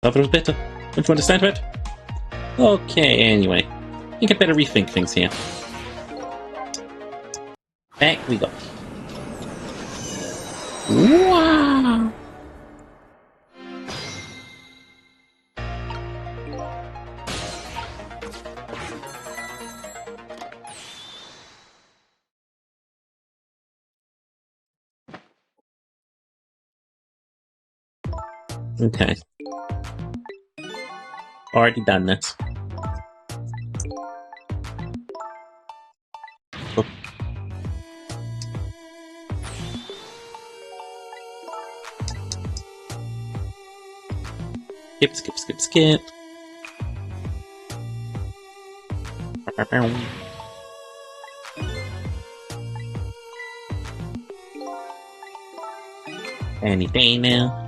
Thought it was better. Don't you understand that? Okay, anyway. I think I'd better rethink things here. Back we go. Wow! Okay. Already done this. Oh. Skip. Any day now.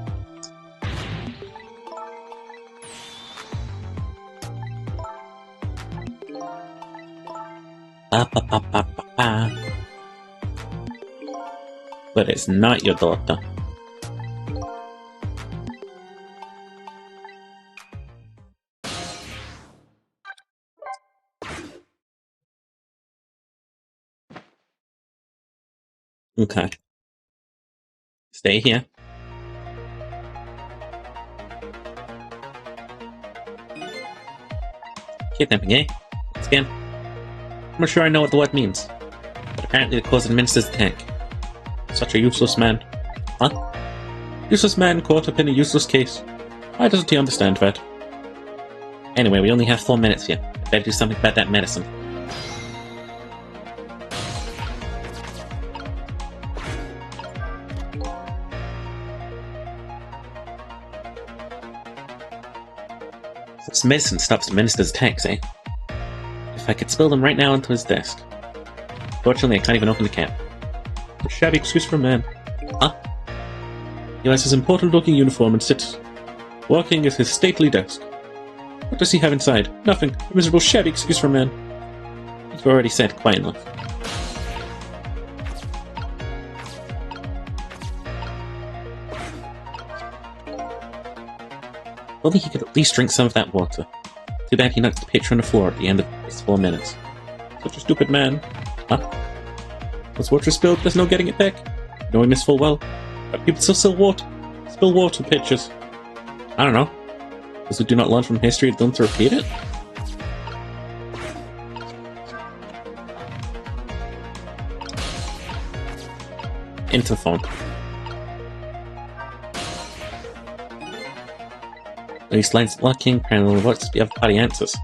But it's not your daughter. Okay. Stay here. Kidnapping, eh? Once again. I'm not sure I know what the word means. But apparently it caused an minister's attack. Such a useless man. Huh? Useless man caught up in a useless case. Why doesn't he understand that? Anyway, we only have 4 minutes here. I better do something about that medicine. This medicine stops the minister's attacks, eh? If I could spill them right now onto his desk. Fortunately, I can't even open the cap. A shabby excuse for a man. Huh? He wears his important-looking uniform and sits working at his stately desk. What does he have inside? Nothing. A miserable, shabby excuse for a man. You've already said quite enough. Only he could at least drink some of that water. Too bad he knocked the pitcher on the floor at the end of his 4 minutes. Such a stupid man. Huh? Once water spilled, there's no getting it back. Knowing this full well. But people still spill water pitchers. I don't know. Those who do not learn from history are doomed to repeat it? Into the phone. These lines blocking, apparently what's the other party answers.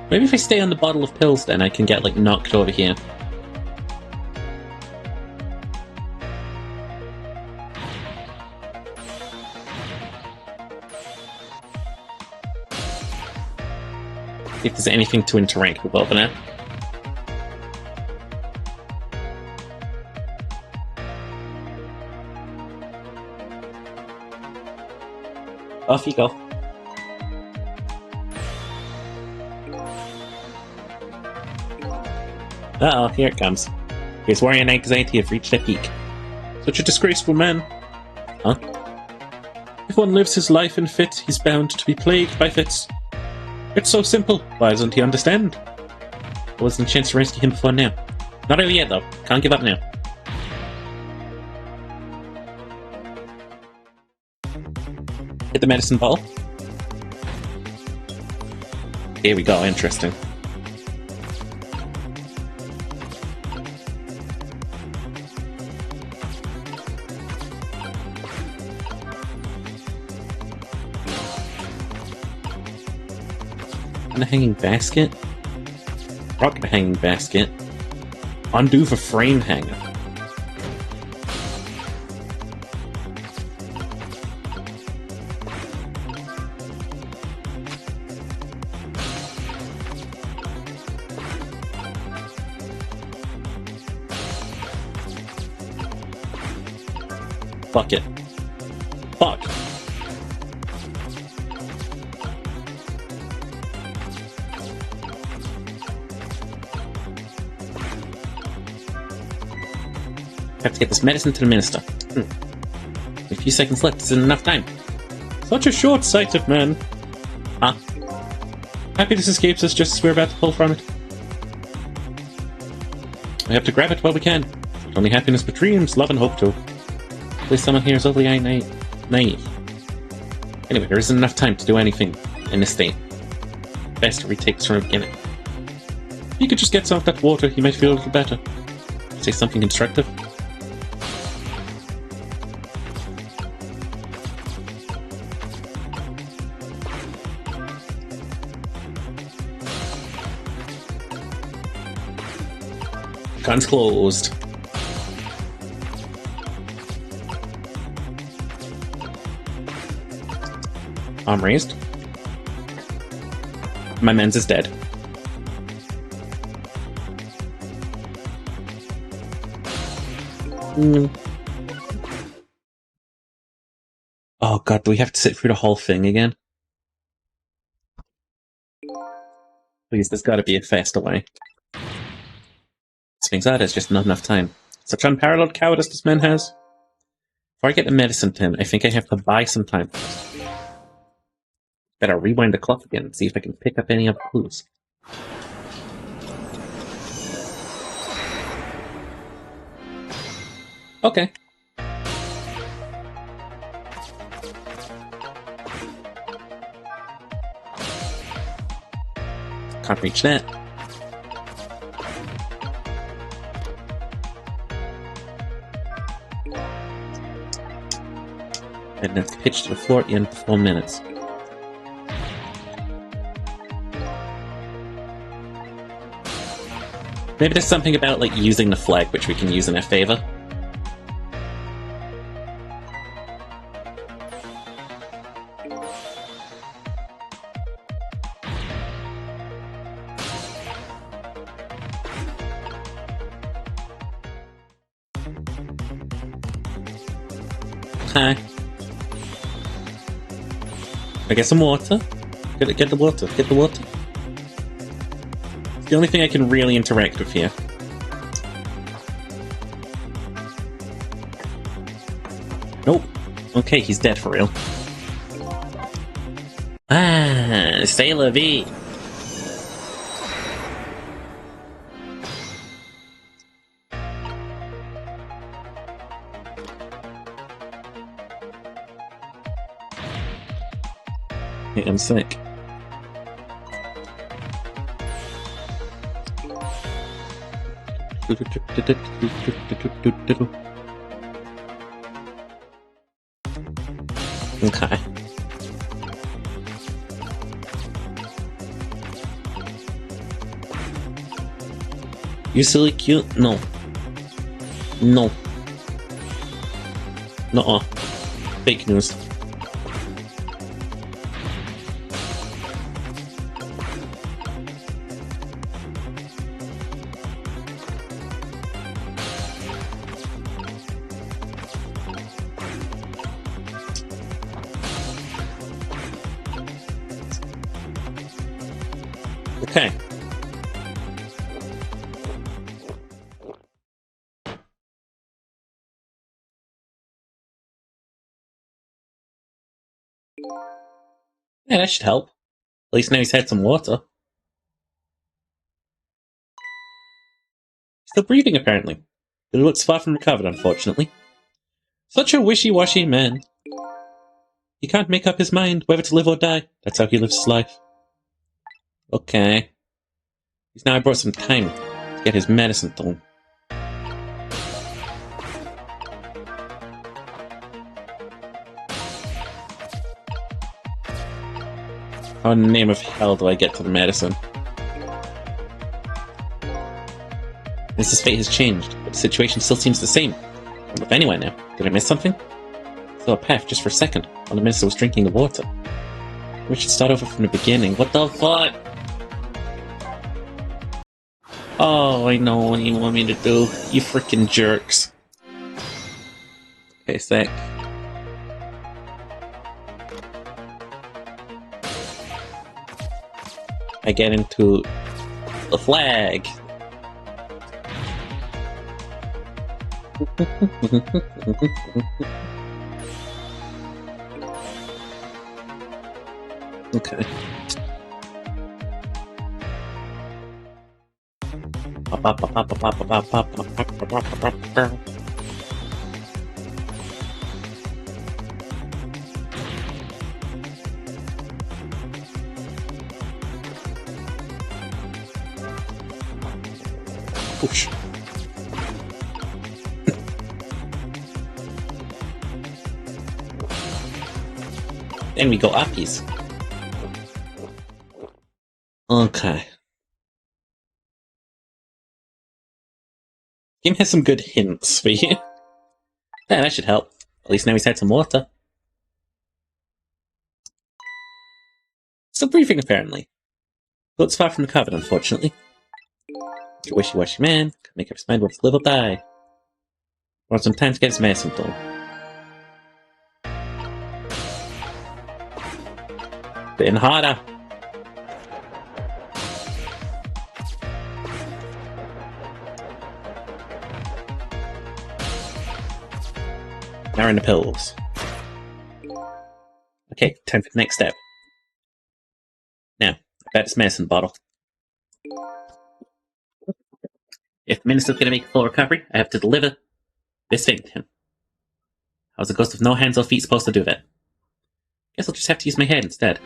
Maybe if I stay on the bottle of pills then I can get like knocked over here. See if there's anything to interact with over there. Off you go. Uh-oh, here it comes. His worry and anxiety have reached their peak. Such a disgraceful man. Huh? If one lives his life in fit, he's bound to be plagued by fits. It's so simple. Why doesn't he understand? There wasn't a chance to rescue him before now. Not over yet, though. Can't give up now. Hit the medicine ball. Here we go, interesting. The hanging basket? Rock the hanging basket. Undo the frame hanger. Fuck it. Fuck. Have to get this medicine to the minister. A few seconds left isn't enough time. Such a short-sighted man. Huh? Happiness escapes us just as we're about to pull from it. We have to grab it while we can. Not only happiness, but dreams, love, and hope too. At least someone here is overly naive. Anyway, there isn't enough time to do anything in this state. Best to retake this from the beginning. If you could just get some of that water, you might feel a little better. Say something constructive. Guns closed. Arm raised. My men's is dead. Oh god, do we have to sit through the whole thing again? Please, there's gotta be a faster way. This thing's out, there's just not enough time. Such unparalleled cowardice this man has. Before I get the medicine to him, I think I have to buy some time. Better rewind the clock again and see if I can pick up any other clues. Okay. Can't reach that. And then pitch to the floor at the end of 4 minutes. Maybe there's something about, like, using the flag which we can use in our favor. Hi. I get some water. Get the water. Get the water. It's the only thing I can really interact with here. Nope. Okay, he's dead for real. Ah, c'est la vie. I'm sick. Okay. You silly cute? No. No. Nuh-uh. Fake news. Okay. Yeah, that should help. At least now he's had some water. Still breathing, apparently. But he looks far from recovered, unfortunately. Such a wishy-washy man. He can't make up his mind whether to live or die. That's how he lives his life. Okay. He's now brought some time to get his medicine done. How in the name of hell do I get to the medicine? Mrs. Fate has changed, but the situation still seems the same. I'm with anyone now. Did I miss something? Saw a path just for a second while the minister was drinking the water. We should start over from the beginning. What the fuck? Oh, I know what you want me to do. You freaking jerks. Okay, sec. I get into the flag. Okay. Oosh. Then we go uppies. Okay. Game has some good hints for you. Yeah, that should help. At least now he's had some water. Still breathing, apparently. Though it's far from recovered, unfortunately. Your wishy-washy man can make up his mind whether to live or die. Want some time to get his medicine done. Bit harder. Now we're in the pills. Okay, time for the next step. Now, about this medicine bottle. If the minister's going to make a full recovery, I have to deliver this thing to him. How's a ghost with no hands or feet supposed to do that? Guess I'll just have to use my head instead.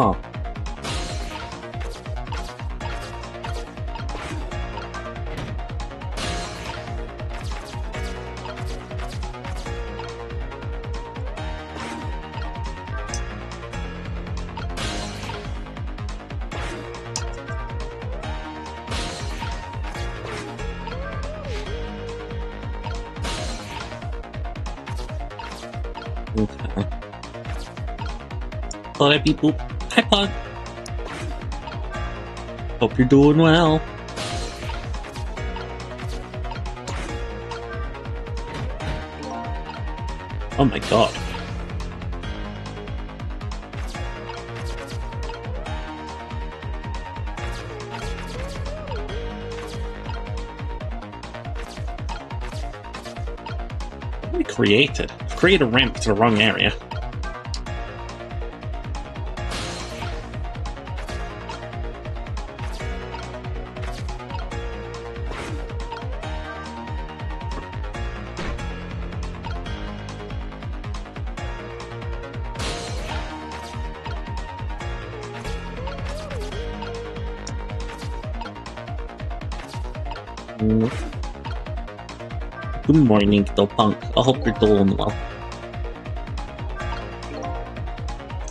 Oh. Okay. Thought I'd be boop. Hi, Pug. Hope you're doing well. Oh my god. What have we created? Create a ramp to the wrong area. Good morning, little punk. I hope you're doing well.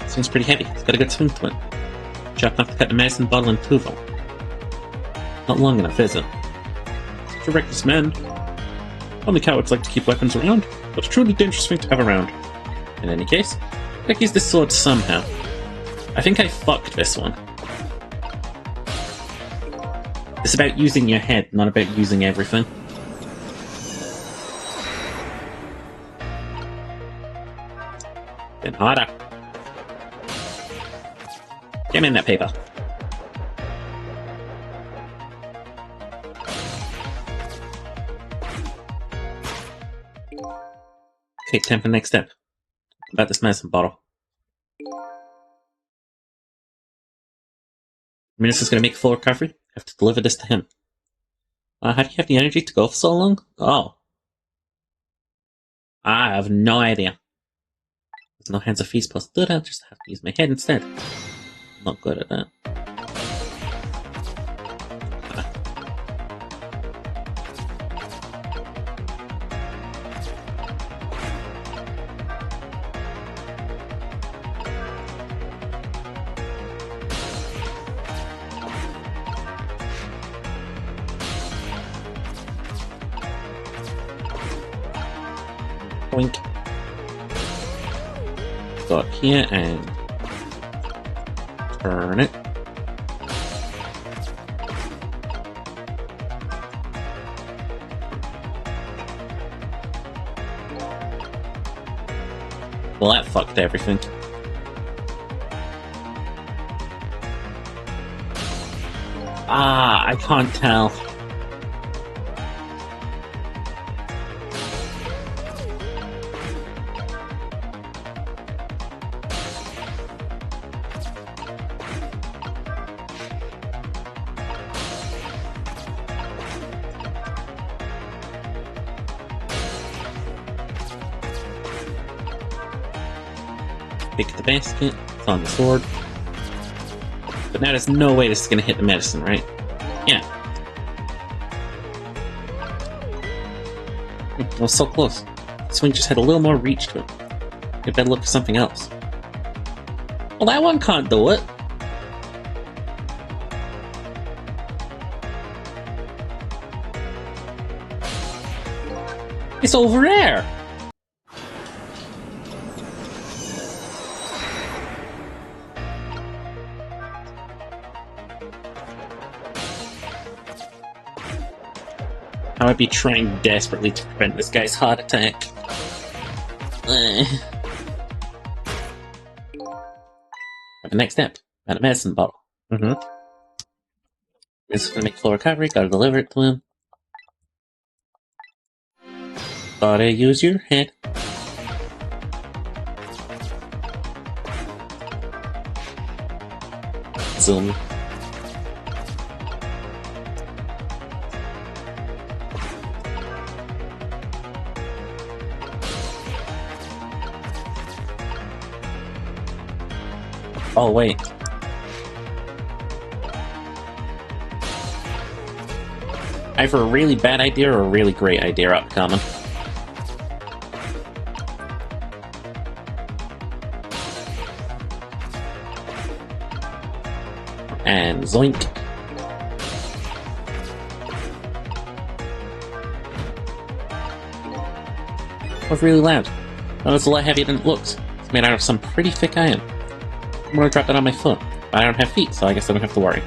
Seems pretty heavy. It's got a good swing to it. Sharp enough to cut the medicine bottle in two, though. Not long enough, is it? Such a reckless man. Only cowards like to keep weapons around, but a truly dangerous thing to have around. In any case, I can use this sword somehow. I think I fucked this one. It's about using your head, not about using everything. Then harder. Get me in that paper. Okay, time for the next step. About this medicine bottle. The minister's gonna make a full recovery. I have to deliver this to him. How do you have the energy to go for so long? Oh. I have no idea. There's no hands or feet supposed to do that, I'll just have to use my head instead. I'm not good at that. go up here and turn it. Well, that fucked everything. Ah, I can't tell. Pick the basket, it's on the sword. But now there's no way this is gonna hit the medicine, right? Yeah. It was so close. Swing just had a little more reach to it. You better look for something else. Well, that one can't do it. It's over there! I might be trying desperately to prevent this guy's heart attack. The next step, add a medicine bottle. This is gonna make full recovery, gotta deliver it to him. Gotta use your head. Zoom. Oh, wait. Either a really bad idea or a really great idea upcoming. And zoink. That was really loud. Oh, it's a lot heavier than it looks. It's made out of some pretty thick iron. I'm gonna drop that on my foot. But I don't have feet, so I guess I don't have to worry.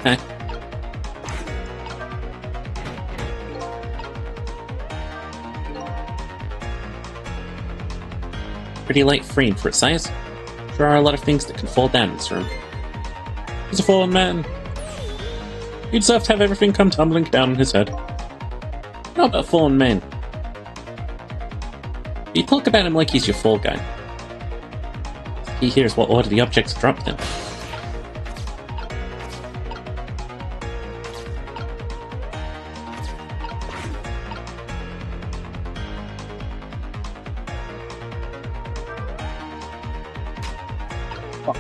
Okay. Pretty light frame for its size. There are a lot of things that can fall down in this room. He's a fallen man. He deserves to have everything come tumbling down on his head. Not about fallen men. You talk about him like he's your fall guy. He hears what order the objects dropped in. Fuck.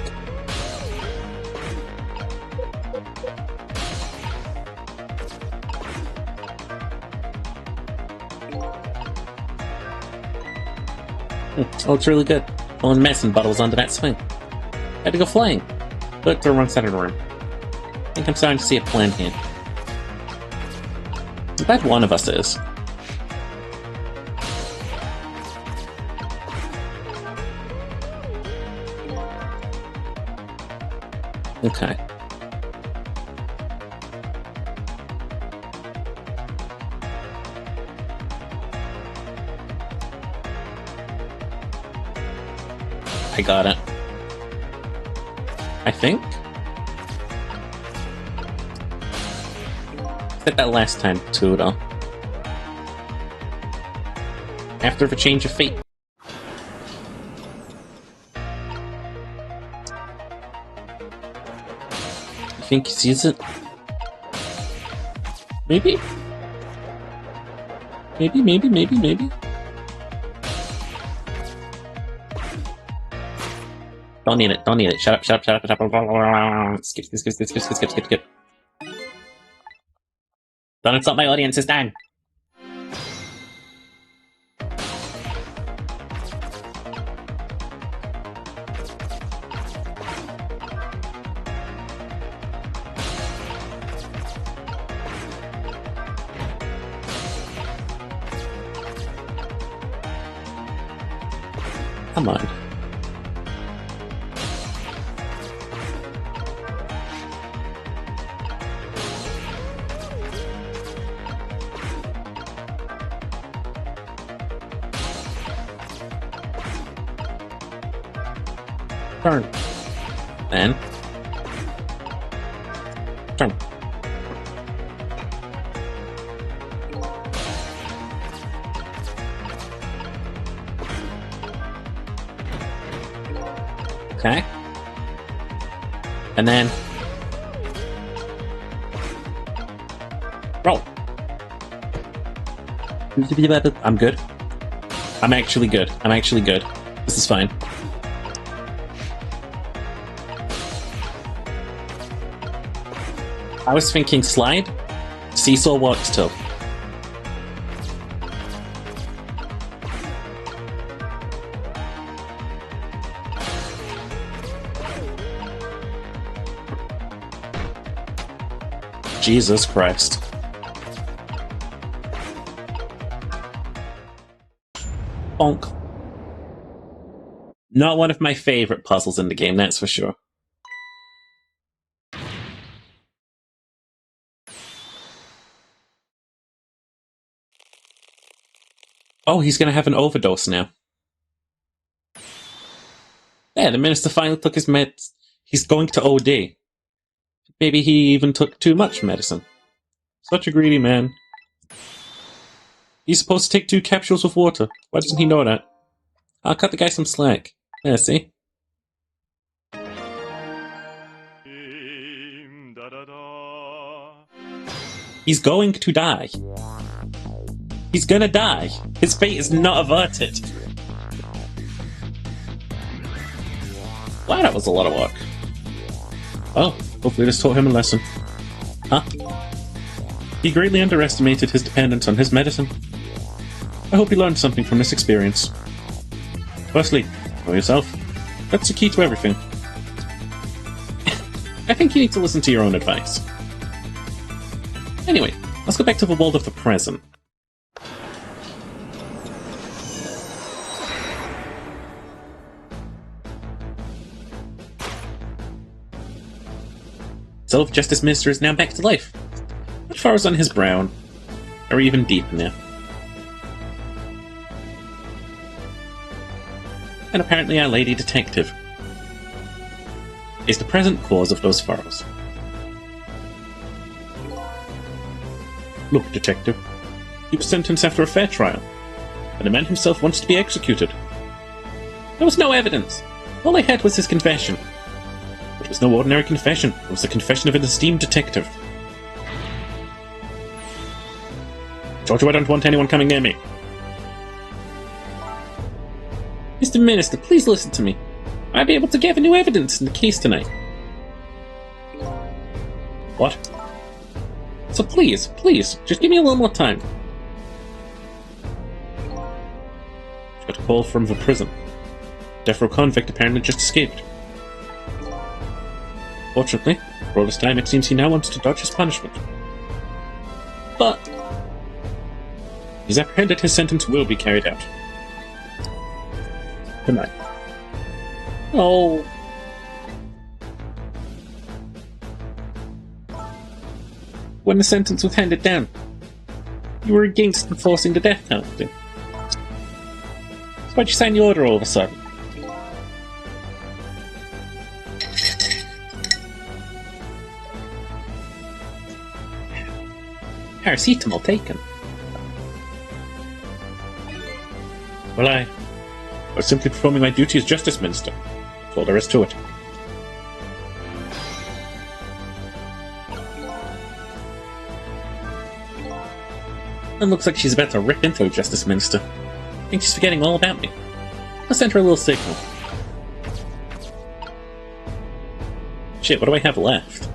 Oh, it's really good. Pulling medicine bottles onto that swing. Had to go flying. But to the wrong side of the room. I think I'm starting to see a plan here. I bet one of us is. Okay. I got it. I think? Said that last time too, though. After the change of fate. I think he sees it. Maybe? Maybe. Don't need it. Shut up. Skip. Don't insult my audience, it's done. Come on. Turn. Then. Turn. Okay. And then... roll. I'm good. I'm actually good. I'm actually good. This is fine. I was thinking slide. Seesaw works too. Jesus Christ. Bonk. Not one of my favorite puzzles in the game, that's for sure. Oh, he's gonna have an overdose now. Yeah, the minister finally took his meds. He's going to OD. Maybe he even took too much medicine. Such a greedy man. He's supposed to take 2 capsules of water. Why doesn't he know that? I'll cut the guy some slack. Yeah, see? He's going to die. He's gonna die. His fate is not averted. Wow, that was a lot of work. Well, hopefully this taught him a lesson. Huh? He greatly underestimated his dependence on his medicine. I hope he learned something from this experience. Firstly, know yourself. That's the key to everything. I think you need to listen to your own advice. Anyway, let's go back to the world of the present. So, Justice Minister is now back to life. What furrows on his brow are even deep now. And apparently our lady detective is the present cause of those furrows. Look, detective, he was sentenced after a fair trial, and the man himself wants to be executed. There was no evidence. All I had was his confession. It was no ordinary confession. It was the confession of an esteemed detective. Giorgio, I don't want anyone coming near me. Mr. Minister, please listen to me. I might be able to gather new evidence in the case tonight. What? So please, just give me a little more time. Got a call from the prison. Death row convict apparently just escaped. Fortunately, for all this time, it seems he now wants to dodge his punishment. But he's apprehended, his sentence will be carried out. Good night. Oh. When the sentence was handed down, you were against enforcing the death penalty. So why'd you sign the order all of a sudden? Paracetamol taken. Well, I was simply performing my duty as Justice Minister. That's all there is to it. It looks like she's about to rip into the Justice Minister. I think she's forgetting all about me. I'll send her a little signal. Shit, what do I have left?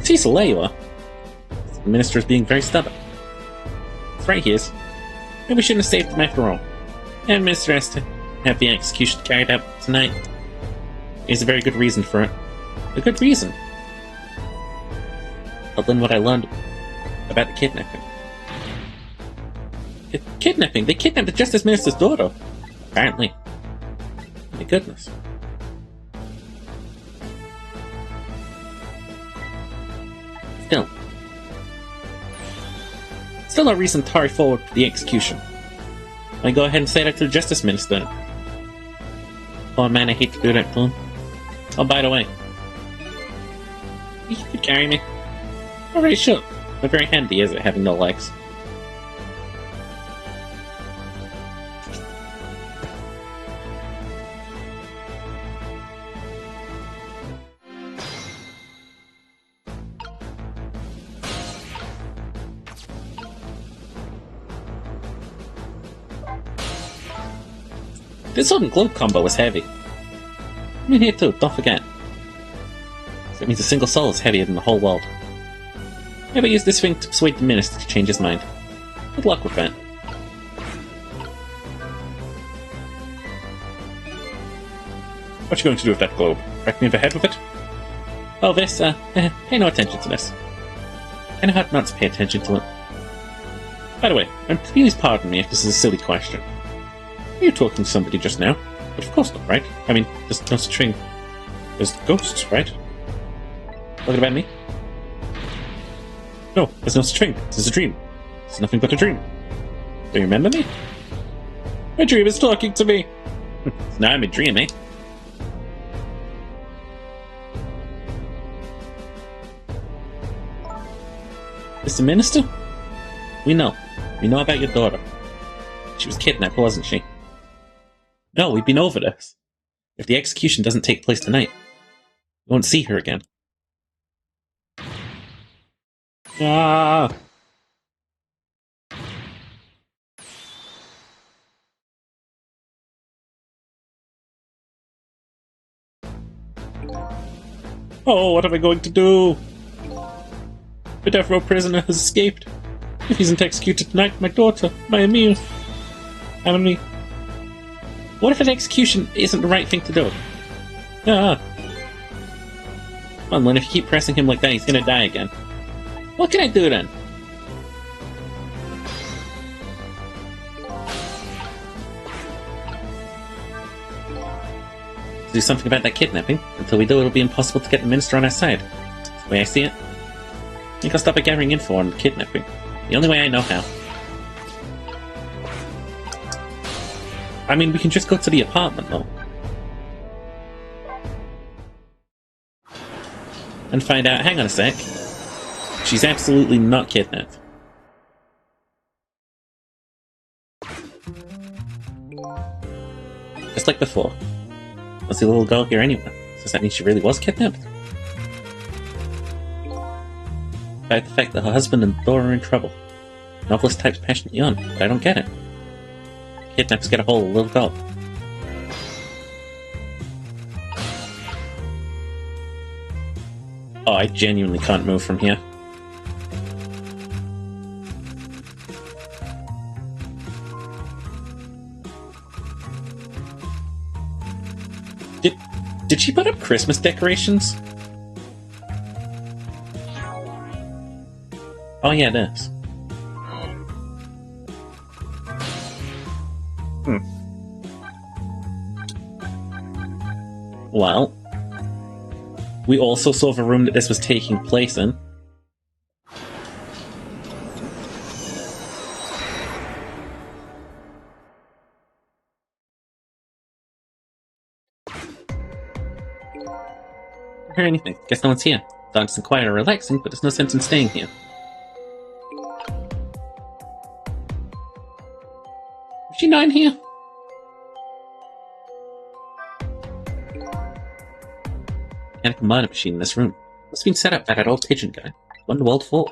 Cecil, there you are. The Minister is being very stubborn. That's right, he is. Maybe we shouldn't have saved him after all. And the Minister has to have the execution carried out tonight. There's a very good reason for it. A good reason? I'll learn what I learned about the kidnapping. Kidnapping? They kidnapped the Justice Minister's daughter. Apparently. My goodness. Still no reason to hurry forward with the execution. I go ahead and say that to the Justice Minister. Oh man, I hate to do that to him. Oh, by the way, you could carry me. I really should. Not very handy, is it, having no legs? This sudden globe combo is heavy. I'm in here too, don't forget. So it means a single soul is heavier than the whole world. Maybe use this thing to persuade the minister to change his mind. Good luck with that. What you going to do with that globe? Crack me in the head with it? Oh, this, pay no attention to this. I know how not to pay attention to it. By the way, and please pardon me if this is a silly question. Were you talking to somebody just now? But of course not, right? I mean, there's no such thing. There's ghosts, right? Talking about me? No, there's no such thing. This is a dream. It's nothing but a dream. Do you remember me? My dream is talking to me! Now I'm a dream, eh? Mr. Minister? We know. We know about your daughter. She was kidnapped, wasn't she? No, we've been over this. If the execution doesn't take place tonight, we won't see her again. Ah! Oh, what am I going to do? The death row prisoner has escaped. If he isn't executed tonight, my daughter, my Emil, and me. What if an execution isn't the right thing to do? Ah. Come on, Lynn, if you keep pressing him like that, he's gonna die again. What can I do then? Do something about that kidnapping. Until we do, it'll be impossible to get the minister on our side. That's the way I see it. I think I'll stop by gathering info on the kidnapping. The only way I know how. I mean, we can just go to the apartment, though. And find out, hang on a sec. She's absolutely not kidnapped. Just like before. Was the little girl here anyway? Does that mean she really was kidnapped? About the fact that her husband and daughter are in trouble. Novelist types passionately on, but I don't get it. Kidnappers get a hold of a little girl. Oh, I genuinely can't move from here. Did she put up Christmas decorations? Oh yeah, it is. Well, we also saw the room that this was taking place in. Don't hear anything. Guess no one's here. Thought it's quiet and relaxing, but there's no sense in staying here. Is she not in here? Mechanical murder machine in this room. Must have been set up by that old pigeon guy. Wonder World 4.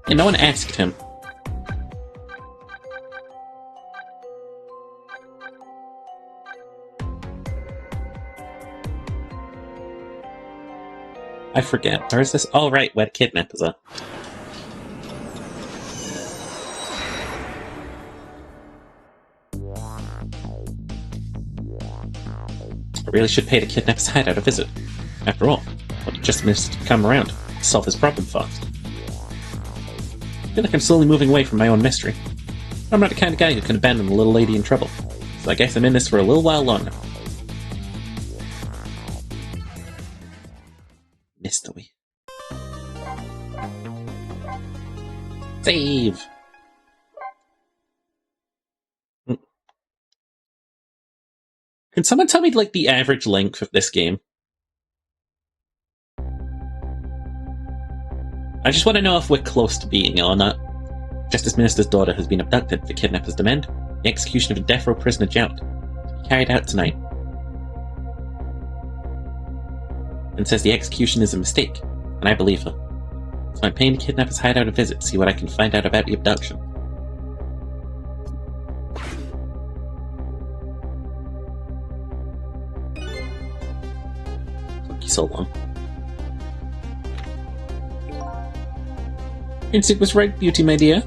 Yeah, no one asked him. I forget. Where is this? Oh, right, where the kidnappers are. I really should pay the kidnapper's hideout a visit. After all, what just missed to come around. solve this problem fast. I feel like I'm slowly moving away from my own mystery. I'm not the kind of guy who can abandon a little lady in trouble, so I guess I'm in this for a little while longer. Mystery. Save! Can someone tell me, like, the average length of this game? I just want to know if we're close to beating it or not. Justice Minister's daughter has been abducted. The kidnappers demand the execution of a death row prisoner Jout to be carried out tonight. And says the execution is a mistake, and I believe her. So I'm paying the kidnappers' hideout a visit to see what I can find out about the abduction. Took you so long. Instinct was right, Beauty, my dear.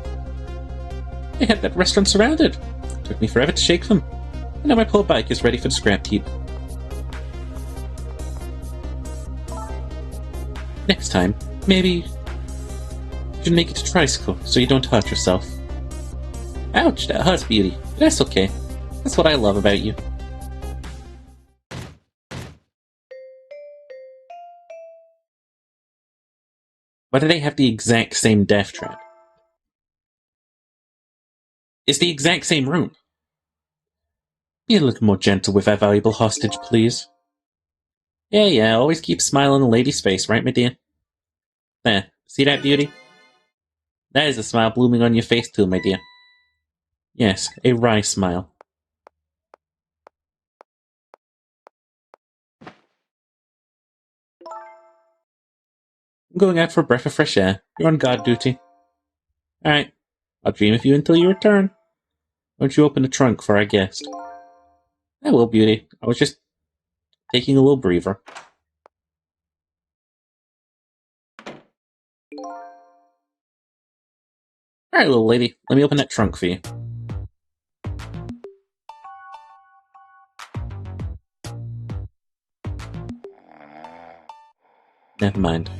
They had that restaurant surrounded. It took me forever to shake them. And now my poor bike is ready for the scrap heap. Next time, maybe you should make it a tricycle so you don't hurt yourself. Ouch, that hurts, Beauty. But that's okay. That's what I love about you. Why do they have the exact same death trap? It's the exact same room. Be a little more gentle with our valuable hostage, please. Yeah, always keep a smile on a lady's face, right, my dear? There, see that, Beauty? That is a smile blooming on your face too, my dear. Yes, a wry smile. I'm going out for a breath of fresh air. You're on guard duty. Alright, I'll dream of you until you return. Won't you open the trunk for our guest? I will, Beauty. I was just taking a little breather. Alright, little lady, let me open that trunk for you. Never mind.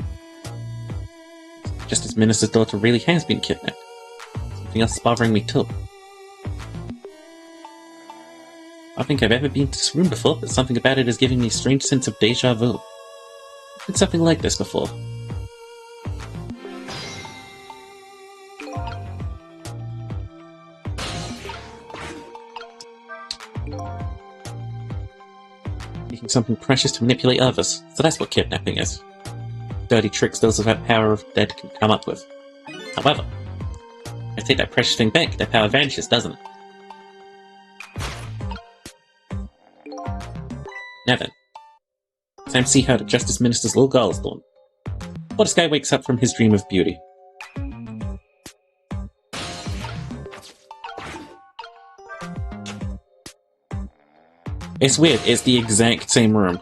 Justice Minister's daughter really has been kidnapped. Something else is bothering me too. I don't think I've ever been to this room before, but something about it is giving me a strange sense of deja vu. I've been something like this before. Making something precious to manipulate others, so that's what kidnapping is. Dirty tricks those without power of dead can come up with. However, if I take that precious thing back, that power vanishes, doesn't it? Now then, time to see how the Justice Minister's little girl is doing. Before this guy wakes up from his dream of beauty. It's weird, it's the exact same room.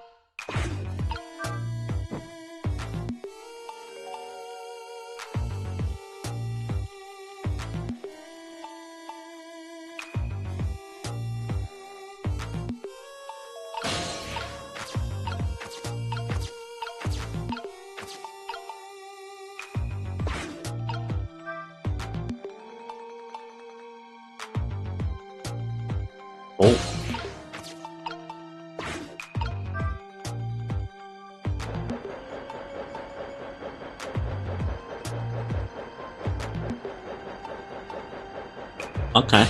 Oh. Okay.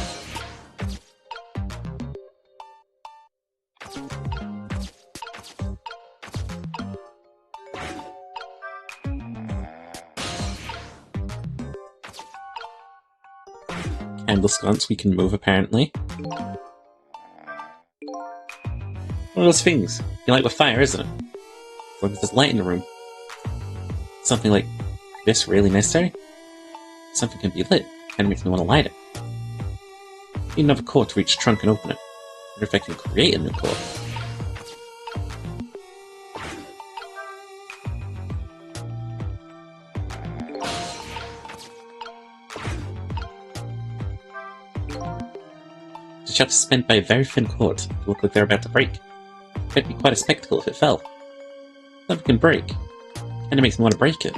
Candle sconce we can move, apparently. One of those things you light with fire, isn't it? As long as there's light in the room. Something like this really necessary? Something can be lit, and makes me want to light it. Need another core to reach the trunk and open it. I wonder if I can create a new core. The shelf is spent by a very thin cord. They look like they're about to break. It'd be quite a spectacle if it fell. Nothing can break. Kinda makes me want to break it.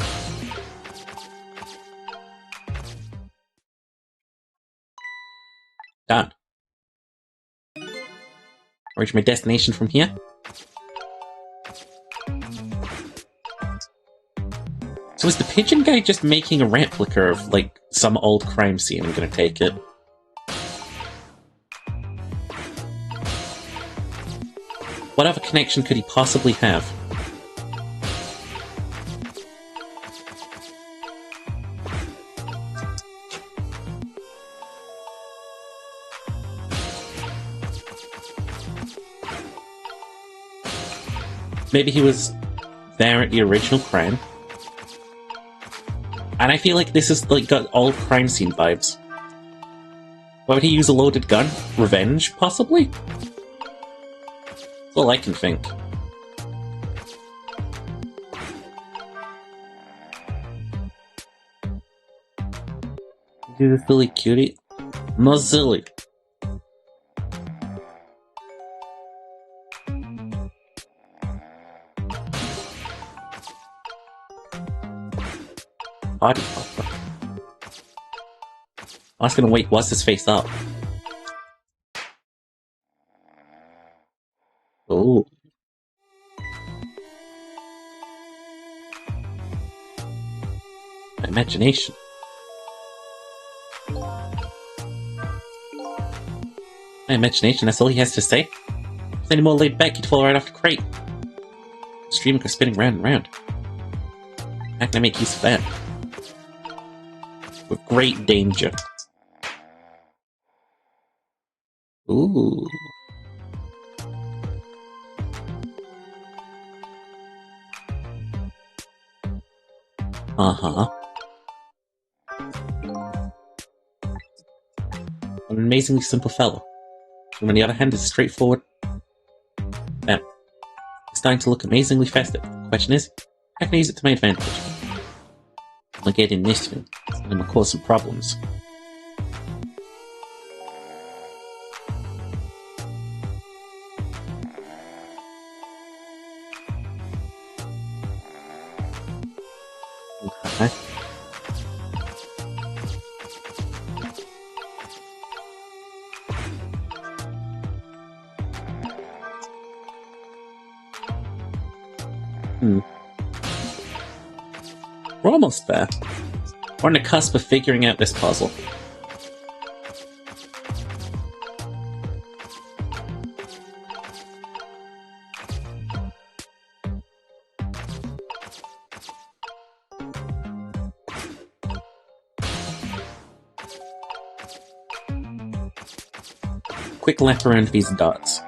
Done. Reach my destination from here. So is the pigeon guy just making a replica of, like, some old crime scene? I'm gonna take it. What other connection could he possibly have? Maybe he was there at the original crime. And I feel like this is, like, got old crime scene vibes. Why would he use a loaded gun? Revenge, possibly? That's all I can think. You silly cutie. Not silly. Body popper. I was gonna wait, what's his face up? Oh. My imagination. My imagination, that's all he has to say? If any more laid back, he'd fall right off the crate. Streaming or spinning round and round. How can I make use of that? With great danger. Ooh. Uh-huh. An amazingly simple fellow. And on the other hand, is straightforward. It's starting to look amazingly festive. The question is, how can I use it to my advantage? I'm gonna get in this thing, and I'm gonna cause some problems. Okay. We're almost there. We're on the cusp of figuring out this puzzle. Quick lap around these dots.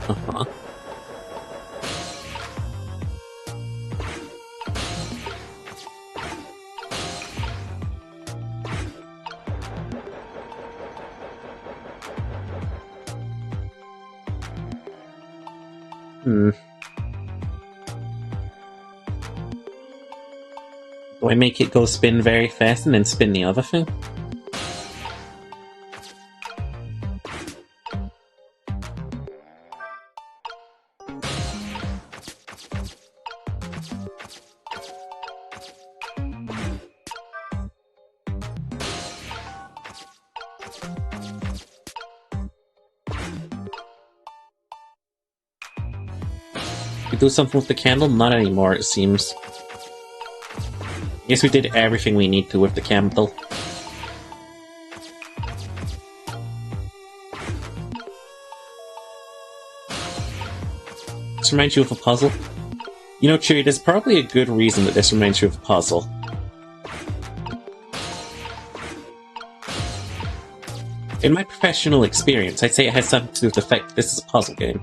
Uh-huh. Do I make it go spin very fast and then spin the other thing? We do something with the candle? Not anymore, it seems. I guess we did everything we need to with the candle. This reminds you of a puzzle? You know, Chewie, there's probably a good reason that this reminds you of a puzzle. In my professional experience, I'd say it has something to do with the fact that this is a puzzle game.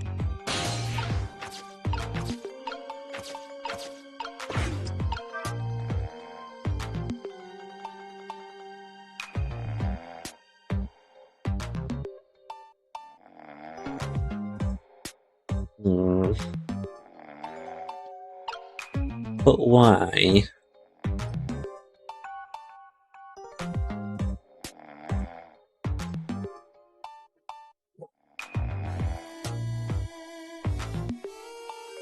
But why?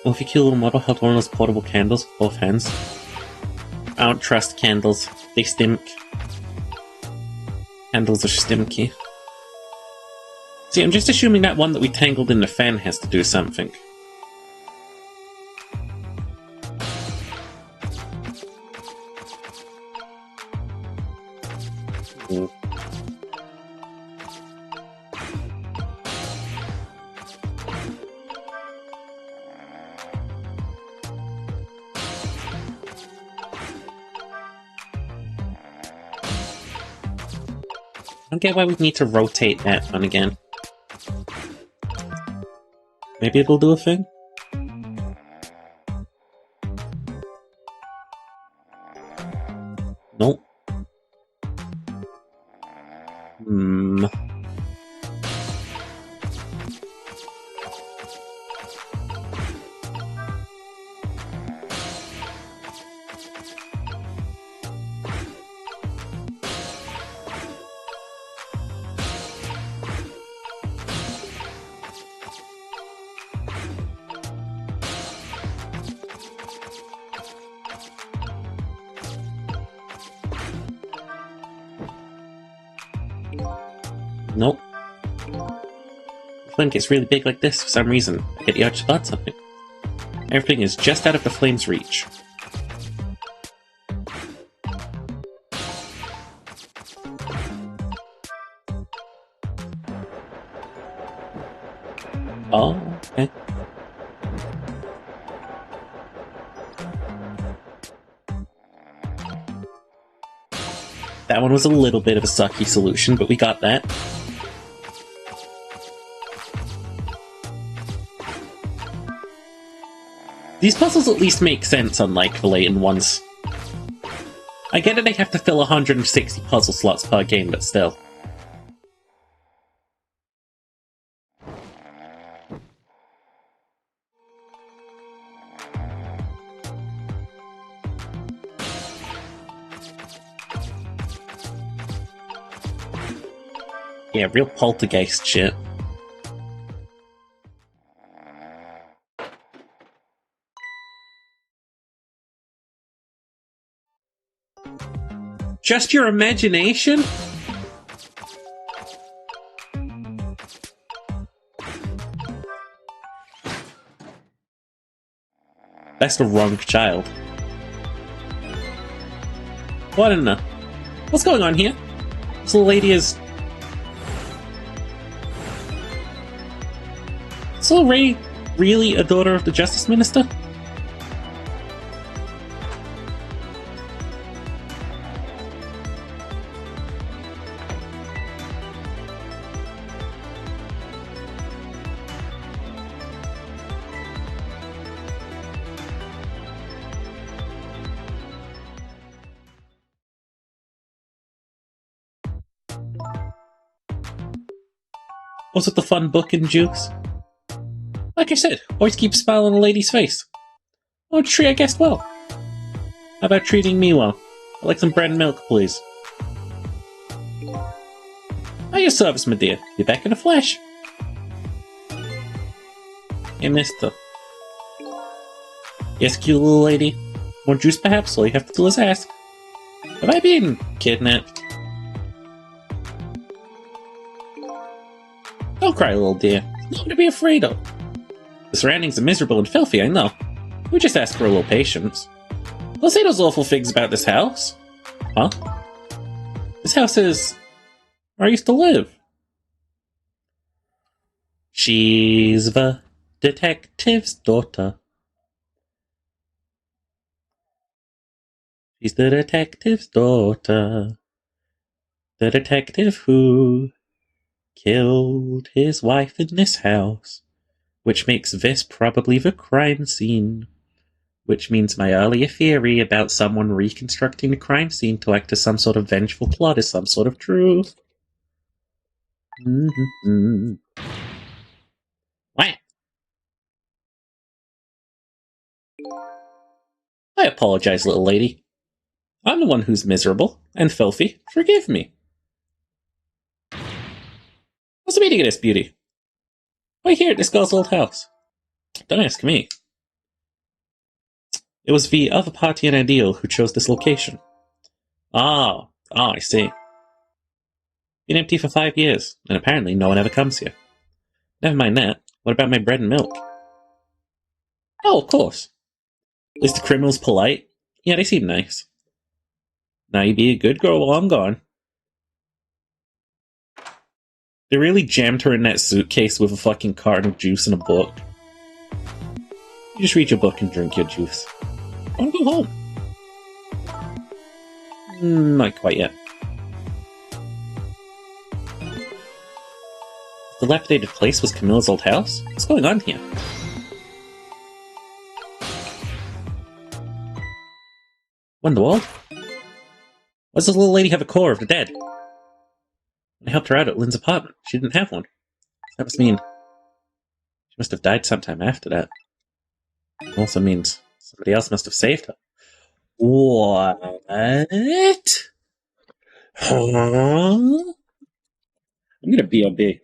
Well, if you kill a little model, hold one of those portable candles with both hands. I don't trust candles. They stink. Candles are stinky. See, I'm just assuming that one that we tangled in the fan has to do something. Mm. I don't get why we need to rotate that one again. Maybe it'll do a thing? Nope. Nope. The flame gets really big like this for some reason. I get the urge to start something. Everything is just out of the flame's reach. Oh, okay. That one was a little bit of a sucky solution, but we got that. These puzzles at least make sense, unlike the latent ones. I get it they have to fill 160 puzzle slots per game, but still. Yeah, real poltergeist shit. Just your imagination? That's the wrong child. What in the... What's going on here? This little lady is... Is little Ray really a daughter of the Justice Minister? Was it the fun book and juice? Like I said, always keep a smile on a lady's face. Oh, tree, I guessed well. How about treating me well? I'd like some bread and milk, please. At your service, my dear. Be back in the flesh. Hey, mister. Yes, cute little lady. More juice, perhaps? All you have to do is ask. Have I been kidnapped? Don't cry, little dear. There's nothing to be afraid of. The surroundings are miserable and filthy, I know. We just ask for a little patience. Don't say those awful things about this house. Huh? This house is... where I used to live. She's the detective's daughter. She's the detective's daughter. The detective who killed his wife in this house. Which makes this probably the crime scene. Which means my earlier theory about someone reconstructing the crime scene to act as some sort of vengeful plot is some sort of truth. Mm-hmm. What? I apologize, little lady. I'm the one who's miserable and filthy. Forgive me. What's the meaning of this, beauty? Why here at this girl's old house? Don't ask me. It was the other party and ideal who chose this location. I see. Been empty for 5 years, and apparently no one ever comes here. Never mind that. What about my bread and milk? Oh, of course. Is the criminals polite? Yeah, they seem nice. Now you be a good girl while I'm gone. They really jammed her in that suitcase with a fucking carton of juice and a book. You just read your book and drink your juice. I want to go home. Not quite yet. The dilapidated place was Camilla's old house? What's going on here? What in the world? Why does this little lady have a core of the dead? When I helped her out at Lynn's apartment, she didn't have one. That must mean she must have died sometime after that. It also means somebody else must have saved her. What? Huh? I'm gonna B.O.B.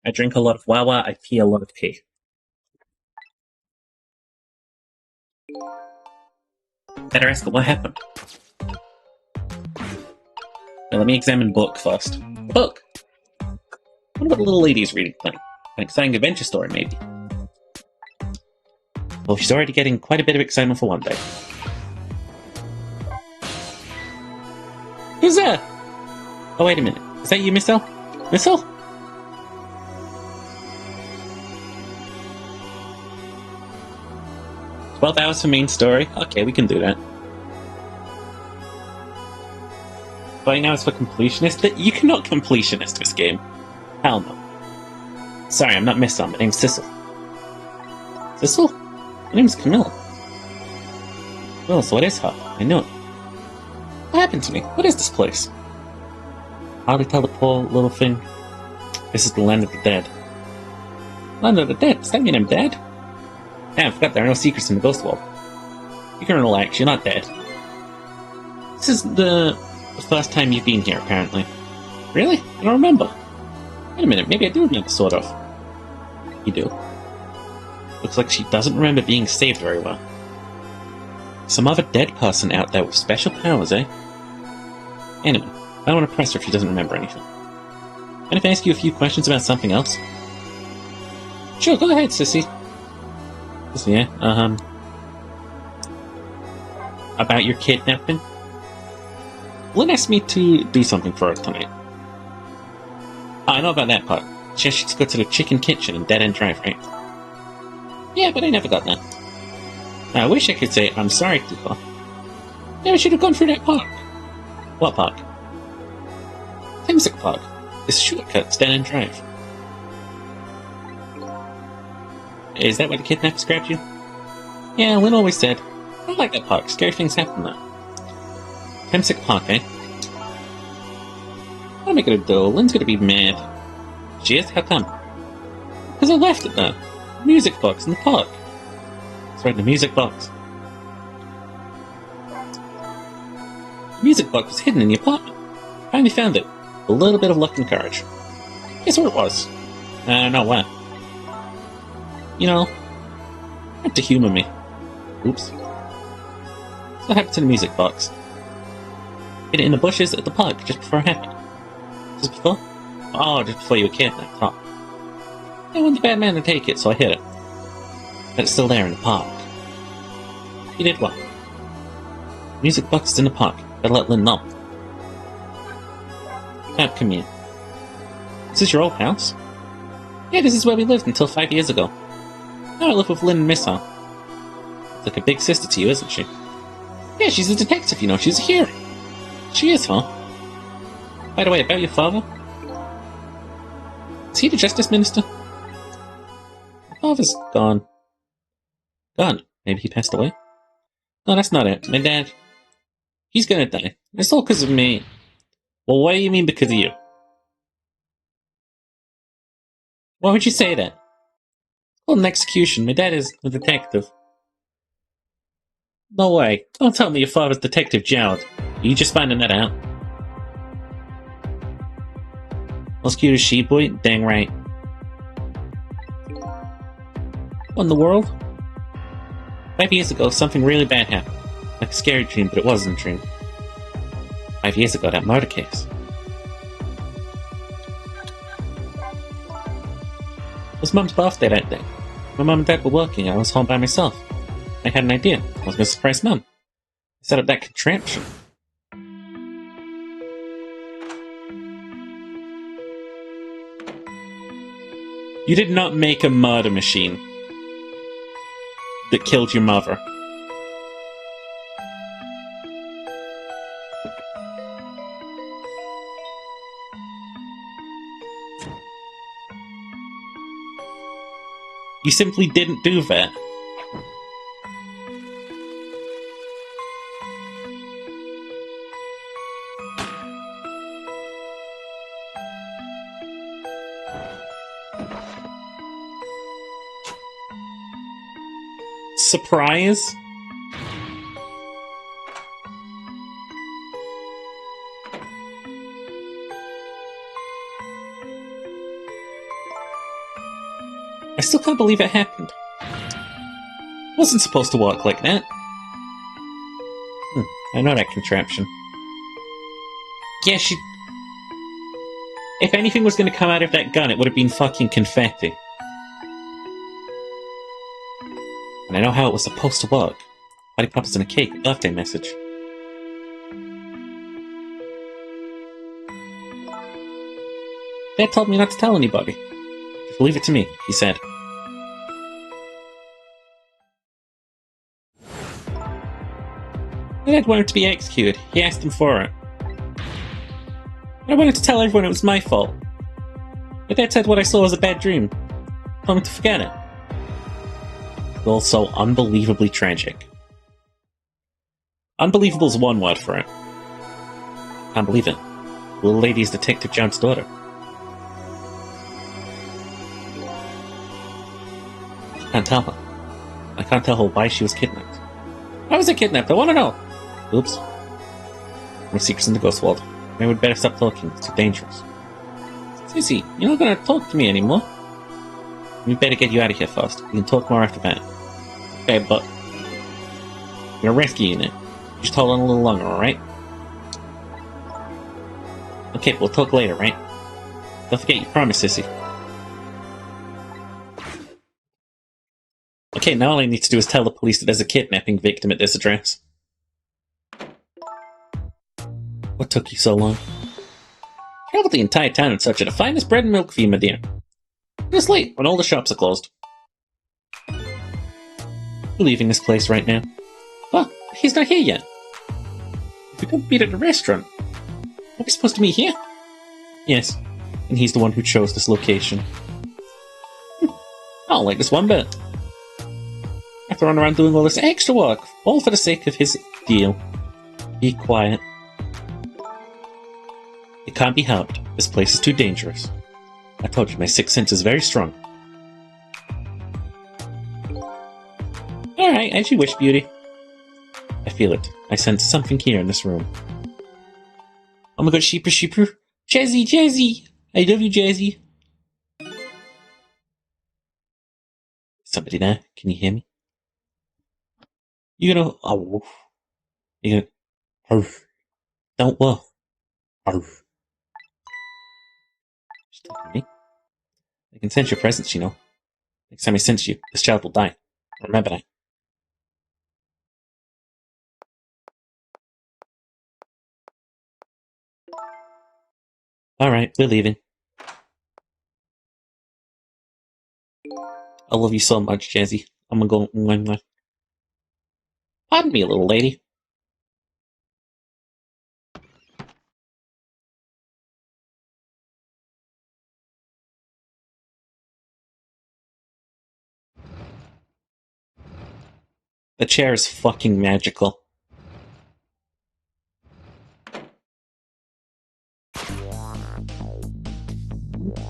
I drink a lot of Wawa, I pee a lot of pee. Better ask her what happened. Now let me examine book first. Book! What about the little lady's reading plan? An exciting adventure story, maybe. Well, she's already getting quite a bit of excitement for one day. Who's there? Oh, wait a minute. Is that you, Miss L? Miss L? 12 hours for main story? Okay, we can do that. But now it's for completionist? You cannot completionist this game. Hell no. Sorry, I'm not Miss L. My name's Sissel. Sissel? My name's Camilla. Well, so what is her? I know it. What happened to me? What is this place? Hardly tell the poor little thing. This is the land of the dead. Land of the dead? Does that mean I'm dead? Damn, I forgot there are no secrets in the ghost world. You can relax, you're not dead. This is the first time you've been here, apparently. Really? I don't remember. Wait a minute, maybe I do remember, sort of. You do. Looks like she doesn't remember being saved very well. Some other dead person out there with special powers, eh? Anyway, I don't want to press her if she doesn't remember anything. Can I ask you a few questions about something else? Sure, go ahead, sissy. Yeah, about your kidnapping? Lynn asked me to do something for her tonight. Oh, I know about that part. She asked you to go to the chicken kitchen in Dead End Drive, right? Yeah, but I never got that. I wish I could say I'm sorry to her. Maybe I should have gone through that park. What park? Music Park. It's shortcuts, Dead End Drive. Is that where the kidnappers grabbed you? Yeah, Lynn always said, I don't like that park. Scary things happen there. Hemsick Park, eh? What am I gonna do? Lynn's gonna be mad. She is? How come? Because I left it there. The music box in the park. That's right, the music box. The music box was hidden in the apartment. Finally found it. A little bit of luck and courage. Guess where it was? I don't know where. You know, you have to humor me. Oops. So what happened to the music box? Hid it in the bushes at the park just before it happened. Just before? Oh, just before you were kidnapped, huh? I want the bad man to take it, so I hid it. But it's still there in the park. You did well. Music box is in the park. Better let Lynn know. Come in. Is this your old house? Yeah, this is where we lived until 5 years ago. Now I live with Lynn and Miss her. It's like a big sister to you, isn't she? Yeah, she's a detective, you know. She's a hero. She is, huh? By the way, about your father? Is he the Justice Minister? My father's gone. Gone? Maybe he passed away? No, that's not it. My dad... He's gonna die. It's all because of me. Well, what do you mean because of you? Why would you say that? Well, an execution. My dad is a detective. No way. Don't tell me your father's Detective Jowd. Are you just finding that out? Most cute as she, boy? Dang right. What in the world? 5 years ago, something really bad happened. Like a scary dream, but it wasn't a dream. 5 years ago, that murder case. It was Mum's birthday that day. My mum and dad were working, and I was home by myself. I had an idea. I was going to surprise Mum. I set up that contraption. You did not make a murder machine that killed your mother. You simply didn't do that. Surprise? I still can't believe it happened. It wasn't supposed to work like that. I know that contraption. Yeah, if anything was going to come out of that gun, it would have been fucking confetti. And I know how it was supposed to work. Party poppers in a cake, a birthday message. Dad told me not to tell anybody. Just leave it to me, he said. My dad wanted to be executed. He asked him for it. I wanted to tell everyone it was my fault. My dad said what I saw was a bad dream. Told me to forget it. It's all so unbelievably tragic. Unbelievable's one word for it. Can't believe it. The little lady is Detective Jowd's daughter. Can't tell her. I can't tell her why she was kidnapped. Why was I kidnapped? I want to know. Oops. No secrets in the ghost world. Maybe we'd better stop talking. It's too dangerous. Sissy, you're not gonna talk to me anymore. We better get you out of here first. We can talk more after that. Okay, but I'm gonna rescue you now. Just hold on a little longer, alright? Okay, we'll talk later, right? Don't forget your promise, Sissy. Okay, now all I need to do is tell the police that there's a kidnapping victim at this address. What took you so long? Traveled the entire town in search of the finest bread and milk for you, my dear. It's late, when all the shops are closed. We're leaving this place right now. Well, he's not here yet. If we could meet at a restaurant. Are we supposed to meet here? Yes, and he's the one who chose this location. I don't like this one bit. I have to run around doing all this extra work, all for the sake of his deal. Be quiet. It can't be helped. This place is too dangerous. I told you, my sixth sense is very strong. Alright, as you wish, beauty. I feel it. I sense something here in this room. Oh my god, sheeper, sheeper. Jazzy, Jazzy! I love you, Jazzy. Somebody there? Can you hear me? You're gonna... Oh, woof. You're gonna... Arf. Don't woof. Arf. She's talking to me. I can sense your presence, you know. Next time I sense you, this child will die. Remember that. Alright, we're leaving. I love you so much, Jazzy. I'm gonna go. Pardon me, little lady. The chair is fucking magical.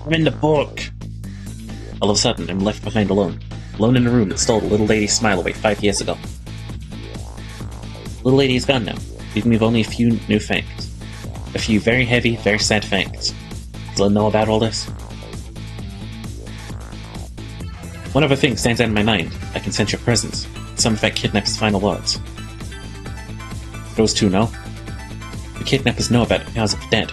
I'm in the book. All of a sudden, I'm left behind alone. Alone in a room that stole the little lady's smile away 5 years ago. The little lady is gone now, leaving me with only a few new facts. A few very heavy, very sad facts. Does Lynn know about all this? One other thing stands out in my mind. I can sense your presence. Some effect kidnaps final words. Those two know. The kidnappers know about the powers of the dead.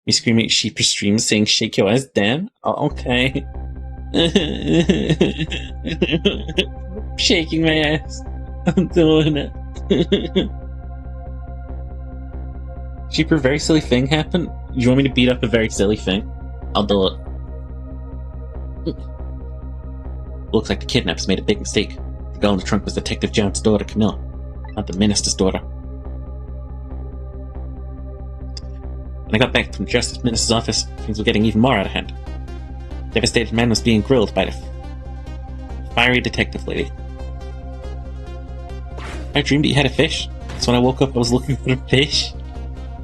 Me screaming at sheepish streams saying shake your ass, Dan? Oh, okay. Shaking my ass. I'm doing it. Sheeper, very silly thing happened? You want me to beat up a very silly thing? I'll do it. Looks like the kidnappers made a big mistake. The girl in the trunk was Detective Jones' daughter, Camilla, not the minister's daughter. When I got back from the Justice Minister's office, things were getting even more out of hand. The devastated man was being grilled by the fiery detective lady. I dreamed that you had a fish, so when I woke up I was looking for a fish.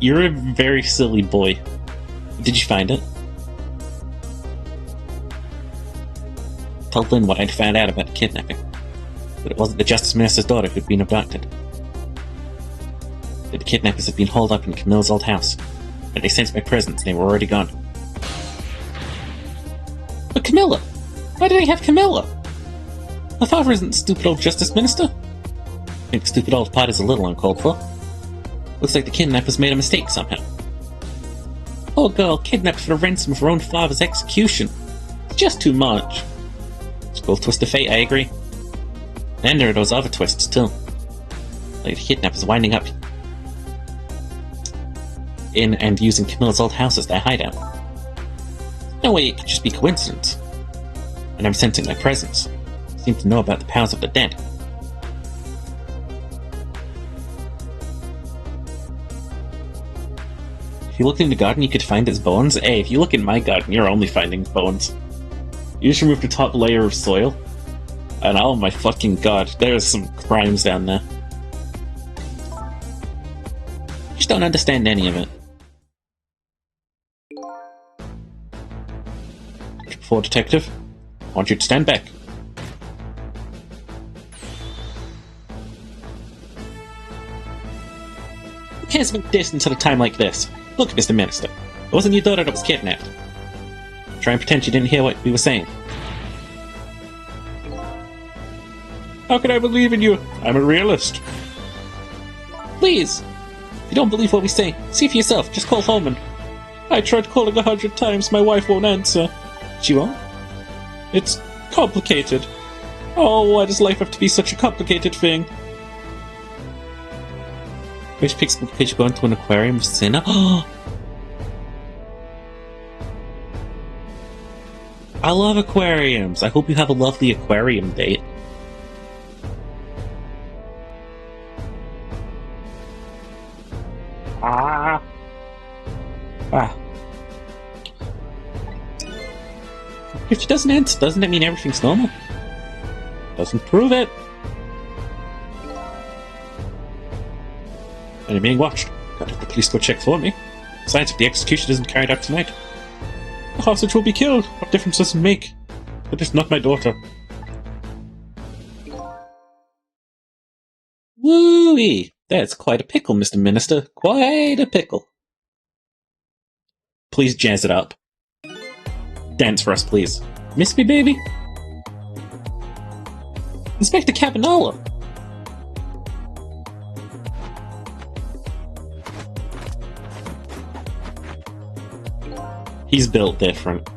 You're a very silly boy. Did you find it? Told Lynn what I'd found out about the kidnapping. But it wasn't the Justice Minister's daughter who'd been abducted. That the kidnappers had been holed up in Camilla's old house. When they sensed my presence, they were already gone. But Camilla! Why did they have Camilla? My father isn't the stupid old Justice Minister. I think the stupid old pot is a little uncalled for. Looks like the kidnappers made a mistake somehow. Poor girl kidnapped for the ransom of her own father's execution. It's just too much. It's a cool twist of fate, I agree. And there are those other twists, too. Like the kidnappers winding up in and using Camilla's old house as their hideout. No way it could just be coincidence. And I'm sensing their presence. They seem to know about the powers of the dead. If you looked in the garden, you could find its bones. Hey, if you look in my garden, you're only finding bones. You just remove the top layer of soil, and oh my fucking god, there's some crimes down there. Just don't understand any of it. Before, detective, I want you to stand back. Who cares about distance at a time like this? Look, Mr. Minister, it wasn't your daughter that was kidnapped. Try and pretend you didn't hear what we were saying. How can I believe in you? I'm a realist. Please! If you don't believe what we say, see for yourself. Just call Holman. I tried calling 100 times, my wife won't answer. She won't? It's complicated. Oh, why does life have to be such a complicated thing? Which pixel could you go into an aquarium with Senna? I love aquariums. I hope you have a lovely aquarium date. Ah. If she doesn't answer, doesn't that mean everything's normal? Doesn't prove it. And I'm being watched. Gotta have the police go check for me. Besides, if the execution isn't carried out tonight, the hostage will be killed. What difference does it make? But it's not my daughter. Woo-wee! That's quite a pickle, Mr. Minister. Quite a pickle. Please jazz it up. Dance for us, please. Miss me, baby? Inspector Cabanolo! He's built different.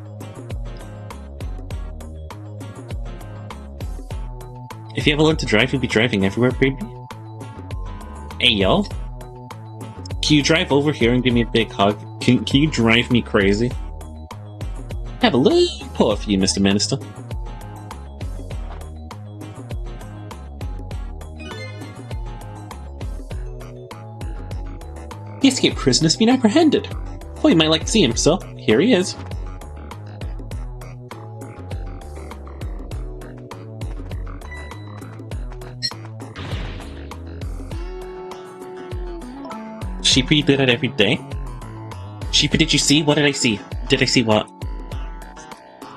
If you ever learn to drive, you'll be driving everywhere, baby. Hey, yo. Can you drive over here and give me a big hug? Can you drive me crazy? I have a little pull for you, Mr. Minister. The escaped prisoner has been apprehended. Well, you might like to see him, so here he is. Sheepy, you do that every day? Sheepy, did you see? What did I see? Did I see what?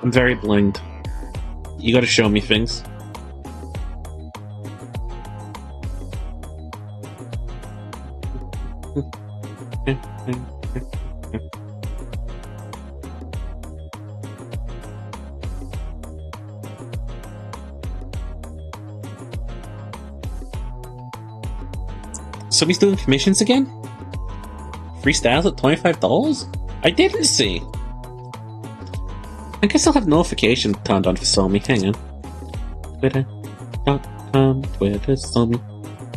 I'm very blind. You gotta show me things. So he's doing commissions again? Free styles at $25? I didn't see! I guess I'll have notification turned on for Somi. Hang on. Twitter.com, Twitter, Somi.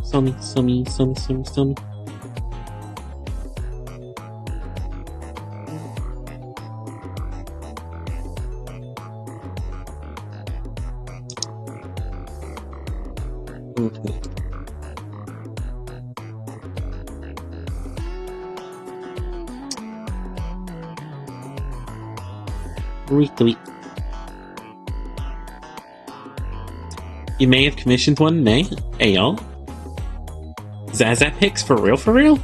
Somi. Retweet. You may have commissioned one, May? Ayo? Zaza pics for real, for real?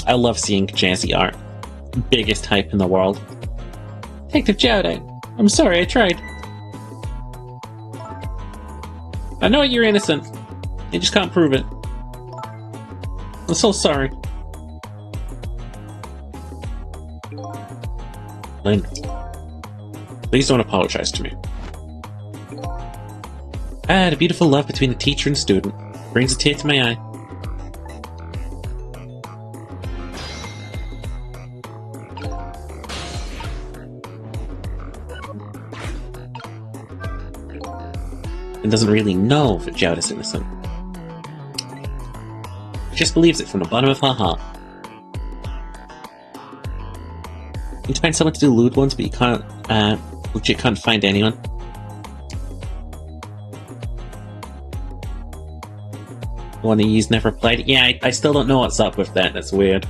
I love seeing jazzy art. Biggest hype in the world. Detective Jowdite, I'm sorry, I tried. I know you're innocent. You just can't prove it. I'm so sorry. Lynn, please don't apologize to me. The beautiful love between the teacher and student brings a tear to my eye. And doesn't really know that Jowd is innocent. She just believes it from the bottom of her heart. You need to find someone to do lewd ones, but you can't, legit can't find anyone. The one that you never played? Yeah, I still don't know what's up with that, that's weird.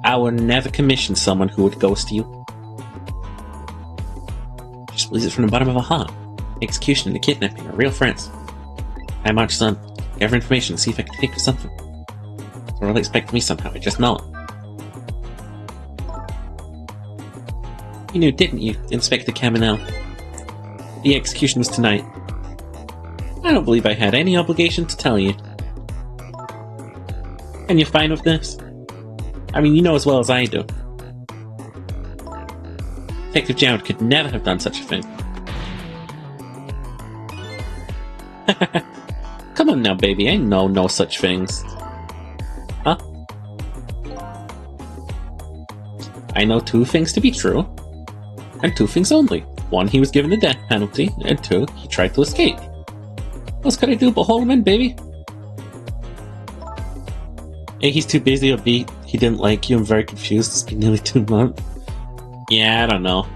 I will never commission someone who would ghost you. Just believes it from the bottom of her heart. Execution and the kidnapping are real friends. I march, son. Gather information and see if I can think of something. Don't really expect me somehow, I just know it. You knew, didn't you, Inspector Caminel? The execution was tonight. I don't believe I had any obligation to tell you. And you're fine with this? I mean, you know as well as I do. Detective Jowd could never have done such a thing. Come on now, baby, I know no such things. Huh? I know two things to be true. And two things only. One, he was given the death penalty, and two, he tried to escape. What else could I do but hold him in, baby? A, he's too busy, or B, he didn't like you. I'm very confused. It's been nearly 2 months. Yeah, I don't know.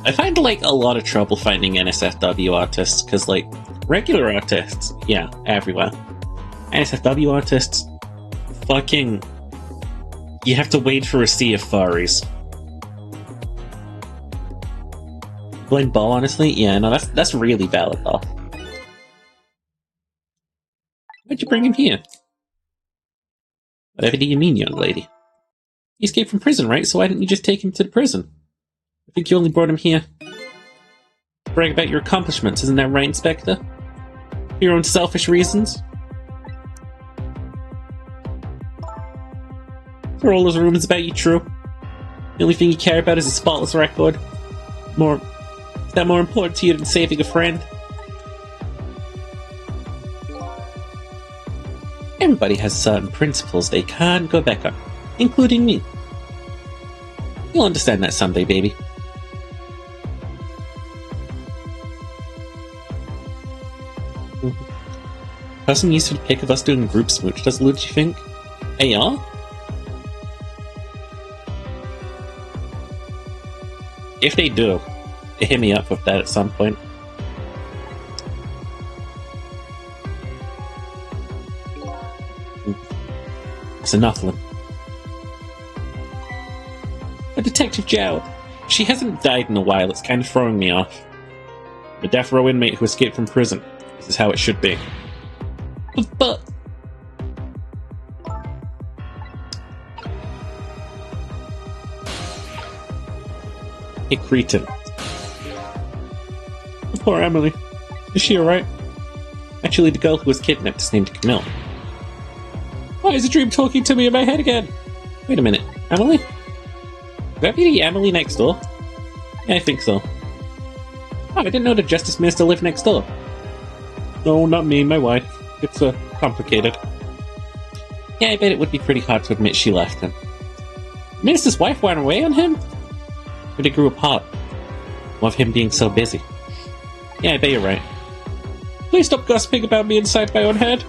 I find, like, a lot of trouble finding NSFW artists, because, like, regular artists, yeah, everywhere. NSFW artists, fucking... You have to wait for a sea of furries. Blind Ball, honestly? Yeah, no, that's really valid, though. Why'd you bring him here? Whatever do you mean, young lady? He escaped from prison, right? So why didn't you just take him to the prison? I think you only brought him here to brag about your accomplishments, isn't that right, Inspector? For your own selfish reasons? Are all those rumors about you true? The only thing you care about is a spotless record. Is that more important to you than saving a friend? Everybody has certain principles they can't go back on, including me. You'll understand that someday, baby. Person used to the pick of us doing group smooch, does Luigi think? AR? If they do, hit me up with that at some point. It's a Northland. A Detective Jowd. She hasn't died in a while, it's kind of throwing me off. A death row inmate who escaped from prison. This is how it should be. But... Hey, cretin. Poor Emily. Is she alright? Actually, the girl who was kidnapped is named Camille. Why is a dream talking to me in my head again? Wait a minute. Emily? Would that be the Emily next door? Yeah, I think so. Oh, I didn't know the Justice Minister lived next door. No, not me, my wife. It's, complicated. Yeah, I bet it would be pretty hard to admit she left him. The Minister's wife went away on him? Or they grew apart. Of him being so busy. Yeah, I bet you're right. Please stop gossiping about me inside my own head.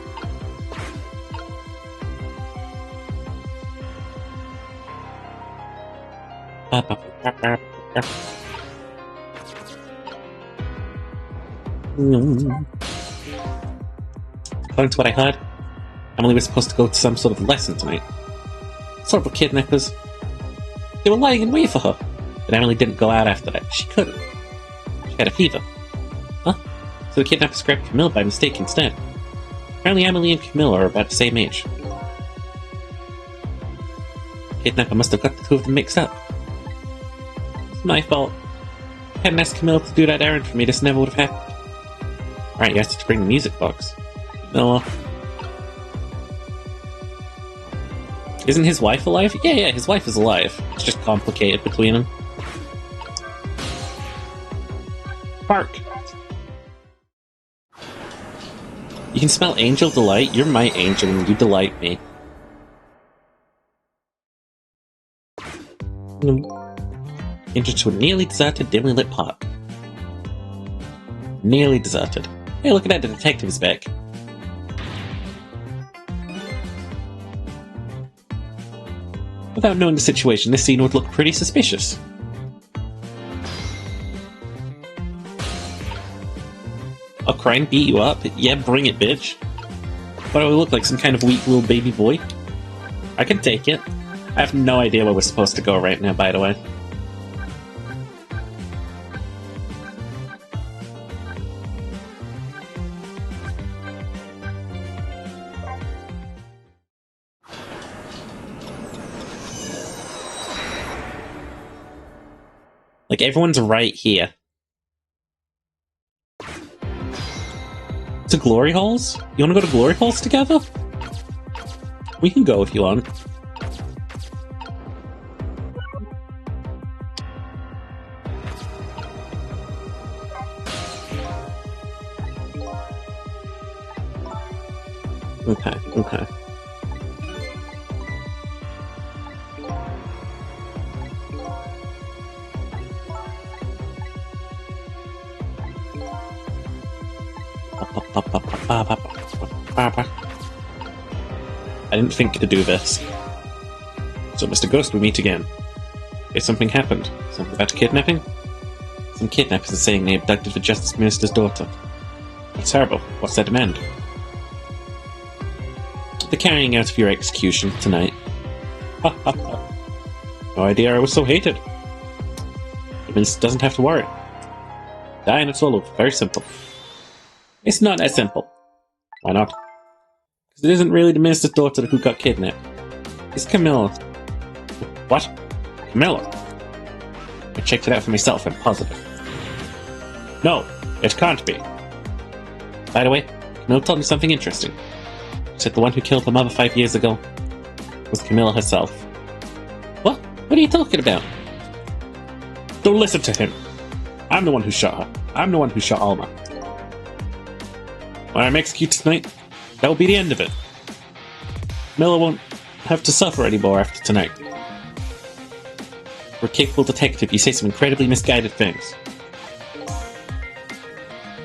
According to what I heard, Emily was supposed to go to some sort of lesson tonight. Sort of kidnappers. They were lying in wait for her, but Emily didn't go out after that. She couldn't. She had a fever. Huh? So the kidnappers grabbed Camille by mistake instead. Apparently Emily and Camille are about the same age. The kidnapper must have got the two of them mixed up. It's my fault. I hadn't asked Camille to do that errand for me, this never would have happened. Alright, you asked her to bring the music box. No. Isn't his wife alive? Yeah, his wife is alive. It's just complicated between them. Park. You can smell angel delight? You're my angel and you delight me. Enter to a nearly deserted, dimly lit park. Nearly deserted. Hey, look at that, the detective is back. Without knowing the situation, this scene would look pretty suspicious. I'll cry and beat you up? Yeah, bring it, bitch. What do I look like, some kind of weak little baby boy? I can take it. I have no idea where we're supposed to go right now, by the way. Like, everyone's right here. To Glory Halls? You wanna go to Glory Halls together? We can go if you want. Okay. I didn't think to do this. So, Mr. Ghost, we meet again. If something happened. Something about kidnapping? Some kidnappers are saying they abducted the Justice Minister's daughter. It's terrible. What's their demand? The carrying out of your execution tonight. Ha ha ha. No idea I was so hated. The minister doesn't have to worry. Die and it's all over. Very simple. It's not that simple. Why not? Because it isn't really the minister's daughter who got kidnapped. It's Camilla. What? Camilla? I checked it out for myself, I'm positive. No, it can't be. By the way, Camilla told me something interesting. She said the one who killed her mother 5 years ago was Camilla herself. What? What are you talking about? Don't listen to him. I'm the one who shot her. I'm the one who shot Alma. When I'm executed tonight, that will be the end of it. Camilla won't have to suffer anymore after tonight. For a capable detective, you say some incredibly misguided things.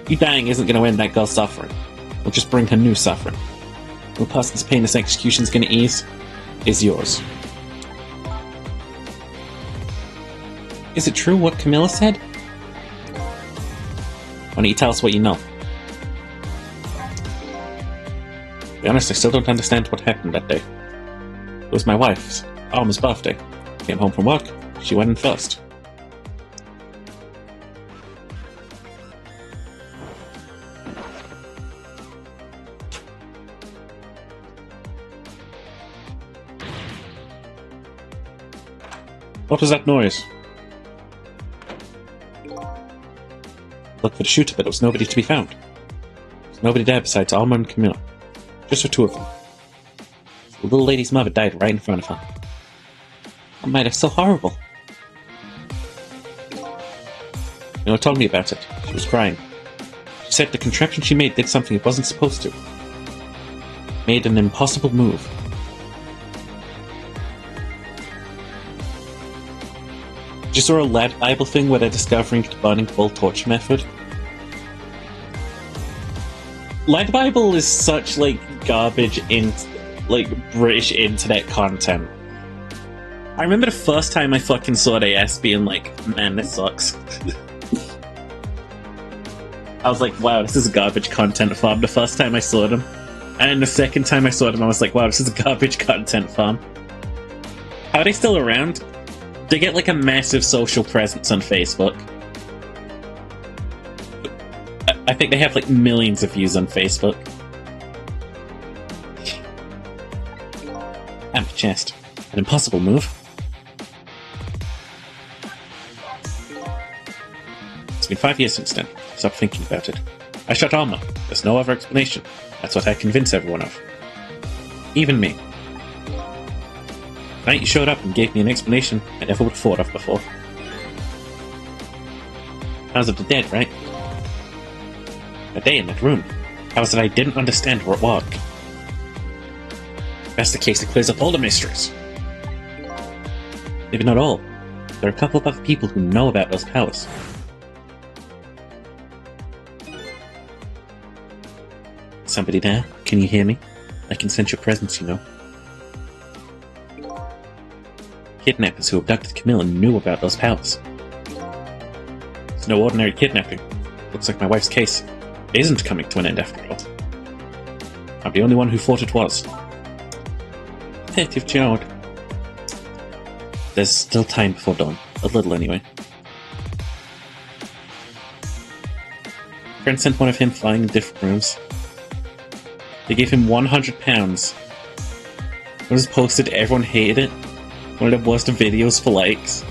You dying isn't going to end that girl's suffering. It'll just bring her new suffering. The person's pain this execution's going to ease is yours. Is it true what Camilla said? Why don't you tell us what you know? To be honest, I still don't understand what happened that day. It was my wife's, Alma's birthday. Came home from work, she went in first. What was that noise? Looked for the shooter, but there was nobody to be found. There was nobody there besides Alma and Camilla. Just the two of them. The little lady's mother died right in front of her. Oh my, that's so horrible. Camilla told me about it. She was crying. She said the contraption she made did something it wasn't supposed to. Made an impossible move. Did you saw a Lad Bible thing where they're discovering the burning bull torch method? Lad Bible is such, garbage in, British internet content. I remember the first time I fucking saw AS being like, man, this sucks. I was like, wow, this is a garbage content farm the first time I saw them. And then the second time I saw them, I was like, wow, this is a garbage content farm. How are they still around? They get a massive social presence on Facebook. I think they have millions of views on Facebook. Empty chest. An impossible move. It's been 5 years since then. Stop thinking about it. I shot Alma. There's no other explanation. That's what I convince everyone of. Even me. The night you showed up and gave me an explanation I never would have thought of before. House of the Dead, right? A day in that room. How is it I didn't understand where it was? That's the case that clears up all the mysteries. Maybe not all. There are a couple of other people who know about those powers. Somebody there? Can you hear me? I can sense your presence, you know. Kidnappers who abducted Camilla knew about those powers. It's no ordinary kidnapping. Looks like my wife's case isn't coming to an end after all. I'm the only one who thought it was. Detective Jode. There's still time before dawn. A little, anyway. Friend sent one of him flying in different rooms. They gave him £100. When it was posted, everyone hated it. One of the worst videos for likes.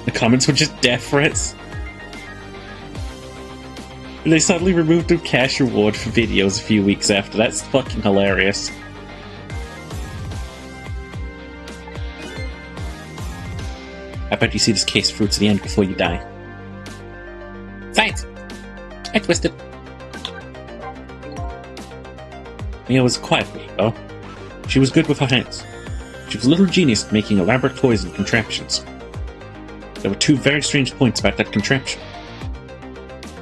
The comments were just death threats. And they suddenly removed the cash reward for videos a few weeks after. That's fucking hilarious. How about you see this case through to the end before you die? Science! I twisted. Mia was a quiet lady, though. She was good with her hands. She was a little genius at making elaborate toys and contraptions. There were two very strange points about that contraption.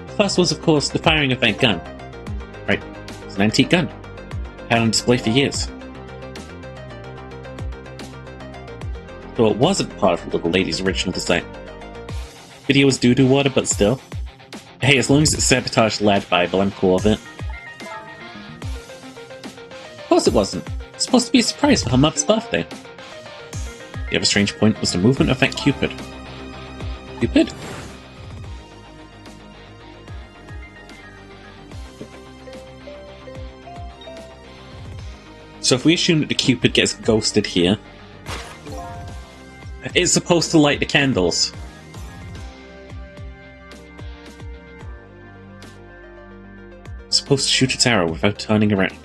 The first was, of course, the firing of that gun. Right, it's an antique gun. Had on display for years. Though it wasn't part of the little lady's original design. Video was doo-doo water, but still. Hey, as long as it sabotaged Lad Bible, I'm cool with it. Of course it wasn't. It's supposed to be a surprise for her mother's birthday. The other strange point was the movement of that Cupid. Cupid? So if we assume that the Cupid gets ghosted here, it's supposed to light the candles. It's supposed to shoot its arrow without turning around.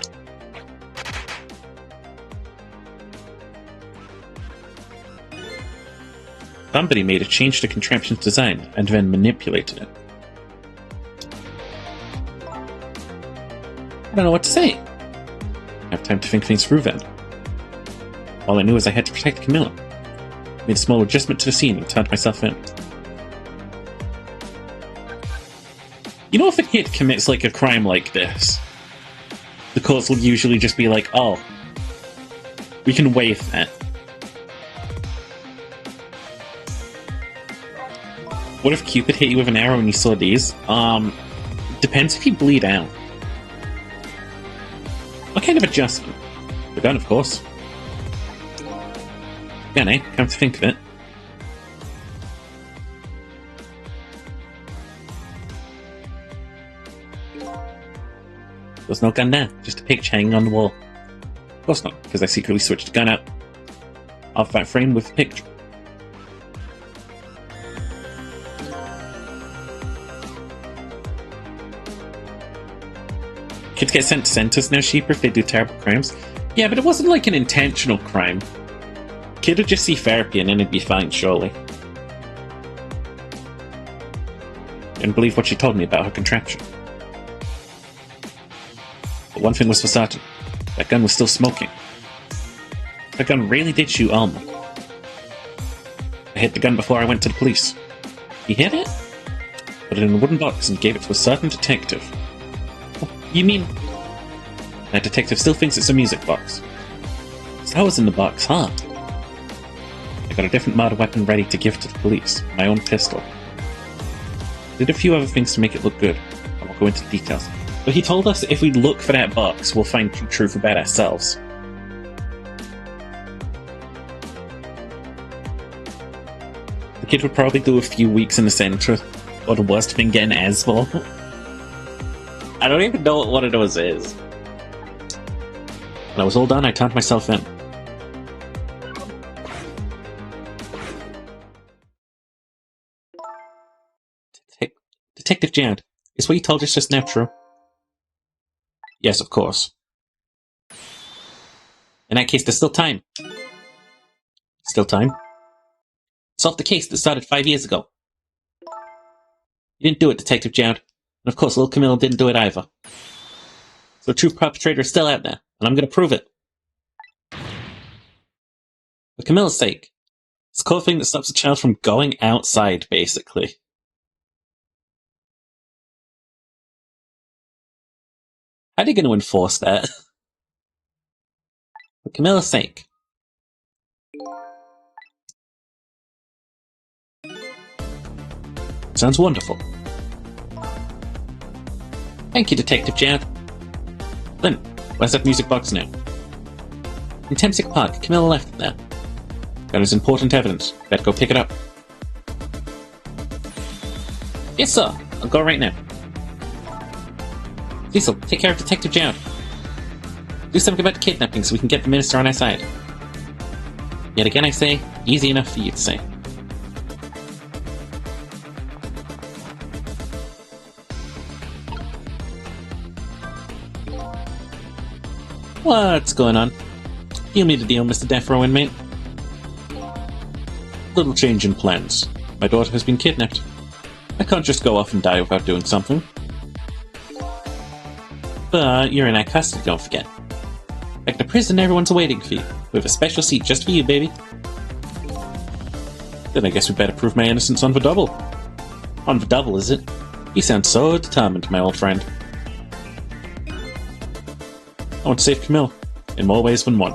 Somebody made a change to contraption's design and then manipulated it. I don't know what to say. I have time to think things through then. All I knew is I had to protect Camilla. I made a small adjustment to the scene and turned myself in. You know, if a kid commits like a crime like this, the courts will usually just be like, oh, we can waive that. What if Cupid hit you with an arrow and you saw these? Depends if you bleed out. What kind of adjustment? The gun, of course. Yeah, eh? Come to think of it. There's no gun there, just a picture hanging on the wall. Of course not, because I secretly switched the gun out of that frame with the picture. Kids get sent to centers now, Sheeper, if they do terrible crimes. Yeah, but it wasn't like an intentional crime. Kid would just see therapy and then it'd be fine, surely. Didn't believe what she told me about her contraption. But one thing was for certain. That gun was still smoking. That gun really did shoot Alma. I hid the gun before I went to the police. He hid it? Put it in a wooden box and gave it to a certain detective. You mean... That detective still thinks it's a music box. So that was in the box, huh? I got a different murder weapon ready to give to the police. My own pistol. Did a few other things to make it look good. I won't go into details. But he told us if we look for that box, we'll find truth about ourselves. The kid would probably do a few weeks in the center, or the worst thing, getting asphalt. I don't even know what one of those is. When I was all done, I turned myself in. Detective Jad, is what you told us just now true? Yes, of course. In that case, there's still time. Still time? Solve the case that started 5 years ago. You didn't do it, Detective Jad. And of course, little Camille didn't do it either. So the true perpetrator is still out there, and I'm going to prove it. For Camilla's sake. It's a core thing that stops a child from going outside, basically. How are you going to enforce that? For Camilla's sake. Sounds wonderful. Thank you, Detective Jad. Lynn, where's that music box now? In Temsic Park, Camilla left it there. That is important evidence. Better go pick it up. Yes, sir. I'll go right now. Cecil, take care of Detective Jad. Do something about the kidnapping so we can get the minister on our side. Yet again I say, easy enough for you to say. What's going on? You made a deal, Mr. Death Row inmate. Little change in plans. My daughter has been kidnapped. I can't just go off and die without doing something. But you're in our custody, don't forget. Back to prison, everyone's waiting for you. We have a special seat just for you, baby. Then I guess we better prove my innocence on the double. On the double, is it? You sound so determined, my old friend. I want to save Camille, in more ways than one.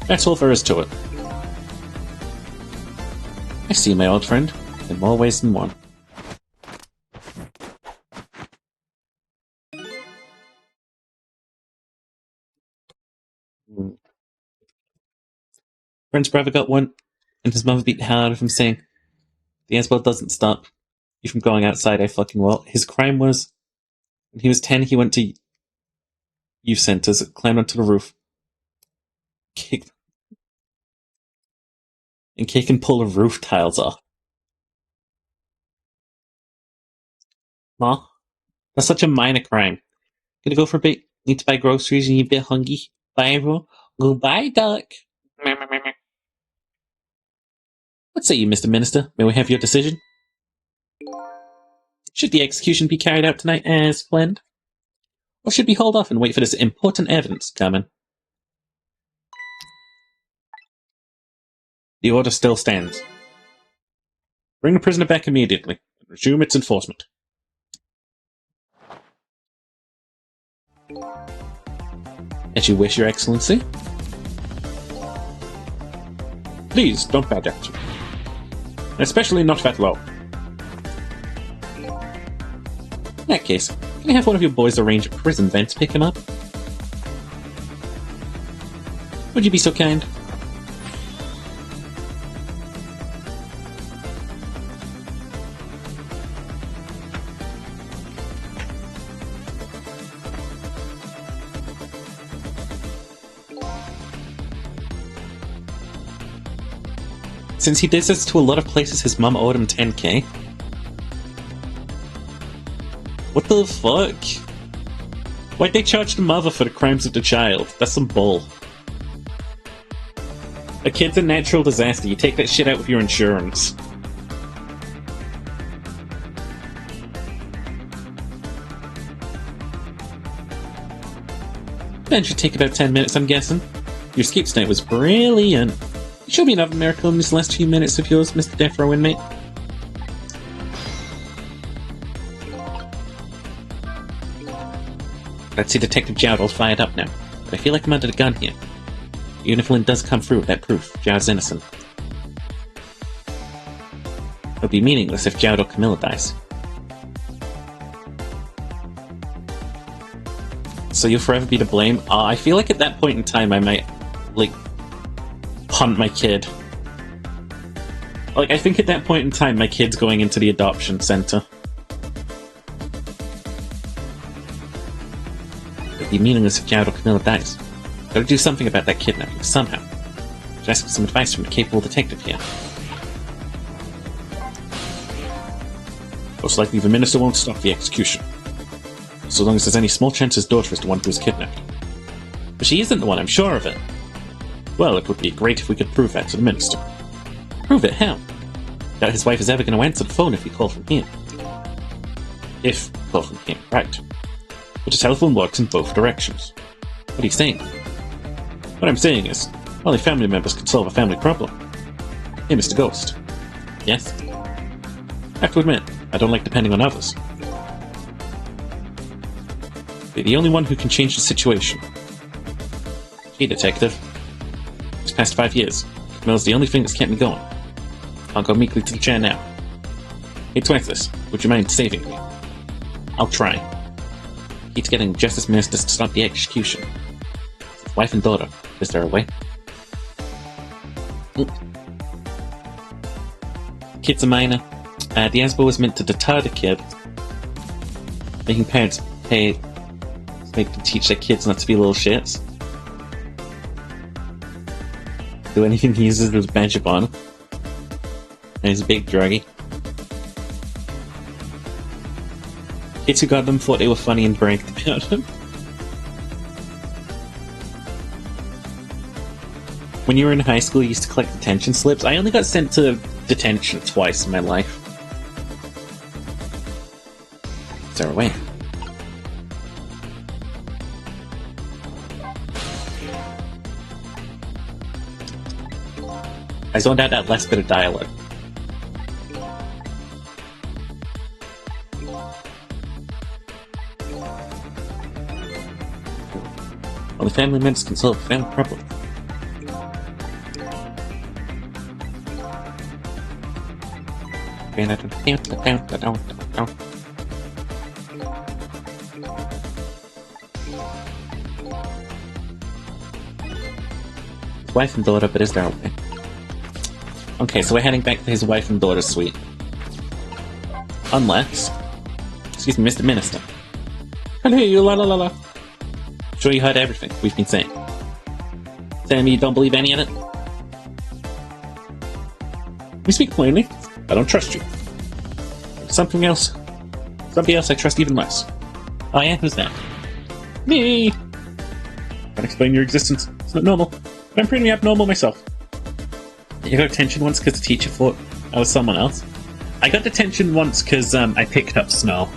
That's all there is to it. I see, my old friend, in more ways than one. Friend's brother got one, and his mother beat the hell out of him, saying, the Aswell doesn't stop you from going outside, I fucking will. His crime was, when he was 10, he went to youth centers, climbed onto the roof, kicked, and pull the roof tiles off. Aw, that's such a minor crime. Gonna go for a bit. Need to buy groceries and you're a bit hungry. Bye, everyone. Goodbye, duck. What say you, Mr. Minister? May we have your decision? Should the execution be carried out tonight as planned? Or should we hold off and wait for this important evidence to come in? The order still stands. Bring the prisoner back immediately and resume its enforcement. As you wish, Your Excellency. Please, don't bow down to me. Especially not that low. In that case, can I have one of your boys arrange a prison van to pick him up? Would you be so kind? Since he did this to a lot of places, his mum owed him 10k. What the fuck? Why'd they charge the mother for the crimes of the child? That's some bull. A kid's a natural disaster. You take that shit out with your insurance. That should take about 10 minutes, I'm guessing. Your escape tonight was brilliant. Show me another miracle in these last few minutes of yours, Mr. Death Row inmate. I'd see Detective Jowd all fired up now, but I feel like I'm under the gun here. Even if Lynn does come through with that proof, Jowd's innocent. It'll be meaningless if Jowd or Camilla dies. So you'll forever be to blame? I feel like at that point in time I might, punt my kid. I think at that point in time my kid's going into the adoption center. It'd be meaningless if Jowd or Camilla dies. Gotta do something about that kidnapping, somehow. Should ask for some advice from a capable detective here. Most likely the minister won't stop the execution. So long as there's any small chance his daughter is the one who was kidnapped. But she isn't the one, I'm sure of it. Well, it would be great if we could prove that to the minister. Prove it? How? Doubt his wife is ever going to answer the phone if we call from here. If we call from here, right. But the telephone works in both directions. What are you saying? What I'm saying is, only family members can solve a family problem. Hey, Mr. Ghost. Yes? I have to admit, I don't like depending on others. Be the only one who can change the situation. Gee, detective. It's past 5 years. Camilla's the only thing that's kept me going. I'll go meekly to the chair now. Hey, Twiceless, would you mind saving me? I'll try. Keeps getting justice ministers to stop the execution. Wife and daughter. Is there a way? Kid's a minor. The ASBO was meant to deter the kid, making parents pay to make them teach their kids not to be little shits. Do anything he uses as badge of honor. And he's a big druggie. Kids who got them thought they were funny and bragged about him. When you were in high school, you used to collect detention slips. I only got sent to detention twice in my life. Is there a way? I zoned out that last bit of dialogue. Only family members can solve a family problem. His wife and daughter, but is there a way? Okay, so we're heading back to his wife and daughter's suite. Unless... Excuse me, Mr. Minister. Can't hear you, la la la la. Sure you heard everything we've been saying. Telling me you don't believe any of it? We speak plainly. I don't trust you. Something else. Somebody else I trust even less. Oh yeah? Who's that? Me! Can't explain your existence. It's not normal. But I'm pretty abnormal myself. You got detention once because the teacher thought I was someone else? I got detention once because I picked up snow.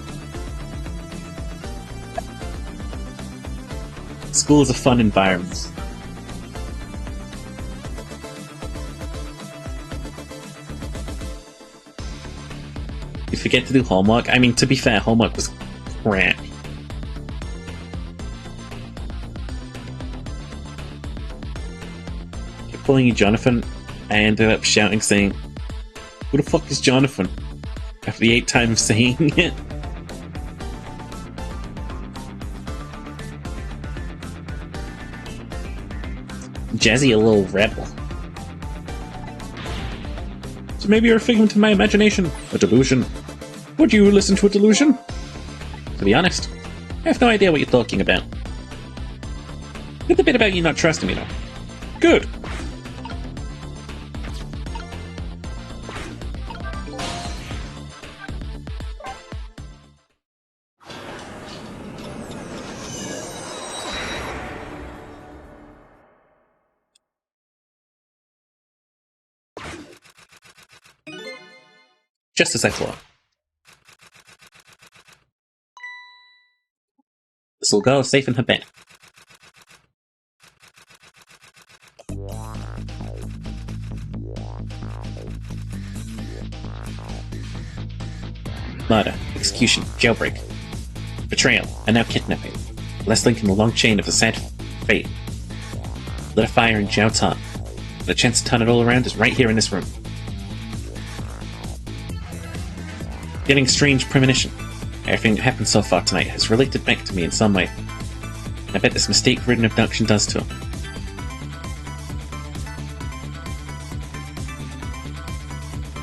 School is a fun environment. You forget to do homework? I mean, to be fair, homework was crap. Kept calling you Jonathan. I ended up shouting, saying, "Who the fuck is Jonathan?" After the 8th time of saying it. Jazzy, a little rebel. So maybe you're a figment of my imagination. A delusion. Would you listen to a delusion? To be honest, I have no idea what you're talking about. Get the bit about you not trusting me, though. Good. Just as I thought. This little girl is safe in her bed. Murder, execution, jailbreak, betrayal, and now kidnapping. Last link in the long chain of a sad fate. Lit a fire in Zhao's heart. The chance to turn it all around is right here in this room. Getting strange premonition. Everything that happened so far tonight has related back to me in some way. I bet this mistake-ridden abduction does too.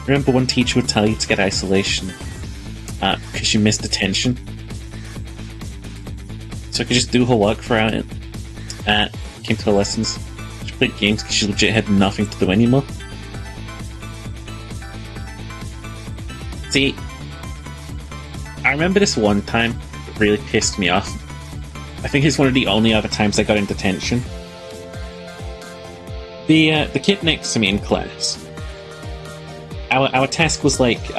Remember one teacher would tell you to get isolation because you missed attention? So I could just do her work for her came to her lessons. She played games because she legit had nothing to do anymore. See, I remember this one time that really pissed me off. I think it's one of the only other times I got in detention. The kid next to me in class. Our task was like, do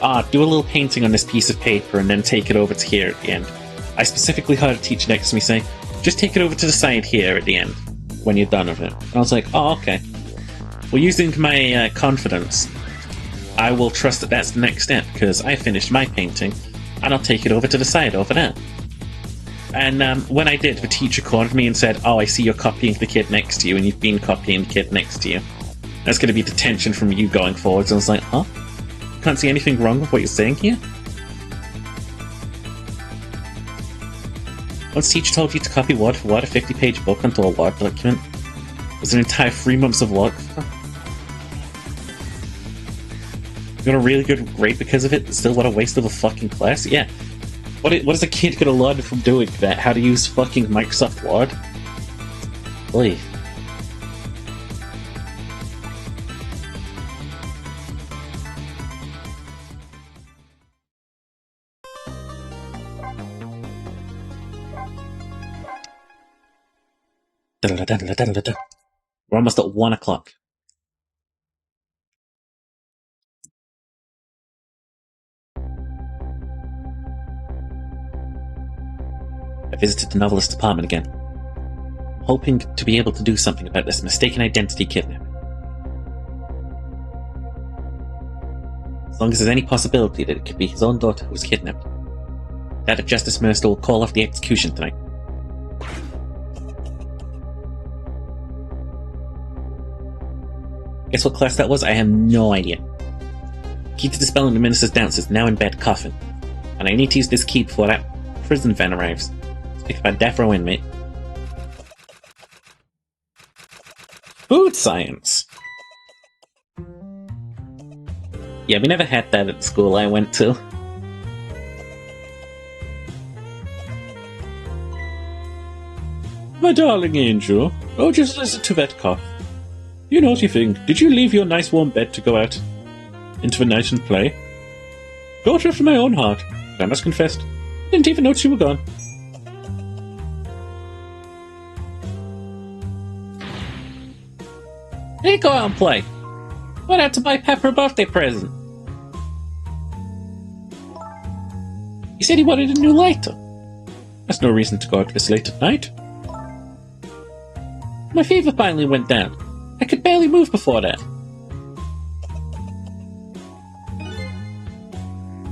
a little painting on this piece of paper and then take it over to here at the end. I specifically heard a teacher next to me say, just take it over to the side here at the end when you're done with it. And I was like, oh, okay. Well, using my confidence, I will trust that that's the next step, because I finished my painting, and I'll take it over to the side over there. And when I did, the teacher cornered me and said, oh, I see you're copying the kid next to you, and you've been copying the kid next to you. That's going to be detention from you going forwards. And I was like, huh? Can't see anything wrong with what you're saying here? Once teacher told you to copy word for word a 50-page book onto a Word document, it was an entire 3 months of work. Got a really good grade because of it, still what a waste of a fucking class. Yeah. What is a kid gonna learn from doing that? How to use fucking Microsoft Word? Boy. We're almost at 1 o'clock. I visited the novelist's apartment again, hoping to be able to do something about this mistaken identity kidnapping. As long as there's any possibility that it could be his own daughter who was kidnapped. That if Justice Minister will call off the execution tonight. Guess what class that was? I have no idea. Key to dispelling the minister's doubts is now in bed coughing, and I need to use this key before that prison van arrives. Picked by a death row inmate. Food science! Yeah, we never had that at the school I went to. My darling angel, oh, just listen to that cough. You naughty thing, did you leave your nice warm bed to go out into the night and play? Daughter after my own heart, but I must confess, didn't even notice you were gone. didn't go out and play. Went out to buy Pepper a birthday present. He said he wanted a new lighter. That's no reason to go out this late at night. My fever finally went down. I could barely move before that.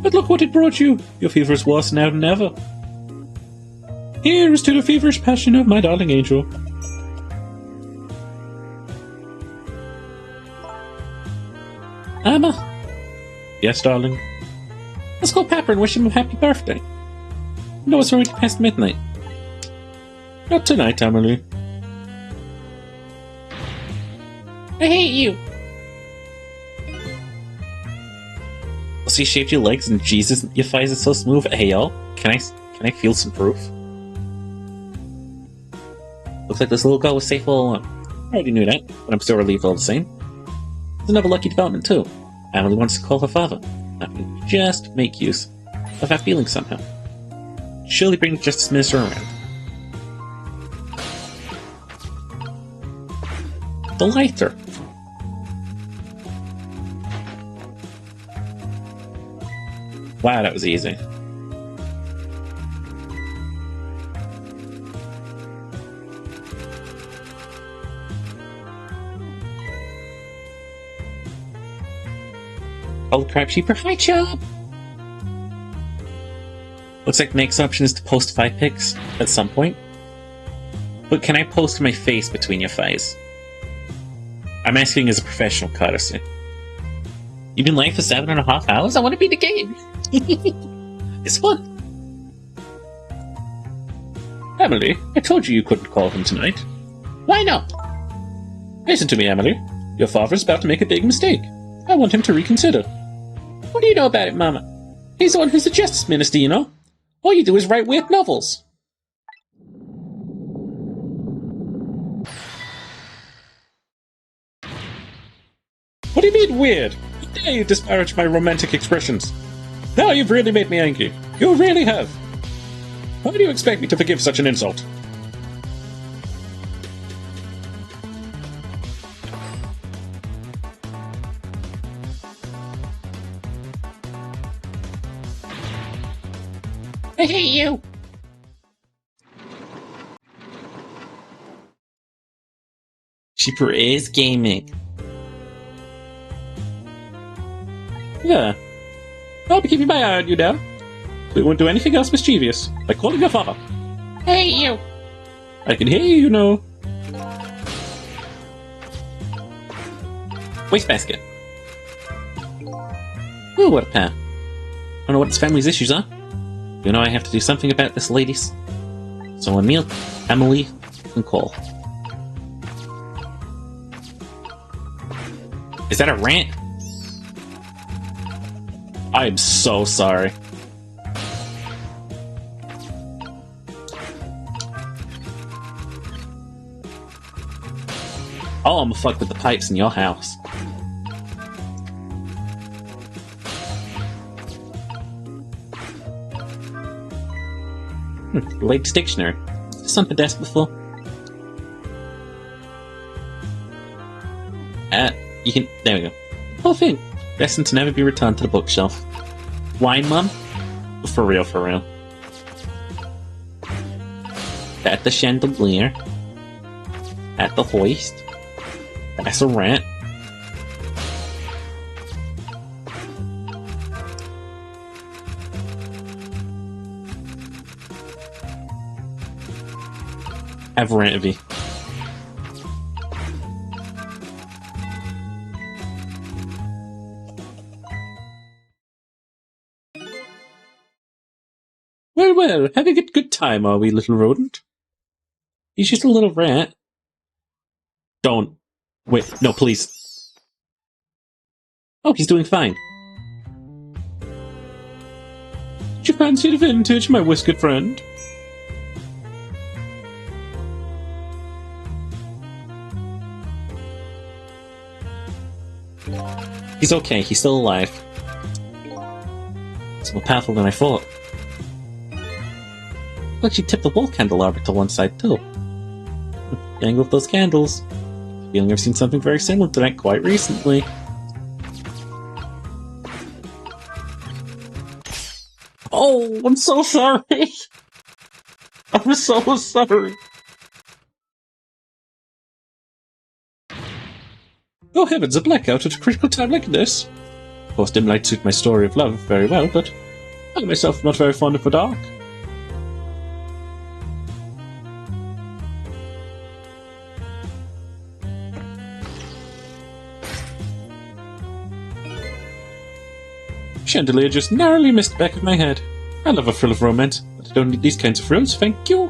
But look what it brought you. Your fever is worse now than ever. Here is to the feverish passion of my darling angel. Emma? Yes, darling? Let's call Pepper and wish him a happy birthday. No, it's already past midnight. Not tonight, Emily. I hate you. Well, so you shaved your legs and Jesus, your thighs are so smooth. Hey, y'all, can I feel some proof? Looks like this little girl was safe all along. I already knew that, but I'm still relieved all the same. There's another lucky development too. Emily wants to call her father. I can just make use of that feeling somehow. Surely bring the Justice Minister around. The lighter. Wow, that was easy. Old crab sheeper, hi Chub! Looks like the next option is to post 5 pics at some point. But can I post my face between your thighs? I'm asking as a professional courtesy. You've been late for 7.5 hours? I want to beat the game! It's fun! Emily, I told you couldn't call him tonight. Why not? Listen to me, Emily. Your father's about to make a big mistake. I want him to reconsider. What do you know about it, Mama? He's the one who's the Justice Minister, you know? All you do is write weird novels. What do you mean, weird? How dare you disparage my romantic expressions? Now you've really made me angry. You really have. How do you expect me to forgive such an insult? I hate you! Cheaper is gaming. Yeah. I'll be keeping my eye on you now. So you won't do anything else mischievous, like calling your father. I hate you! I can hear you, you know. Wastebasket. Ooh, what a pair. I don't know what this family's issues are. You know I have to do something about this, ladies. So Emile, Emily, and Cole. Is that a rant? I am so sorry. Oh, I'm gonna fuck with the pipes in your house. Latest dictionary. Is this on the desk before? You can. There we go. Whole thing. Destined to never be returned to the bookshelf. Wine, Mum? For real, for real. At the chandelier. At the hoist. That's a rant. Have Rantivy. Well, having a good time, are we, little rodent? He's just a little rat. Don't. Wait, no, please. Oh, he's doing fine. Did you fancy the vintage, my whiskered friend? He's okay, he's still alive. It's more powerful than I thought. Look, she tipped the wall candelabra to one side, too. Gang with those candles. Feeling I've seen something very similar to that quite recently. Oh, I'm so sorry! I'm so sorry! Oh heavens, a blackout at a critical time like this? Of course, dim lights suit my story of love very well, but I myself am not very fond of the dark. Chandelier just narrowly missed the back of my head. I love a thrill of romance, but I don't need these kinds of thrills, thank you.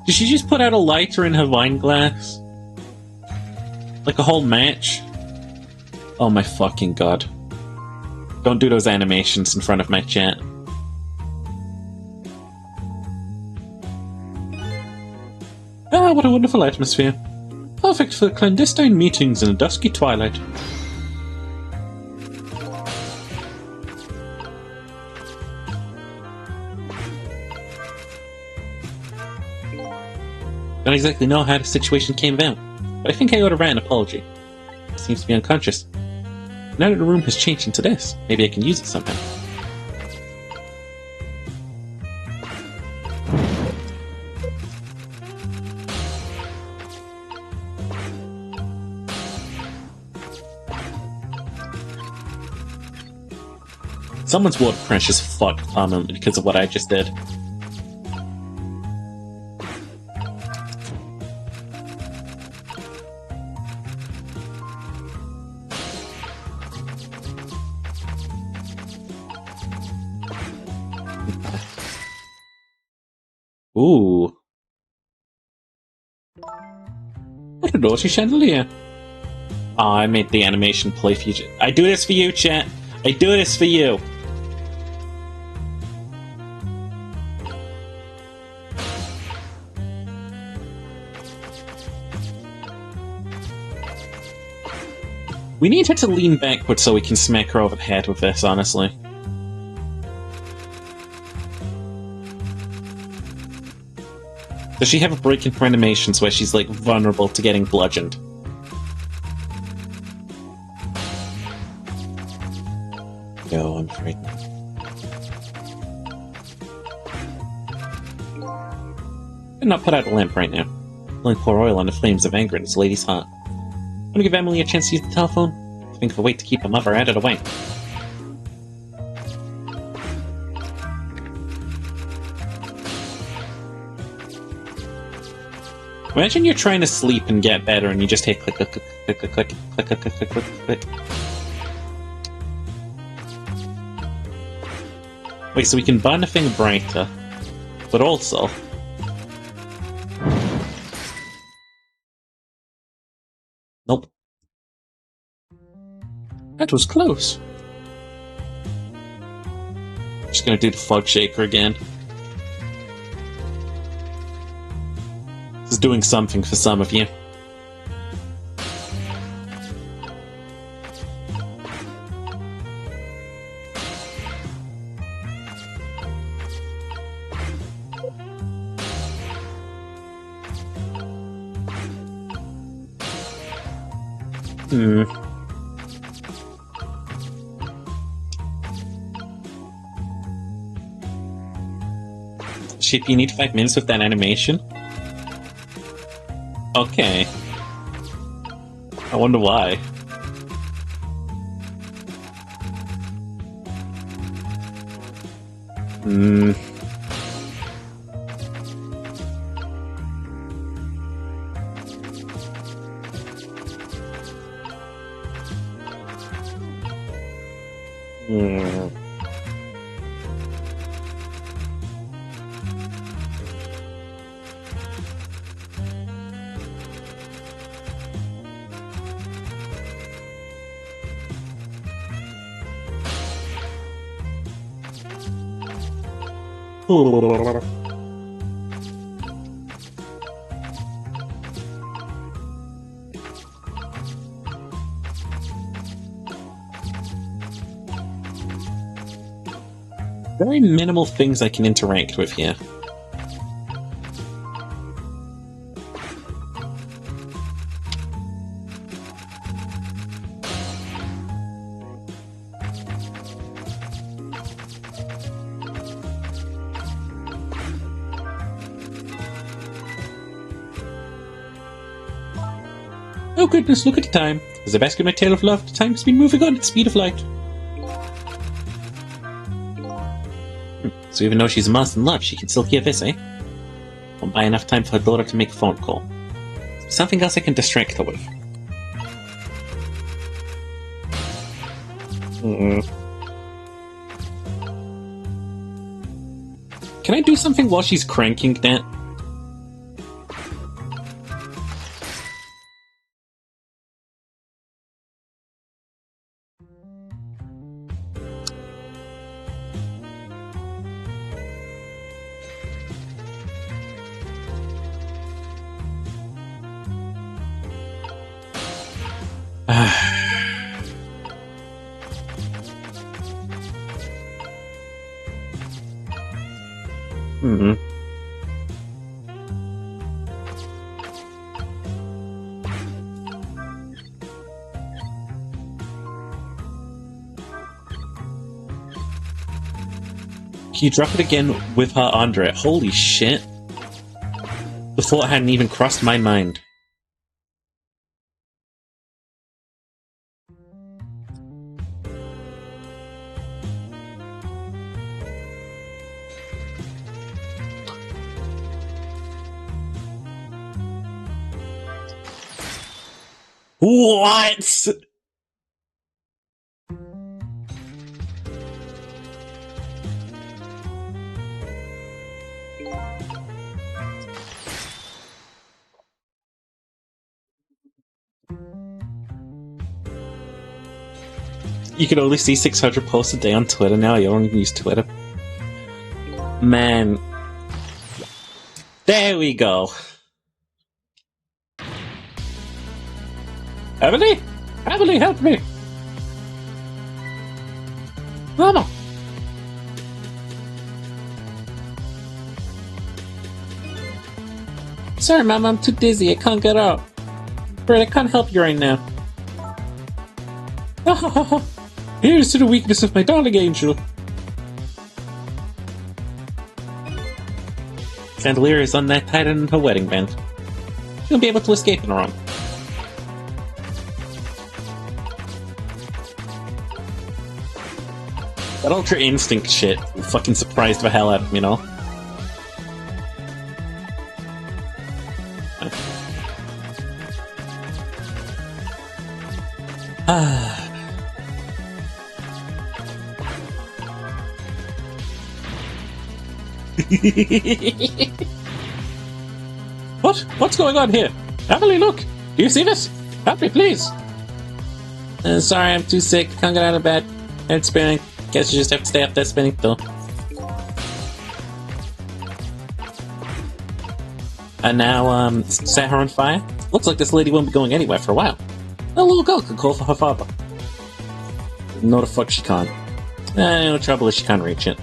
Did she just put out a lighter in her wine glass? Like a whole match? Oh my fucking god. Don't do those animations in front of my chat. Ah, what a wonderful atmosphere. Perfect for clandestine meetings in a dusky twilight. Don't exactly know how the situation came about, but I think I ought to write an apology. He seems to be unconscious. Now that the room has changed into this, maybe I can use it somehow. Someone's WordPress is fucked permanently because of what I just did. Ooh. What a naughty chandelier. Oh, I made the animation play for you. I do this for you, chat. I do this for you. We need her to lean backwards so we can smack her over the head with this, honestly. Does she have a break in her animations where she's, like, vulnerable to getting bludgeoned? No, I'm afraid not. I'm not put out a lamp right now. Only pour oil on the flames of anger in this lady's heart. Want to give Emily a chance to use the telephone? Think of a way to keep her mother out of the way. Imagine you're trying to sleep and get better and you just hit click, click, click, click, click, click, click, click, click, click, click. Wait, so we can burn the thing brighter, but also... Nope. That was close. Just gonna do the fog shaker again. This is doing something for some of you. Shit, you need 5 minutes with that animation? Okay. I wonder why. very minimal things I can interact with here. Oh goodness, look at the time. As I bask in my tale of love, the time has been moving on at the speed of light. So even though she's lost in love, she can still hear this, eh? Won't buy enough time for her daughter to make a phone call. Something else I can distract her with. Can I do something while she's cranking that? Can you drop it again with her under it? Holy shit. The thought hadn't even crossed my mind. What? You can only see 600 posts a day on Twitter now. You don't even use Twitter. Man. There we go. Emily? Emily, help me! Mama! Sorry, Mama, I'm too dizzy. I can't get up. Fred, I can't help you right now. Here's to the weakness of my darling angel. Chandelier is on that tighter than her wedding band. She won't be able to escape in her own. That Ultra Instinct shit fucking surprised the hell out of me, you know? What? What's going on here? Emily, look! Do you see this? Help me, please! Sorry, I'm too sick. Can't get out of bed. Head spinning. Guess you just have to stay up there spinning, though. And now, set her on fire? Looks like this lady won't be going anywhere for a while. A little girl could call for her father. No, the fuck she can't. No trouble if she can't reach it.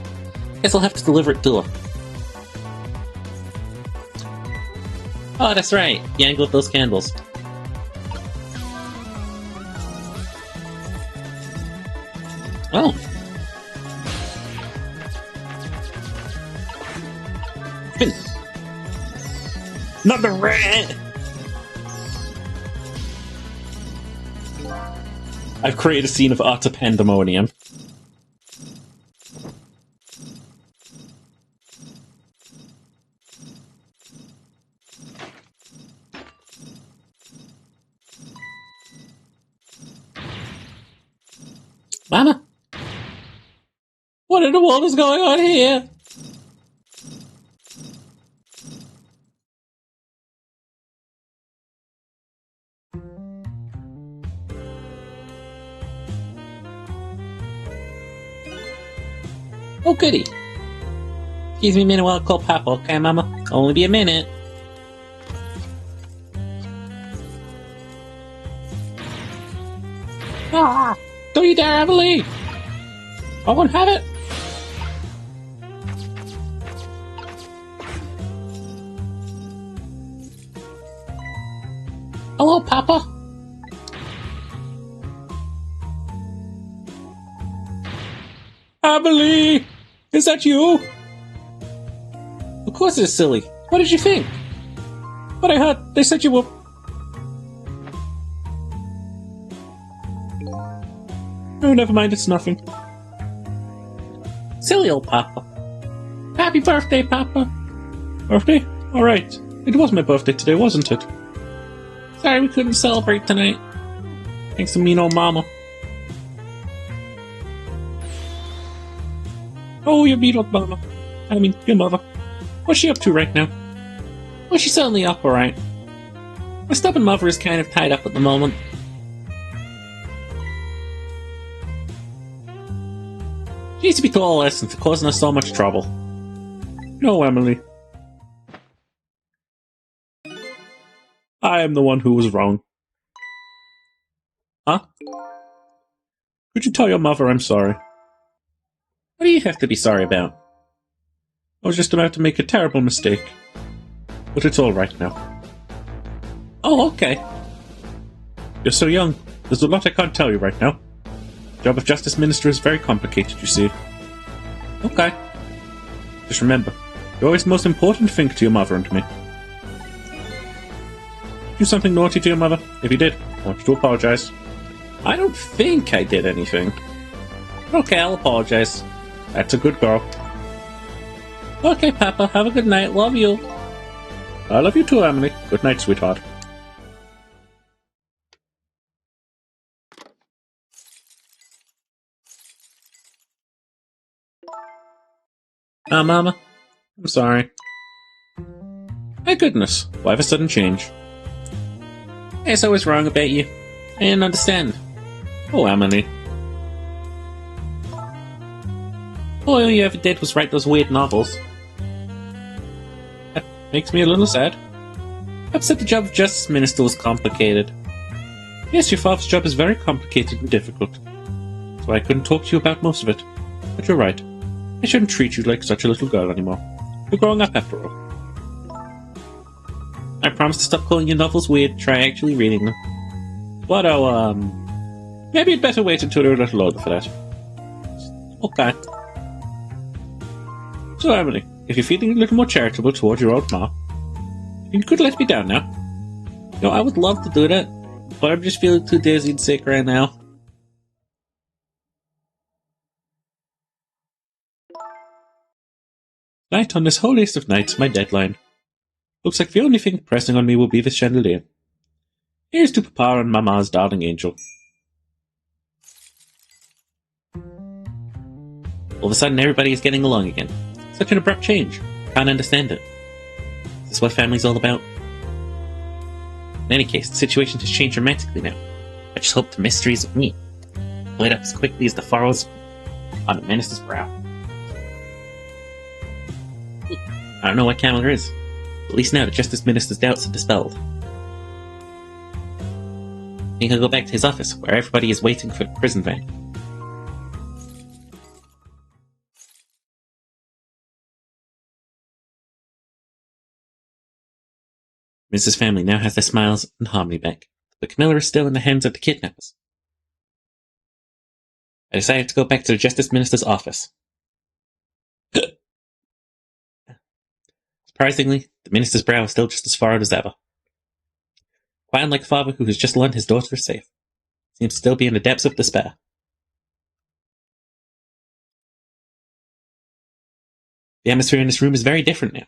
Guess I'll have to deliver it to her. Oh, that's right. You angle with those candles. Oh. Spin. Not the rat! I've created a scene of utter pandemonium. Mama? What in the world is going on here? Oh, goody. Excuse me a minute while I call Papa, okay, Mama? Only be a minute. Ah! Don't you dare, Emily! I won't have it! Hello, Papa. Emily! Is that you? Of course it's silly. What did you think? But I heard they said you were... Oh, never mind, it's nothing. Silly old Papa. Happy birthday, Papa. Birthday? Alright. It was my birthday today, wasn't it? Sorry we couldn't celebrate tonight. Thanks to mean old Mama. Oh, your mean old Mama. I mean, your mother. What's she up to right now? Well, she's certainly up alright. My stubborn mother is kind of tied up at the moment. She needs to be told a lesson for causing us so much trouble. No, Emily. I am the one who was wrong. Huh? Could you tell your mother I'm sorry? What do you have to be sorry about? I was just about to make a terrible mistake. But it's alright now. Oh, okay. You're so young. There's a lot I can't tell you right now. The job of Justice Minister is very complicated, you see. Okay. Just remember, you're always the most important thing to your mother and to me. Do something naughty to your mother? If you did, I want you to apologize. I don't think I did anything. Okay, I'll apologize. That's a good girl. Okay, Papa, have a good night. Love you. I love you too, Emily. Good night, sweetheart. Mama. I'm sorry. My goodness, why the sudden change? I guess I was wrong about you. I didn't understand. Oh, Emily. All you ever did was write those weird novels. That makes me a little sad. Perhaps said the job of Justice Minister was complicated. Yes, your father's job is very complicated and difficult. So I couldn't talk to you about most of it. But you're right. I shouldn't treat you like such a little girl anymore. You're growing up after all. I promise to stop calling your novels weird, try actually reading them. But maybe you'd better wait until they're a little older for that. Okay. So Emily, if you're feeling a little more charitable toward your old ma, you could let me down now. You know, I would love to do that, but I'm just feeling too dizzy and sick right now. Night on this holiest of nights, my deadline. Looks like the only thing pressing on me will be the chandelier. Here's to Papa and Mama's darling angel. All of a sudden, everybody is getting along again. Such an abrupt change. Can't understand it. Is this what family's all about? In any case, the situation has changed dramatically now. I just hope the mysteries of me light up as quickly as the furrows on the minister's brow. I don't know what Camilla is. At least now the Justice Minister's doubts are dispelled. He can go back to his office, where everybody is waiting for the prison van. Mrs. Family now has their smiles and harmony back, but Camilla is still in the hands of the kidnappers. I decided to go back to the Justice Minister's office. Surprisingly, the minister's brow is still just as furrowed as ever. Quite unlike father who has just learned his daughter is safe, seems to still be in the depths of despair. The atmosphere in this room is very different now.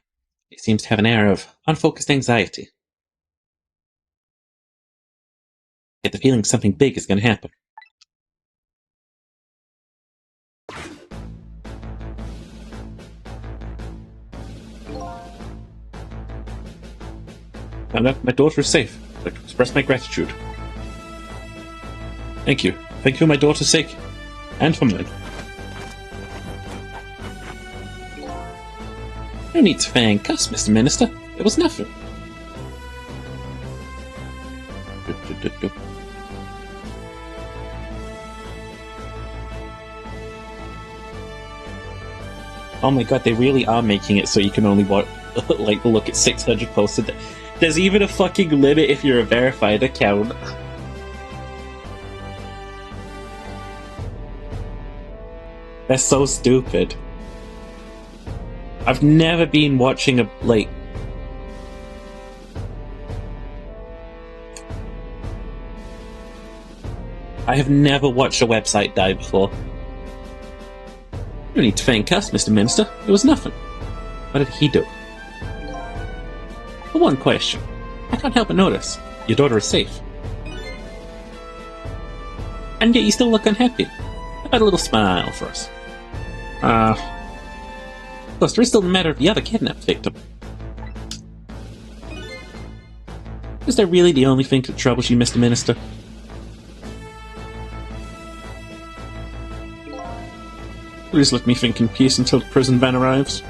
It seems to have an air of unfocused anxiety. I get the feeling something big is going to happen. Found out my daughter is safe. I'd like to express my gratitude. Thank you. Thank you for my daughter's sake. And for mine. No need to thank us, Mr. Minister. It was nothing. Oh my god, they really are making it so you can only watch, look at 600 posts a day. There's even a fucking limit if you're a verified account. That's so stupid. I've never been watching a, like... I have never watched a website die before. You don't need to thank us, Mr. Minister. It was nothing. What did he do? But one question. I can't help but notice. Your daughter is safe. And yet you still look unhappy. How about a little smile for us? Of course, there is still the matter of the other kidnapped victim. Is that really the only thing that troubles you, Mr. Minister? Please let me think in peace until the prison van arrives.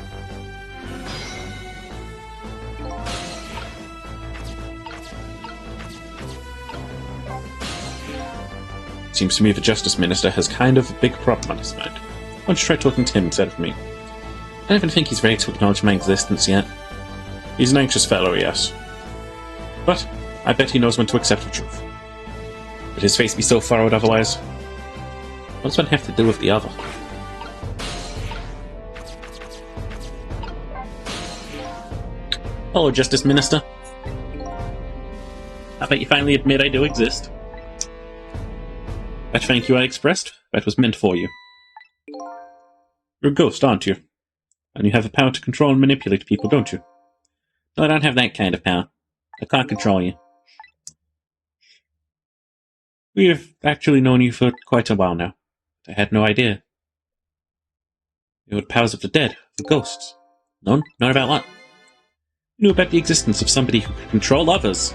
Seems to me the Justice Minister has kind of a big problem on his mind. Why don't you try talking to him instead of me? I don't even think he's ready to acknowledge my existence yet. He's an anxious fellow, yes. But I bet he knows when to accept the truth. Would his face be so furrowed otherwise? What does one have to do with the other? Hello, Justice Minister. I bet you finally admit I do exist. That thank you I expressed, that was meant for you. You're a ghost, aren't you? And you have the power to control and manipulate people, don't you? No, I don't have that kind of power. I can't control you. We have actually known you for quite a while now. I had no idea. You had powers of the dead, the ghosts. None? Not about what? You knew about the existence of somebody who could control others.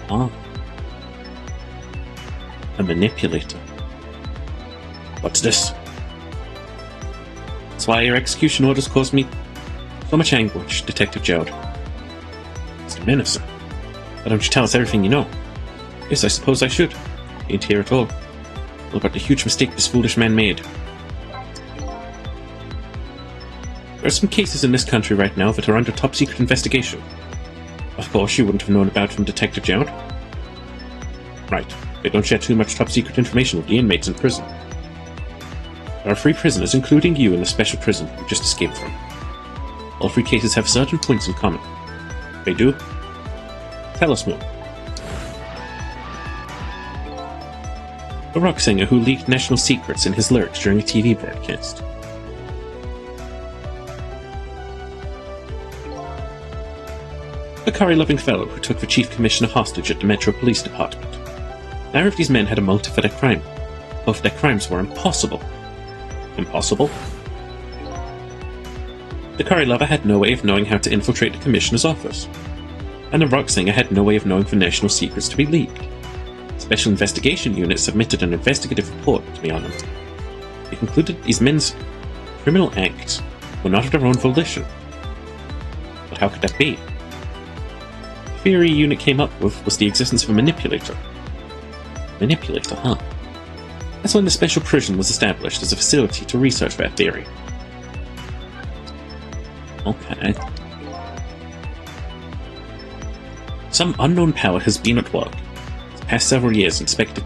Ah. A manipulator. What's this? That's why your execution orders caused me so much anguish, Detective Jowd. Mr. Minister, why don't you tell us everything you know? Yes, I suppose I should. Ain't here at all. All about the huge mistake this foolish man made. There are some cases in this country right now that are under top-secret investigation. Of course, you wouldn't have known about from Detective Jowd. Right. They don't share too much top-secret information with the inmates in prison. There are 3 prisoners, including you, in the special prison you just escaped from. All 3 cases have certain points in common. They do? Tell us more. A rock singer who leaked national secrets in his lyrics during a TV broadcast. A curry-loving fellow who took the chief commissioner hostage at the Metro Police Department. Neither of these men had a motive for their crime. Both their crimes were impossible. Impossible? The curry lover had no way of knowing how to infiltrate the commissioner's office. And the rock singer had no way of knowing for national secrets to be leaked. Special Investigation Unit submitted an investigative report to me on them. They concluded these men's criminal acts were not of their own volition. But how could that be? The theory unit came up with was the existence of a manipulator. Manipulator, huh? That's when the special prison was established as a facility to research that theory. Okay. Some unknown power has been at work. For the past several years, Inspector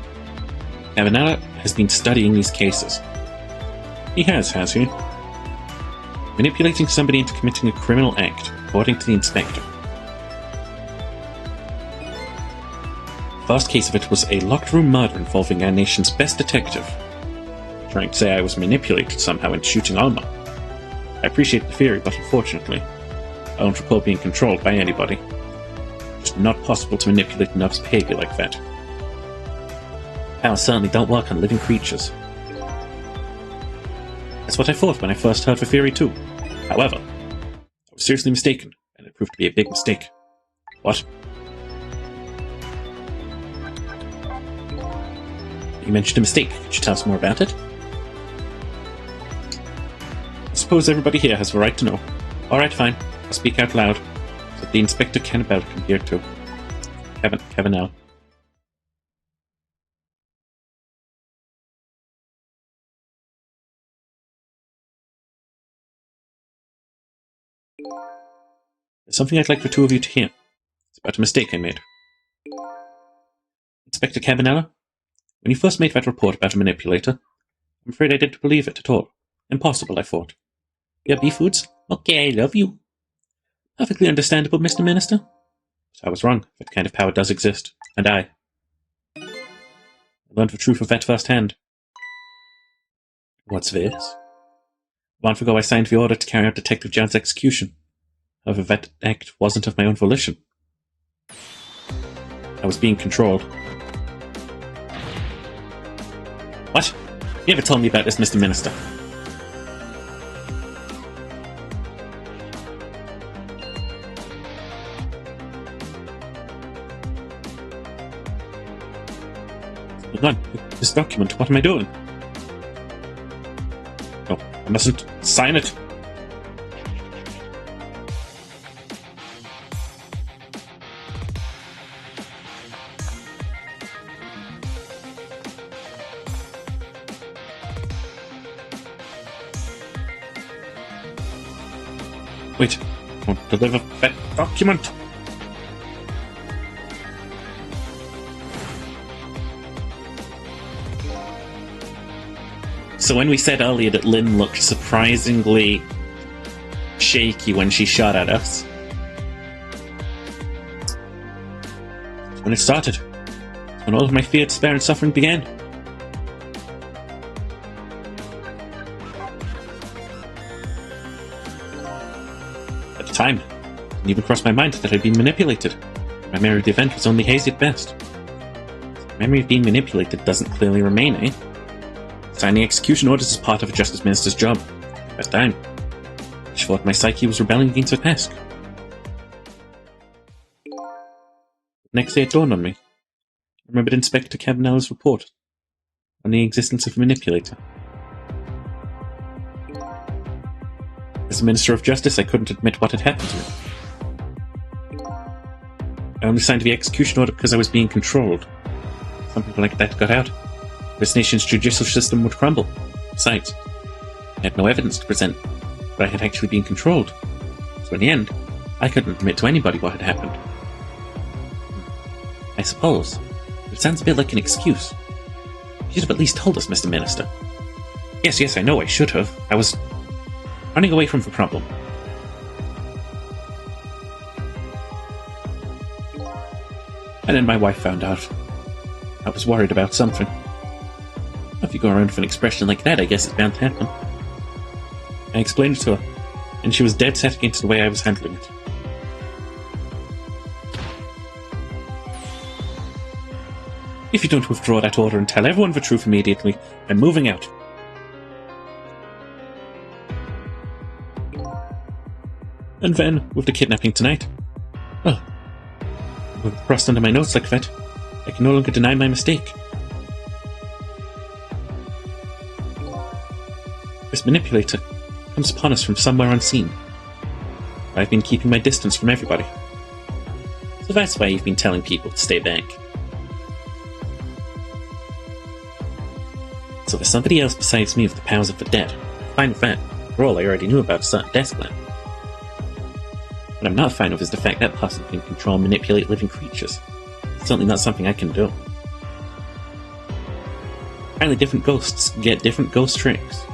Cavanagh has been studying these cases. He has he? Manipulating somebody into committing a criminal act, according to the Inspector. The first case of it was a locked-room murder involving our nation's best detective. Trying to say I was manipulated somehow into shooting Alma. I appreciate the theory, but unfortunately, I don't recall being controlled by anybody. It's not possible to manipulate Nuff's behavior like that. Powers certainly don't work on living creatures. That's what I thought when I first heard the theory too. However, I was seriously mistaken, and it proved to be a big mistake. What? You mentioned a mistake. Could you tell us more about it? I suppose everybody here has the right to know. Alright, fine. I'll speak out loud, so that the Inspector Cavanagh can hear too. Cavanagh. There's something I'd like for two of you to hear. It's about a mistake I made. Inspector Cabanella, when you first made that report about a manipulator, I'm afraid I didn't believe it at all. Impossible, I thought. Yeah, B-Foods? Okay, I love you. Perfectly understandable, Mr. Minister. But I was wrong. That kind of power does exist. And I learned the truth of that firsthand. What's this? A month ago I signed the order to carry out Detective John's execution. However, that act wasn't of my own volition. I was being controlled. What? You never told me about this, Mr. Minister. Hold on. This document, what am I doing? No, I mustn't sign it. Wait, don't deliver that document. So when we said earlier that Lynn looked surprisingly shaky when she shot at us, that's when it started. That's when all of my fear, despair, and suffering began. At the time, it didn't even cross my mind that I'd been manipulated. My memory of the event was only hazy at best. The memory of being manipulated doesn't clearly remain, eh? Signing execution orders is part of a Justice Minister's job. At that time, I thought my psyche was rebelling against her task. The next day it dawned on me. I remembered Inspector Cabanella's report on the existence of a manipulator. As a Minister of Justice, I couldn't admit what had happened to me. I only signed the execution order because I was being controlled. Something like that got out. This nation's judicial system would crumble. Besides, I had no evidence to present that I had actually been controlled. So in the end, I couldn't admit to anybody what had happened. I suppose. It sounds a bit like an excuse. You should have at least told us, Mr. Minister. Yes, I know I should have. I was running away from the problem. And then my wife found out. I was worried about something. If you go around with an expression like that, I guess it's bound to happen. I explained it to her, and she was dead set against the way I was handling it. If you don't withdraw that order and tell everyone the truth immediately, I'm moving out. And then, with the kidnapping tonight, well, with it crossed under my notes like that, I can no longer deny my mistake. This manipulator comes upon us from somewhere unseen. I've been keeping my distance from everybody. So that's why you've been telling people to stay back. So there's somebody else besides me with the powers of the dead. Fine with that. For all I already knew about a certain death plan. What I'm not fine with is the fact that person can control and manipulate living creatures. It's certainly not something I can do. Apparently different ghosts get different ghost tricks.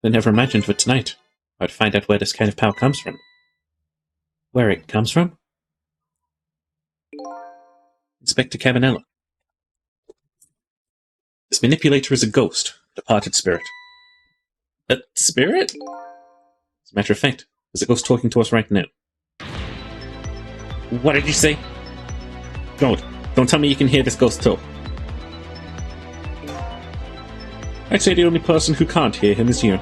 I never imagined that tonight I'd find out where this kind of power comes from. Where it comes from? Inspector Cabanella. This manipulator is a ghost, a departed spirit. A spirit? As a matter of fact, there's a ghost talking to us right now. What did you say? Don't tell me you can hear this ghost talk. I'd say the only person who can't hear him is you.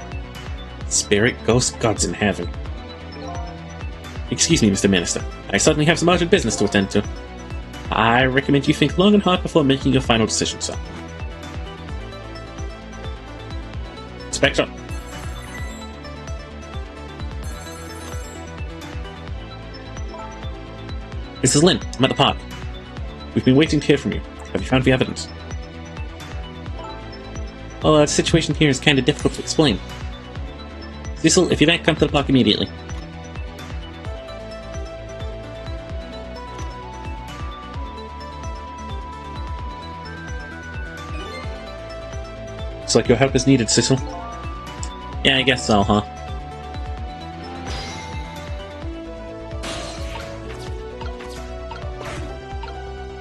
Spirit, ghost, gods in heaven. Excuse me, Mr. Minister. I certainly have some urgent business to attend to. I recommend you think long and hard before making your final decision, sir. Inspector. This is Lynn. I'm at the park. We've been waiting to hear from you. Have you found the evidence? Well, the situation here is kind of difficult to explain. Cecil, if you're back, come to the park immediately. Looks like your help is needed, Cecil. Yeah, I guess so, huh?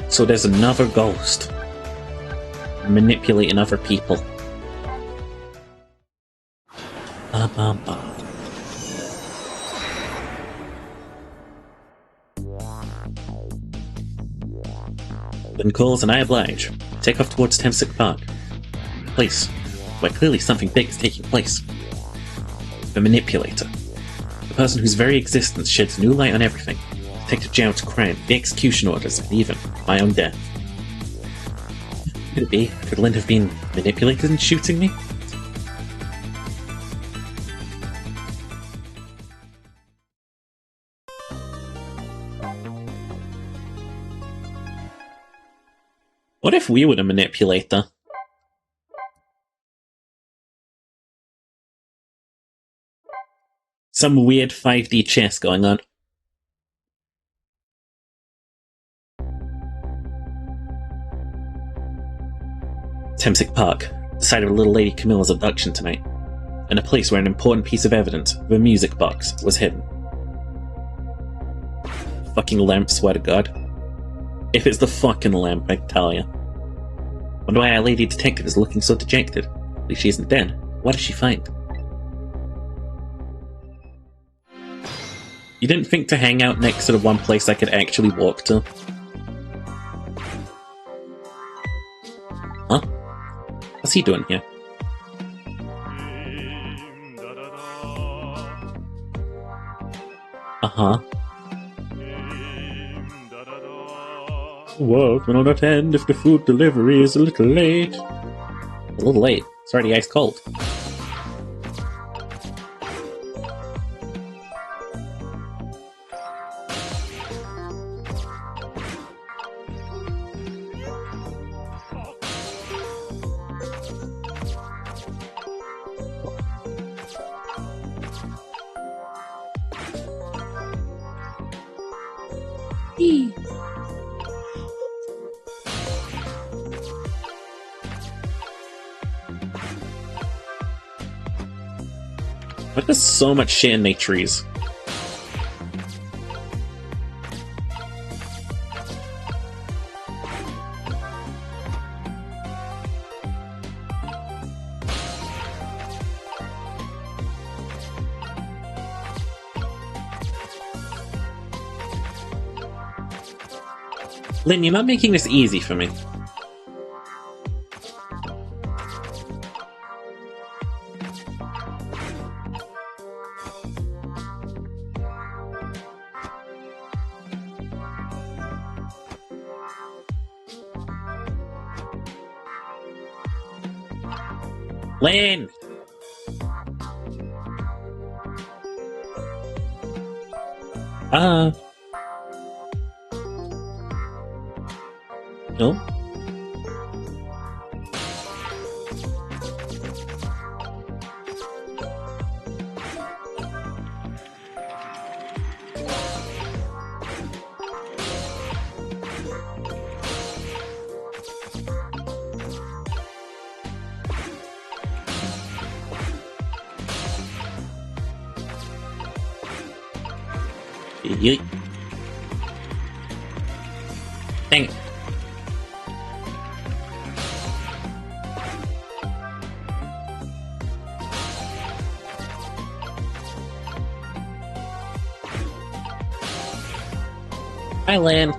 So there's another ghost. Manipulating other people. Ba, ba, ba. Then calls and I oblige. Take off towards Temsic Park. Place where clearly something big is taking place. The manipulator. The person whose very existence sheds new light on everything. Detective Jout's crime, the execution orders, and even my own death. Could it be? Could Lynn have been manipulated in shooting me? What if we were the manipulator? Some weird 5D chess going on. Temsic Park, the site of little lady Camilla's abduction tonight, and a place where an important piece of evidence, the music box, was hidden. Fucking lamp, swear to God. If it's the fucking lamp, I tell ya. Wonder why our lady detective is looking so dejected. At least she isn't dead. What did she find? You didn't think to hang out next to the one place I could actually walk to? Huh? What's he doing here? Uh-huh. Work will not attend if the food delivery is a little late. A little late? It's already ice cold. Why there's so much shit in the trees? Lynn, you're not making this easy for me. Lynn! No? Yeet. Dang it. Hi, Lan.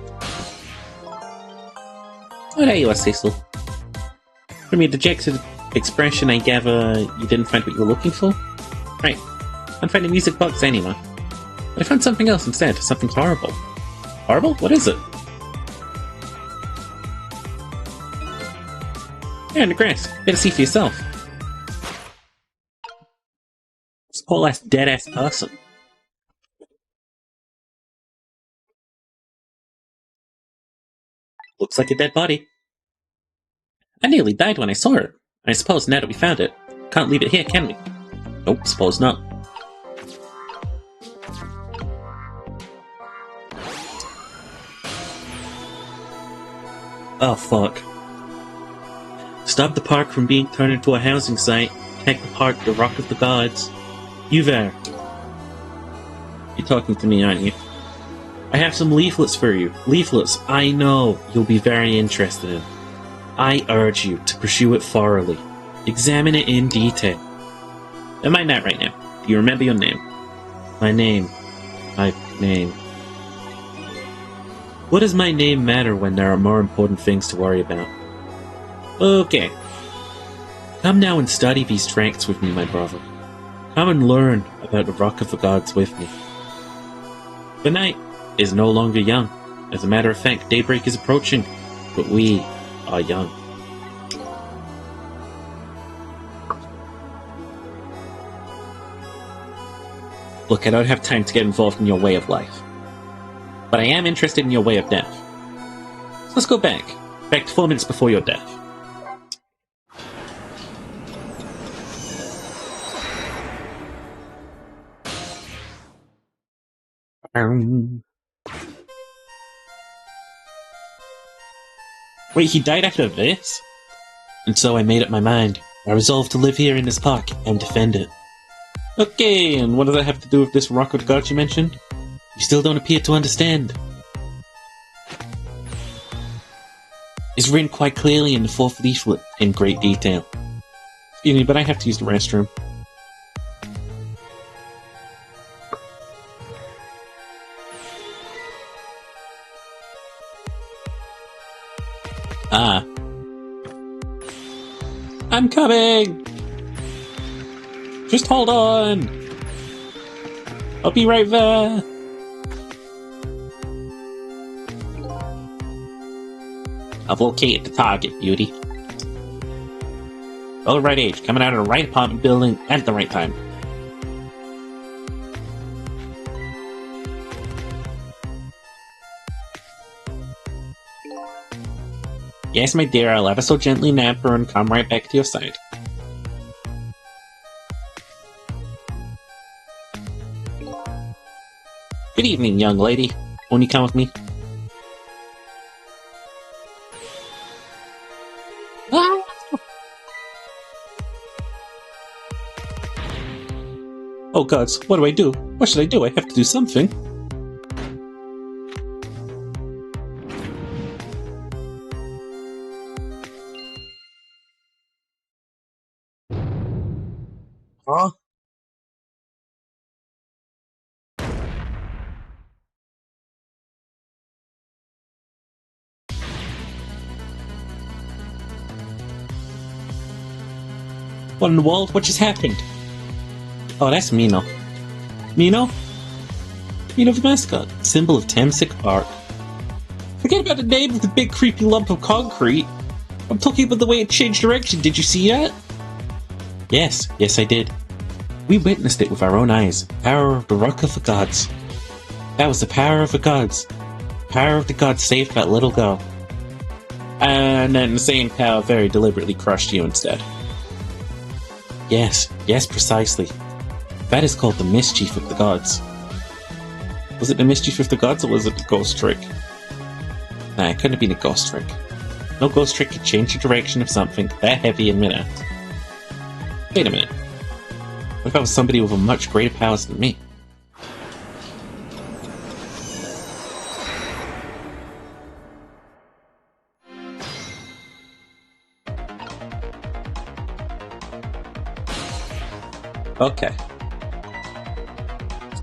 Oh, there you are, Cecil. From your dejected expression, I gather you didn't find what you were looking for? Right. I'm finding music box anyway. But I found something else instead, something horrible. Horrible? What is it? There in the grass. Better see for yourself. It's a whole ass dead ass person. Looks like a dead body. I nearly died when I saw her. I suppose now that we found it, can't leave it here, can we? Nope, suppose not. Oh, fuck. Stop the park from being turned into a housing site. Take the park to the Rock of the Gods. You there. You're talking to me, aren't you? I have some leaflets for you. Leaflets I know you'll be very interested in. I urge you to pursue it thoroughly. Examine it in detail. Am I not right now? Do you remember your name? My name. My name. What does my name matter when there are more important things to worry about? Okay. Come now and study these tracts with me, my brother. Come and learn about the Rock of the Gods with me. The night is no longer young. As a matter of fact, daybreak is approaching, but we are young. Look, I don't have time to get involved in your way of life. But I am interested in your way of death. So let's go back. Back to 4 minutes before your death. Wait, he died after this? And so I made up my mind. I resolved to live here in this park and defend it. Okay, and what does that have to do with this Rock of God you mentioned? You still don't appear to understand. It's written quite clearly in the 4th leaflet in great detail. Excuse me, but I have to use the restroom. Ah. I'm coming! Just hold on! I'll be right there! I've located the target, beauty. All the right age, coming out of the right apartment building at the right time. Yes, my dear, I'll ever so gently nab her and come right back to your side. Good evening, young lady. Won't you come with me? Oh gods, what do I do? What should I do? I have to do something. Huh? What in the world? What just happened? Oh, that's Mino. Mino? Mino the mascot, symbol of Tamsic Park. Forget about the name of the big creepy lump of concrete. I'm talking about the way it changed direction. Did you see that? Yes, I did. We witnessed it with our own eyes. Power of the Rock of the Gods. That was the power of the gods. Power of the gods saved that little girl. And then the same power very deliberately crushed you instead. Yes, precisely. That is called the mischief of the gods. Was it the mischief of the gods, or was it the ghost trick? Nah, it couldn't have been a ghost trick. No ghost trick could change the direction of something that heavy in minute. Wait a minute. What if I was somebody with a much greater powers than me? Okay.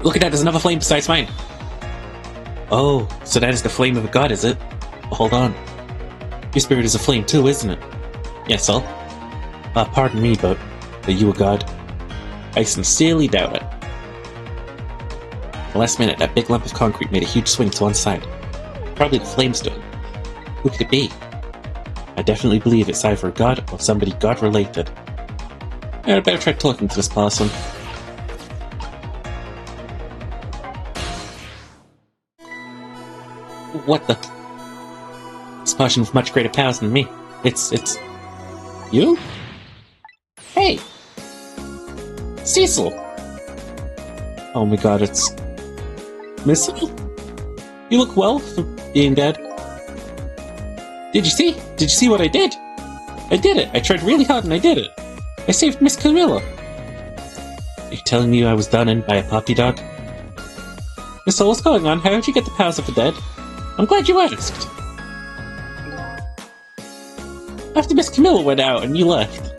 Look at that, there's another flame besides mine. Oh, so that is the flame of a god, is it? Hold on. Your spirit is a flame too, isn't it? Yes, so? Pardon me, but are you a god? I sincerely doubt it. At the last minute, that big lump of concrete made a huge swing to one side. Probably the flame stood. Who could it be? I definitely believe it's either a god or somebody god-related. I'd better try talking to this person. What the? This person with much greater powers than me. It's... You? Cecil! Oh my god, it's... Miss Cecil? You look well for being dead. Did you see? Did you see what I did? I did it! I tried really hard and I did it! I saved Miss Camilla! Are you telling me I was done in by a puppy dog? Miss, what's going on? How did you get the powers of the dead? I'm glad you asked! After Miss Camilla went out and you left.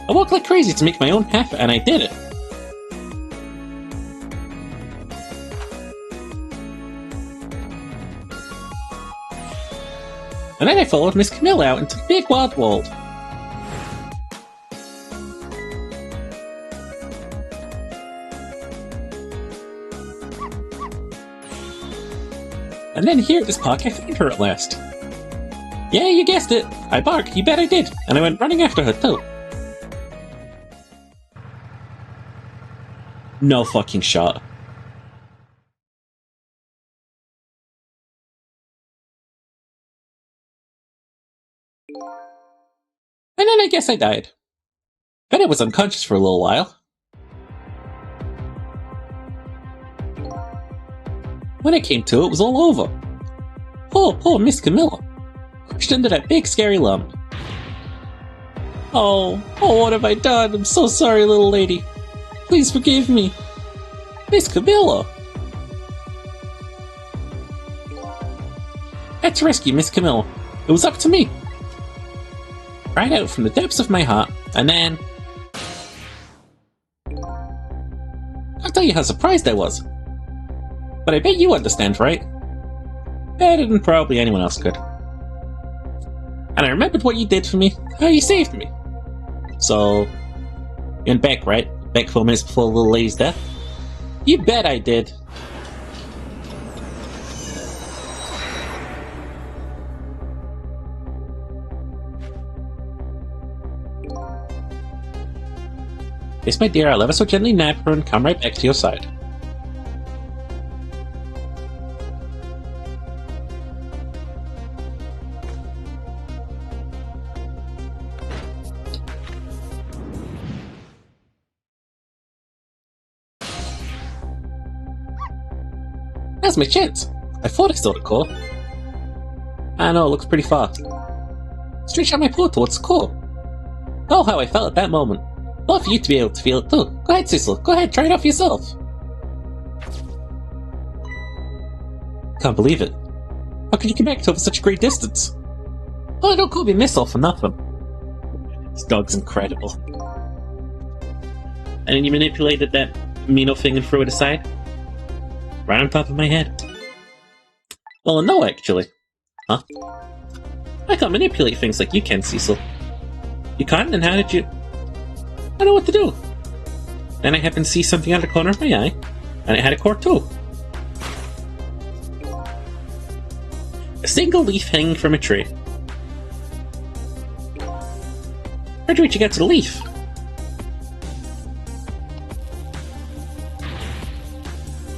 I walked like crazy to make my own path, and I did it. And then I followed Miss Camilla out into the big wild world. And then here at this park, I found her at last. Yeah, you guessed it. I barked, you bet I did. And I went running after her, too. No fucking shot. And then I guess I died. But I was unconscious for a little while. When I came to, it was all over. Poor Miss Camilla. Crushed under that big scary lump. Oh, what have I done? I'm so sorry, little lady. Please forgive me. Miss Camilla! I had to rescue Miss Camilla. It was up to me. Right out from the depths of my heart, and then... I'll tell you how surprised I was. But I bet you understand, right? Better than probably anyone else could. And I remembered what you did for me, how you saved me. So... you went back, right? Back 4 minutes before the little lady's death? You bet I did. Yes, my dear, I'll ever so gently nab her and come right back to your side. Now's my chance. I thought I saw the core. I know, it looks pretty far. Stretch out my paw towards the core. Oh, how I felt at that moment. Love for you to be able to feel it too. Go ahead, Cecil. Go ahead, try it off yourself. Can't believe it. How could you connect over such a great distance? Oh, don't call me Missile for nothing. This dog's incredible. And then you manipulated that amino thing and threw it aside? Right on top of my head. Well, no, actually. Huh? I can't manipulate things like you can, Cecil. You can't? Then how did you... I know what to do. Then I happened to see something out of the corner of my eye, and it had a core too. A single leaf hanging from a tree. Where'd you get to the leaf?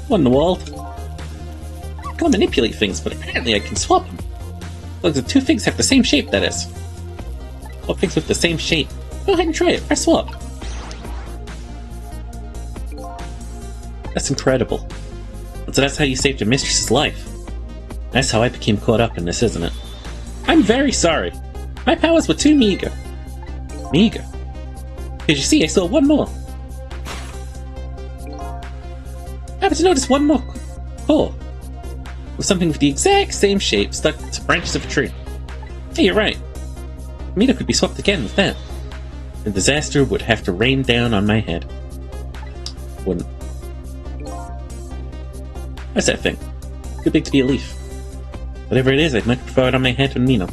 What in the world? I can't manipulate things, but apparently I can swap them. Look, the two things have the same shape, that is. Swap things with the same shape. Go ahead and try it. Press swap. That's incredible. So that's how you saved your mistress's life. That's how I became caught up in this, isn't it? I'm very sorry. My powers were too meager. Meager? Because you see, I saw one more. I happened to notice one more core. With something with the exact same shape stuck to branches of a tree. Hey, you're right. Amino could be swapped again with that. The disaster would have to rain down on my head. Wouldn't. What's that thing? Too big to be a leaf. Whatever it is, I'd much prefer it on my head than Amino.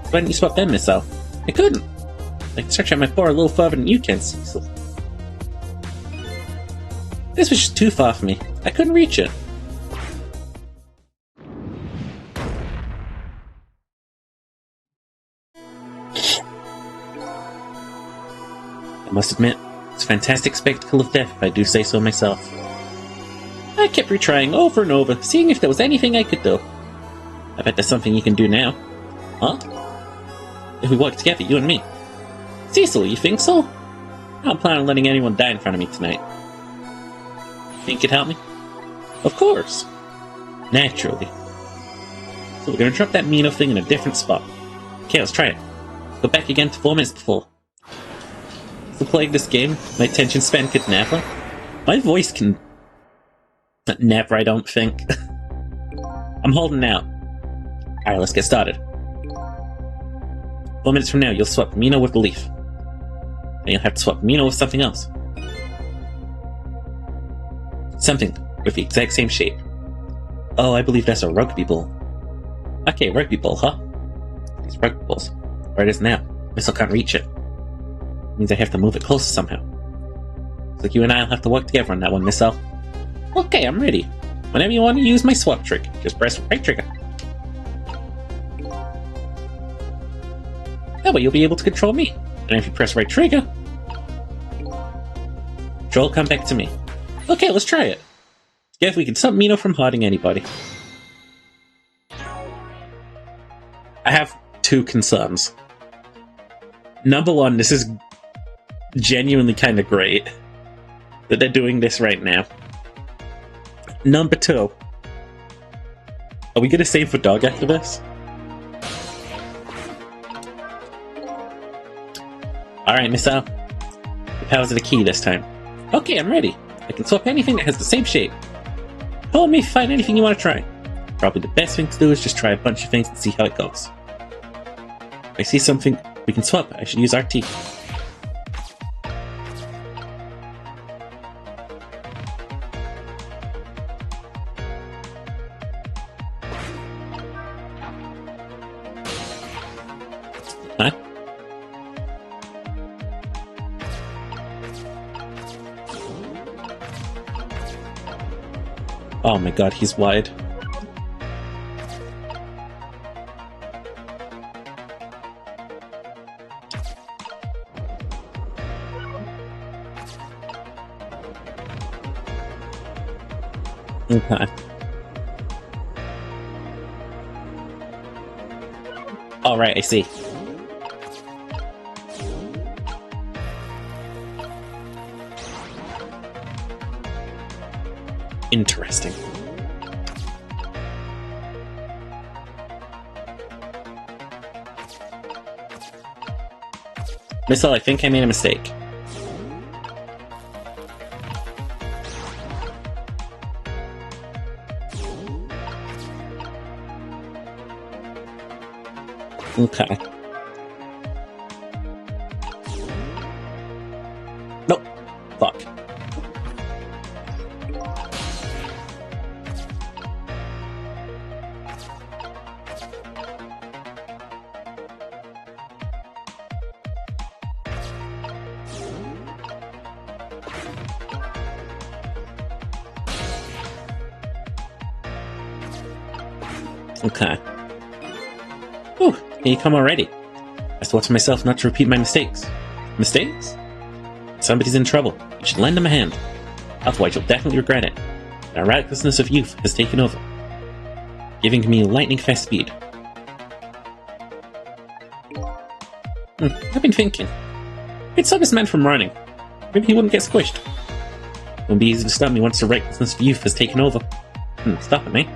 Why didn't you swap them, Miss Al? I couldn't. I can stretch out my paw a little farther than you can, Cecil. This was just too far for me. I couldn't reach it. I must admit, it's a fantastic spectacle of death if I do say so myself. I kept retrying over and over, seeing if there was anything I could do. I bet there's something you can do now. Huh? If we work together, you and me. Cecil, you think so? I don't plan on letting anyone die in front of me tonight. Think you'd help me? Of course. Naturally. So we're gonna drop that Mino thing in a different spot. Okay, let's try it. Go back again to 4 minutes before. So playing this game, my attention span could never. My voice can... Never, I don't think. I'm holding out. Alright, let's get started. 4 minutes from now, you'll swap Mino with the leaf. And you'll have to swap Mino with something else. Something with the exact same shape. Oh, I believe that's a rugby ball. Okay, rugby ball, huh? These rugby balls. Where it is now. Missile can't reach it. Means I have to move it closer somehow. So you and I'll have to work together on that one, Missile. Okay, I'm ready. Whenever you want to use my swap trick, just press right trigger. That way you'll be able to control me. And if you press right trigger, control will come back to me. Okay, let's try it. Together we can stop Mino from hurting anybody. I have 2 concerns. Number 1, this is genuinely kind of great that they're doing this right now. Number 2, are we gonna save for dog after this? Alright, Missile. The powers are the key this time. Okay, I'm ready. I can swap anything that has the same shape. Call me if you find anything you want to try. Probably the best thing to do is just try a bunch of things and see how it goes. If I see something we can swap, I should use RT. Huh? Oh my god, he's wide. Okay. Alright, I see. Interesting. Missile, I think I made a mistake. Okay. Nope. Fuck. Okay. Whew, here you come already. I swore to myself not to repeat my mistakes. Mistakes? Somebody's in trouble. You should lend them a hand. Otherwise you'll definitely regret it. The recklessness of youth has taken over, giving me lightning-fast speed. I've been thinking. It'd stop this man from running. Maybe he wouldn't get squished. It won't be easy to stop me once the recklessness of youth has taken over. Stop it, mate.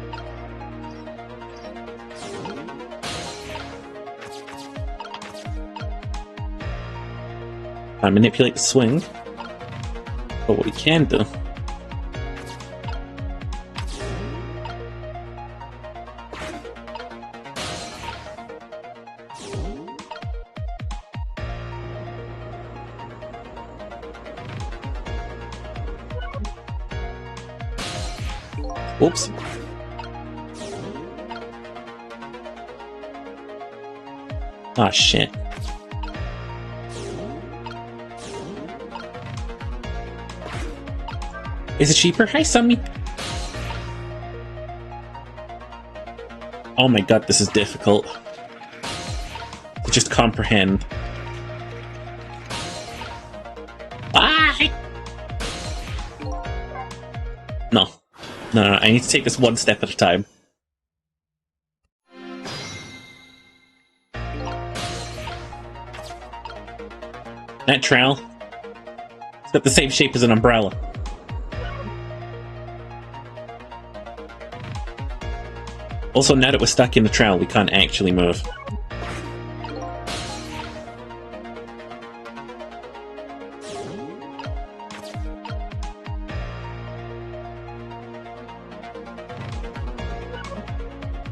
I manipulate the swing, but what we can do Oops. Ah, shit. Is it cheaper? Hi, Sammy. Oh my god, this is difficult to just comprehend. Ah! No. No, I need to take this one step at a time. That trowel, it's got the same shape as an umbrella. Also, now that we're stuck in the trowel, we can't actually move.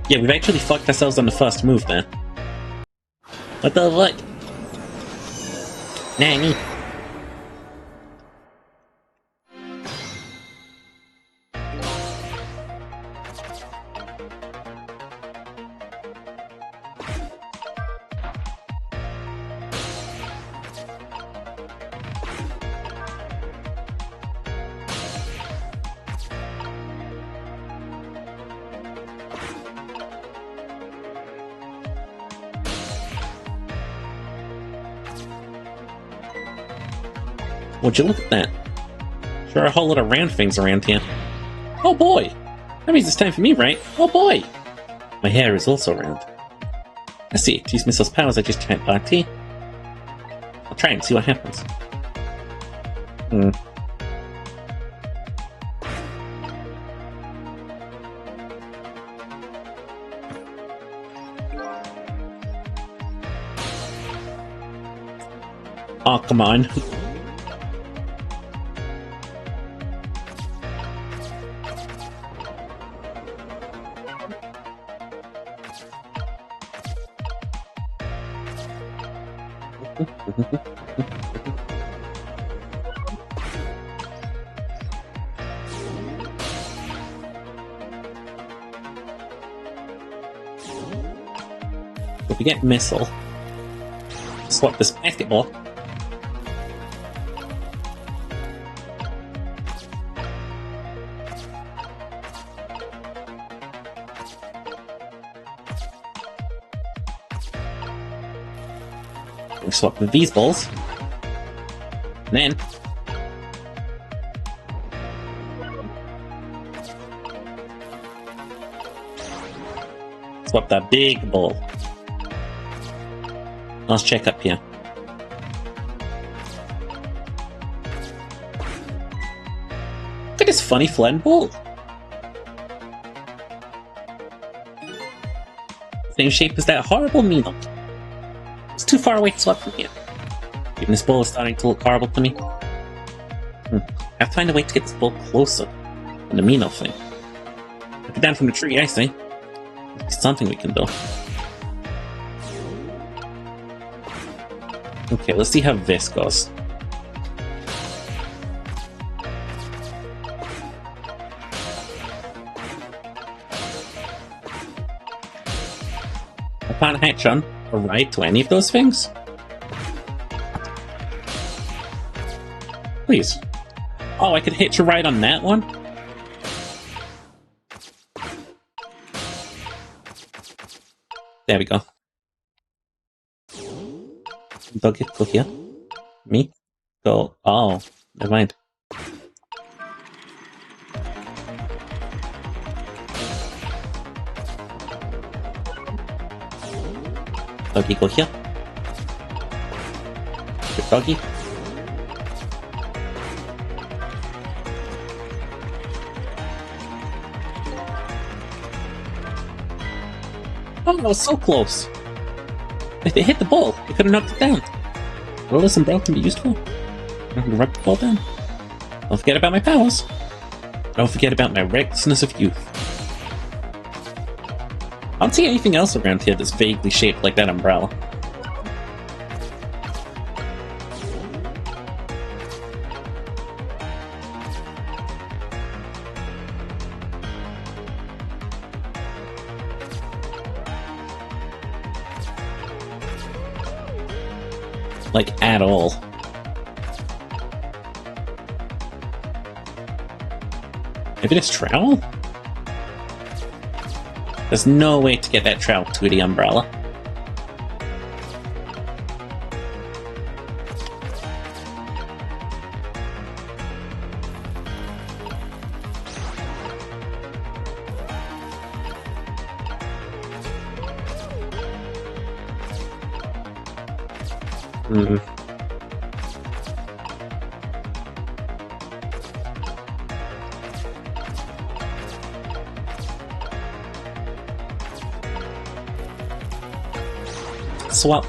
Yeah, we've actually fucked ourselves on the first move there. What the fuck? Nanny. Would you look at that? Sure are a whole lot of round things around here. Oh boy! That means it's time for me, right? Oh boy! My hair is also round. I see. To use Missile's powers, I just chant party. I'll try and see what happens. Oh, come on. If we get Missile, swap this basketball. We swap with these balls. And then swap that big ball. Let's check up here. Look at this funny flattened ball. Same shape as that horrible needle. It's too far away to swap from here. Even this ball is starting to look horrible to me. I have to find a way to get this ball closer than the Mino thing. Look it down from the tree, I say. It's something we can do. Okay, let's see how this goes. I can't hatch on or ride to any of those things? Please. Oh, I could hitch a ride on that one? There we go. Doggy, go here. Me? Go. Oh, never mind. Doggy, go here. Good doggy. Oh, that was so close. If they hit the ball, they could have knocked it down. Well, this umbrella can be useful. I can rub the ball down. Don't forget about my powers. Don't forget about my recklessness of youth. I don't see anything else around here that's vaguely shaped like that umbrella. Like, at all. Maybe this trowel? There's no way to get that trowel to the umbrella. Hmm. Swap.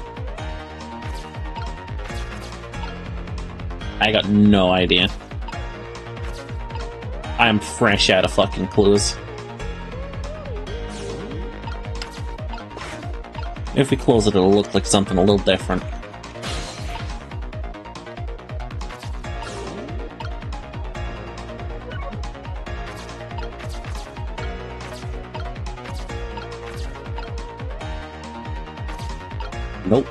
I got no idea. I'm fresh out of fucking clues. If we close it, it'll look like something a little different. Nope.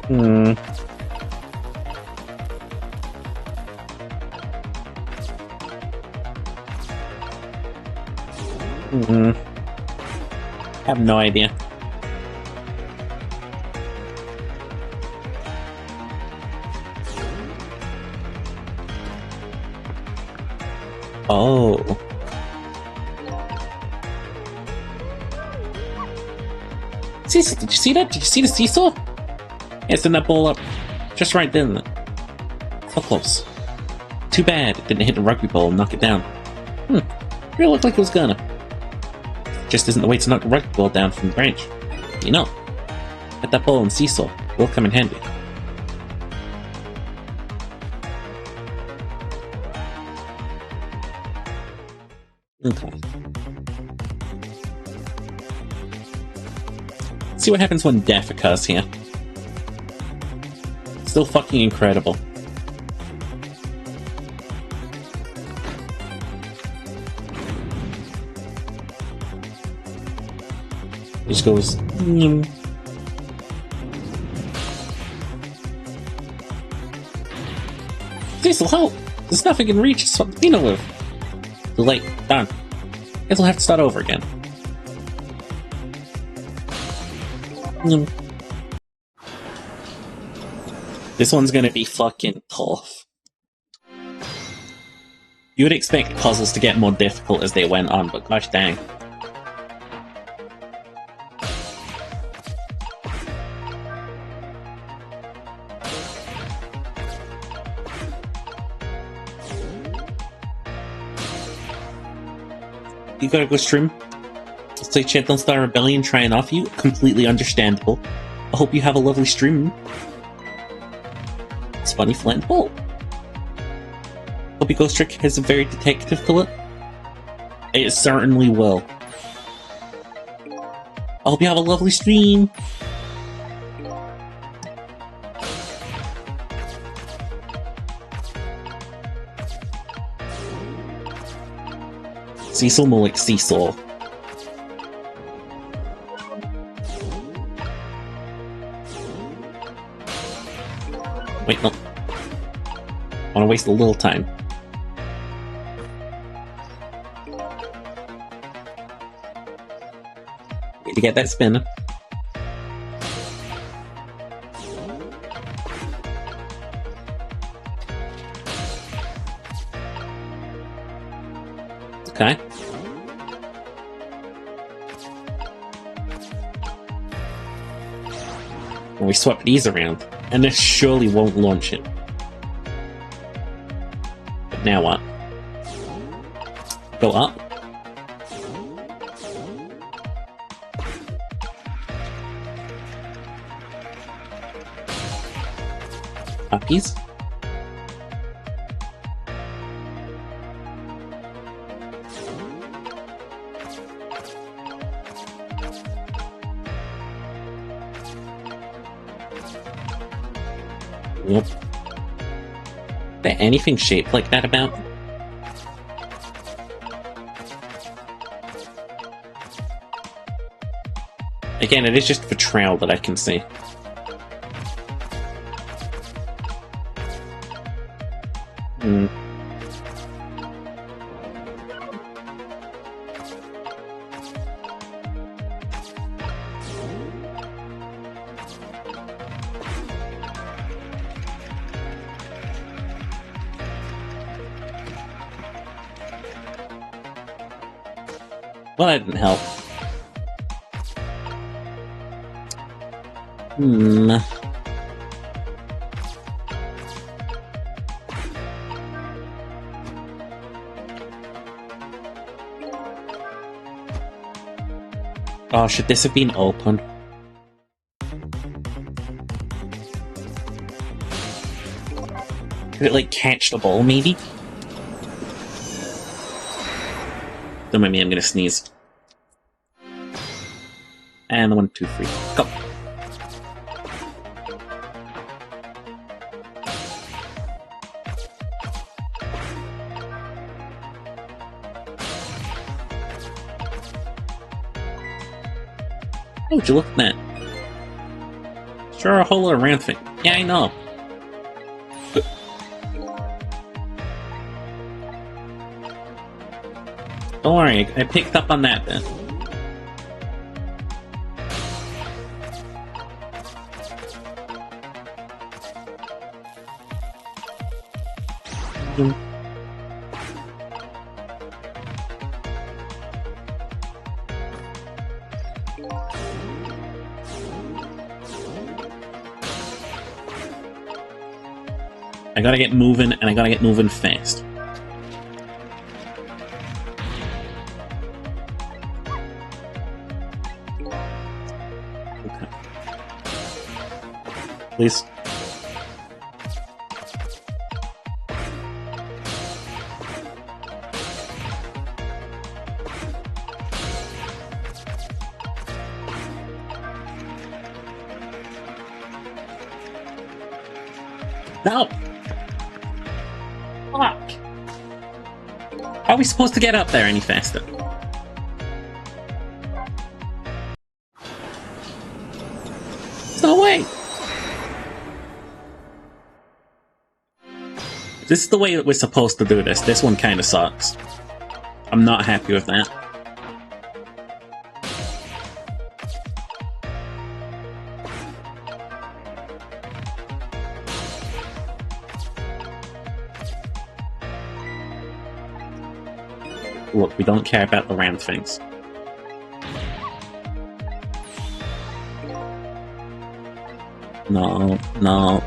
Hmm. Hmm. I have no idea. Oh. Cecil, did you see that? Did you see the seesaw? Yeah, send that ball up. Just right then. So close. Too bad it didn't hit the rugby ball and knock it down. Really looked like it was gonna. Just isn't the way to knock the rugby ball down from the branch. You know, at that ball and seesaw will come in handy. Okay. See what happens when death occurs here. Still fucking incredible. He just goes. Cecil, help! There's nothing in reach. It's what Pino with. Too late. Done. Guess we'll have to start over again. This one's gonna be fucking tough. You would expect puzzles to get more difficult as they went on, but gosh dang. You gotta go stream. So chat don't start a rebellion trying off you. Completely understandable. I hope you have a lovely stream. It's funny Flint Bolt. Hope your ghost trick has a very detective to it. It certainly will. I hope you have a lovely stream. Cecil more like Seesaw. Wait, no. I wanna waste a little time. Need to get that spin. Okay. And we swap these around, and this surely won't launch it. But now what? Go up. Uppies. Yep. Is there anything shaped like that about? Again, it is just the trowel that I can see. Hmm. Well, that didn't help. Hmm. Oh, should this have been open? Could it, like, catch the ball, maybe? Don't mind me, I'm gonna sneeze. And the 1, 2, 3. Go! Hey, would you look at that? Sure, a whole lot of round thing. Yeah, I know. Don't worry, I picked up on that then. I gotta get moving, and I gotta get moving fast. Okay. Please. No! Fuck! How are we supposed to get up there any faster? There's no way! If this is the way that we're supposed to do this, this one kinda sucks. I'm not happy with that. Look, we don't care about the round things. No, no.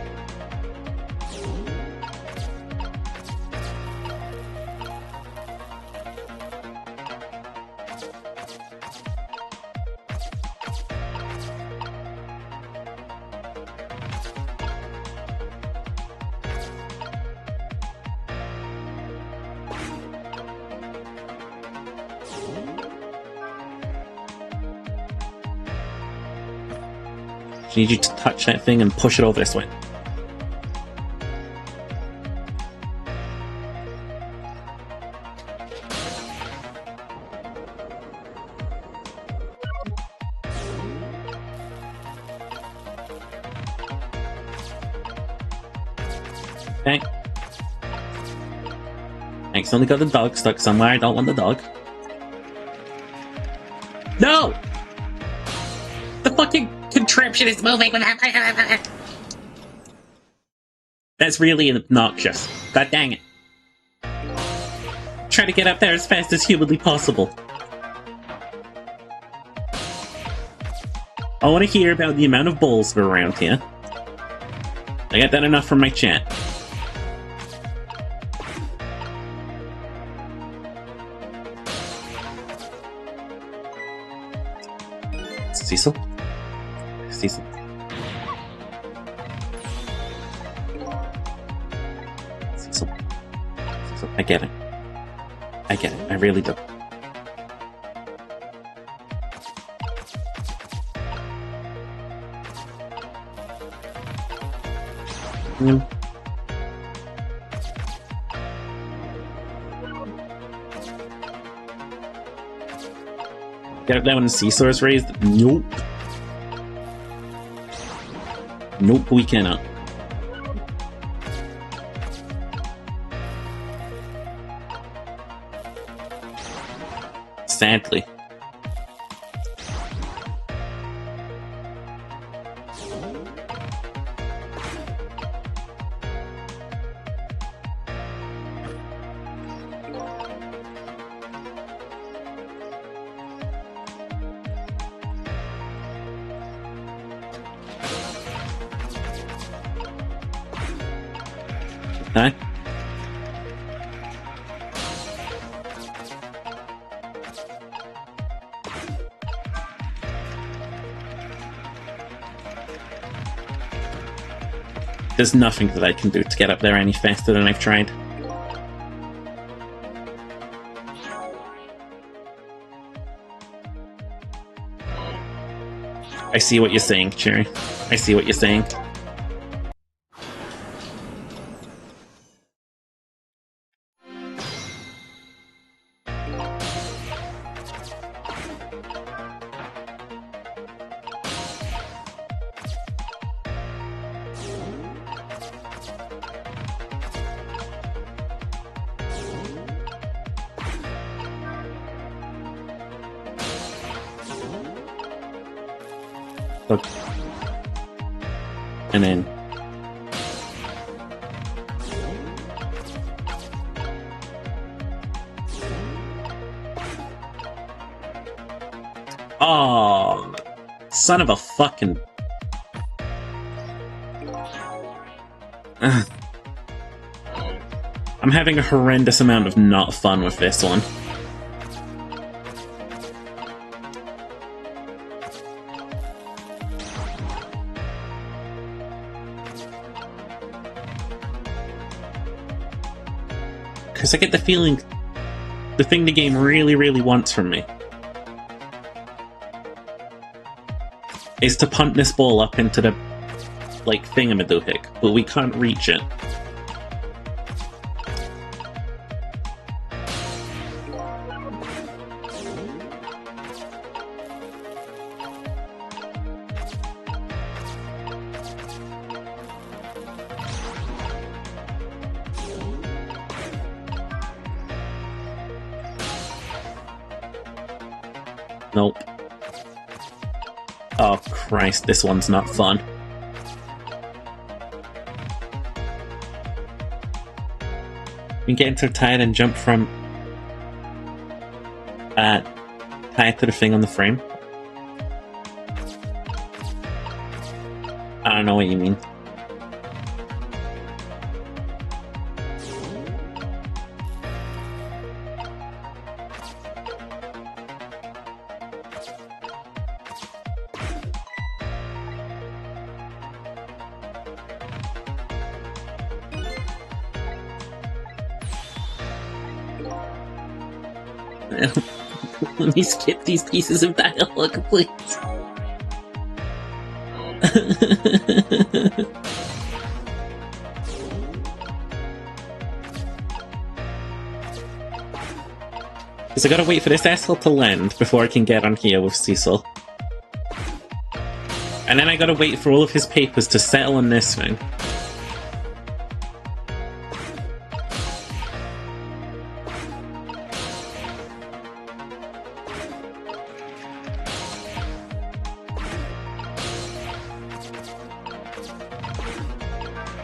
I need you to touch that thing and push it over this way. Okay. I accidentally got the dog stuck somewhere. I don't want the dog. No! The fucking contraption is moving. That's really obnoxious. God dang it. Try to get up there as fast as humanly possible. I want to hear about the amount of balls that are around here. I got that enough from my chat. Cecil? Cecil. Cecil. Cecil. I get it. I get it. I really do. Get up there when the seesaw is raised? Nope. Nope, we cannot. Sadly. Huh? There's nothing that I can do to get up there any faster than I've tried. I see what you're saying, Cherry. I see what you're saying. Look. And then... Oh, son of a fucking... I'm having a horrendous amount of not fun with this one. Because I get the feeling the thing the game really, really wants from me is to punt this ball up into the, like, thingamadoohick, but we can't reach it. Nope. Oh Christ, this one's not fun. You get into a tired and jump from tied to the thing on the frame. I don't know what you mean. Let me skip these pieces of dialogue, please. Because I gotta wait for this asshole to land before I can get on here with Cecil. And then I gotta wait for all of his papers to settle on this thing.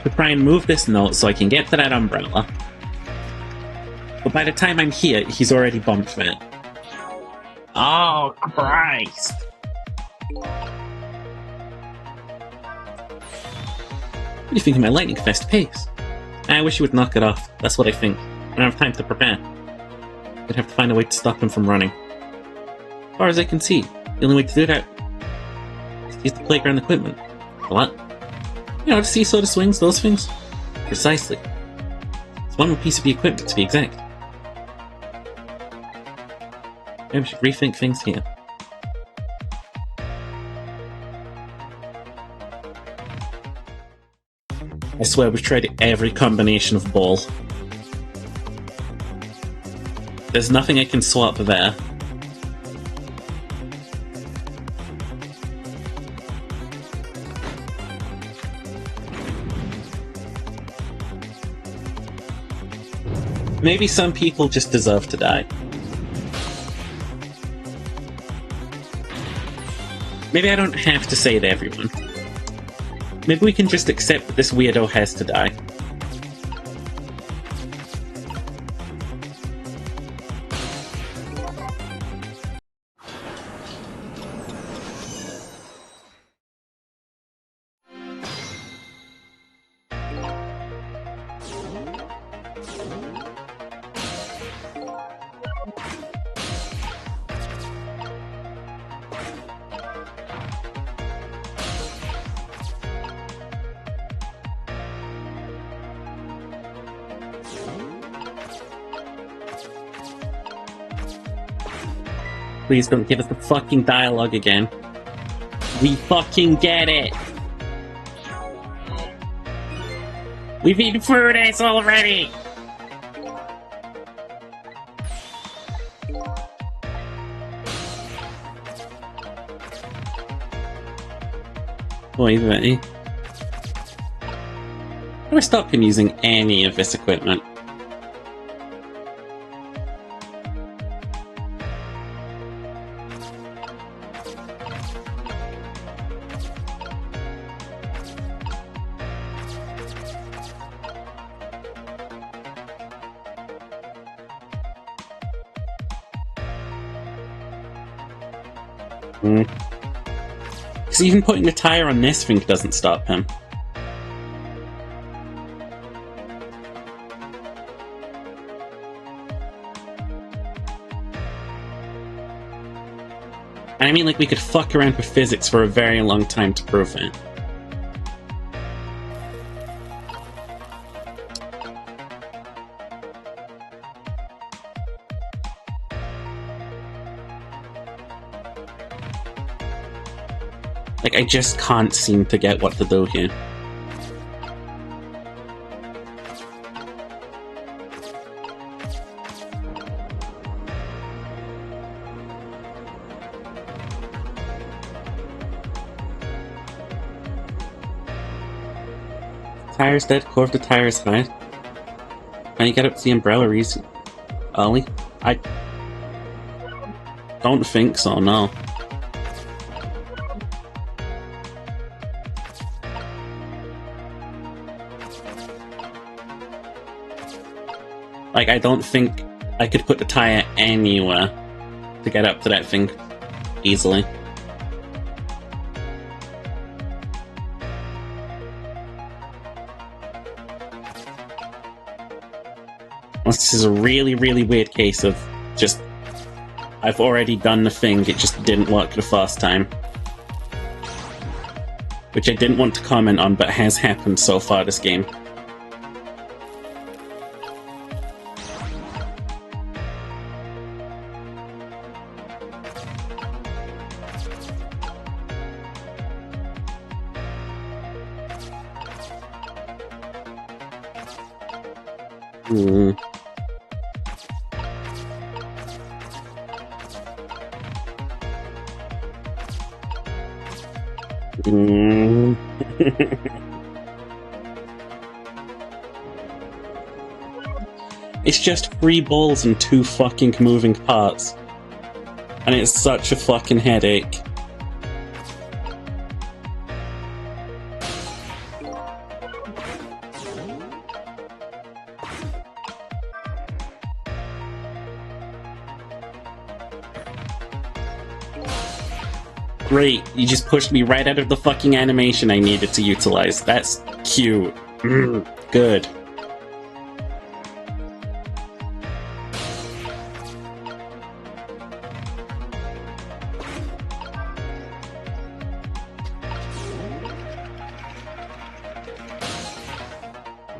To try and move this note so I can get to that umbrella. But by the time I'm here, he's already bumped it. Oh, Christ! What do you think of my lightning fast pace? I wish you would knock it off. That's what I think. I don't have time to prepare. I'd have to find a way to stop him from running. As far as I can see, the only way to do that is to use the playground equipment. What? You know, the seesaw, the swings, those things? Precisely. It's one piece of the equipment, to be exact. Maybe we should rethink things here. I swear we've tried every combination of ball. There's nothing I can swap there. Maybe some people just deserve to die. Maybe I don't have to say it to everyone. Maybe we can just accept that this weirdo has to die. Please don't give us the fucking dialogue again. We fucking get it! We've eaten fruit ace already! Boy, Betty. How do I stop him using any of this equipment? Because even putting a tire on this thing doesn't stop him. I mean, like, we could fuck around with physics for a very long time to prove it. Like, I just can't seem to get what to do here. Tire's dead, core of the tire's high. Can you get up to the umbrella reason? Ollie? I don't think so, no. Like, I don't think I could put the tire anywhere to get up to that thing easily. Unless this is a really, really weird case of just, I've already done the thing, it just didn't work the first time. Which I didn't want to comment on, but has happened so far this game. It's just 3 balls and 2 fucking moving parts. And it's such a fucking headache. Great, you just pushed me right out of the fucking animation I needed to utilize. That's cute. Good.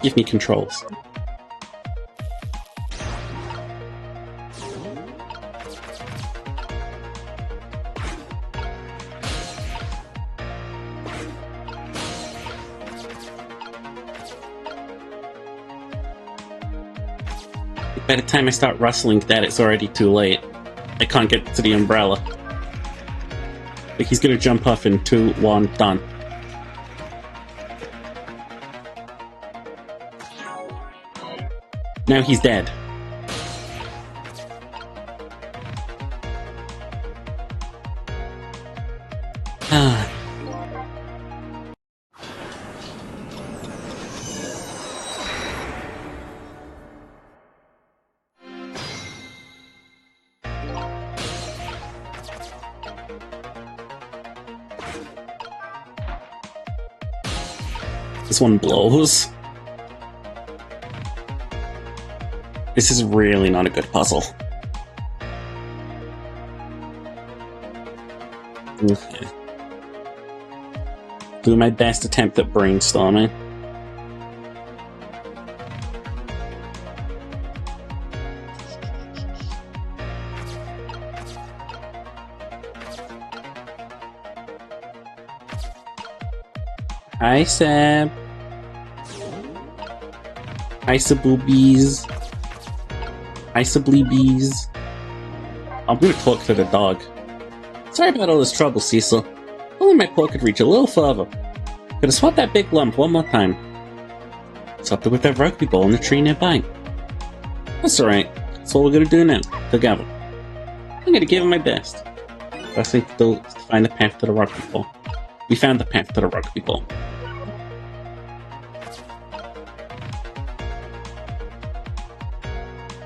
Give me controls. By the time I start rustling that, it's already too late. I can't get to the umbrella. Like, he's gonna jump off in 2, 1, done. Now he's dead. Ah. This one blows. This is really not a good puzzle. Okay. Do my best attempt at brainstorming. Hi, Seb. Hi, Saboobies. Hi, Sableebies. I'm gonna talk to the dog. Sorry about all this trouble, Cecil. If only my paw could reach a little further. Gonna swat that big lump one more time. It's up there with that rugby ball in the tree nearby. That's alright. That's what we're gonna do now, together. I'm gonna give it my best. Best thing to do is to find the path to the rugby ball. We found the path to the rugby ball.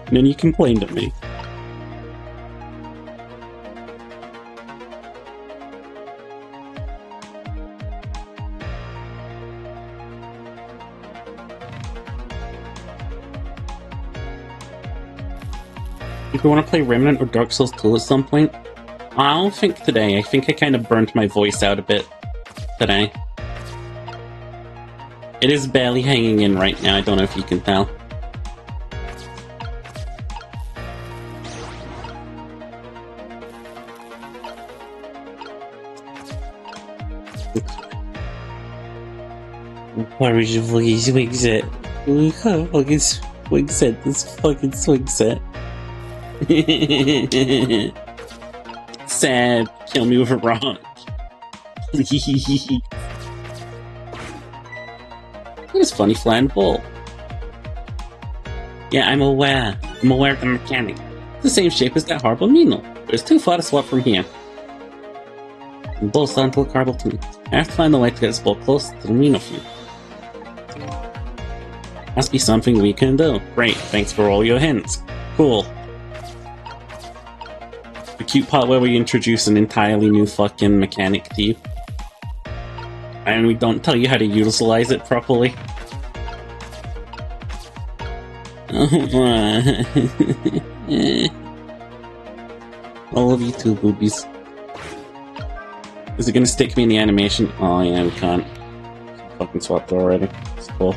And then you complained at me. If we want to play Remnant or Dark Souls 2 at some point, I don't think today. I think I kind of burnt my voice out a bit today. It is barely hanging in right now, I don't know if you can tell. Where is your fucking swing set? Look how fucking swing set, this fucking swing set. Sad, kill me with a rock. Please. Look at this funny flying ball. Yeah, I'm aware. I'm aware of the mechanic. It's the same shape as that horrible needle, but it's too far to swap from here. The ball's starting to look horrible to me. I have to find the way to get this ball close to the needle for you. Must be something we can do. Great, thanks for all your hints. Cool. The cute part where we introduce an entirely new fucking mechanic to you. And we don't tell you how to utilize it properly. I love you too, boobies. Is it gonna stick me in the animation? Oh yeah, we can't. Fucking swapped already. It's cool.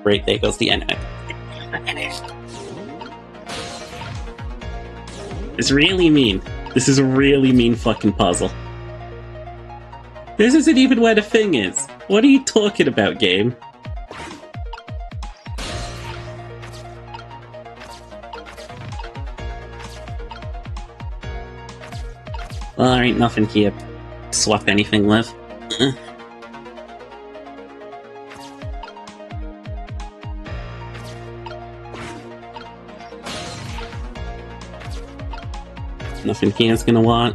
Great, there goes the end. It's really mean. This is a really mean fucking puzzle. This isn't even where the thing is. What are you talking about, game? Well, there ain't nothing here to swap anything with. Nothing here is gonna work.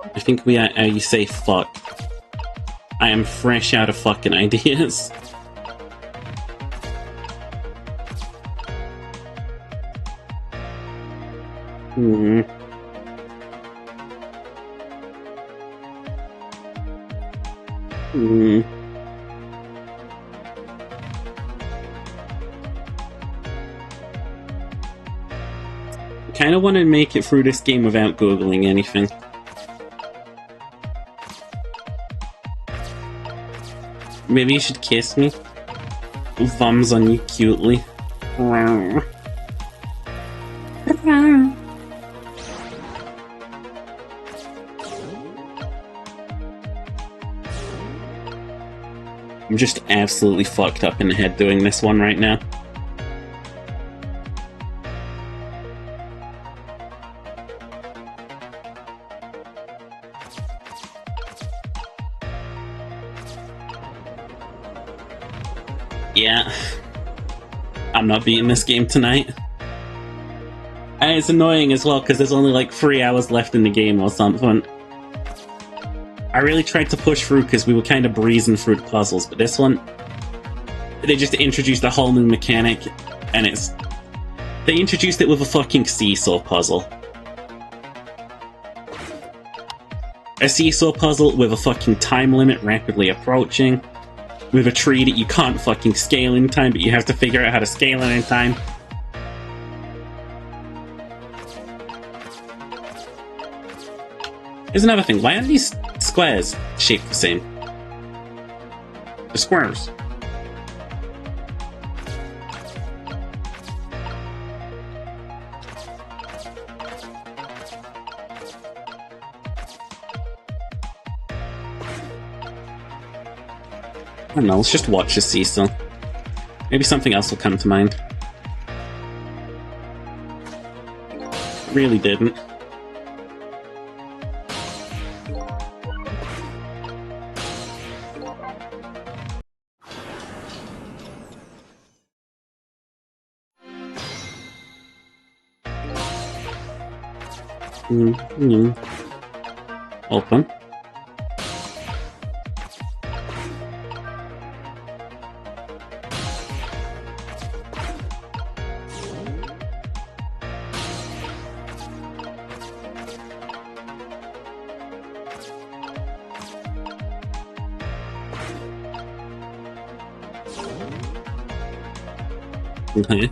I think we are, you say fuck. I am fresh out of fucking ideas. Hmm. Hmm. I kind of want to make it through this game without Googling anything. Maybe you should kiss me. Thumbs on you cutely. I'm just absolutely fucked up in the head doing this one right now. Yeah. I'm not beating this game tonight. And it's annoying as well because there's only like 3 hours left in the game or something. I really tried to push through because we were kind of breezing through the puzzles, but this one, they just introduced a whole new mechanic, and they introduced it with a fucking seesaw puzzle. A seesaw puzzle with a fucking time limit rapidly approaching. with a tree that you can't fucking scale in time, but you have to figure out how to scale it in time. Here's another thing, why aren't these squares shaped the same? The squares. I don't know, let's just watch the seesaw. Maybe something else will come to mind. Really didn't. Open. Okay.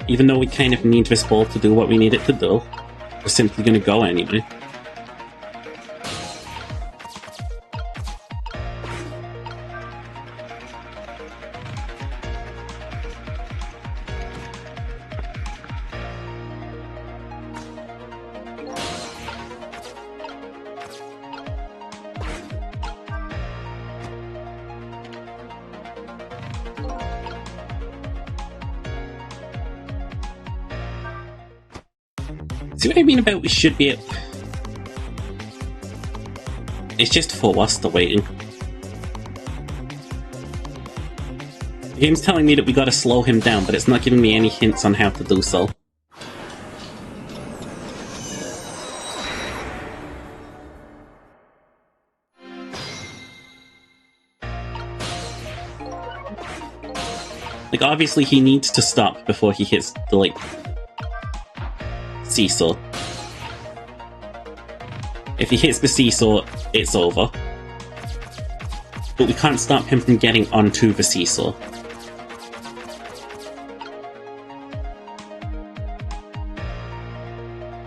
Even though we kind of need this ball to do what we need it to do, we're simply going to go anyway. See what I mean about we should be... It's just for us to waiting. The game's telling me that we gotta slow him down, but it's not giving me any hints on how to do so. Like, obviously he needs to stop before he hits the, like, seesaw. If he hits the seesaw, it's over. But we can't stop him from getting onto the seesaw.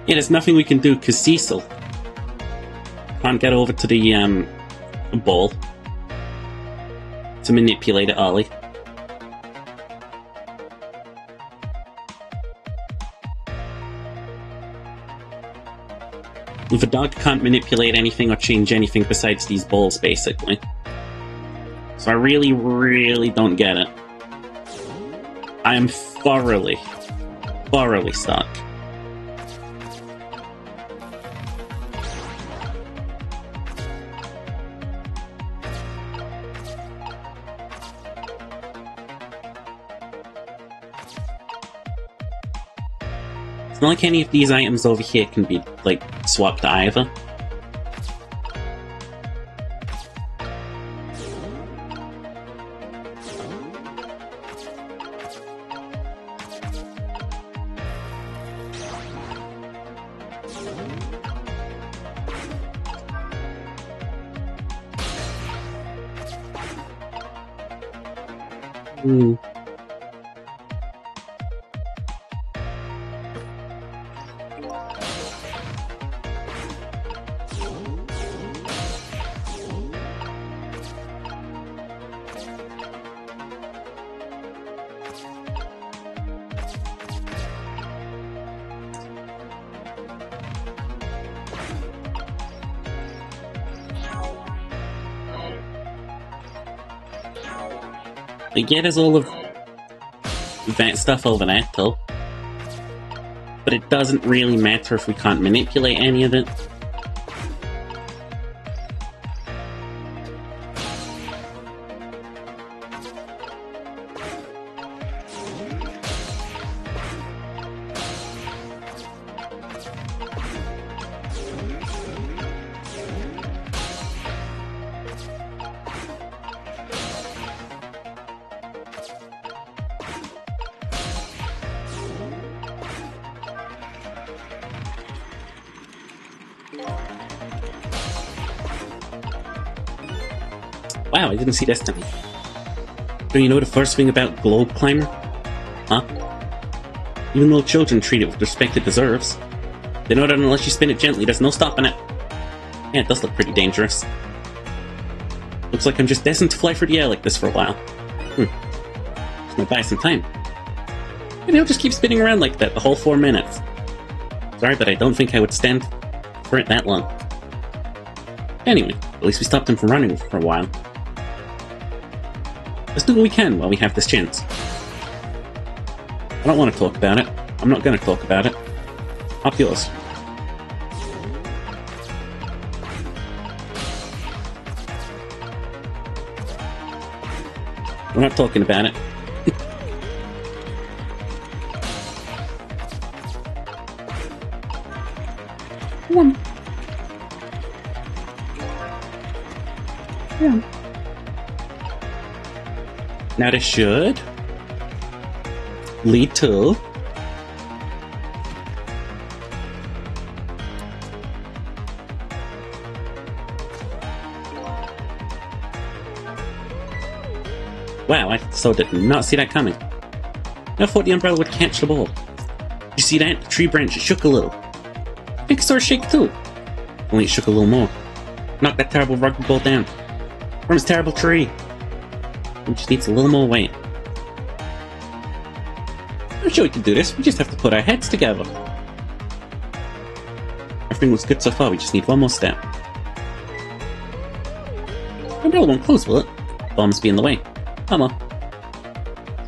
Yeah, there's nothing we can do because Cecil can't get over to the ball to manipulate it early. The dog can't manipulate anything or change anything besides these balls, basically. So I really, really don't get it. I am thoroughly stuck. It's not like any of these items over here can be, like, swapped either. Like, yeah, there's all of that stuff over there, though. But it doesn't really matter if we can't manipulate any of it. Wow, I didn't see this time. Do you know the first thing about Globe Climber? Huh? Even though children treat it with the respect it deserves, they know that unless you spin it gently, there's no stopping it. Yeah, it does look pretty dangerous. Looks like I'm just destined to fly through the air like this for a while. Just might buy some time. Maybe I'll just keep spinning around like that the whole 4 minutes. Sorry, but I don't think I would stand for it that long. Anyway, at least we stopped him from running for a while. Let's do what we can while we have this chance. I don't want to talk about it. I'm not going to talk about it. Up yours. We're not talking about it. One. Yeah. Now this should lead to wow, I so did not see that coming. I thought the umbrella would catch the ball. You see that? The tree branch, it shook a little. Big star shake too. Only it shook a little more. Knock that terrible rugby ball down. From this terrible tree. It just needs a little more weight. I'm sure we can do this. We just have to put our heads together. Everything looks good so far. We just need one more step. The umbrella won't close, will it? Ball must be in the way. Come on.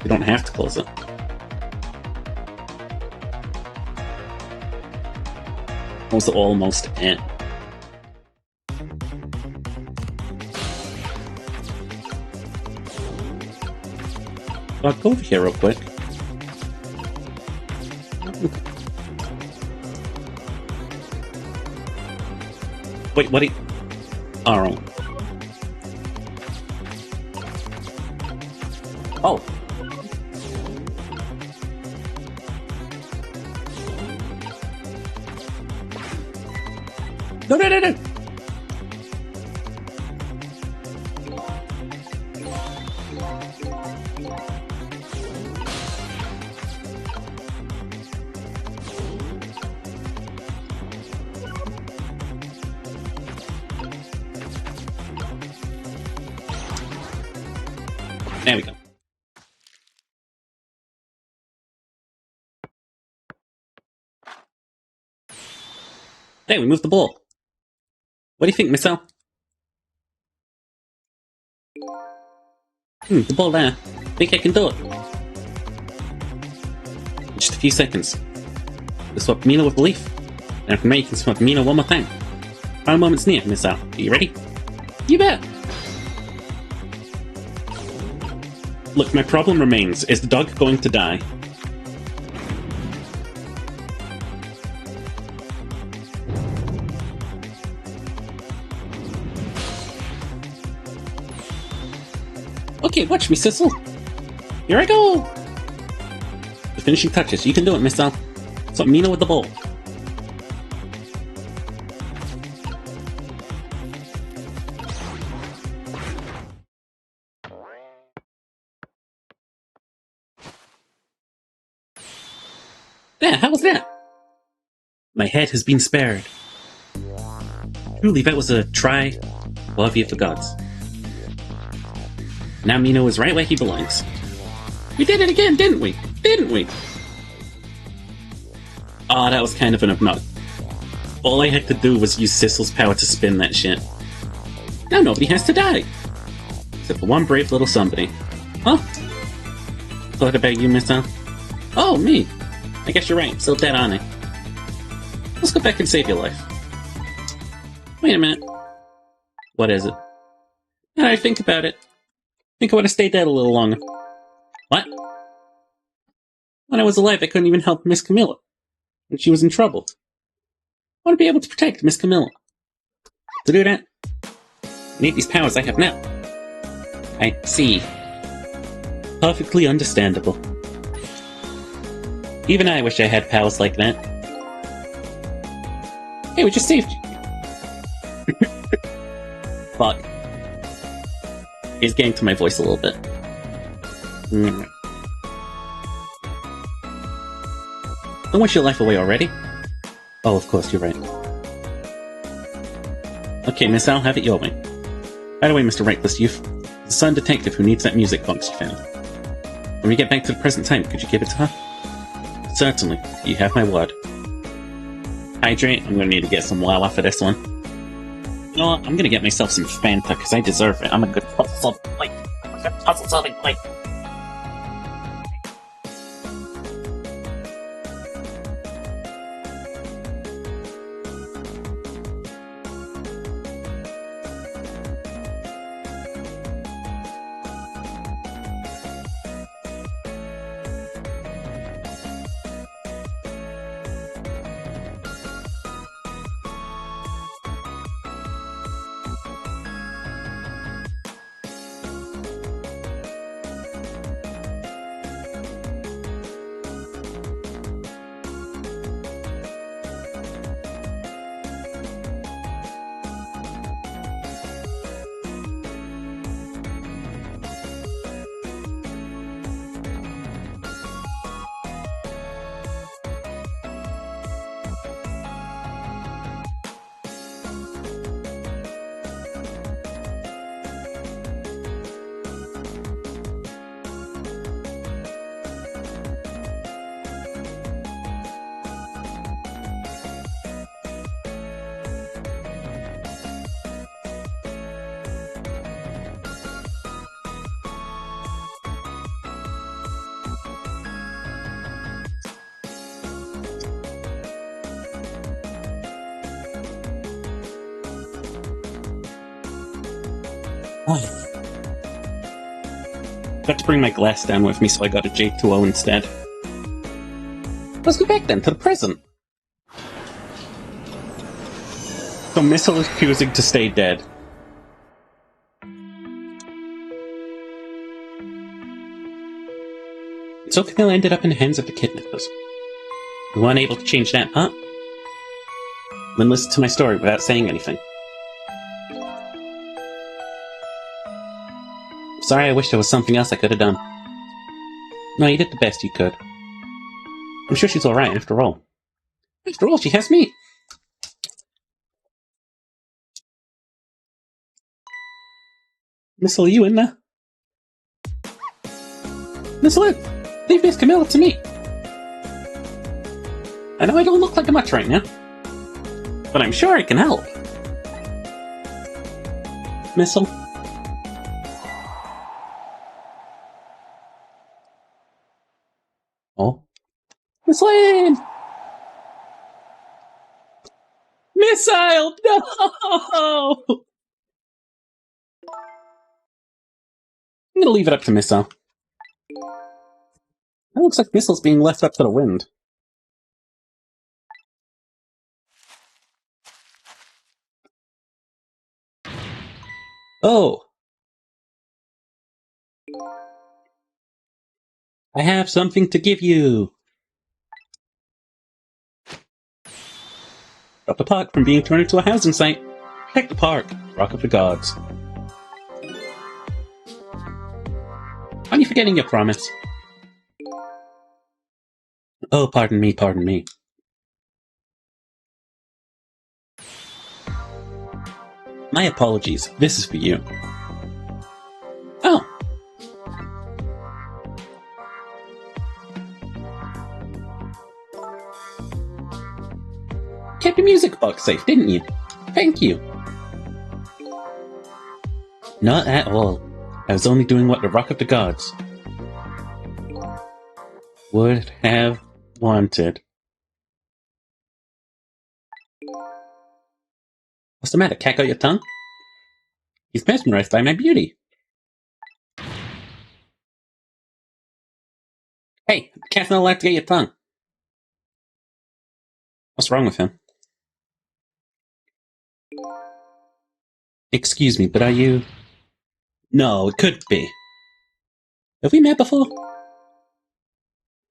We don't have to close it. Also almost in. I'll go over here real quick. Wait, what? Oh. Oh. No, no, no, no! There we go. There, we moved the ball. What do you think, Miss L? The ball there. Think I can do it. In just a few seconds. Let's swap Mino with Belief. And after me, you can swap Mino one more time. Final moment's near, Miss L. Are you ready? You bet! Look, my problem remains. Is the dog going to die? Okay, watch me, Sissel. Here I go! The finishing touches. You can do it, Miss L. So Mina with the ball. There, how was that? My head has been spared. Truly, that was a try worthy of the gods. Now Mino is right where he belongs. We did it again, didn't we? Didn't we? Aw, that was kind of an obnoxious. All I had to do was use Sissel's power to spin that shit. Now nobody has to die. Except for one brave little somebody. Huh? Thought about you, Miss L? Oh, me. I guess you're right. Still dead on it. Let's go back and save your life. Wait a minute. What is it? Now I think about it. I think I would have stayed dead a little longer. What? When I was alive, I couldn't even help Miss Camilla. When she was in trouble. I want to be able to protect Miss Camilla. To do that, I need these powers I have now. I see. Perfectly understandable. Even I wish I had powers like that. Hey, we just saved you. Fuck. He's getting to my voice a little bit. Don't wish your life away already. Oh, of course, you're right. Okay, Miss, I'll have it your way. By the way, Mr. Reckless Youth, the son detective who needs that music box you found. When we get back to the present time, could you give it to her? Certainly. You have my word. Hydrate. I'm gonna need to get some Wawa for this one. You know what? I'm gonna get myself some Fanta, because I deserve it. I'm a good puzzle-solving plate. I'm a good puzzle-solving plate. Got to bring my glass down with me, so I got a J2O instead. Let's go back then, to the present. So Missile is choosing to stay dead. So Camille ended up in the hands of the kidnappers. You weren't able to change that, huh? Then listen to my story without saying anything. Sorry, I wish there was something else I could have done. No, you did the best you could. I'm sure she's alright, after all. After all, she has me! Missile, are you in there? Missile, leave Miss Camilla to me! I know I don't look like much right now, but I'm sure I can help. Missile? Oh. Miss Lane! Missile! No! I'm gonna leave it up to Missile. That looks like Missile's being left up to the wind. Oh! I have something to give you! Stop the park from being turned into a housing site. Protect the park. Rock of the Gods. Aren't you forgetting your promise? Oh, pardon me, pardon me. My apologies. This is for you. Oh! Kept your music box safe, didn't you? Thank you. Not at all. I was only doing what the Rock of the Gods would have wanted. What's the matter? Cat got your tongue? He's mesmerized by my beauty. Hey, the cat's not allowed to get your tongue. What's wrong with him? Excuse me, but are you... No, it could be. Have we met before?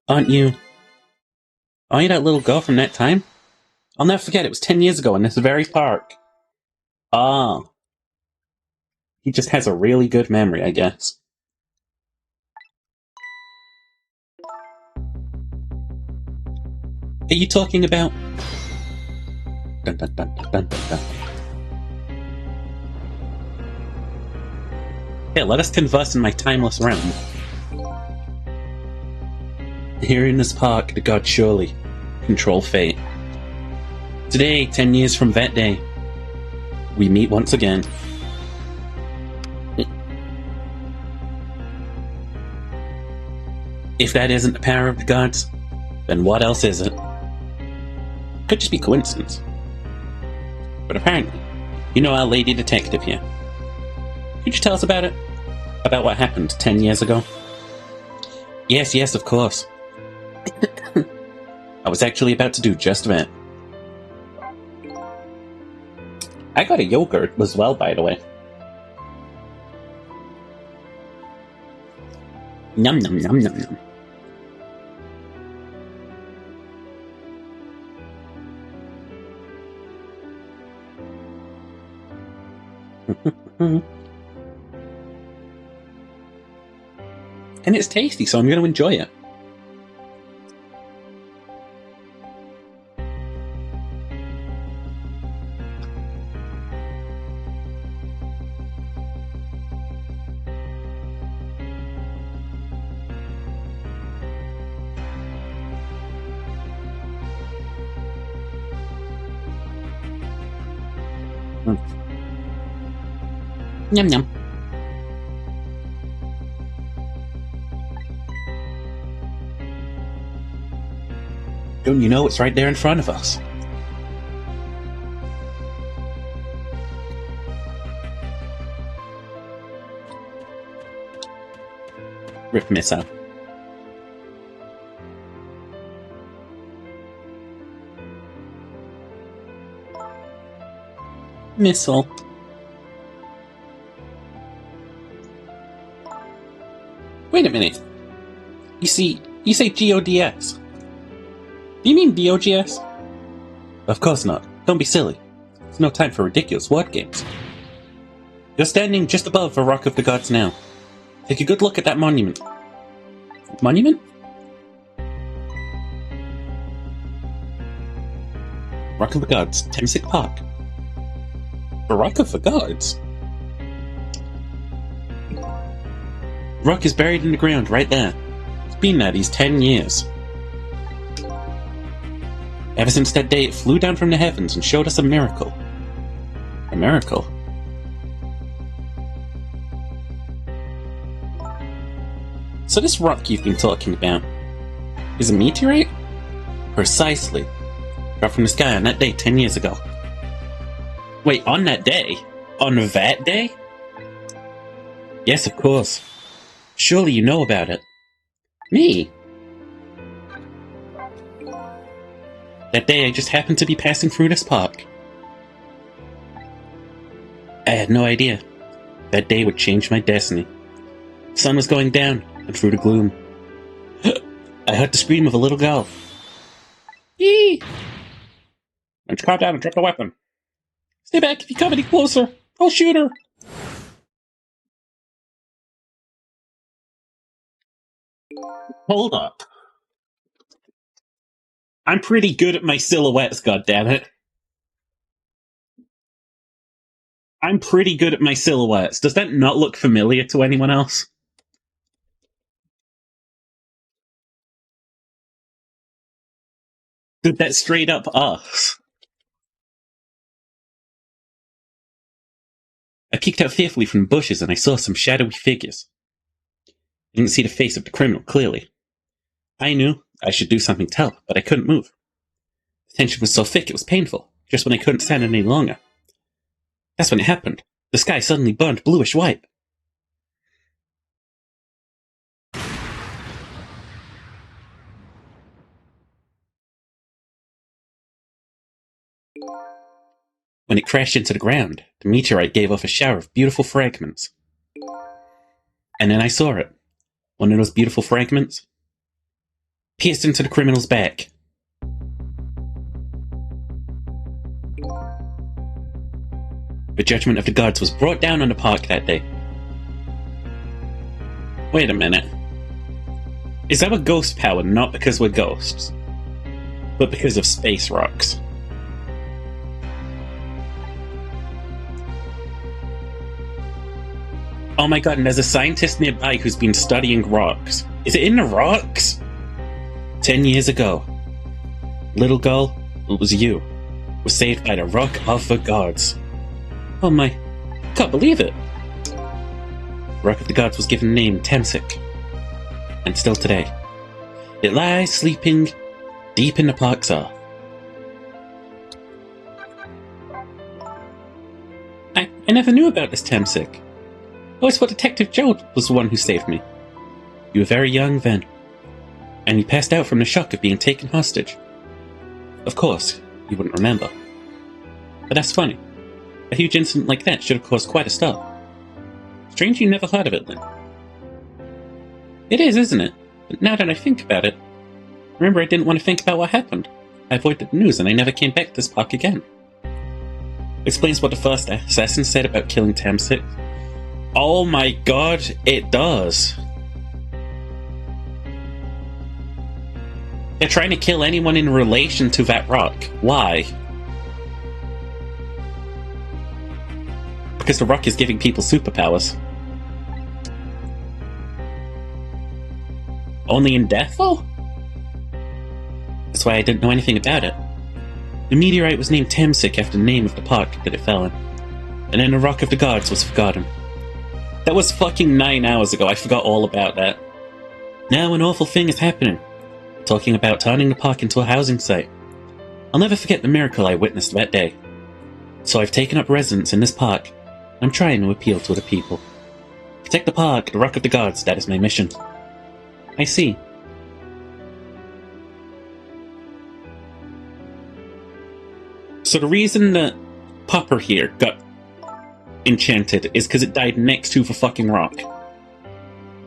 Aren't you that little girl from that time? I'll never forget, it was 10 years ago in this very park. Ah. He just has a really good memory, I guess. Are you talking about... Dun, dun, dun, dun, dun, dun. Here, let us converse in my timeless realm. Here in this park, the gods surely control fate. Today, 10 years from that day, we meet once again. If that isn't the power of the gods, then what else is it? Could just be coincidence. But apparently, you know our lady detective here. Could you tell us about it? About what happened 10 years ago? Yes, of course. I was actually about to do just that. I got a yogurt as well, by the way. Num num num num num. And it's tasty, so I'm going to enjoy it. Yum yum. Don't you know it's right there in front of us? Rip missile. Missile. Wait a minute. You say GODS. Do you mean DOGS? Of course not. Don't be silly. It's no time for ridiculous word games. You're standing just above a Rock of the Gods now. Take a good look at that monument. Monument? Rock of the Gods, Temsic Park. The Rock of the Gods? Rock is buried in the ground right there. It's been there these 10 years. Ever since that day, it flew down from the heavens and showed us a miracle. A miracle? So this rock you've been talking about is a meteorite? Precisely. Dropped from the sky on that day 10 years ago. Wait, on that day? On that day? Yes, of course. Surely you know about it. Me? That day I just happened to be passing through this park. I had no idea. That day would change my destiny. The sun was going down, and through the gloom, I heard the scream of a little girl. Yee! Don't you calm down and drop the weapon. Stay back if you come any closer. I'll shoot her. Hold up. I'm pretty good at my silhouettes, goddammit. I'm pretty good at my silhouettes. Does that not look familiar to anyone else? Did that straight up us? I peeked out fearfully from the bushes and I saw some shadowy figures. I didn't see the face of the criminal clearly. I knew I should do something to help, but I couldn't move. The tension was so thick it was painful, just when I couldn't stand it any longer. That's when it happened. The sky suddenly burned bluish white. When it crashed into the ground, the meteorite gave off a shower of beautiful fragments. And then I saw it. One of those beautiful fragments pierced into the criminal's back. The judgment of the gods was brought down on the park that day. Wait a minute. Is our ghost power not because we're ghosts, but because of space rocks? Oh my god, and there's a scientist nearby who's been studying rocks. Is it in the rocks? 10 years ago, little girl, it was you, was saved by the Rock of the Gods. Oh my, can't believe it. Rock of the Gods was given the name Temsik, and still today, it lies sleeping deep in the park's earth. I never knew about this Temsik. I always thought Detective Joe was the one who saved me. You were very young then, and you passed out from the shock of being taken hostage. Of course, you wouldn't remember. But that's funny. A huge incident like that should have caused quite a stir. Strange you never heard of it then. It is, isn't it? But now that I think about it, remember I didn't want to think about what happened. I avoided the news and I never came back to this park again. Explains what the first assassin said about killing Temsik. Oh my god, it does. They're trying to kill anyone in relation to that rock. Why? Because the rock is giving people superpowers. Only in death, though? That's why I didn't know anything about it. The meteorite was named Temsik after the name of the park that it fell in. And then the Rock of the Gods was forgotten. That was fucking 9 hours ago, I forgot all about that. Now an awful thing is happening. Talking about turning the park into a housing site. I'll never forget the miracle I witnessed that day. So I've taken up residence in this park, and I'm trying to appeal to the people. Protect the park, the Rock of the Gods, that is my mission. I see. So the reason that Popper here got enchanted is because it died next to the fucking rock.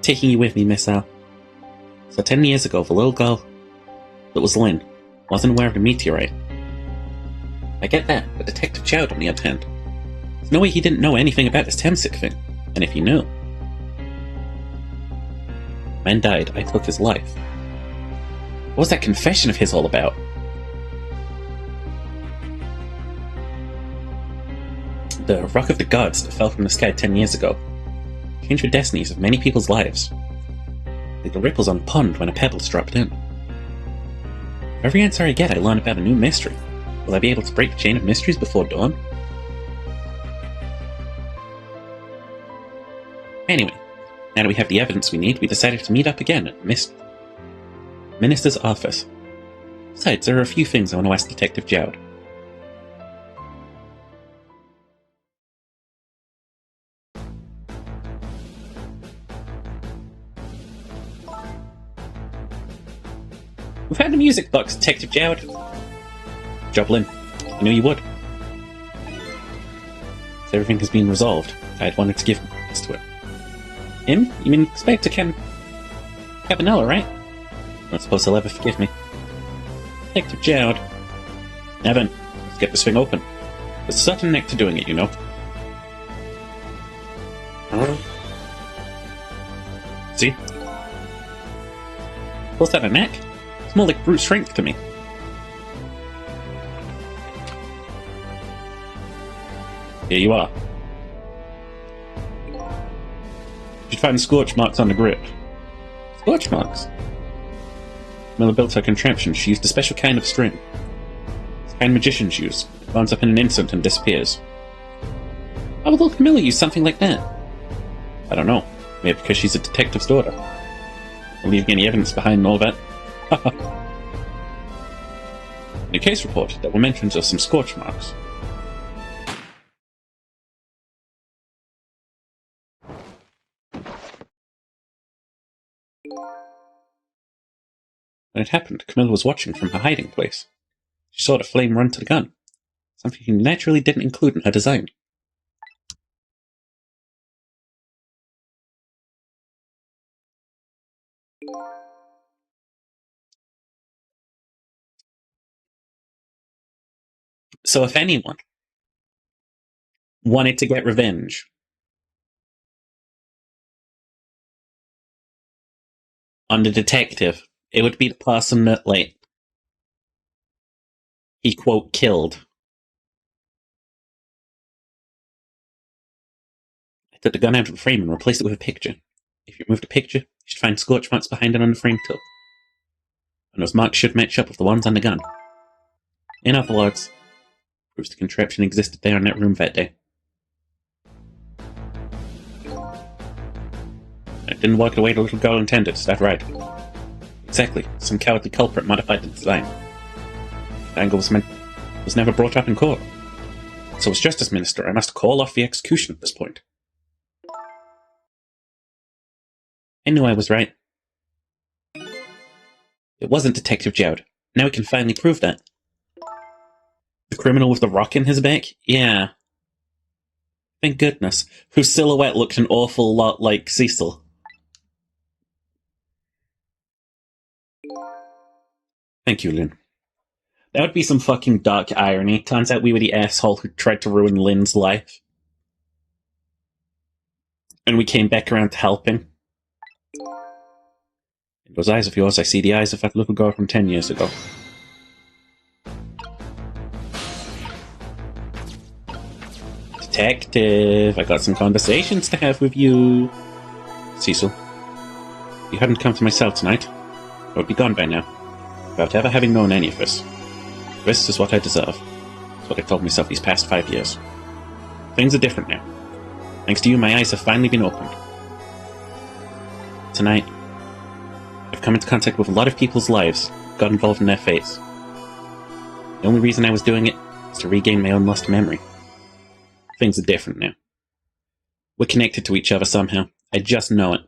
Taking you with me, Miss Al. So 10 years ago, the little girl that was Lynn wasn't aware of the meteorite. I get that, but Detective Chowd, on the other hand, there's no way he didn't know anything about this Temsik thing. And if he knew, man died, I took his life. What was that confession of his all about? The Rock of the Gods that fell from the sky 10 years ago changed the destinies of many people's lives, like the ripples on a pond when a pebble's dropped in. For every answer I get, I learn about a new mystery. Will I be able to break the chain of mysteries before dawn? Anyway, now that we have the evidence we need, we decided to meet up again at Minister's office. Besides, there are a few things I want to ask Detective Jowd. We've had the music box, Detective Jowd. Joblin, I knew you would. So everything has been resolved. I had wanted to give this to it. Him? You mean Inspector Cabanella, right? I don't suppose he'll ever forgive me. Detective Jowd. Evan, let's get this thing open. There's a certain neck to doing it, you know. See? Was that a neck? It's more like brute strength to me. Here you are. You should find scorch marks on the grip. Scorch marks? Miller built her contraption. She used a special kind of string. It's the kind magicians use. It burns up in an instant and disappears. Why would Lord Miller use something like that? I don't know. Maybe because she's a detective's daughter. Not leaving any evidence behind all that. In a case report, there were mentions of some scorch marks. When it happened, Camilla was watching from her hiding place. She saw the flame run to the gun, something she naturally didn't include in her design. So if anyone wanted to get revenge. On the detective. It would be the person that, like, he, quote, killed. I took the gun out of the frame and replaced it with a picture. If you remove the picture, you should find scorch marks behind it on the frame too. And those marks should match up with the ones on the gun. In other words, proves the contraption existed there in that room that day. It didn't work the way the little girl intended, is that right? Exactly. Some cowardly culprit modified the design. The angle was never brought up in court. So as Justice Minister, I must call off the execution at this point. I knew I was right. It wasn't Detective Jowd. Now we can finally prove that. The criminal with the rock in his back? Yeah. Thank goodness. Whose silhouette looked an awful lot like Cecil. Thank you, Lynn. That would be some fucking dark irony. Turns out we were the asshole who tried to ruin Lynn's life. And we came back around to helping. In those eyes of yours, I see the eyes of that little girl from 10 years ago. Detective, I got some conversations to have with you. Cecil, if you hadn't come to my cell tonight, I would be gone by now, without ever having known any of this. This is what I deserve. That's what I told myself these past 5 years. Things are different now. Thanks to you, my eyes have finally been opened. Tonight, I've come into contact with a lot of people's lives, got involved in their fates. The only reason I was doing it was to regain my own lost memory. Things are different now. We're connected to each other somehow. I just know it.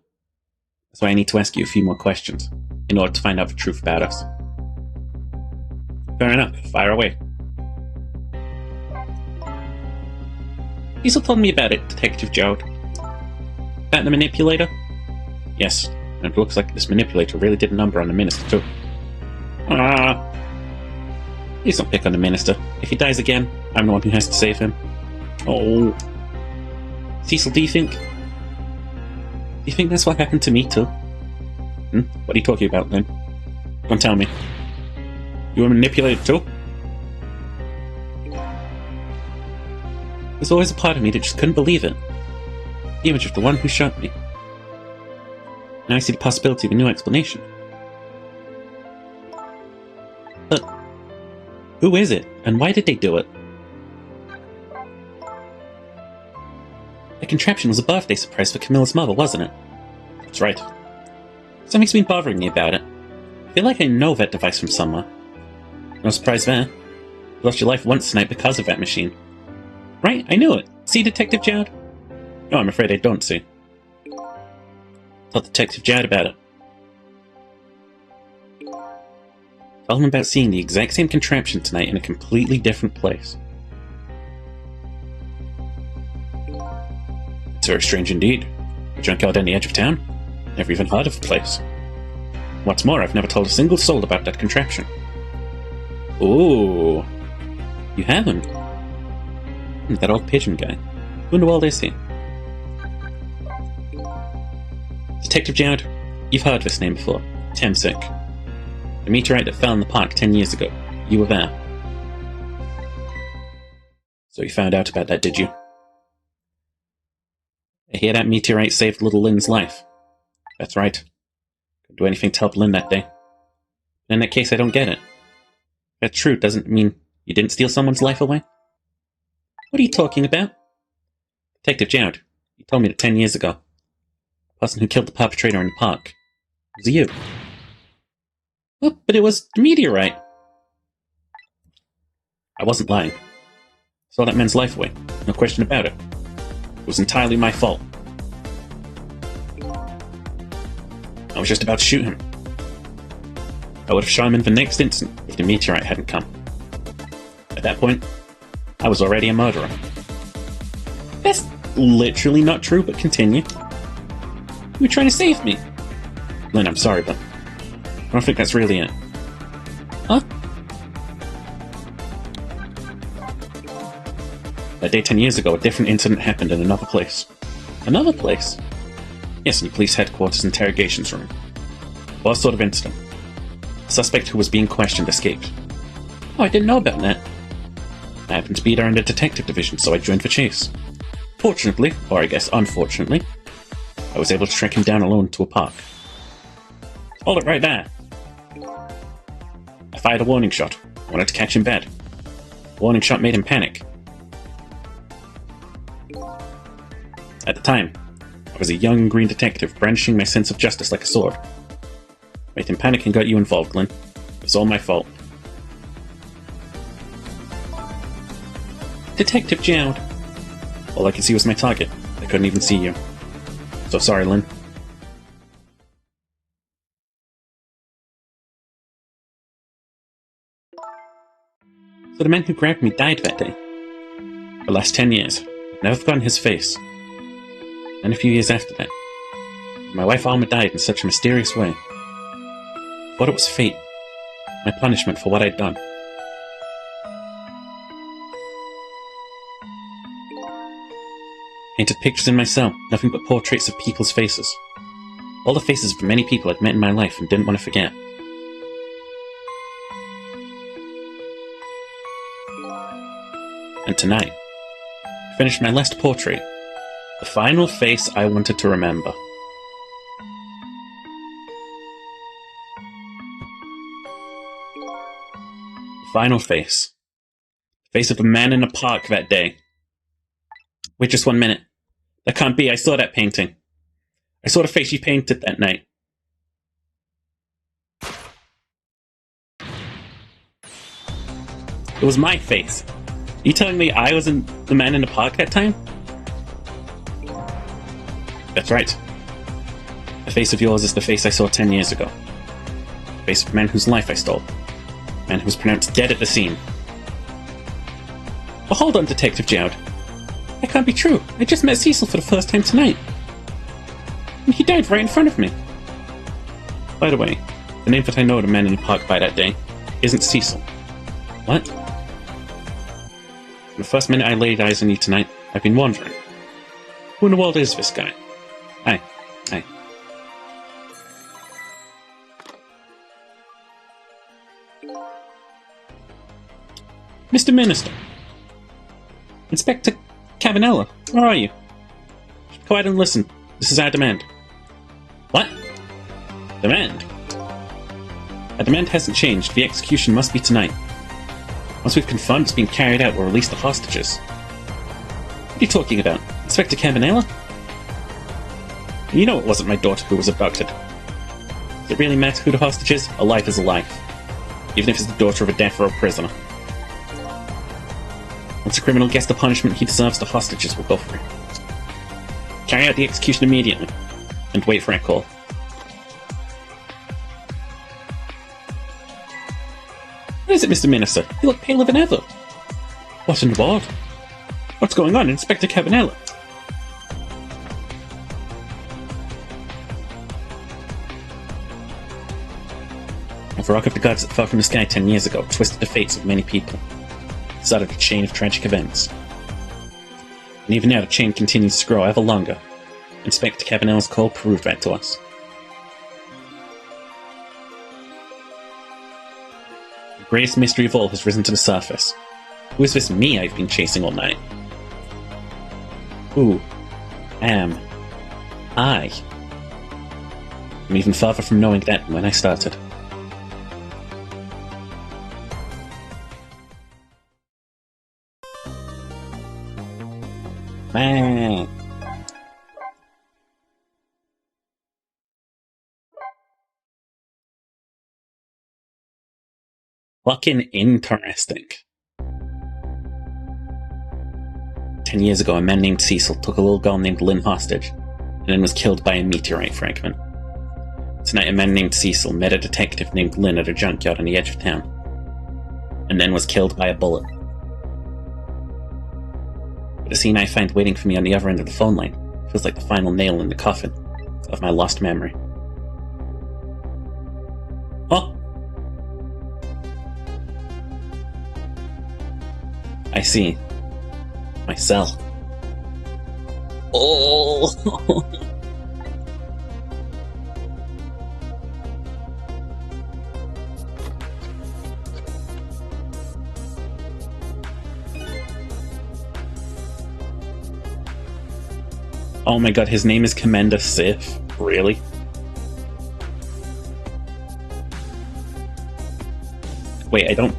That's why I need to ask you a few more questions, in order to find out the truth about us. Fair enough. Fire away. Cecil told me about it, Detective Jowd. About the manipulator? Yes, and it looks like this manipulator really did a number on the minister too. Please don't pick on the minister. If he dies again, I'm the one who has to save him. Oh. Cecil, do you think that's what happened to me too? What are you talking about then? Don't tell me. You were manipulated too? There's always a part of me that just couldn't believe it. The image of the one who shot me. Now I see the possibility of a new explanation. But who is it, and why did they do it? The contraption was a birthday surprise for Camilla's mother, wasn't it? That's right. Something's been bothering me about it. I feel like I know that device from somewhere. No surprise there. You lost your life once tonight because of that machine. Right, I knew it. See, Detective Jowd? No, I'm afraid I don't see. Tell Detective Jowd about it. Tell him about seeing the exact same contraption tonight in a completely different place. It's very strange indeed. A junkyard on the edge of town? Never even heard of the place. What's more, I've never told a single soul about that contraption. Ooh. You haven't? That old pigeon guy. Who in the world is he? Detective Jowd, you've heard this name before. Temsik. The meteorite that fell in the park 10 years ago. You were there. So you found out about that, did you? I hear that meteorite saved little Lynn's life. That's right. Couldn't do anything to help Lynn that day. In that case, I don't get it. If that's true, doesn't mean you didn't steal someone's life away? What are you talking about? Detective Jowd, you told me that 10 years ago. The person who killed the perpetrator in the park was you. Well, but it was the meteorite. I wasn't lying. I saw that man's life away. No question about it. It was entirely my fault. I was just about to shoot him. I would have shot him in the next instant if the meteorite hadn't come. At that point, I was already a murderer. That's literally not true, but continue. You were trying to save me. Lynn, I'm sorry, but I don't think that's really it. Huh? That day 10 years ago, a different incident happened in another place. Another place? Yes, in the police headquarters interrogations room. What sort of incident? The suspect who was being questioned escaped. Oh, I didn't know about that. I happened to be there in the detective division, so I joined the chase. Fortunately, or I guess unfortunately, I was able to track him down alone to a park. Hold it right there. I fired a warning shot. I wanted to catch him dead. The warning shot made him panic. At the time, I was a young green detective brandishing my sense of justice like a sword. Made him panic and got you involved, Glenn. It was all my fault. Detective Jowd. All I could see was my target. I couldn't even see you. So sorry, Lynn. So the man who grabbed me died that day. For the last 10 years, I've never forgotten his face. And a few years after that, my wife Alma died in such a mysterious way. I thought it was fate, my punishment for what I'd done. Painted pictures in my cell, nothing but portraits of people's faces. All the faces of the many people I'd met in my life and didn't want to forget. And tonight, I finished my last portrait, the final face I wanted to remember. The final face. The face of the man in the park that day. Wait just 1 minute. That can't be, I saw that painting. I saw the face you painted that night. It was my face. Are you telling me I wasn't the man in the park that time? That's right. The face of yours is the face I saw 10 years ago. The face of the man whose life I stole. The man who was pronounced dead at the scene. Well, hold on, Detective Jowd. That can't be true. I just met Cecil for the first time tonight. And he died right in front of me. By the way, the name that I know the man in the park by that day isn't Cecil. What? From the first minute I laid eyes on you tonight, I've been wondering. Who in the world is this guy? Hi. Mr. Minister. Inspector Cabanella, where are you? Go ahead and listen. This is our demand. What? Demand? Our demand hasn't changed. The execution must be tonight. Once we've confirmed it's being carried out, we'll release the hostages. What are you talking about? Inspector Cabanella? You know it wasn't my daughter who was abducted. Does it really matter who the hostage is? A life is a life. Even if it's the daughter of a death row prisoner. Once a criminal gets the punishment he deserves, the hostages will go free. Carry out the execution immediately, and wait for a call. What is it, Mr. Minister? You look paler than ever. What in the world? What's going on, Inspector Cabanella? The rock of the gods that fell from the sky 10 years ago twisted the fates of many people. It started a chain of tragic events. And even now the chain continues to grow ever longer. Inspector Cabanella's call proved that to us. The greatest mystery of all has risen to the surface. Who is this me I've been chasing all night? Who am I? I'm even further from knowing that than when I started. Man. Fucking interesting. 10 years ago, a man named Cecil took a little girl named Lynn hostage, and then was killed by a meteorite fragment. Tonight, a man named Cecil met a detective named Lynn at a junkyard on the edge of town, and then was killed by a bullet. But the scene I find waiting for me on the other end of the phone line feels like the final nail in the coffin of my lost memory. Oh! I see. My cell. Oh! Oh my god, his name is Commander Sif. Really? Wait, I don't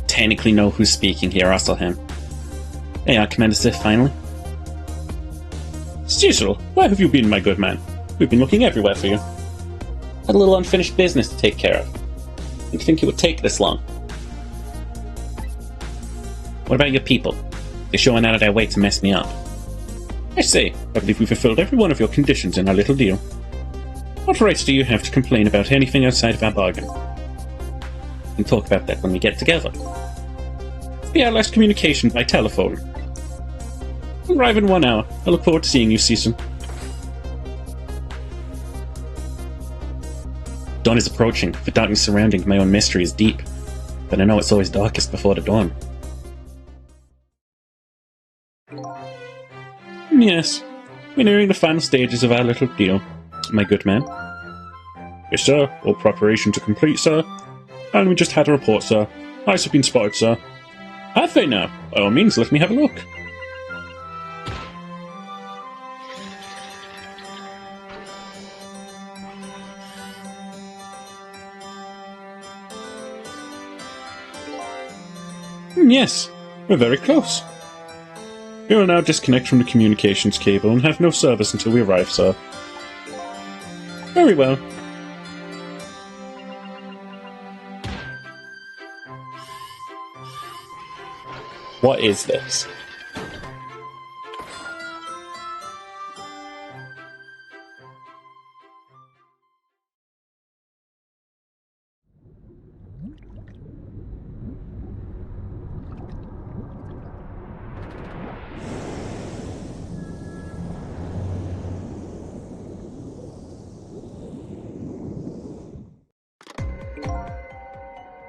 technically know who's speaking here, also him. Hey, Commander Sif, finally. Cecil, where have you been, my good man? We've been looking everywhere for you. Had a little unfinished business to take care of. Didn't think it would take this long. What about your people? They're showing out of their way to mess me up. I say, I believe we fulfilled every one of your conditions in our little deal. What rights do you have to complain about anything outside of our bargain? We can talk about that when we get together. It'll be our last communication by telephone. We'll arrive in 1 hour. I look forward to seeing you, Cecil. Dawn is approaching. The darkness surrounding my own mystery is deep, but I know it's always darkest before the dawn. Yes, we're nearing the final stages of our little deal, my good man. Yes, sir. All preparations are complete, sir. And we just had a report, sir. Eyes have been spotted, sir. Have they now? By all means, let me have a look. Yes, we're very close. We will now disconnect from the communications cable and have no service until we arrive, sir. Very well. What is this?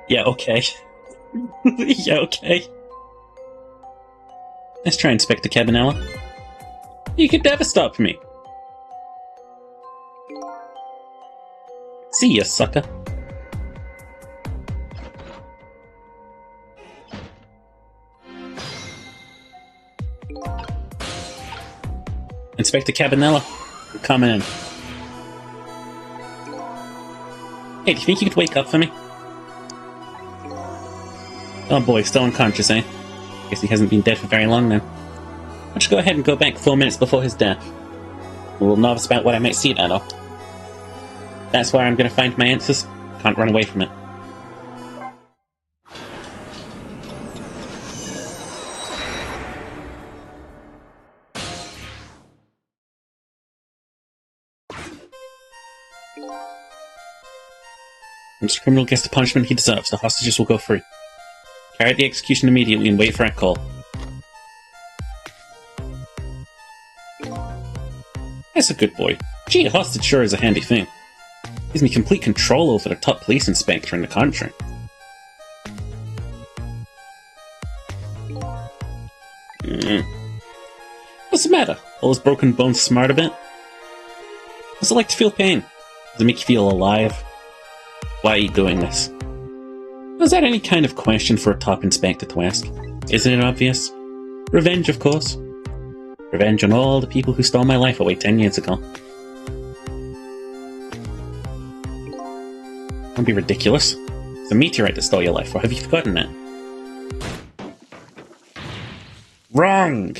Yeah, okay. Yeah, okay. Let's try Inspector Cabanella. You could never stop me. See ya, sucker. Inspector Cabanella, I'm coming in. Hey, do you think you could wake up for me? Oh boy, still unconscious, eh? Guess he hasn't been dead for very long now. Why don't you go ahead and go back 4 minutes before his death? I'm a little nervous about what I might see there, though. That's where I'm going to find my answers. Can't run away from it. Once the criminal gets the punishment he deserves, the hostages will go free. Carry out the execution immediately and wait for our call. That's a good boy. Gee, a hostage sure is a handy thing. Gives me complete control over the top police inspector in the country. What's the matter? All those broken bones smart a bit? What's it like to feel pain? Does it make you feel alive? Why are you doing this? Was that any kind of question for a top inspector to ask? Isn't it obvious? Revenge, of course. Revenge on all the people who stole my life away 10 years ago. Don't be ridiculous. It's a meteorite that stole your life, or have you forgotten that? Wrong!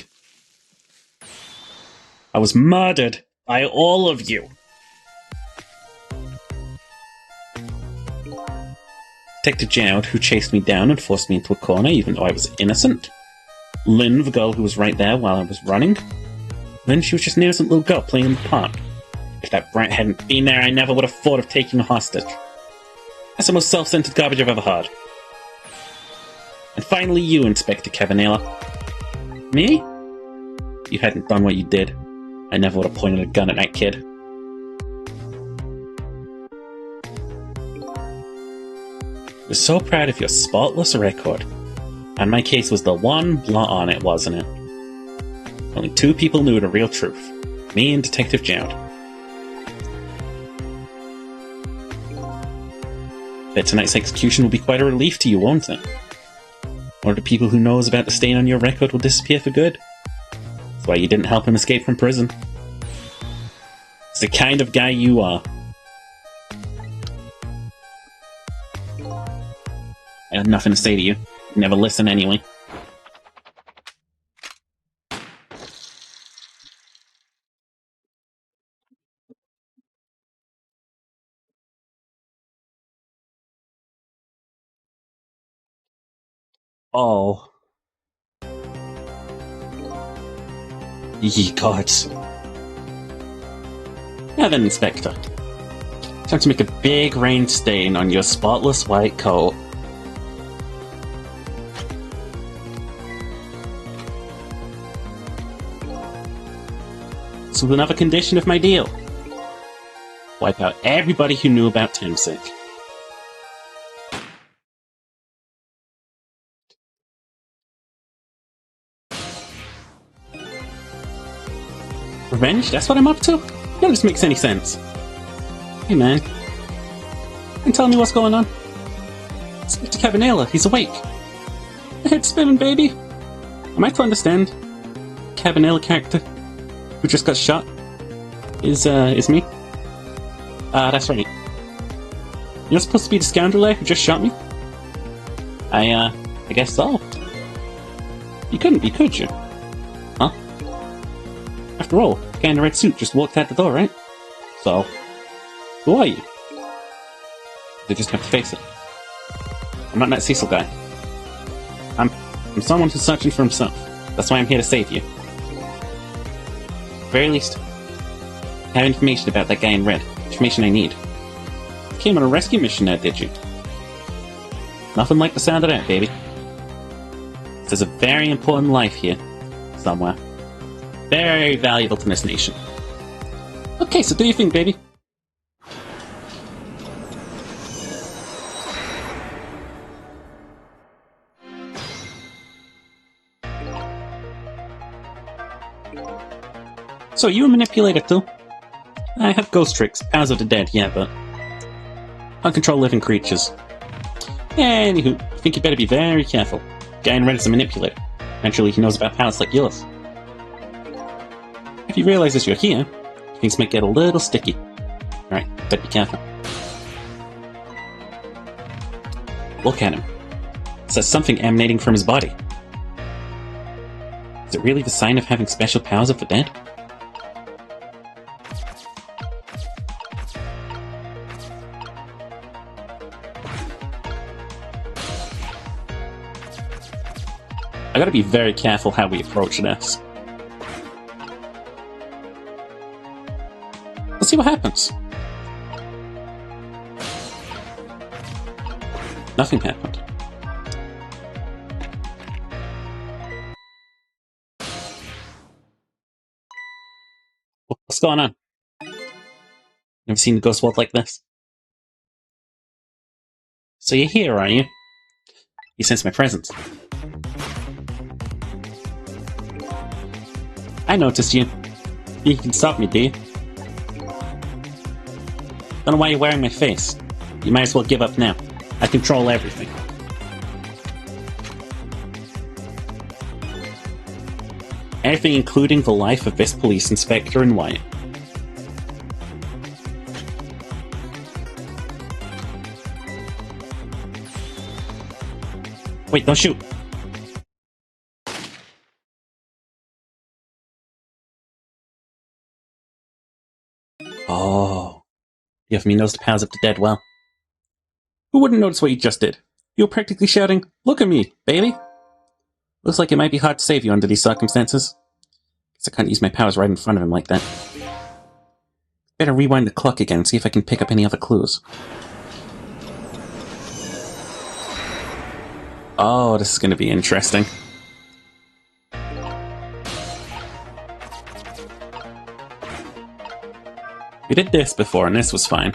I was murdered by all of you. Detective Jowd, who chased me down and forced me into a corner even though I was innocent. Lynn, the girl who was right there while I was running. Lynn, she was just an innocent little girl playing in the park. If that brat hadn't been there, I never would have thought of taking a hostage. That's the most self-centered garbage I've ever heard. And finally you, Inspector Cabanella. Me? If you hadn't done what you did, I never would have pointed a gun at that kid. I was so proud of your spotless record. And my case was the one blot on it, wasn't it? Only two people knew the real truth. Me and Detective Jowd. Bet tonight's execution will be quite a relief to you, won't it? Or the people who knows about the stain on your record will disappear for good. That's why you didn't help him escape from prison. It's the kind of guy you are. I have nothing to say to you. You never listen anyway. Oh. Ye gods. Now then, Inspector. Time to make a big rain stain on your spotless white coat. So another condition of my deal. Wipe out everybody who knew about Timsick. Revenge? That's what I'm up to? None of this makes any sense. Hey man. Can you tell me what's going on? Inspector Cabanela, he's awake. My head's spinning, baby. Am I to understand? Cabanela character who just got shot is me? That's right. You're supposed to be the scoundrel who just shot me? I guess so. You couldn't be, could you? Huh? After all, the guy in the red suit just walked out the door, right? So, who are you? They just have to face it. I'm not that Cecil guy. I'm someone who's searching for himself. That's why I'm here to save you. At the very least, I have information about that guy in red. Information I need. You came on a rescue mission now, did you? Nothing like the sound of that, baby. There's a very important life here, somewhere. Very valuable to this nation. Okay, so do your thing, baby. So, you a manipulator too? I have ghost tricks, powers of the dead, yeah, but can't control living creatures. Anywho, I think you better be very careful. Guy in red is a manipulator. Naturally, he knows about powers like yours. If he realizes you're here, things might get a little sticky. Alright, better be careful. Look at him. There's something emanating from his body. Is it really the sign of having special powers of the dead? I gotta be very careful how we approach this. Let's see what happens. Nothing happened. What's going on? Never seen a ghost walk like this? So you're here, are you? You sense my presence. I noticed you. You can stop me, do you? Don't know why you're wearing my face. You might as well give up now. I control everything. Everything including the life of this police inspector and Wyatt. Wait, don't shoot! Oh. You have me knows the powers of the dead well. Who wouldn't notice what you just did? You were practically shouting, "Look at me, baby!" Looks like it might be hard to save you under these circumstances. Guess I can't use my powers right in front of him like that. Better rewind the clock again and see if I can pick up any other clues. Oh, this is going to be interesting. We did this before and this was fine.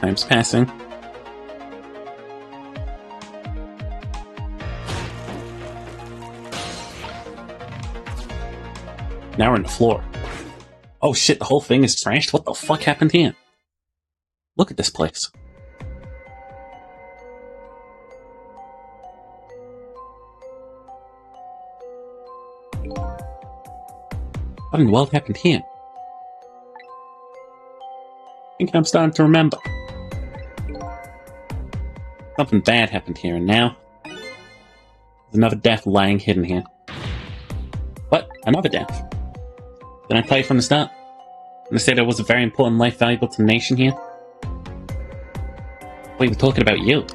Time's passing. Now we're on the floor. Oh shit, the whole thing is trashed? What the fuck happened here? Look at this place. What in the world happened here? I think I'm starting to remember. Something bad happened here, and now there's another death lying hidden here. What? Another death? Didn't I tell you from the start? When I said I was a very important life valuable to the nation here? We were talking about you.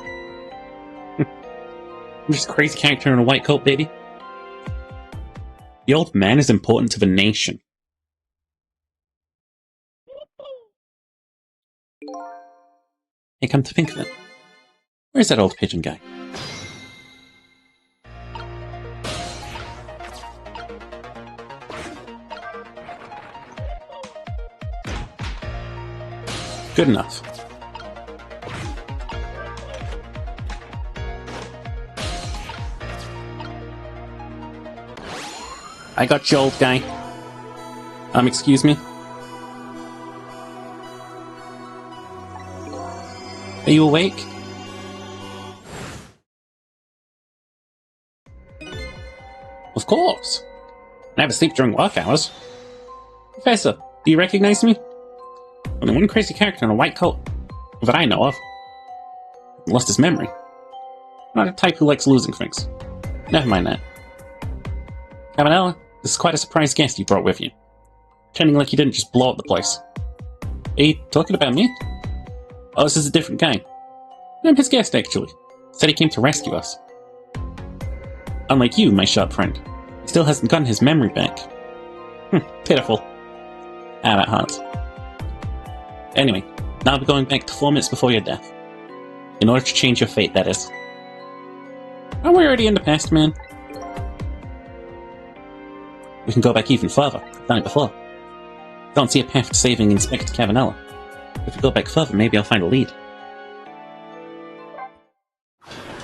I'm just a crazy character in a white coat, baby. The old man is important to the nation. Hey, come to think of it, where's that old pigeon guy? Good enough. I got you, old guy. Excuse me? Are you awake? Of course. I never sleep during work hours. Professor, do you recognize me? I'm the one crazy character in a white coat that I know of. He lost his memory. I'm not a type who likes losing things. Never mind that. Cabanella, this is quite a surprise guest you brought with you. Pretending like you didn't just blow up the place. Are you talking about me? Oh, this is a different guy. I'm his guest, actually. Said he came to rescue us. Unlike you, my sharp friend, he still hasn't gotten his memory back. Pitiful. Ah, that hurts. Anyway, now I'll be going back to 4 minutes before your death. In order to change your fate, that is. Aren't we already in the past, man? We can go back even further. I've done it before. Don't see a path to saving Inspector Cavanella. If we go back further, maybe I'll find a lead.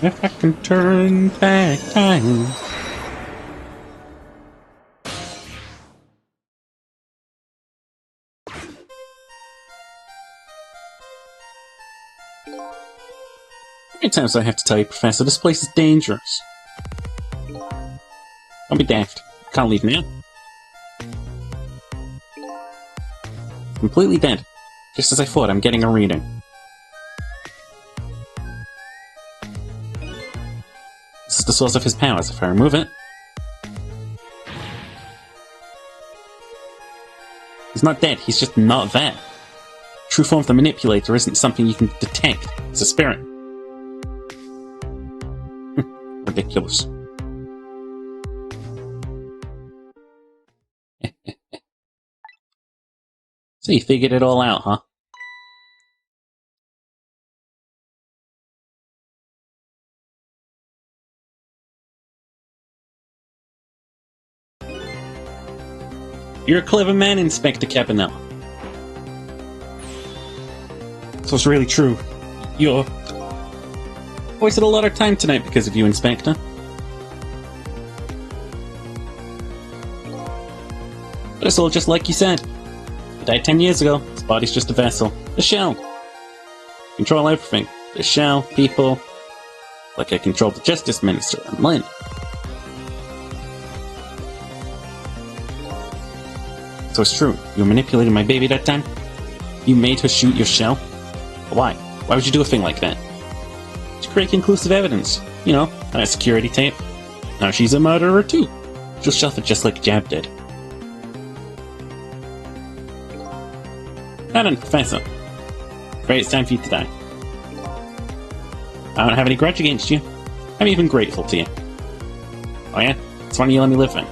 If I can turn back time. How many times do I have to tell you, Professor, this place is dangerous. Don't be daft. Can't leave now. Completely dead. Just as I thought, I'm getting a reading. This is the source of his powers. If I remove it... He's not dead, he's just not there. True form of the manipulator isn't something you can detect. It's a spirit. Ridiculous. So you figured it all out, huh? You're a clever man, Inspector Cabanella. So it's really true. You're... wasted a lot of time tonight because of you, Inspector. But it's all just like you said. He died 10 years ago. His body's just a vessel. A shell. Control everything. The shell, people. Like I controlled the Justice Minister and Lynn. So it's true. You manipulated my baby that time? You made her shoot your shell? Why? Why would you do a thing like that? To create conclusive evidence. You know, on a security tape. Now she's a murderer too. She'll shelf it just like Jab did. Now then, Professor. Afraid it's time for you to die. I don't have any grudge against you. I'm even grateful to you. Oh yeah? It's why you let me live then.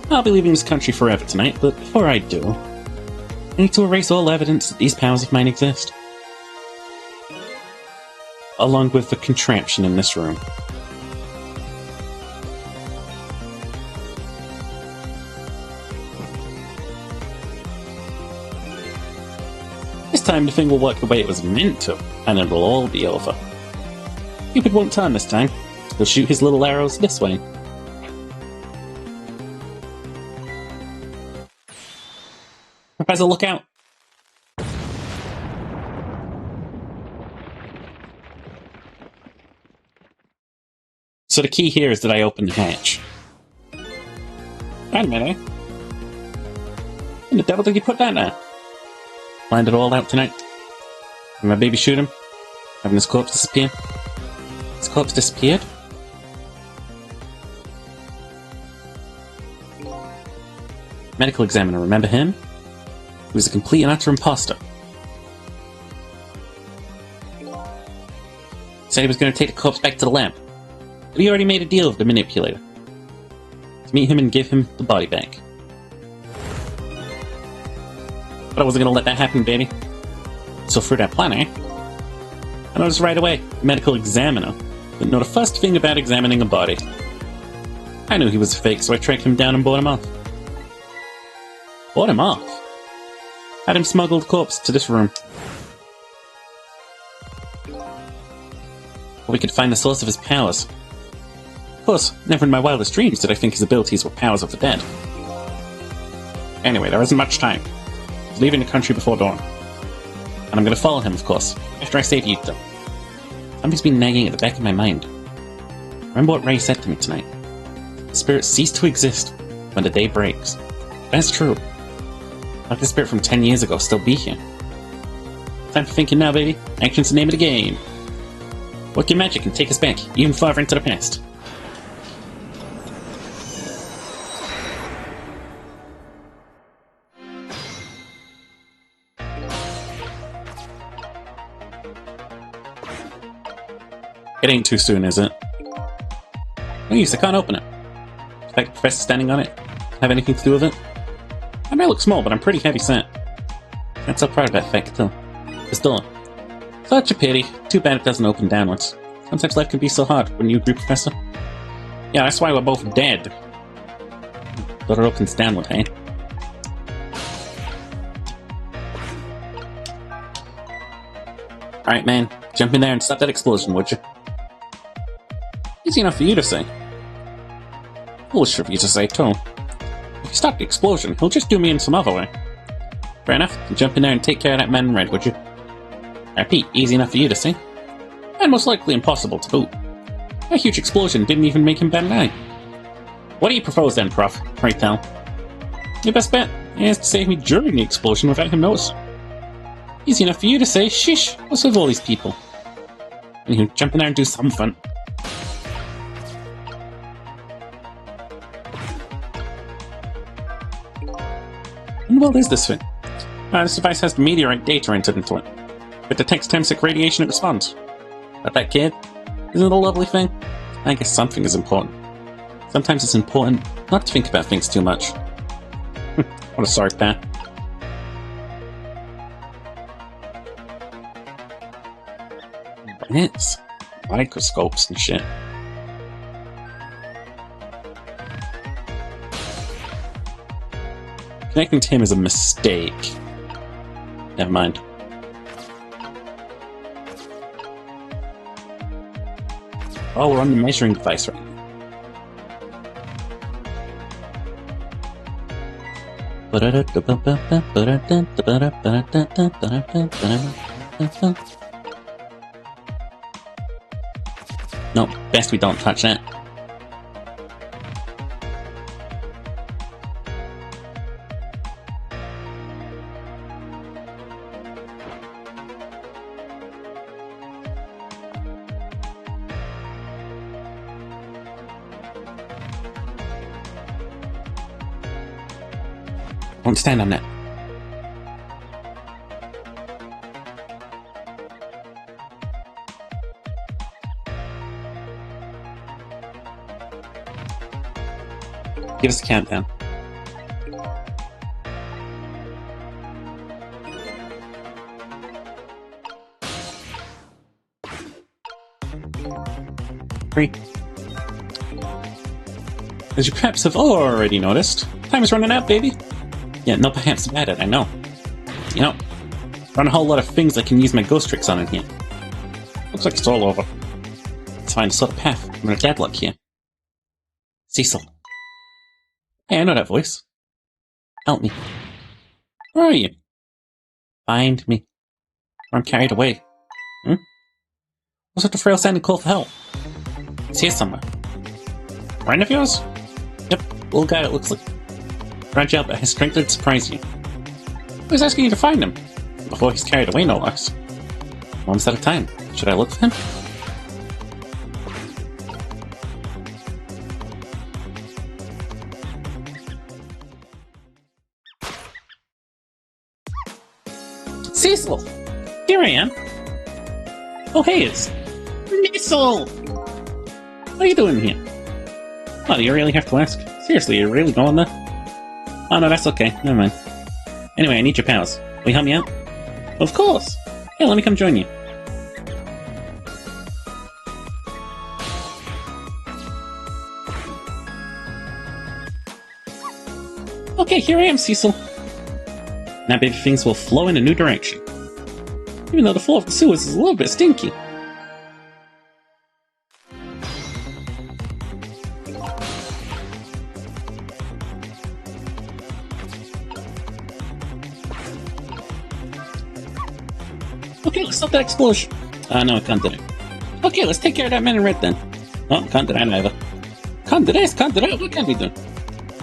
I'll be leaving this country forever tonight, but before I do, I need to erase all evidence that these powers of mine exist. Along with the contraption in this room. This time the thing will work the way it was meant to, and it'll all be over. Cupid won't turn this time. He'll shoot his little arrows this way. Professor, look out! So the key here is that I open the hatch. Wait a minute. When the devil did you put that there? Find it all out tonight. Did my baby shoot him? Having his corpse disappear? His corpse disappeared? Medical examiner, remember him? He was a complete and utter imposter. He said he was going to take the corpse back to the lab. But he already made a deal with the manipulator. To meet him and give him the body back. But I wasn't going to let that happen, baby. So through that plan, eh? I noticed right away, the medical examiner didn't know the first thing about examining a body. I knew he was a fake, so I tracked him down and bought him off. Bought him off? Had him smuggle the corpse to this room. Or we could find the source of his powers. Of course, never in my wildest dreams did I think his abilities were powers of the dead. Anyway, there isn't much time. He's leaving the country before dawn. And I'm gonna follow him, of course, after I save Yuta. Something's been nagging at the back of my mind. Remember what Ray said to me tonight? The spirits cease to exist when the day breaks. That's true. Like the spirit from 10 years ago still be here. Time for thinking now, baby. Action's the name of the game. Work your magic and take us back, even farther into the past. It ain't too soon, is it? No use, I can't open it. The fact the professor's standing on it have anything to do with it? I may look small, but I'm pretty heavy set. Can't so proud of that fact, though. This door. Such a pity. Too bad it doesn't open downwards. Sometimes life can be so hard, wouldn't you agree, Professor? Yeah, that's why we're both dead. But it opens downward, hey? Alright, man. Jump in there and stop that explosion, would you? Easy enough for you to say. Foolish of you to say, too. If you stop the explosion, he'll just do me in some other way. Fair enough. Jump in there and take care of that man in red, would you? I repeat, easy enough for you to say. And most likely impossible to boot. A huge explosion didn't even make him bat an eye. What do you propose then, Prof? Pray tell. Your best bet is to save me during the explosion without him noticing. Easy enough for you to say, shish, what's with all these people? Anywho, jump in there and do something fun. What in the world is this thing? This device has the meteorite data entered into it. If it detects Temsic radiation, it responds. But that kid? Isn't it a lovely thing? I guess something is important. Sometimes it's important not to think about things too much. What a sorry path. It's microscopes and shit. Connecting to him is a mistake. Never mind. Oh, we're on the measuring device right now. No, best we don't touch that. Won't stand on that. Give us a countdown. Three. As you perhaps have already noticed, time is running out, baby. Yeah, no perhaps about it, I know. You know, Run a whole lot of things I can use my ghost tricks on in here. Looks like it's all over. Let's find a sort of path. I'm in a deadlock here. Cecil. Hey, I know that voice. Help me. Where are you? Find me. Or I'm carried away. What's with the frail sounding call for help? It's here somewhere. Friend of yours? Yep, little guy it looks like. Fragile, but his strength would surprise you. Who's asking you to find him? Before he's carried away, no less. One step at a time. Should I look for him? Cecil! Here I am! Oh hey, it's Cecil! What are you doing here? Oh, do you really have to ask? Seriously, you're really going there? Oh no, that's okay. Never mind. Anyway, I need your powers. Will you help me out? Of course! Hey, let me come join you. Okay, here I am, Cecil. Now baby things will flow in a new direction. Even though the floor of the sewers is a little bit stinky. Okay, let's stop that explosion. No, I can't do it. Okay, let's take care of that man in red then. Oh, can't do that either. Can't do this, can't do that, what can we do?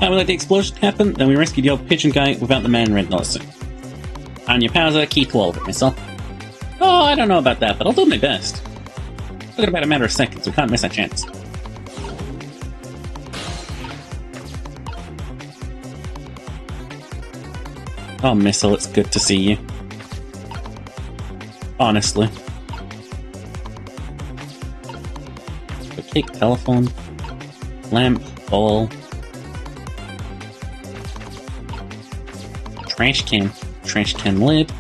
We let the explosion happen, then we rescue the old pigeon guy without the man in red noticing. And your powers are the key to all of it, Missile. Oh, I don't know about that, but I'll do my best. Look at about a matter of seconds, we can't miss our chance. Oh, Missile, it's good to see you. Honestly. The cake, telephone, lamp, ball, trash can lid.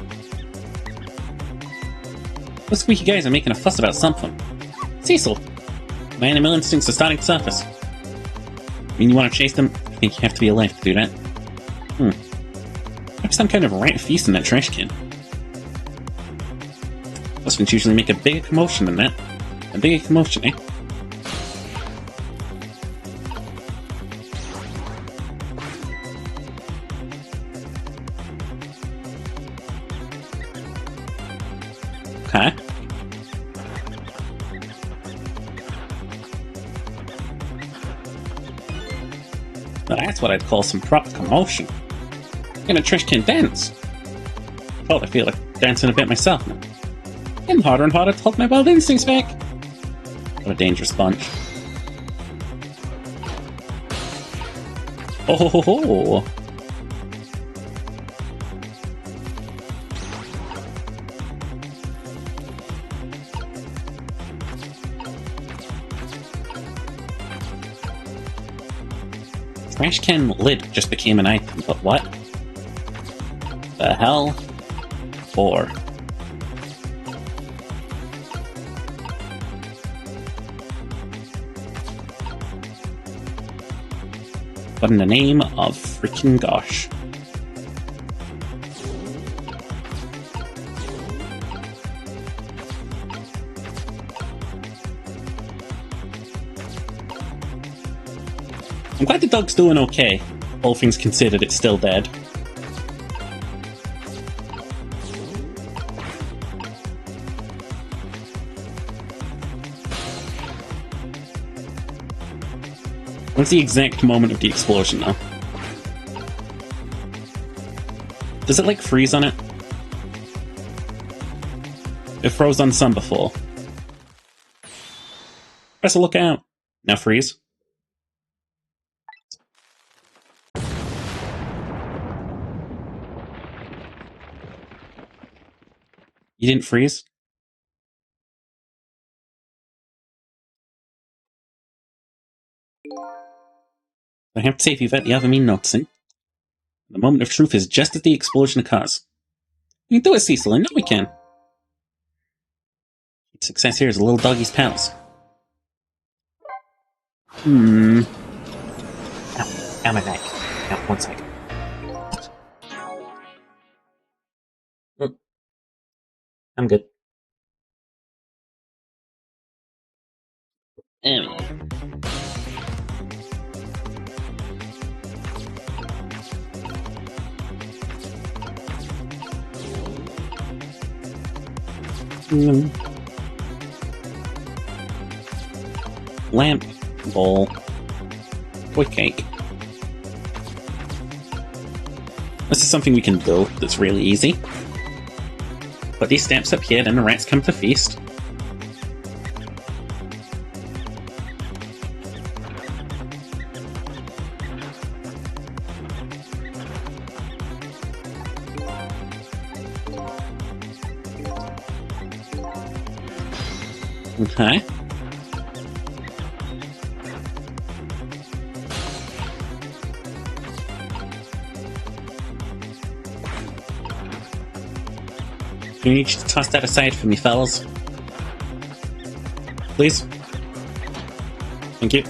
Those squeaky guys are making a fuss about something. Cecil! My animal instincts are starting to surface. I mean, you want to chase them? I think you have to be alive to do that. Maybe some kind of rat feast in that trash can. Those things usually make a bigger commotion than that. A bigger commotion, eh? Okay. Now that's what I'd call some proper commotion. In a trash can dance. Oh, I feel like dancing a bit myself now. Getting harder and harder to hold my wild instincts back. What a dangerous bunch. Oh ho ho ho! Trash can lid just became an item, but what the hell for? What in the name of freaking gosh? I'm glad the dog's doing okay. All things considered, it's still dead. When's the exact moment of the explosion, though? Does it, like, freeze on it? It froze on some before. Press a look out. Now freeze. You didn't freeze? I have to say, if you've had the other mean noticing, the moment of truth is just as the explosion occurs. We can do it, Cecil. I know we can. Success here is a little doggy's pals. Ow, my back. Now, one second. I'm good. Anyway. Lamp, bowl, toy cake. This is something we can build that's really easy. Put these stamps up here, then the rats come to feast. Okay. I need you to toss that aside for me, fellas. Please. Thank you.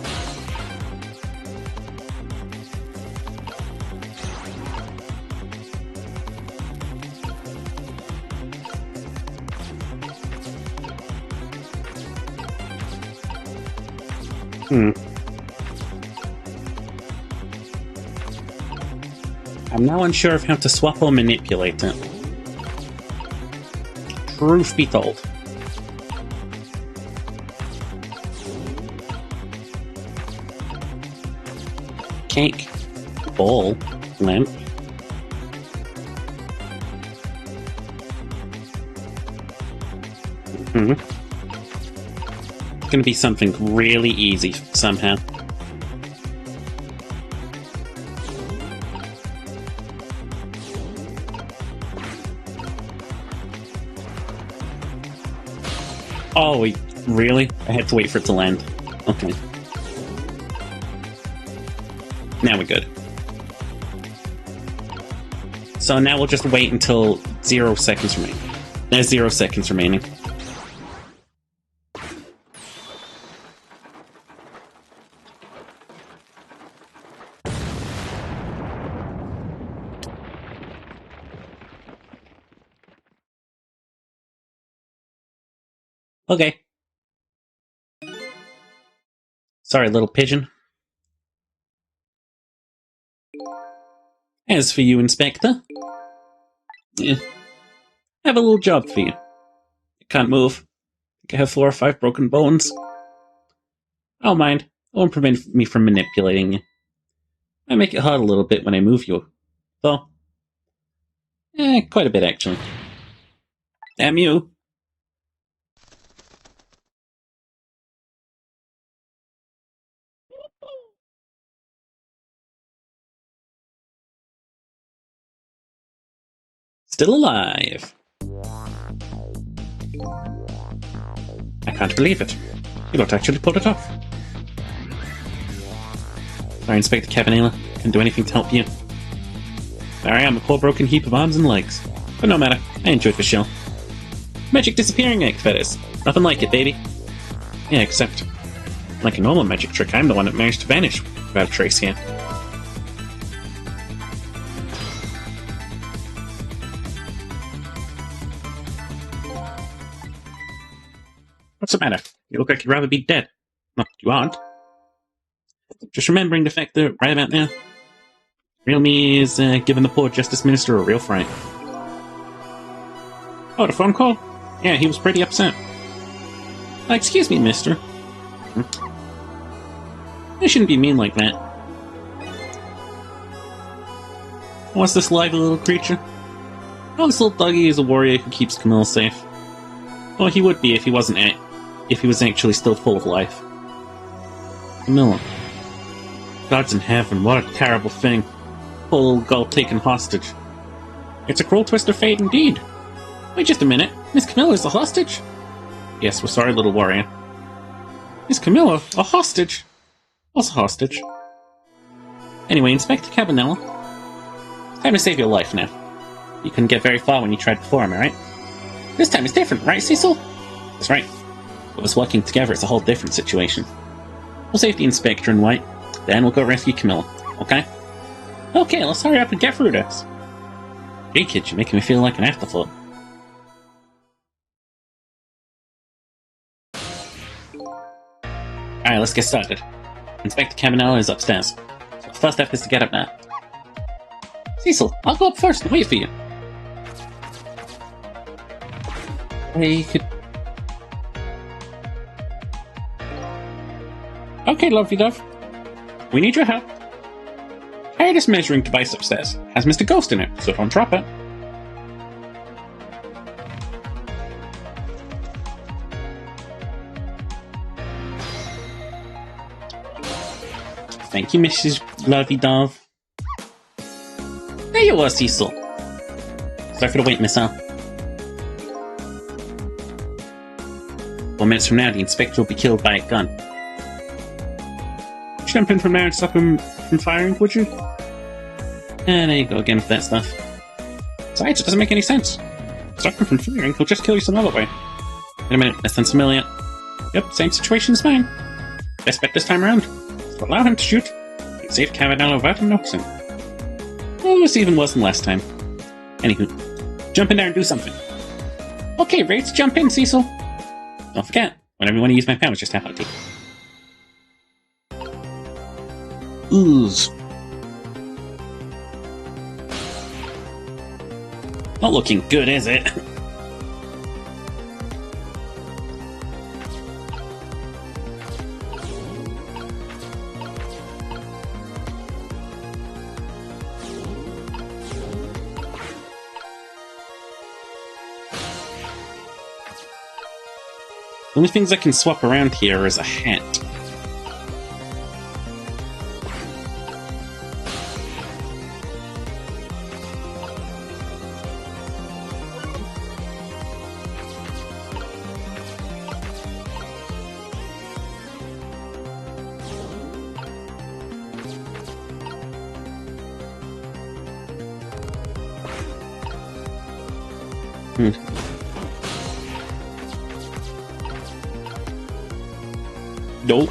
I'm now unsure of how to swap or manipulate it. Truth be told. Cake. Ball. Lamp. It's gonna be something really easy somehow. Oh, wait, really? I had to wait for it to land. Okay. Now we're good. So now we'll just wait until 0 seconds remain. There's 0 seconds remaining. Okay. Sorry, little pigeon. As for you, Inspector, I have a little job for you. You can't move. You have 4 or 5 broken bones. I don't mind. It won't prevent me from manipulating you. I make it hard a little bit when I move you, though. Quite a bit, actually. Damn you. Still alive. I can't believe it. You don't actually pull it off. Sorry, Inspector Cabanela. Can't do anything to help you. There I am, a poor broken heap of arms and legs. But no matter, I enjoyed the show. Magic disappearing act, that is. Nothing like it, baby. Yeah, except, like a normal magic trick, I'm the one that managed to vanish without a trace here. What's the matter? You look like you'd rather be dead. Not that you aren't. Just remembering the fact that right about now, real me is giving the poor Justice Minister a real fright. Oh, the phone call? Yeah, he was pretty upset. Excuse me, mister. I shouldn't be mean like that. What's this lively little creature? Oh, this little doggy is a warrior who keeps Camille safe. Well, he would be if he wasn't if he was actually still full of life. Camilla. Gods in heaven, what a terrible thing. Poor little girl taken hostage. It's a cruel twist of fate indeed. Wait just a minute. Miss Camilla is a hostage? Yes, we're sorry, little warrior. Miss Camilla? A hostage? What's a hostage? Anyway, Inspector Cabanela. Time to save your life now. You couldn't get very far when you tried before, am I right? This time it's different, right, Cecil? That's right. With us working together, it's a whole different situation. We'll save the Inspector in white, then we'll go rescue Camilla, okay? Okay, let's hurry up and get through this. Hey, kid, you're making me feel like an afterthought. let's get started. Inspector Cabanella is upstairs. So the first step is to get up there. Cecil, I'll go up first and wait for you. I could... Okay, lovely dove. We need your help. Carry this measuring device upstairs. It has Mr. Ghost in it, so don't drop it. Thank you, Mrs. Lovey Dove. There you are, Cecil. Sorry for the wait, Miss Al. 4 minutes from now, the inspector will be killed by a gun. Jump in from there and stop him from firing, would you? And there you go again with that stuff. Besides, it doesn't make any sense. Stop him from firing, he'll just kill you some other way. Wait a minute, that sounds familiar. Yep, same situation as mine. Best bet this time around. So allow him to shoot. You save Cavanello without him noticing. Oh, it's even worse than last time. Anywho, jump in there and do something. Okay, ready to jump in, Cecil. Don't forget, whenever you want to use my powers, just tap on T. Ooze. Not looking good, is it? The only things I can swap around here is a hat. Nope.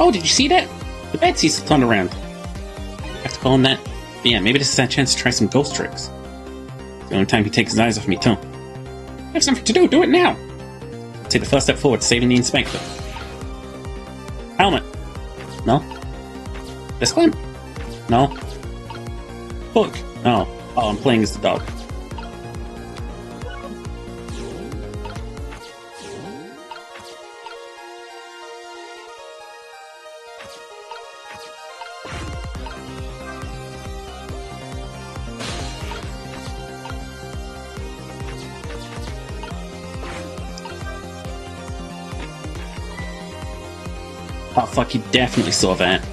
Oh, did you see that? The Betsy's turned around. I have to call him that. But yeah, maybe this is our chance to try some ghost tricks. It's the only time he takes his eyes off me, too. I have something to do, do it now! Take the first step forward, saving the inspector. Helmet. No. This clamp. No. Hook. No. Oh, I'm playing as the dog. Oh fuck, you definitely saw that.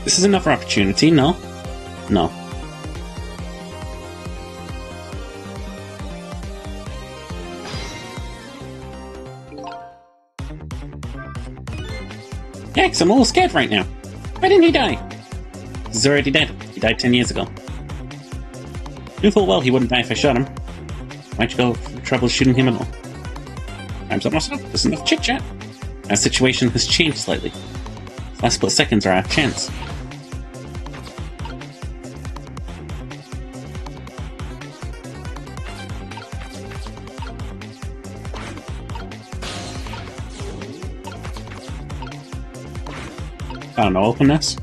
This is another opportunity, no? No. Hex, I'm a little scared right now. Why didn't he die? He's already dead. He died 10 years ago. Knew full well he wouldn't die if I shot him. Why'd you go through trouble shooting him at all? Time's almost up. There's enough chit-chat. Our situation has changed slightly. The last split seconds are our chance. I don't know, open this.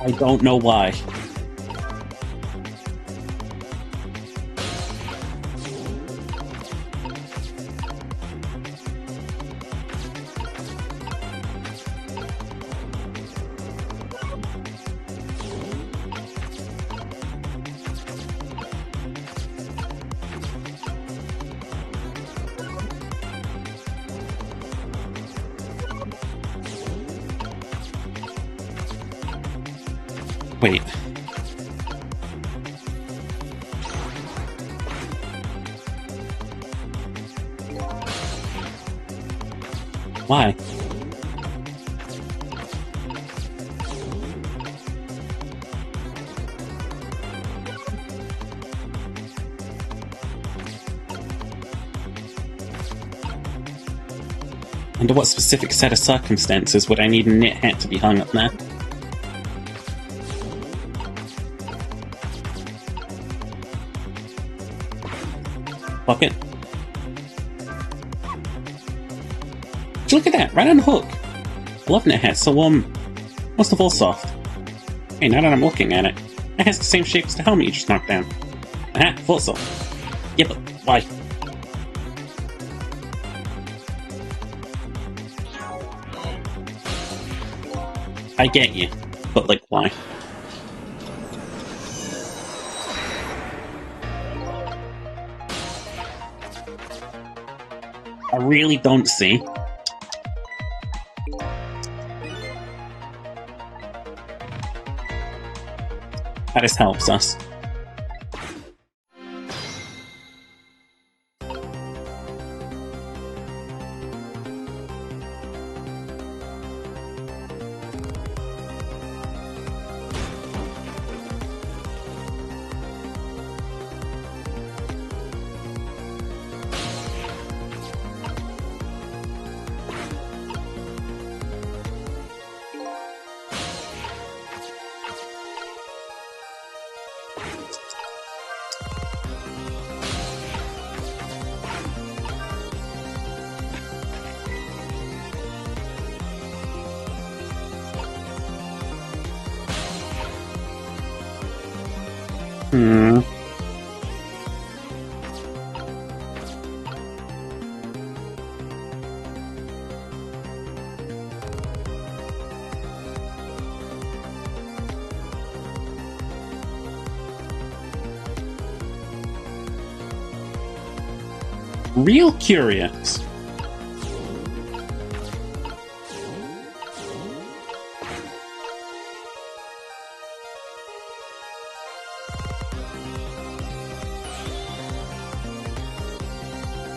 I don't know why. Wait. Why? Under what specific set of circumstances would I need a knit hat to be hung up there? Pocket. Look at that, right on the hook. I love knit hats, so most of all soft. Hey, now that I'm looking at it, it has the same shape as the helmet you just knocked down. Aha, thought so. Yeah, but why? I get you, but like, why? I really don't see. How this helps us. Real curious.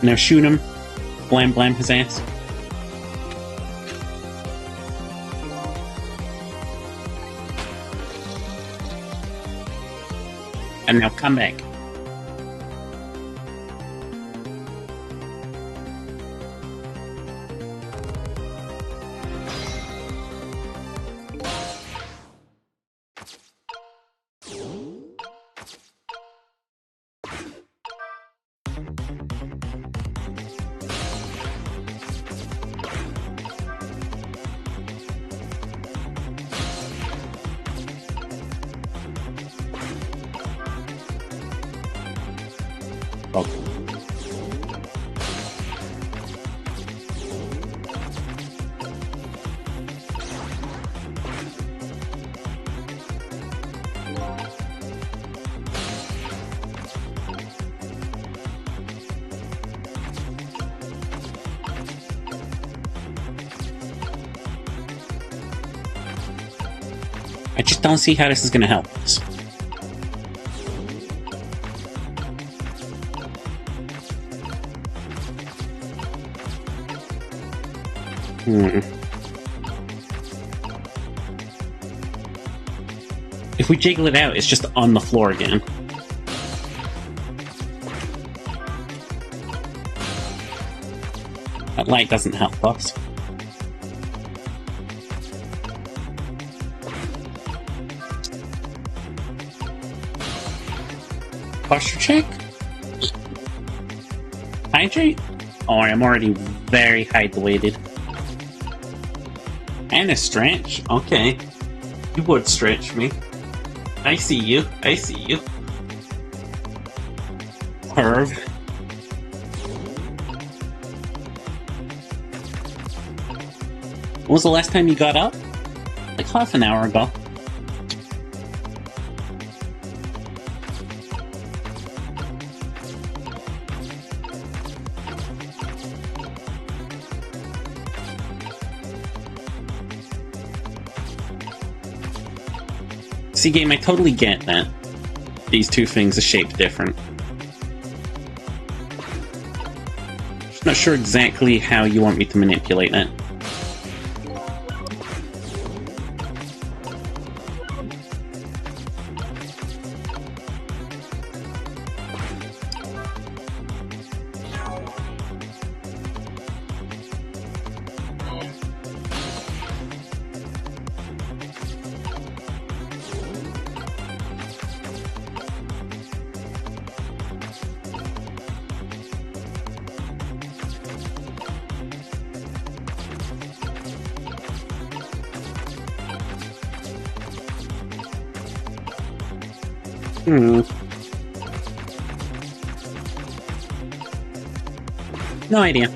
Now shoot him. Blam blam his ass. And now come back. I just don't see how this is going to help us. If we jiggle it out, it's just on the floor again. That light doesn't help us. Posture check? Hydrate? Oh, I'm already very hydrated. And a stretch? Okay. You would stretch me. I see you. I see you. Perv. When was the last time you got up? Like half an hour ago. See, game, I totally get that. These two things are shaped different. Just not sure exactly how you want me to manipulate that. No idea.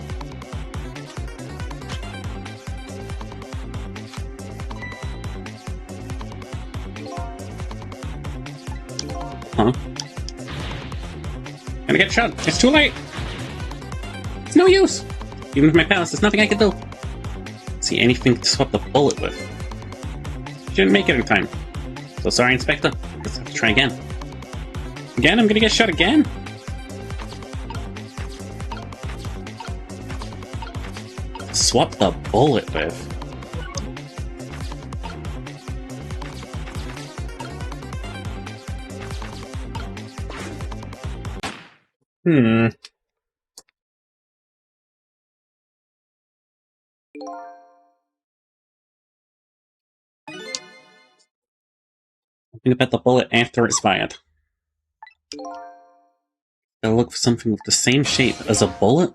Huh? Gonna get shot. It's too late. It's no use. Even with my powers, there's nothing I can do. See anything to swap the bullet with. Didn't make it in time. So sorry, Inspector. Let's have to try again. Again? I'm gonna get shot again? Swap the bullet with. Think about the bullet after it's fired. Gotta look for something with the same shape as a bullet?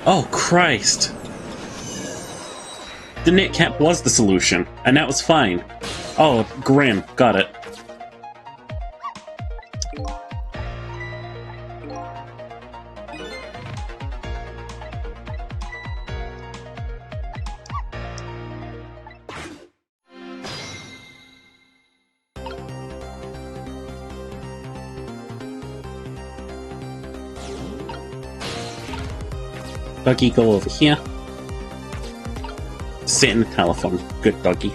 Oh, Christ! The knit cap was the solution, and that was fine. Oh, grim. Got it. Doggy, go over here. Sit in the telephone. Good doggy.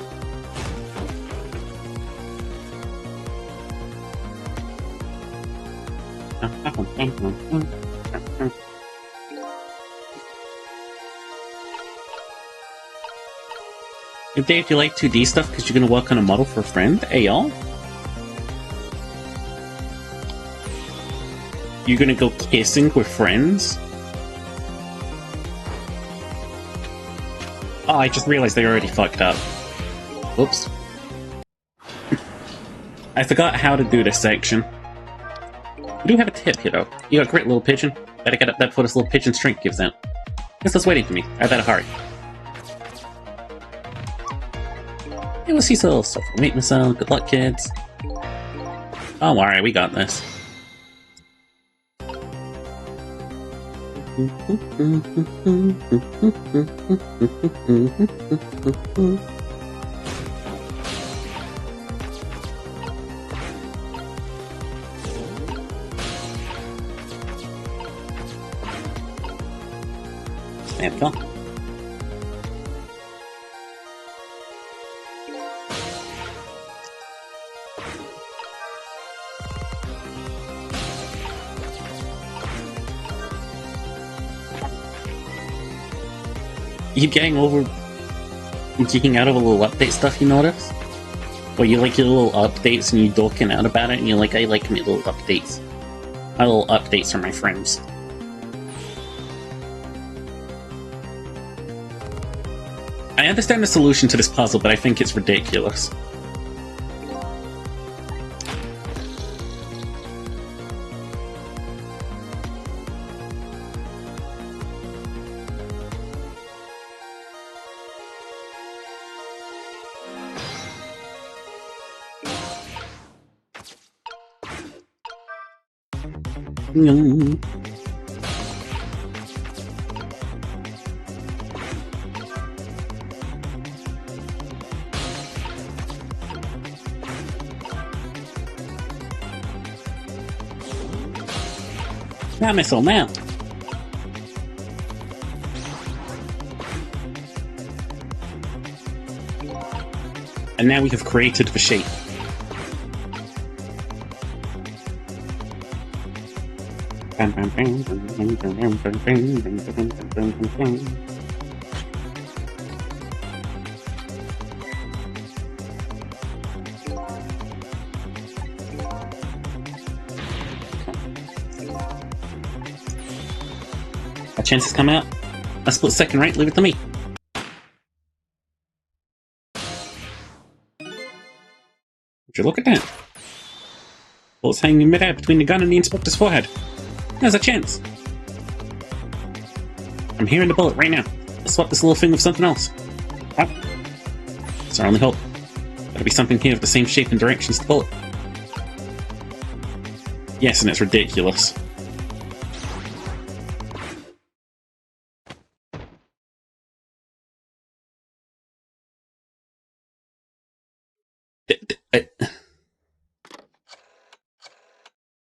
Hey Dave, do you like 2D stuff because you're gonna work on a model for a friend? Hey y'all? You're gonna go kissing with friends? Oh, I just realized they already fucked up. Whoops. I forgot how to do this section. We do have a tip here, though. You got a great little pigeon. Better get up that before this little pigeon's drink gives out. Guess that's waiting for me. I better hurry. Hey, we'll see some stuff. Meet myself. Good luck, kids. Oh, alright, we got this. There we go. You keep getting over geeking out of a little update stuff, you notice? Or you like your little updates and you dorking out about it and you're like, I like my little updates. My little updates are my friends. I understand the solution to this puzzle, but I think it's ridiculous. Mm. Now missile now. And now we have created the shape. A chance has come out. A split second, right? Leave it to me. Would you look at that? Bullets hanging in midair between the gun and the inspector's forehead. There's a chance. I'm hearing the bullet right now. Let's swap this little thing with something else. Oh. It's our only hope. Gotta be something here of the same shape and direction as the bullet. Yes, and it's ridiculous.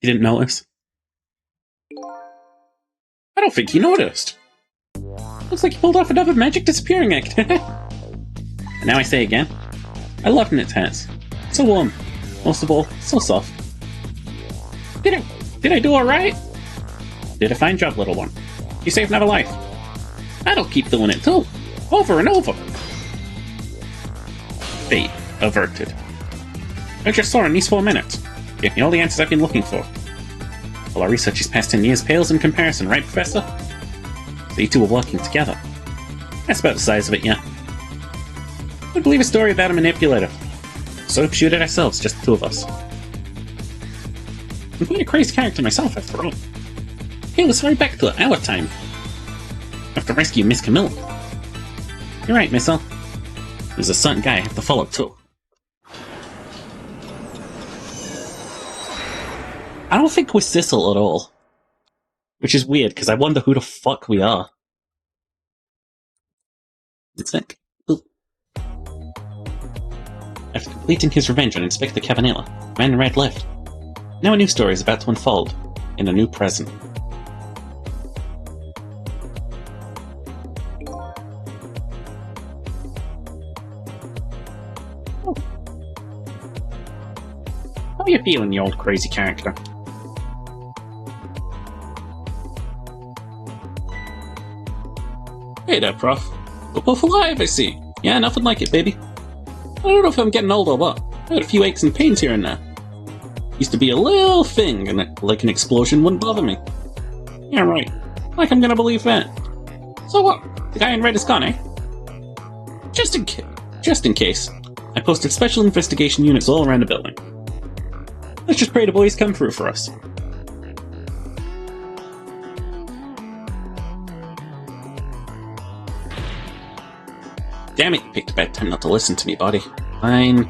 You didn't notice? I don't think he noticed. Looks like he pulled off another magic disappearing act. And now I say again, I love knit hats. So warm. Most of all, so soft. Did I do alright? Did a fine job, little one. You saved another life. I'll keep doing it too. Over and over. Fate averted. I just saw in these 4 minutes. Gave me all the answers I've been looking for. Well, our research these past 10 years pales in comparison, right, Professor? So you two were working together. That's about the size of it, yeah. Who'd believe a story about a manipulator? So shoot it ourselves, just the two of us. I'm quite a crazy character myself, after all. Hey, let's hurry back to our time. I have to rescue Miss Camilla. You're right, Missile. There's a certain guy I have to follow, too. I don't think we're Sissel at all. Which is weird, because I wonder who the fuck we are. It's like... After completing his revenge on Inspector Cabanilla, Man in Red left. Now a new story is about to unfold, in a new present. Oh. How are you feeling, you old crazy character? Hey there, Prof. We're both alive, I see. Yeah, nothing like it, baby. I don't know if I'm getting old or what. I had a few aches and pains here and there. Used to be a little thing, and like an explosion wouldn't bother me. Yeah, right. Like I'm gonna believe that. So what? The guy in red is gone, eh? Just in case. I posted special investigation units all around the building. Let's just pray the boys come through for us. Damn it, you picked a bad time not to listen to me, buddy. Fine.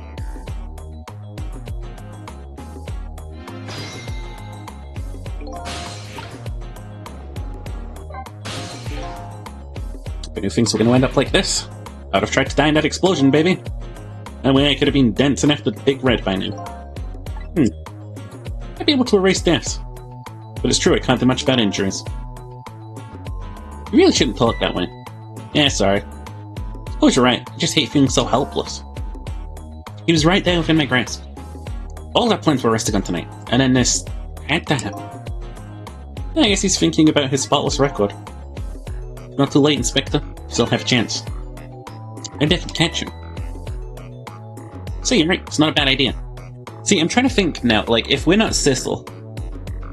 I knew things were going to end up like this. I'd have tried to die in that explosion, baby. That way I could have been dancing after the Big Red by now. I'd be able to erase deaths. But it's true, I can't do much about injuries. You really shouldn't talk that way. Yeah, sorry. Suppose you're right, I just hate feeling so helpless. He was right there within my grasp. All our plans were resting on tonight, and then this had to happen. I guess he's thinking about his spotless record. Not too late, Inspector. Still have a chance. Maybe I can catch him. So you're right, it's not a bad idea. See, I'm trying to think now, like, if we're not Sissel,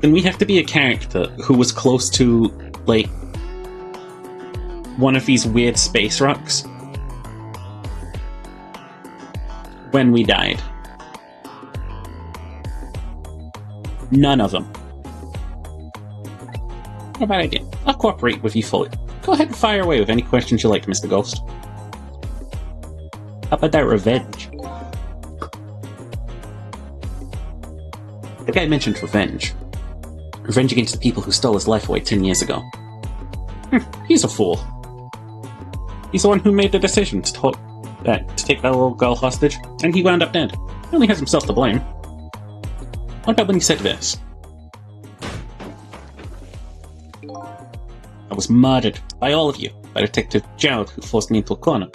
then we have to be a character who was close to, like, one of these weird space rocks when we died. None of them. Not a bad idea. I'll cooperate with you fully. Go ahead and fire away with any questions you like, Mr. Ghost. How about that revenge? The guy mentioned revenge. Revenge against the people who stole his life away 10 years ago. He's a fool. He's the one who made the decision to take that little girl hostage, and he wound up dead. He only has himself to blame. What about when he said this? I was murdered by all of you, by Detective Jowd, who forced me into a corner,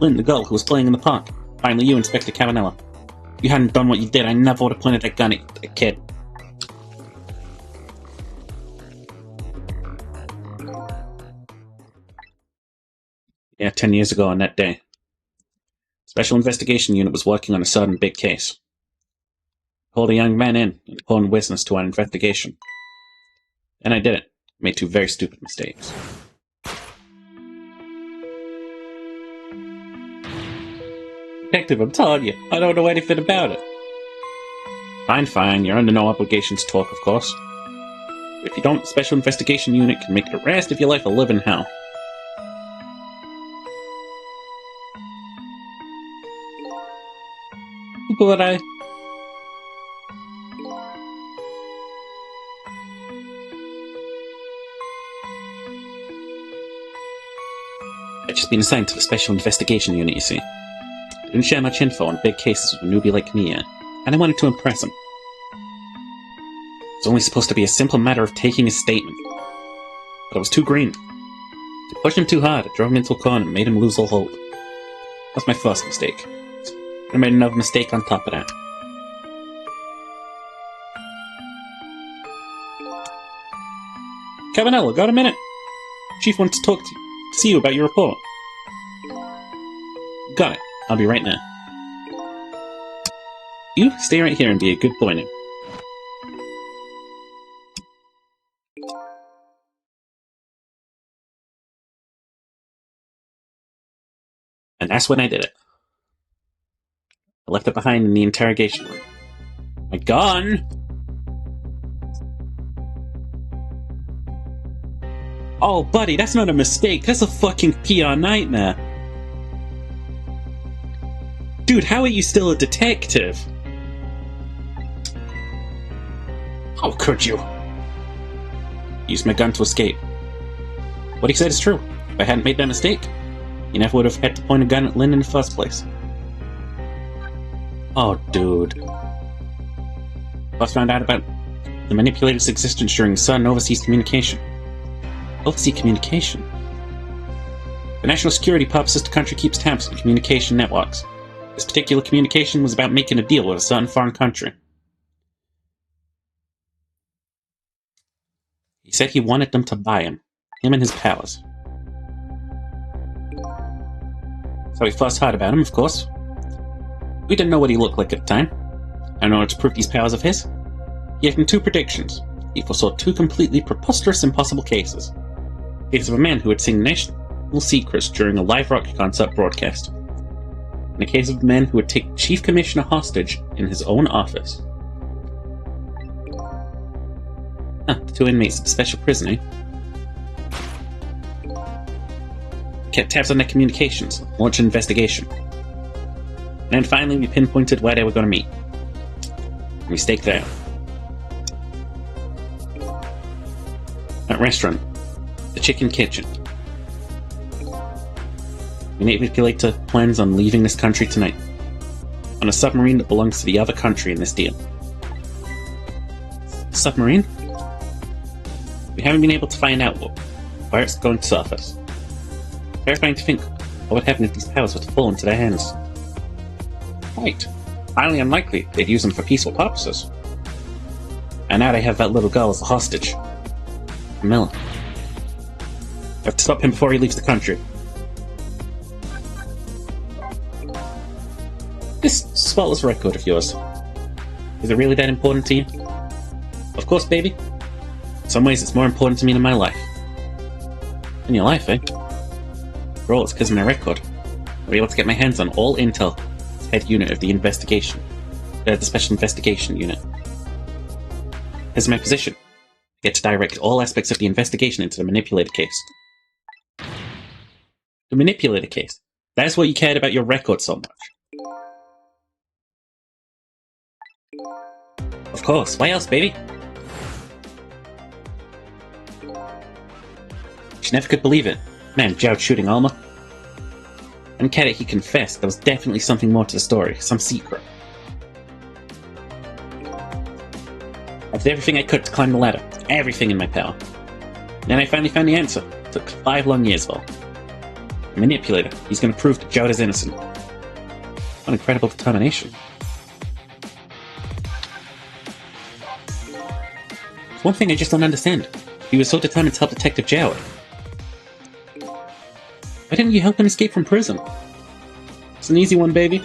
Lynn, the girl who was playing in the park, finally you, Inspector Cavanella. If you hadn't done what you did, I never would have pointed that gun at a kid. Yeah, 10 years ago on that day. Special Investigation Unit was working on a sudden big case. Called a young man in and called witness to our investigation. And I did it. Made two very stupid mistakes. Detective, I'm telling you, I don't know anything about it. Fine, you're under no obligation to talk, of course. But if you don't, Special Investigation Unit can make the rest of your life a living hell. But I just been assigned to the Special Investigation Unit, you see. I didn't share much info on big cases with a newbie like me yet, and I wanted to impress him. It's only supposed to be a simple matter of taking a statement. But I was too green. I pushed him too hard, I drove him into a corner and made him lose all hope. That's my first mistake. I made another mistake on top of that. Cavanella, got a minute? Chief wants to see you about your report. Got it. I'll be right there. You stay right here and be a good boy now. And that's when I did it. I left it behind in the interrogation room. My gun! Oh, buddy, that's not a mistake. That's a fucking PR nightmare. Dude, how are you still a detective? How could you? Used my gun to escape. What he said is true. If I hadn't made that mistake, he never would have had to point a gun at Lynn in the first place. Oh, dude. Boss found out about the manipulator's existence during sudden overseas communication. Overseas communication? For national security purposes, the country keeps tabs on communication networks. This particular communication was about making a deal with a certain foreign country. He said he wanted them to buy him and his powers. So we first heard about him, of course. We didn't know what he looked like at the time. And in order to prove these powers of his, he gave him two predictions. He foresaw two completely preposterous, impossible cases. The case of a man who would sing national secrets during a live rock concert broadcast. And a case of a man who would take Chief Commissioner hostage in his own office. The two inmates of the special prison, eh? Kept tabs on their communications, launched an investigation. And then finally we pinpointed where they were going to meet. And we staked there. That restaurant. The Chicken Kitchen. We manipulate the plans on leaving this country tonight. On a submarine that belongs to the other country in this deal. Submarine? We haven't been able to find out where it's going to surface. Terrifying to think what would happen if these powers were to fall into their hands. Right. Highly unlikely they'd use them for peaceful purposes. And now they have that little girl as a hostage. Miller. I have to stop him before he leaves the country. This spotless record of yours, is it really that important to you? Of course, baby. In some ways it's more important to me than my life. In your life, eh? For all, it's because of my record. I'll be able to get my hands on all intel as head unit of the investigation. The Special Investigation Unit. As my position, I get to direct all aspects of the investigation into the manipulator case. The manipulator case? That's what you cared about your record so much. Of course, why else, baby? never could believe it. Man, Zhao shooting Alma. And get it, he confessed there was definitely something more to the story, some secret. I did everything I could to climb the ladder, everything in my power. Then I finally found the answer. It took 5 long years, though. A manipulator. He's going to prove that Zhao is innocent. What incredible determination. There's one thing I just don't understand. He was so determined to help Detective Zhao. Why didn't you help him escape from prison? It's an easy one, baby.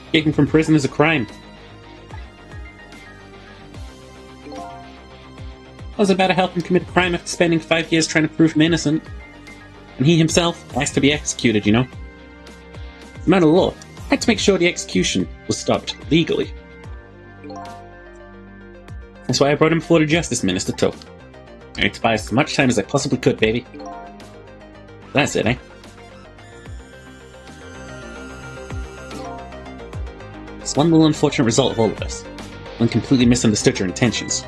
Escaping from prison is a crime. I was about to help him commit a crime after spending 5 years trying to prove him innocent. And he himself has to be executed, you know? As a matter of law, I had to make sure the execution was stopped legally. That's why I brought him before the Justice Minister, too. I had to buy as much time as I possibly could, baby. That's it, eh? It's one little unfortunate result of all of this. One completely misunderstood your intentions.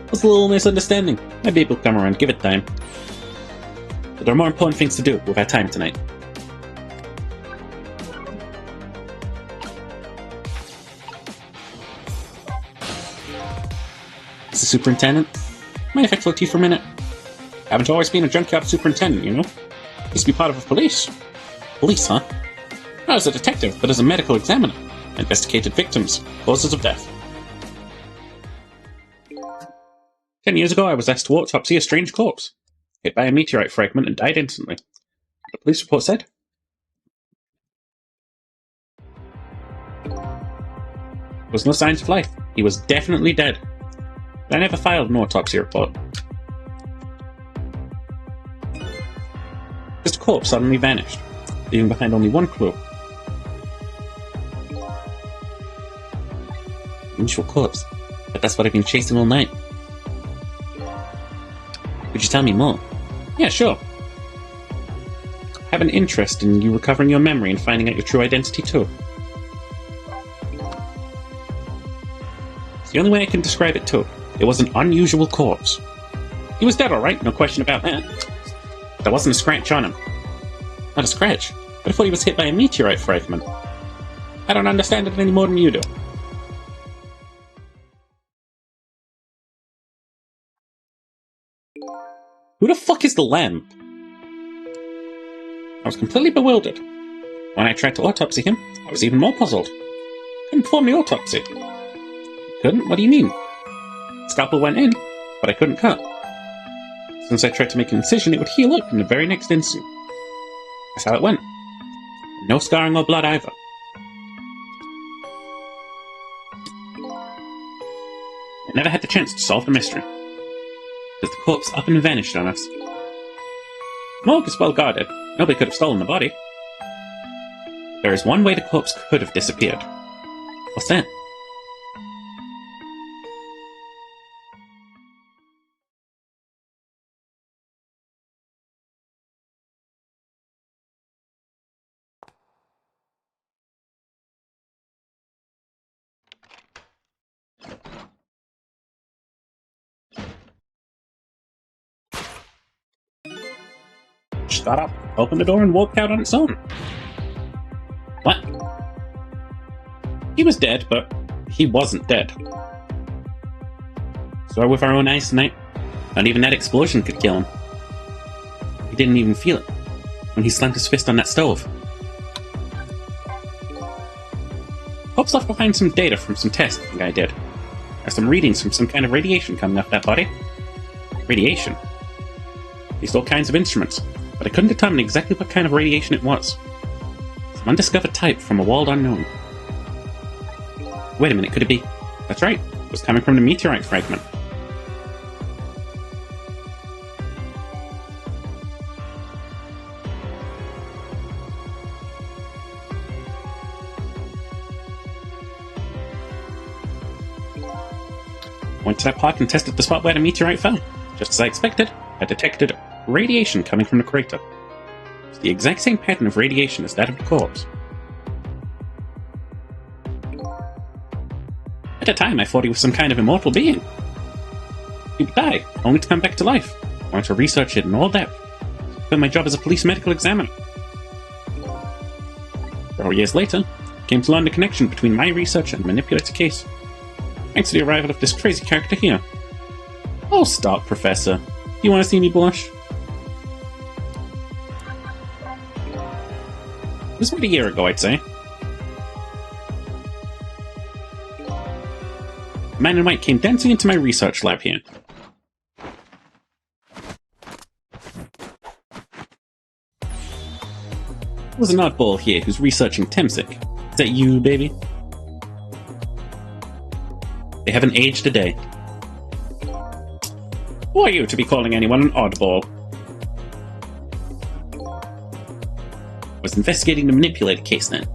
Was a little misunderstanding. Maybe it'll come around, give it time. But there are more important things to do with our time tonight. Mr. Superintendent? Mind if I talk to you for a minute? Haven't always been a junkyard superintendent, you know? Used to be part of the police. Police, huh? I was a detective, but as a medical examiner. I investigated victims, causes of death. 10 years ago, I was asked to autopsy a strange corpse. Hit by a meteorite fragment and died instantly. The police report said. There was no signs of life. He was definitely dead. But I never filed an autopsy report. Just a corpse suddenly vanished, leaving behind only one clue. Unusual corpse. But that's what I've been chasing all night. Could you tell me more? Yeah, sure. I have an interest in you recovering your memory and finding out your true identity too. It's the only way I can describe it too. It was an unusual corpse. He was dead, alright, no question about that. There wasn't a scratch on him. Not a scratch, but I thought he was hit by a meteorite fragment. I don't understand it any more than you do. Who the fuck is the lamb? I was completely bewildered. When I tried to autopsy him, I was even more puzzled. Couldn't perform the autopsy. Couldn't? What do you mean? Scalpel went in, but I couldn't cut. Since I tried to make an incision, it would heal up in the very next instant. That's how it went. No scarring or blood either. I never had the chance to solve the mystery. Because the corpse up and vanished on us. The morgue is well guarded. Nobody could have stolen the body. There is one way the corpse could have disappeared. What's that? Just got up, opened the door, and walked out on its own. What? He was dead, but he wasn't dead. Saw with our own eyes tonight. Not even that explosion could kill him. He didn't even feel it when he slammed his fist on that stove. Hope's left behind some data from some tests the guy did. There's some readings from some kind of radiation coming off that body. Radiation. Used all kinds of instruments, but I couldn't determine exactly what kind of radiation it was. Some undiscovered type from a world unknown. Wait a minute, could it be? That's right, it was coming from the meteorite fragment. Went to that park and tested the spot where the meteorite fell. Just as I expected, I detected radiation coming from the crater. It's the exact same pattern of radiation as that of the corpse. At the time, I thought he was some kind of immortal being. He would die, only to come back to life. wanted to research it in all depth. Quit my job as a police medical examiner. 4 years later, I came to learn the connection between my research and the manipulator case. Thanks to the arrival of this crazy character here. Oh, stop, Professor. You want to see me blush? It was about a year ago, I'd say. A man in white came dancing into my research lab here. There was an oddball here who's researching Temsic. Is that you, baby? They haven't aged a day. Who are you to be calling anyone an oddball? I was investigating the manipulator case then,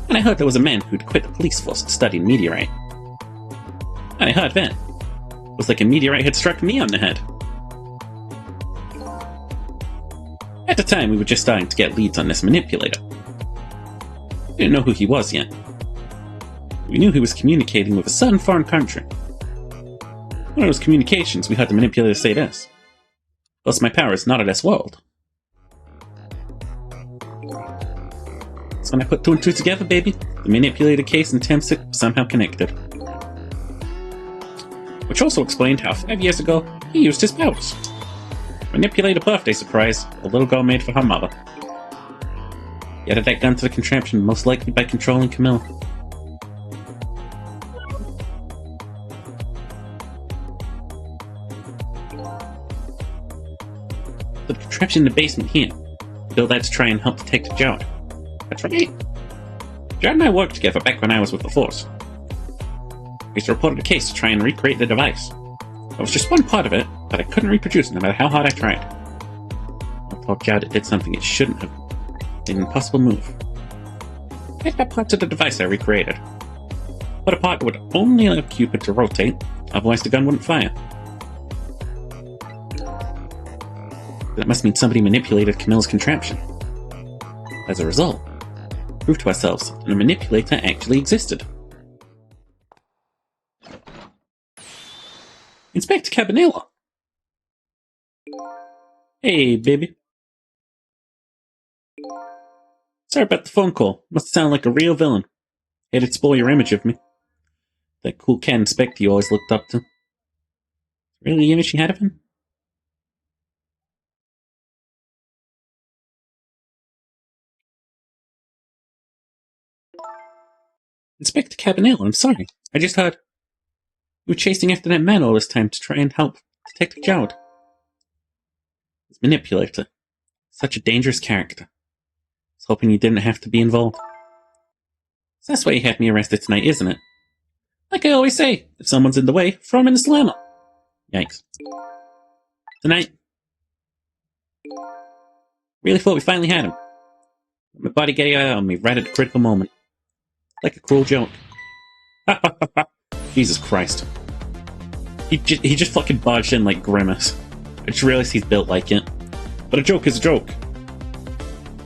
and I heard there was a man who'd quit the police force to study meteorite. I heard that. It was like a meteorite had struck me on the head. At the time, we were just starting to get leads on this manipulator. We didn't know who he was yet. We knew he was communicating with a certain foreign country. One of those communications, we heard the manipulator say this. Thus my power is not of this world. So when I put 2 and 2 together, baby, the manipulator case and Temsic were somehow connected. Which also explained how 5 years ago, he used his powers. Manipulate a birthday surprise a little girl made for her mother. He added that gun to the contraption, most likely by controlling Camilla. The contraption in the basement here. Built that to try and help Detective Jowd. That's right. Jowd and I worked together back when I was with the Force. We used to report a case to try and recreate the device. That was just one part of it, but I couldn't reproduce it no matter how hard I tried. I told Jowd it did something it shouldn't have. An impossible move. I had parts of the device I recreated. But a part would only allow Cupid to rotate, otherwise the gun wouldn't fire. That must mean somebody manipulated Camilla's contraption. As a result, we proved to ourselves that a manipulator actually existed. Inspector Cabanela! Hey, baby. Sorry about the phone call. Must sound like a real villain. It'd spoil your image of me. That cool cat inspector you always looked up to. Really the image you had of him? Inspector Cabanela, I'm sorry. I just heard you were chasing after that man all this time to try and help Detective Jowd. This manipulator. Such a dangerous character. I was hoping you didn't have to be involved. So that's why you had me arrested tonight, isn't it? Like I always say, if someone's in the way, throw him in the slammer. Yikes. Tonight. Really thought we finally had him. My body getting out on me right at the critical moment. Like a cruel joke. Jesus Christ. He just fucking barged in like Grimace. I just realized he's built like it. But a joke is a joke.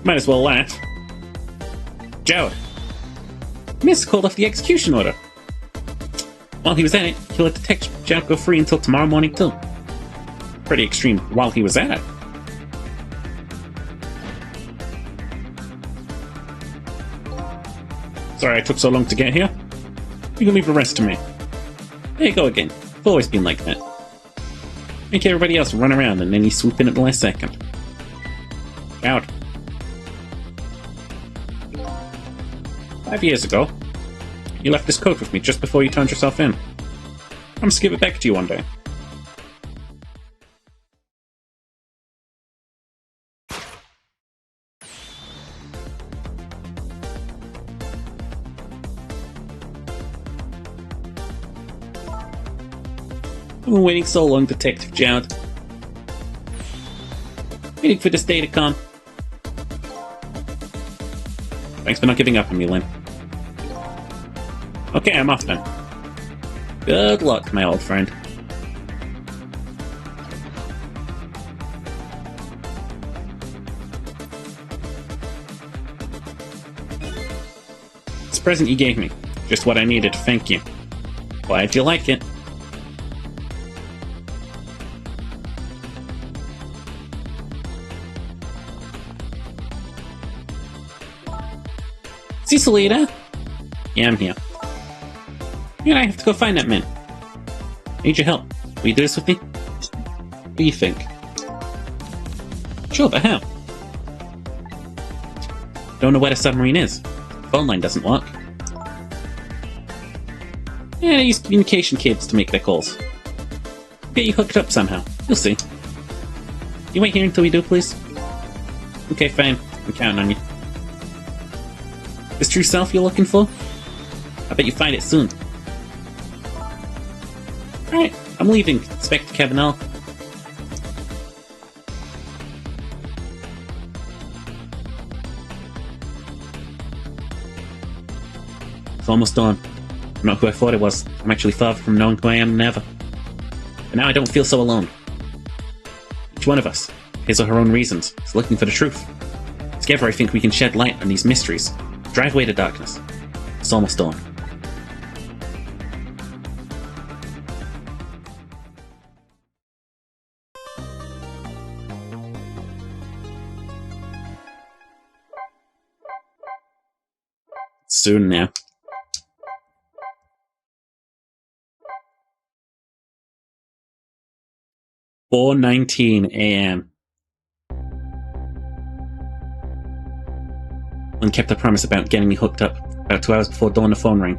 Might as well laugh. Jowd. Miss called off the execution order. While he was at it, he let Detective Jowd go free until tomorrow morning too. Pretty extreme while he was at it. Sorry I took so long to get here. You can leave the rest to me. There you go again. I've always been like that. Make everybody else run around and then you swoop in at the last second. Out. 5 years ago, you left this coat with me just before you turned yourself in. I promise to give it back to you one day. I've been waiting so long, Detective Jowd. Waiting for this day to come. Thanks for not giving up on me, Lynn. Okay, I'm off then. Good luck, my old friend. This present you gave me. Just what I needed, thank you. Glad you like it. Cecilita? Yeah, I'm here. And I have to go find that man. I need your help. Will you do this with me? What do you think? Sure, but how? Don't know where the submarine is. The phone line doesn't work. Yeah, they use communication cables to make their calls. Get you hooked up somehow. You'll see. You wait here until we do, please? Okay, fine. I'm counting on you. This true self you're looking for? I bet you find it soon. Alright, I'm leaving, Inspector Cabanel. It's almost dawn. I'm not who I thought I was. I'm actually farther from knowing who I am than ever. But now I don't feel so alone. Each one of us, his or her own reasons, is looking for the truth. Together I think we can shed light on these mysteries, drive away the darkness. It's almost dawn. Soon now. "4:19 a.m. Lynn kept her promise about getting me hooked up. About 2 hours before dawn, the phone rang.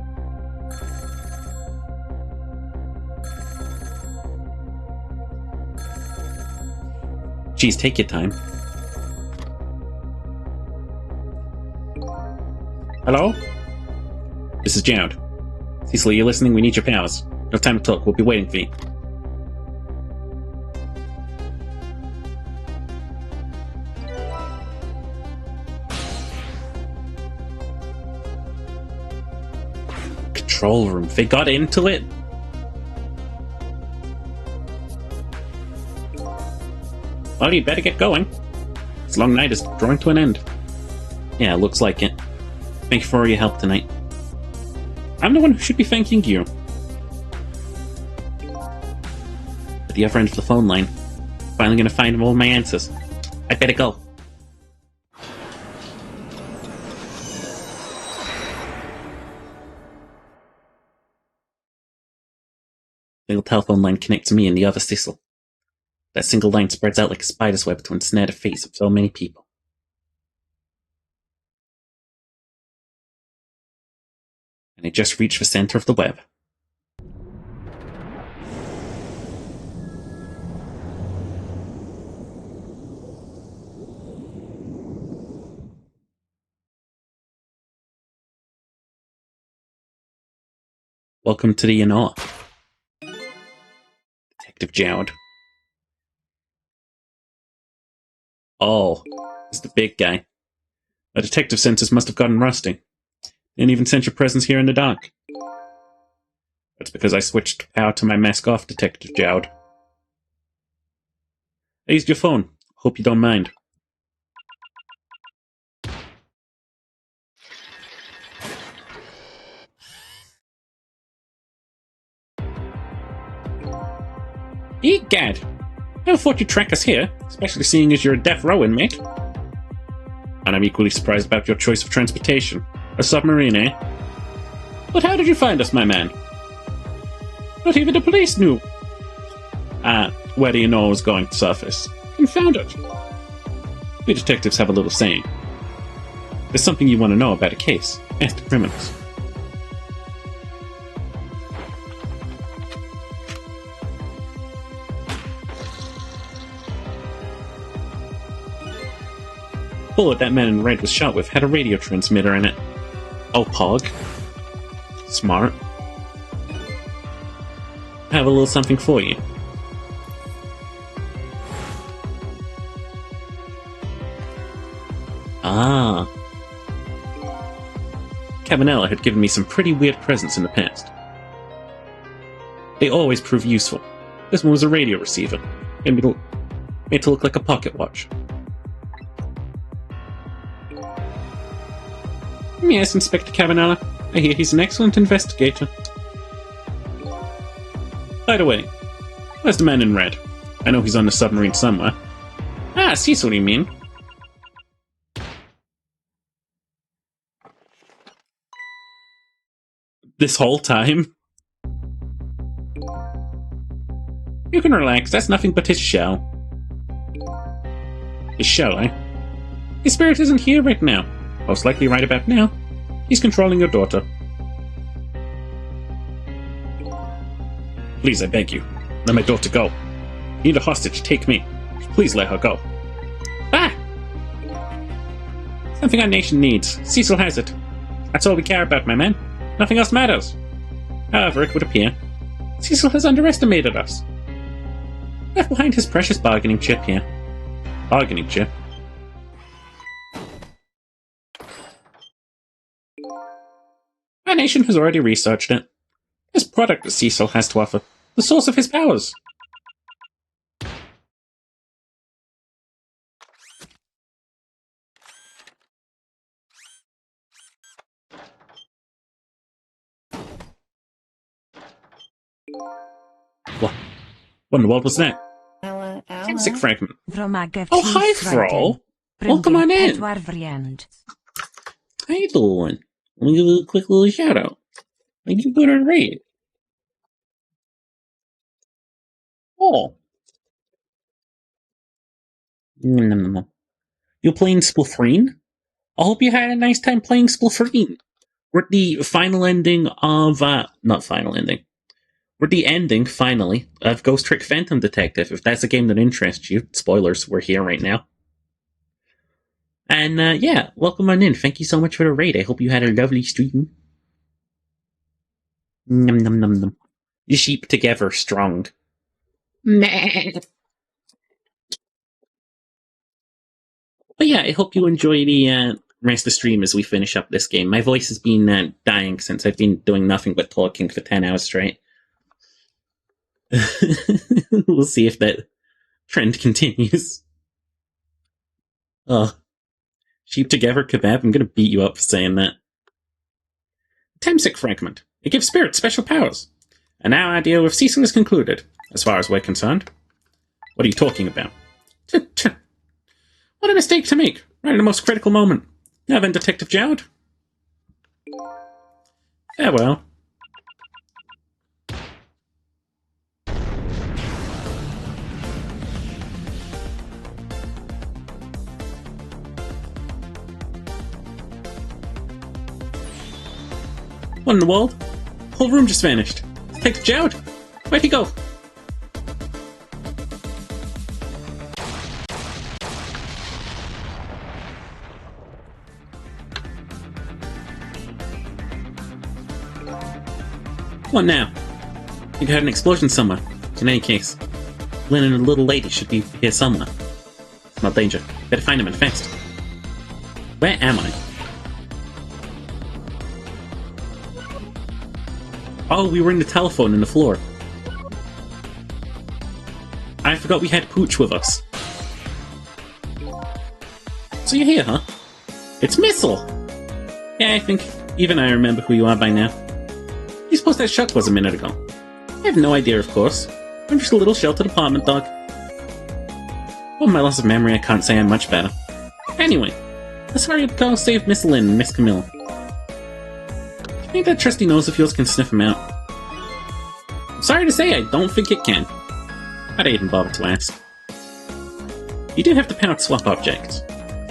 Geez, take your time. Hello? This is Jared. Cecil, are you listening? We need your powers. No time to talk. We'll be waiting for you. Control room. They got into it? Well, you better get going. This long night is drawing to an end. Yeah, looks like it. Thank you for all your help tonight. I'm the one who should be thanking you. At the other end of the phone line, finally gonna find all my answers. I better go. The little telephone line connects me and the other Cecil. That single line spreads out like a spider's web to ensnare the face of so many people. And I just reached the center of the web. Welcome to the Yanoa. Detective Jowd. Oh, it's the big guy. My detective senses must have gotten rusty. Didn't even sense your presence here in the dark. That's because I switched power to my mask off, Detective Jowd. I used your phone. Hope you don't mind. Egad! Never thought you'd track us here, especially seeing as you're a death row inmate. And I'm equally surprised about your choice of transportation. A submarine, eh? But how did you find us, my man? Not even the police knew. Where do you know I was going to surface? Confound it. We detectives have a little saying. There's something you want to know about a case. Ask the criminals. The bullet that man in red was shot with had a radio transmitter in it. Oh, Pog. Smart. I have a little something for you. Ah. Cabanella had given me some pretty weird presents in the past. They always prove useful. This one was a radio receiver, made to look like a pocket watch. Yes, Inspector Cabanella. I hear he's an excellent investigator. By the way, where's the man in red? I know he's on the submarine somewhere. Ah, Cecil, you mean? this whole time. You can relax, that's nothing but his shell. His shell, eh? His spirit isn't here right now. Most likely right about now. He's controlling your daughter. Please, I beg you. Let my daughter go. You need a hostage, take me. Please let her go. Ah! Something our nation needs. Cecil has it. That's all we care about, my man. Nothing else matters. However, it would appear Cecil has underestimated us. Left behind his precious bargaining chip here. Bargaining chip? Our nation has already researched it. This product that Cecil has to offer. The source of his powers. What in the world was that? Tempsic fragment. Oh, hi, Frol. Welcome on in. How you doing? Let me give you a quick little shout out. Like you put on raid. Oh. No. You playing Splafreen? I hope you had a nice time playing Splafreen. We're at the final ending of, not final ending. We're at the ending, finally, of Ghost Trick Phantom Detective. If that's a game that interests you, spoilers, we're here right now. And, yeah, welcome on in. Thank you so much for the raid. I hope you had a lovely stream. Num num num num. You sheep together strong. Meh. But yeah, I hope you enjoy the rest of the stream as we finish up this game. My voice has been dying since I've been doing nothing but talking for 10 hours straight. We'll see if that trend continues. Oh. Sheep together kebab? I'm gonna beat you up for saying that. Temsic fragment. It gives spirits special powers. And now our deal with Cecil is concluded, as far as we're concerned. What are you talking about? What a mistake to make, right in the most critical moment. Now then, Detective Jowd. Farewell. What in the world? The whole room just vanished. Detective Jowd? Where'd he go? What now? I think I heard an explosion somewhere. In any case, Lynn and the little lady should be here somewhere. Smell danger. Better find them and fast. Where am I? Oh, we were in the telephone in the floor. I forgot we had Pooch with us. So you're here, huh? It's Missile! Yeah, I think even I remember who you are by now. You suppose that Shuck was a minute ago? I have no idea, of course. I'm just a little sheltered apartment dog. Oh, my loss of memory, I can't say I'm much better. Anyway, let's hurry up go save Miss Lynn and Miss Camilla. Do you think that trusty nose of yours can sniff him out? I'm sorry to say, I don't think it can. I'd even bother to ask. You do have the power to swap objects.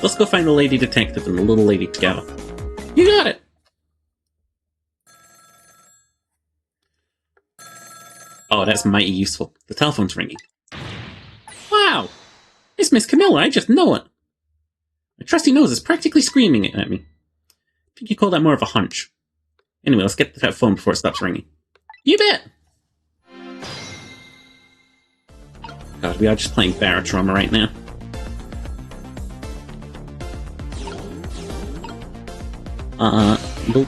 Let's go find the lady detective and the little lady together. You got it! Oh, that's mighty useful. The telephone's ringing. Wow! It's Miss Camilla, I just know it! My trusty nose is practically screaming at me. I think you call that more of a hunch. Anyway, let's get to that phone before it stops ringing. You bet! God, we are just playing Barotrauma right now. Nope.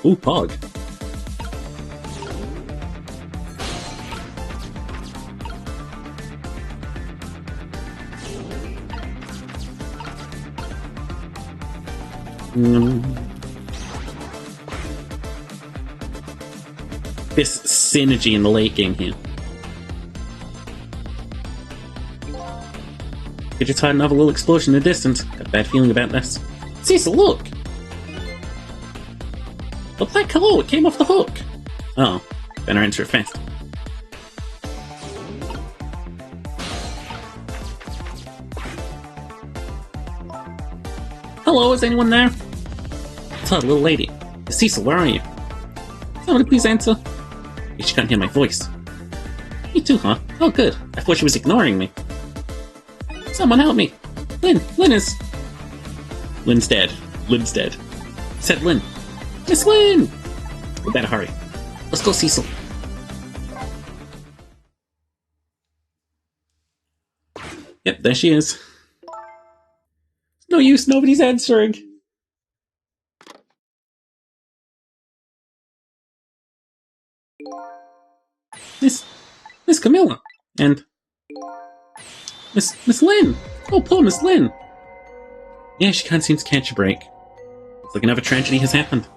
Ooh, Pog. This synergy in the late game here. I just heard another little explosion in the distance. Got a bad feeling about this. Cecil, look! The black hello, it came off the hook! Oh, better answer it fast. Hello, is anyone there? It's a little lady. Cecil, where are you? Somebody please answer. She can't hear my voice. Me too, huh? Oh, good. I thought she was ignoring me. Someone help me! Lynn is... Lynn's dead. Lynn's dead. I said Lynn. Miss Lynn! We better hurry. Let's go, Cecil. Yep, there she is. No use, nobody's answering. Miss Camilla. And... Miss Lynn! Oh, poor Miss Lynn! Yeah, she can't seem to catch a break. Looks like another tragedy has happened.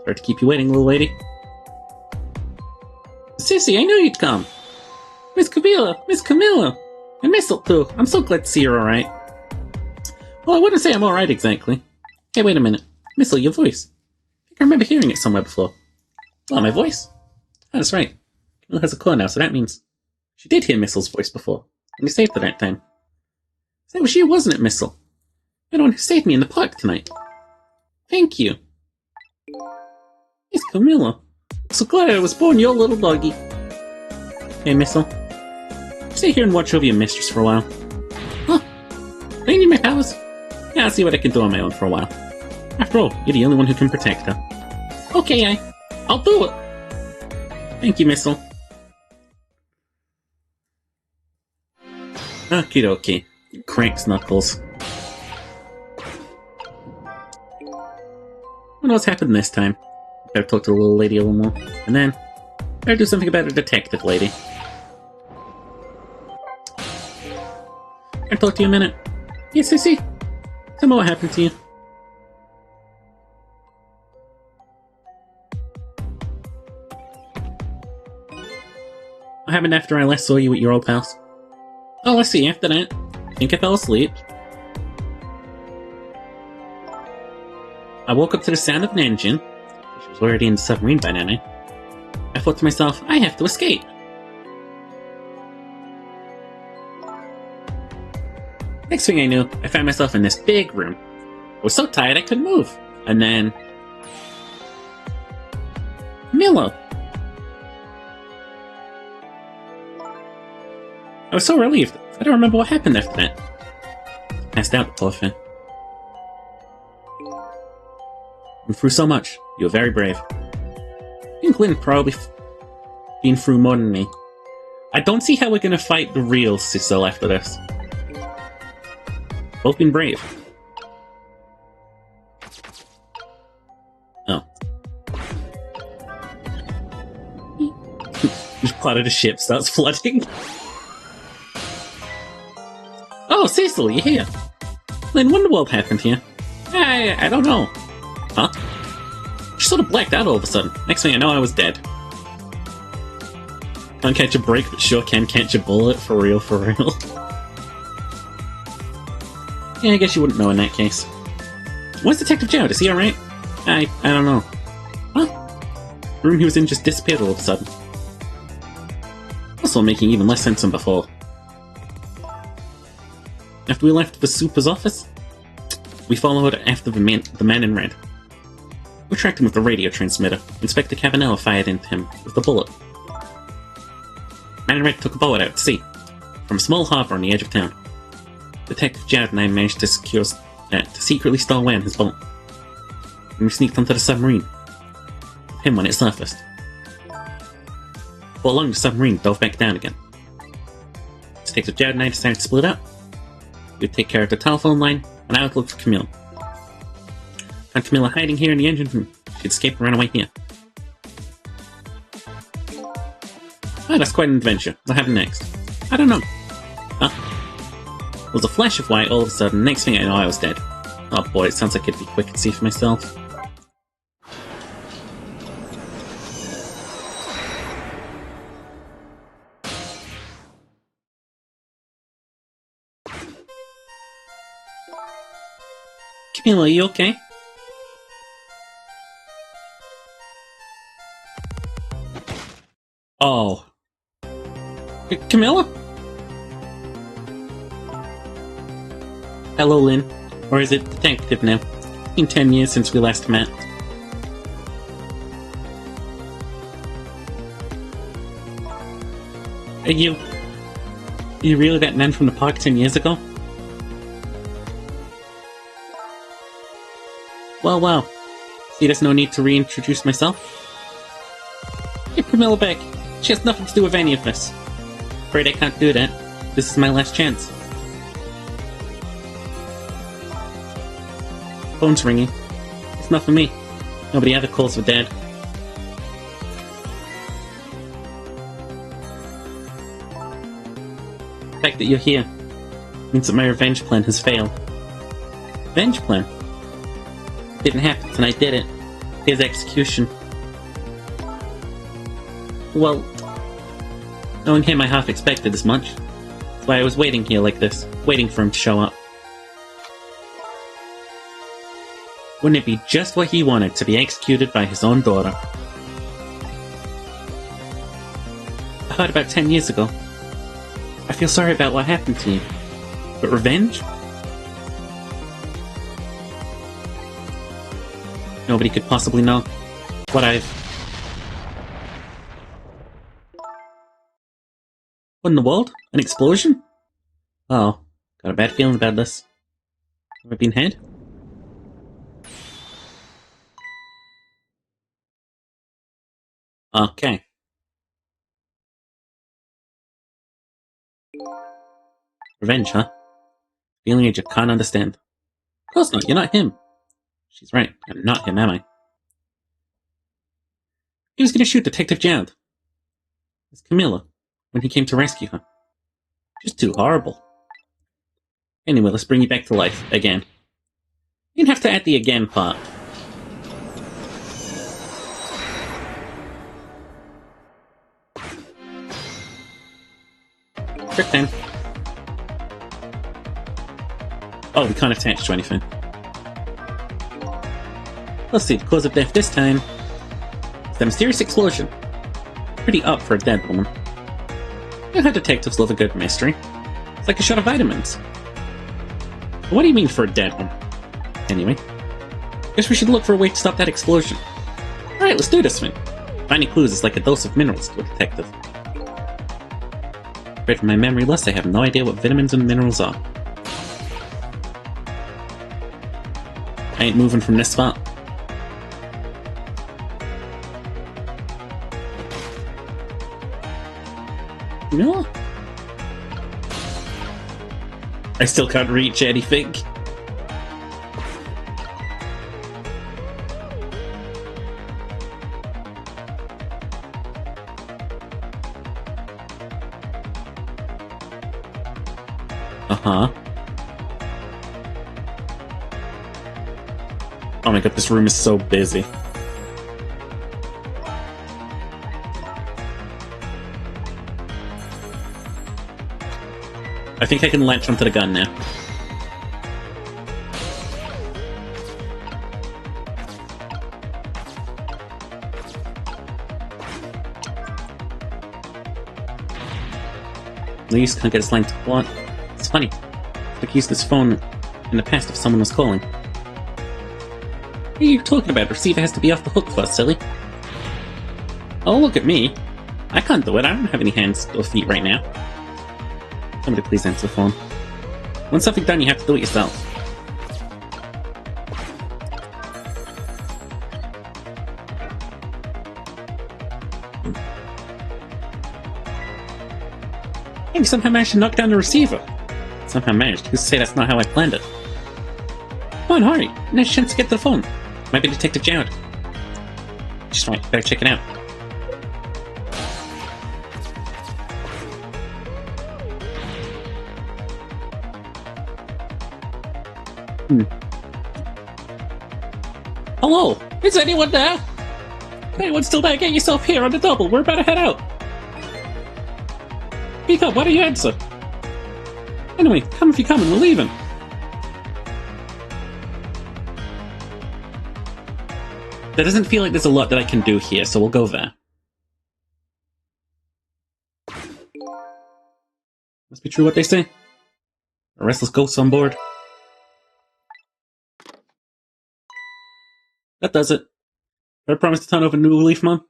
Sorry to keep you waiting, little lady. Sissy, I knew you'd come! Miss Camilla! And Missile too! I'm so glad to see you're alright. Well, I wouldn't say I'm alright exactly. Hey, wait a minute. Missile, your voice. I think I remember hearing it somewhere before. Oh, my voice? Oh, that's right. Camilla has a core now, so that means she did hear Missile's voice before. And you saved her that time. That was you, wasn't it, Missile? You're the one who saved me in the park tonight. Thank you. Yes, Camilla. I'm so glad I was born your little doggy. Hey, Missile. Stay here and watch over your mistress for a while. Huh? Do you need my powers? Yeah, I'll see what I can do on my own for a while. After all, you're the only one who can protect her. Okay, I'll do it. Thank you, Missile. Okie dokie. Cranks Knuckles. I don't know what's happened this time. Better talk to the little lady a little more. And then, better do something about the detective lady. Can I talk to you a minute? Yes, Sissy. Tell me what happened to you. What happened after I last saw you at your old house? Oh, let's see, after that, I think I fell asleep. I woke up to the sound of an engine, which was already in the submarine by then. I thought to myself, I have to escape. Next thing I knew, I found myself in this big room. I was so tired I couldn't move. And then... Milo! I was so relieved. I don't remember what happened after that. Passed out, the poor thing. Went through so much. You were very brave. I think Lynn probably been through more than me. I don't see how we're gonna fight the real Cecil after this. Both been brave. Oh. Just part of the ship starts flooding. Oh, Cecil, you're here. Lynn, what in the world happened here? I don't know. Huh? She sort of blacked out all of a sudden. Next thing I know, I was dead. Can't catch a break, but sure can catch a bullet. For real, for real. Yeah, I guess you wouldn't know in that case. Where's Detective Jared? Is he alright? I don't know. Huh? The room he was in just disappeared all of a sudden. Also making even less sense than before. After we left the Super's office, we followed after the man in red. We tracked him with the radio transmitter. Inspector Cavanella fired into him with the bullet. Man in red took a boat out to sea, from a small harbour on the edge of town. Detective Jared and I managed to secretly stow away on his boat. And we sneaked onto the submarine, with him when it surfaced. Before long, the submarine dove back down again. Detective Jared and I decided to split up. We'd take care of the telephone line, and I would look for Camille. Found Camilla hiding here in the engine room. She'd escaped and run away here. Ah, that's quite an adventure. What happened next? I don't know. Huh? There was a flash of white all of a sudden. Next thing I know, I was dead. Oh boy, it sounds like it'd be quick and see for myself. Camilla, are you okay? Oh. Camilla? Hello, Lynn. Or is it Detective now? It's been 10 years since we last met. Are you really that man from the park 10 years ago? Well. See, there's no need to reintroduce myself. Get Camilla back. She has nothing to do with any of this. Afraid I can't do that. This is my last chance. Phone's ringing. It's not for me. Nobody ever calls for Dad. The fact that you're here means that my revenge plan has failed. Revenge plan? It didn't happen, and I did it. His execution. Well, knowing him, I half expected as much. That's why I was waiting here like this, waiting for him to show up. Wouldn't it be just what he wanted, to be executed by his own daughter? I heard about 10 years ago. I feel sorry about what happened to you. But revenge? Nobody could possibly know what I've... What in the world? An explosion? Oh, got a bad feeling about this. Have I been hit? Okay. Revenge, huh? Feeling you just can't understand. Of course not, you're not him. She's right, I'm not him, am I? He was gonna shoot Detective Jad. It's Camilla, when he came to rescue her. Just too horrible. Anyway, let's bring you back to life, again. You didn't have to add the again part. Trick time. Oh, we can't attach to anything. Let's see, the cause of death this time is the mysterious explosion. Pretty up for a dead woman. You know how detectives love a good mystery. It's like a shot of vitamins. But what do you mean for a dead one? Anyway, guess we should look for a way to stop that explosion. Alright, let's do this thing. Finding clues is like a dose of minerals to a detective. Right from my memory list, I have no idea what vitamins and minerals are. I ain't moving from this spot. No. I still can't reach anything. Uh-huh. Oh my god, this room is so busy. I think I can latch onto the gun now. Luis can't get his line to what? It's funny. Like he used this phone in the past if someone was calling. What are you talking about? The receiver has to be off the hook first, silly. Oh, look at me. I can't do it. I don't have any hands or feet right now. Somebody please answer the phone. Once something's done, you have to do it yourself. Hey, you somehow managed to knock down the receiver. Somehow managed. Who's to say that's not how I planned it? Come on, hurry. Nice chance to get to the phone. Might be Detective Jared. She's right. Better check it out. Hello? Is anyone there? Anyone still there? Get yourself here on the double. We're about to head out. Speak up. Why don't you answer? Anyway, come if you're coming. We're leaving. There doesn't feel like there's a lot that I can do here, so we'll go there. Must be true what they say. A restless ghost on board. That does it. I promise to turn over a new leaf, Mom.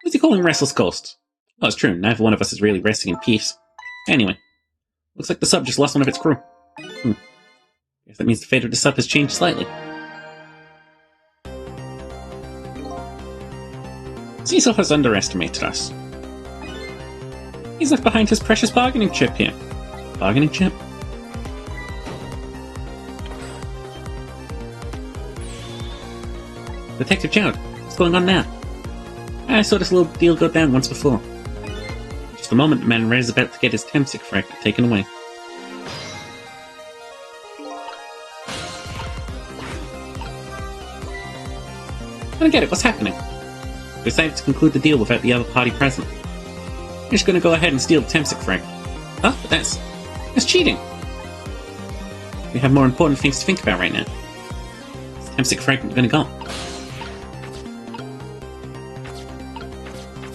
What's he calling restless ghosts? Oh, it's true. Neither one of us is really resting in peace. Anyway, looks like the sub just lost one of its crew. Guess that means the fate of the sub has changed slightly. Cecil has underestimated us. He's left behind his precious bargaining chip here. Bargaining chip? Detective Jowd, what's going on now? I saw this little deal go down once before. Just a moment, the man Red is about to get his Temsic fragment taken away. I don't get it, what's happening? We decided to conclude the deal without the other party present. You're just gonna go ahead and steal the Temsic fragment. Oh, but that's cheating! We have more important things to think about right now. Is the Temsic fragment gonna go?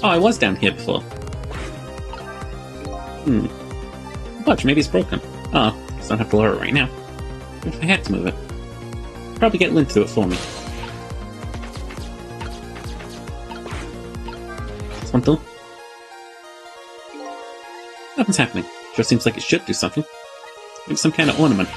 Oh, I was down here before. Watch, maybe it's broken. Oh, I don't have to lower it right now. But if I had to move it, I'd probably get Lynn to do it for me. This one though? Nothing's happening. Sure seems like it should do something. Maybe some kind of ornament.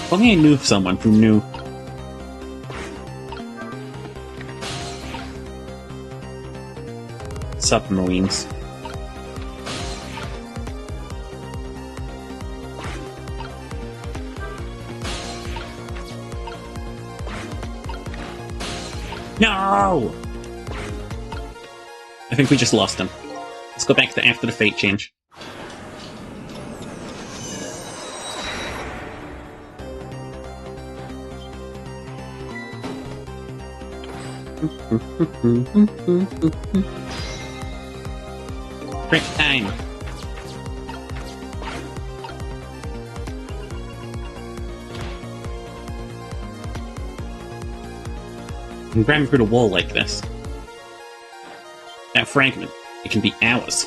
If only I knew someone who knew. Submarines. No! I think we just lost him. Let's go back to after the fate change. Break time. I'm grabbing through the wall like this. That fragment, it can be ours.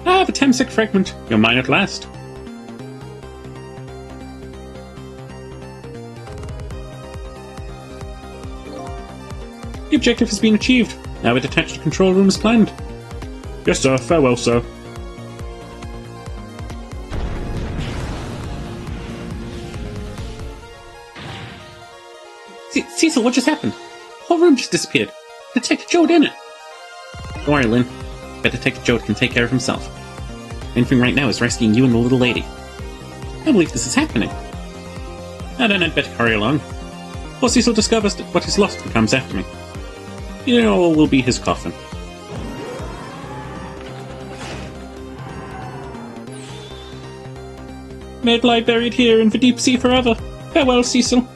Ah, the Temsic fragment. You're mine at last. The objective has been achieved. Now we detach the control room as planned. Yes, sir. Farewell, sir. Cecil, what just happened? The whole room just disappeared. Detective Jowd in it. Don't worry, Lynn. Bet Detective Jowd can take care of himself. Main thing right now is rescuing you and the little lady. I can't believe this is happening. Now then, I'd better hurry along. Before Cecil discovers what he's lost and comes after me. You know what will be his coffin. May it lie buried here in the deep sea forever. Farewell, Cecil.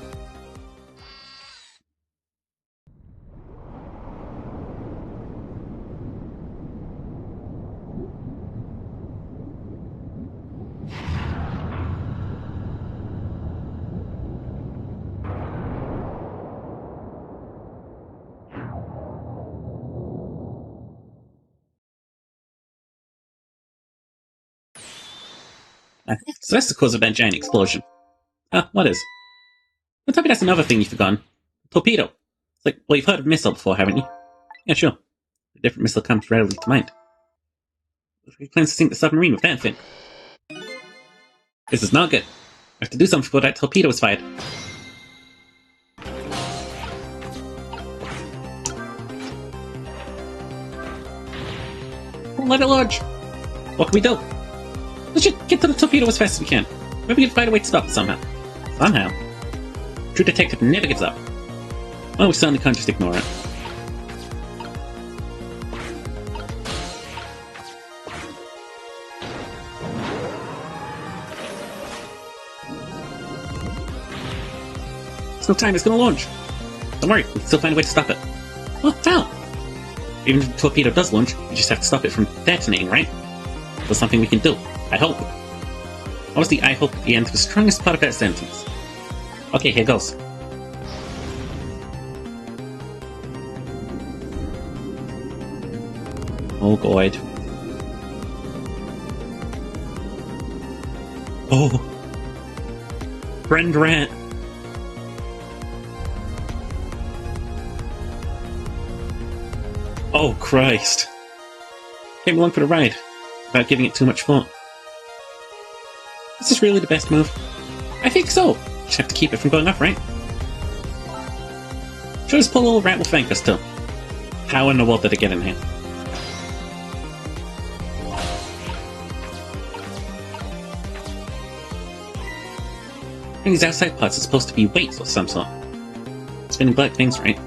So that's the cause of that giant explosion. What is? Don't tell me that's another thing you've forgotten. Torpedo. It's like, well, you've heard of missile before, haven't you? Yeah, sure. A different missile comes readily to mind. He plans to sink the submarine with that thing. This is not good. I have to do something before that torpedo is fired. Don't let it launch! What can we do? Let's just get to the torpedo as fast as we can. Maybe we can find a way to stop it somehow. Somehow. True detective never gives up. Oh, we certainly can't just ignore it. There's no time, it's gonna launch. Don't worry, we can still find a way to stop it. Oh, how? Even if the torpedo does launch, we just have to stop it from detonating, right? There's something we can do. I hope. Honestly, I hope at the end the strongest part of that sentence. Okay, here goes. Oh god. Oh! Friend Rat! Oh Christ! Came along for the ride, without giving it too much thought. Is this really the best move? I think so! Just have to keep it from going up, right? Sure, this poor little rat will thank us too. How in the world did it get in here? And these outside parts are supposed to be weights of some sort. Spinning black things, right?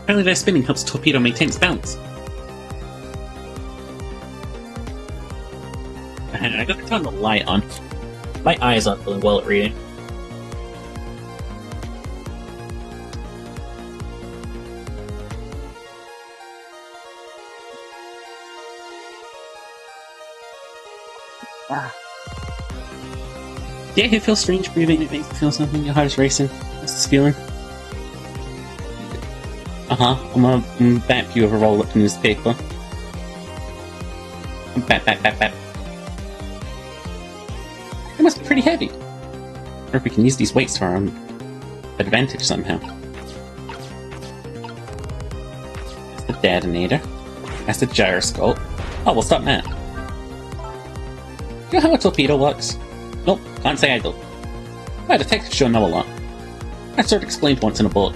Apparently their spinning helps the torpedo maintain its balance. I gotta turn the light on. My eyes aren't feeling well at reading. Yeah, it feels strange breathing. It makes me feel something. Your heart is racing. What's this feeling? I'm gonna bap you over a roll-up newspaper. Bap. It must be pretty heavy. Or if we can use these weights to our own advantage somehow. That's the detonator. That's the gyroscope. Oh, we'll stop that. Do you know how a torpedo works? Nope, can't say I do. My detectives sure know a lot. That's sort of explained once in a book.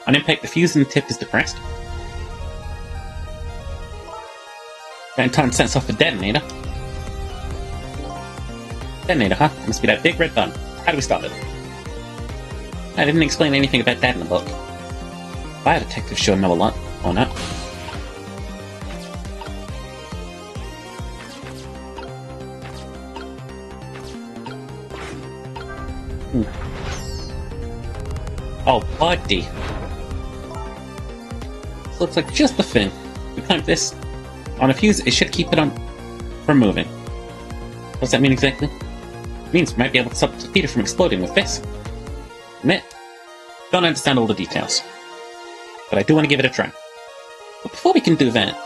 On impact, the fuse in the tip is depressed. That in turn sets off the detonator. Detonator, huh? Must be that big red button. How do we stop it? I didn't explain anything about that in the book. Bio detectives sure know a lot, or not. Oh, buddy. This looks like just the thing. We clamp this on a fuse, it should keep it on from moving. What does that mean exactly? It means we might be able to stop the torpedo from exploding with this. Admit, don't understand all the details. But I do want to give it a try. But before we can do that,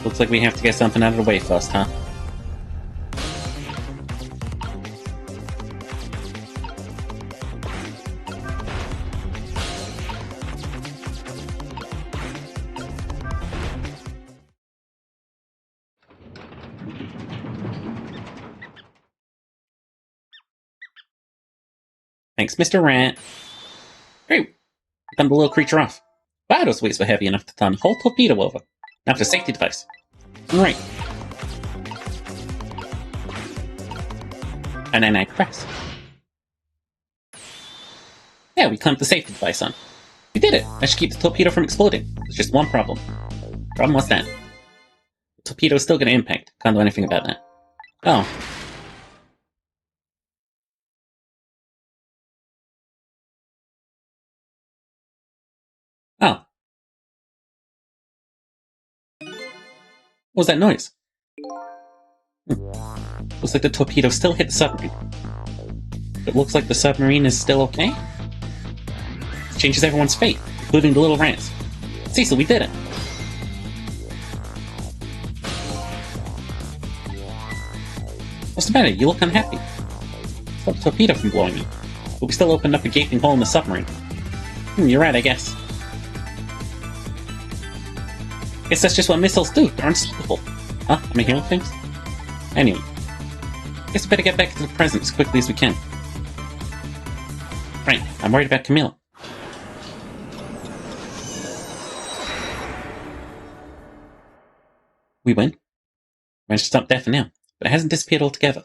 looks like we have to get something out of the way first, huh? Thanks, Mr. Rat. Great. Turned the little creature off. Wow, those weights were heavy enough to turn the whole torpedo over. Now for the safety device. Right. And then I press. Yeah, we clamped the safety device on. We did it! That should keep the torpedo from exploding. There's just one problem. Problem was that. The torpedo is still going to impact. Can't do anything about that. Oh. Oh. What was that noise? Looks like the torpedo still hit the submarine. It looks like the submarine is still okay? This changes everyone's fate, including the little rats. Cecil, we did it! What's the matter? You look unhappy. Stop the torpedo from blowing up. But we still opened up a gaping hole in the submarine. You're right, I guess. Guess that's just what missiles do. They're unstoppable. Huh? Am I hearing things? Anyway. Guess we better get back to the present as quickly as we can. Right, I'm worried about Camilla. We win. Managed to stop that for now, but it hasn't disappeared altogether.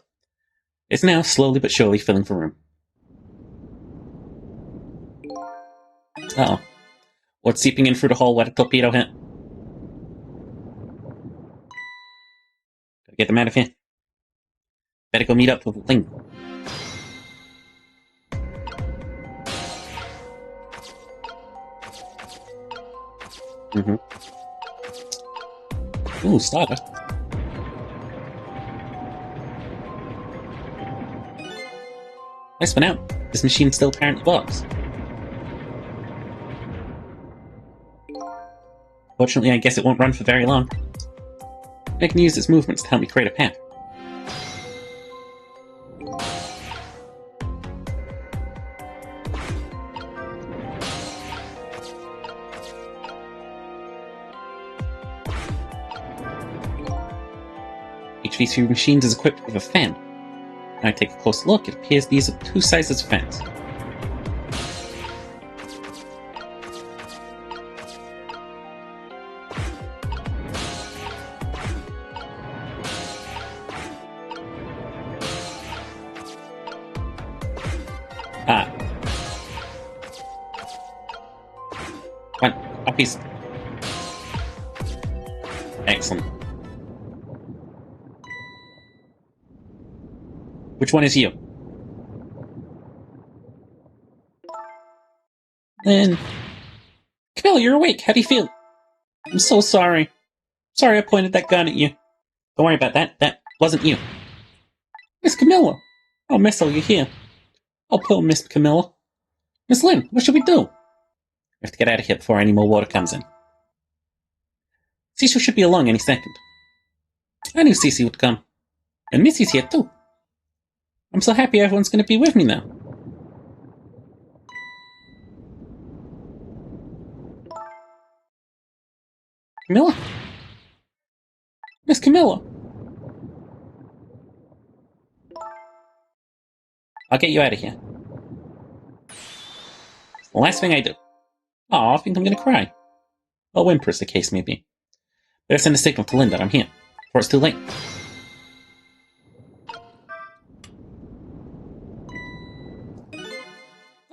It's now slowly but surely filling for room. Uh-oh. What's seeping in through the hole where the torpedo hit? Gotta get them out of here. Better go meet up with Ling. Ooh, starter. Nice one out. This machine's still powering the box. Fortunately, I guess it won't run for very long. I can use its movements to help me create a path. Each of these few machines is equipped with a fan. When I take a close look, it appears these are two sizes of fans. One, a piece. Excellent. Which one is you? Then... Camilla, you're awake. How do you feel? I'm so sorry. Sorry I pointed that gun at you. Don't worry about that. That wasn't you. Miss Camilla! Oh, Miss, you're here. Oh, poor Miss Camilla. Miss Lynn, what should we do? We have to get out of here before any more water comes in. Cecil should be along any second. I knew Cece would come. And Missy's here too. I'm so happy everyone's going to be with me now. Camilla? Miss Camilla? I'll get you out of here. It's the last thing I do. Aw, I think I'm going to cry. Or whimper, as the case may be. Better send a signal to Linda I'm here, before it's too late.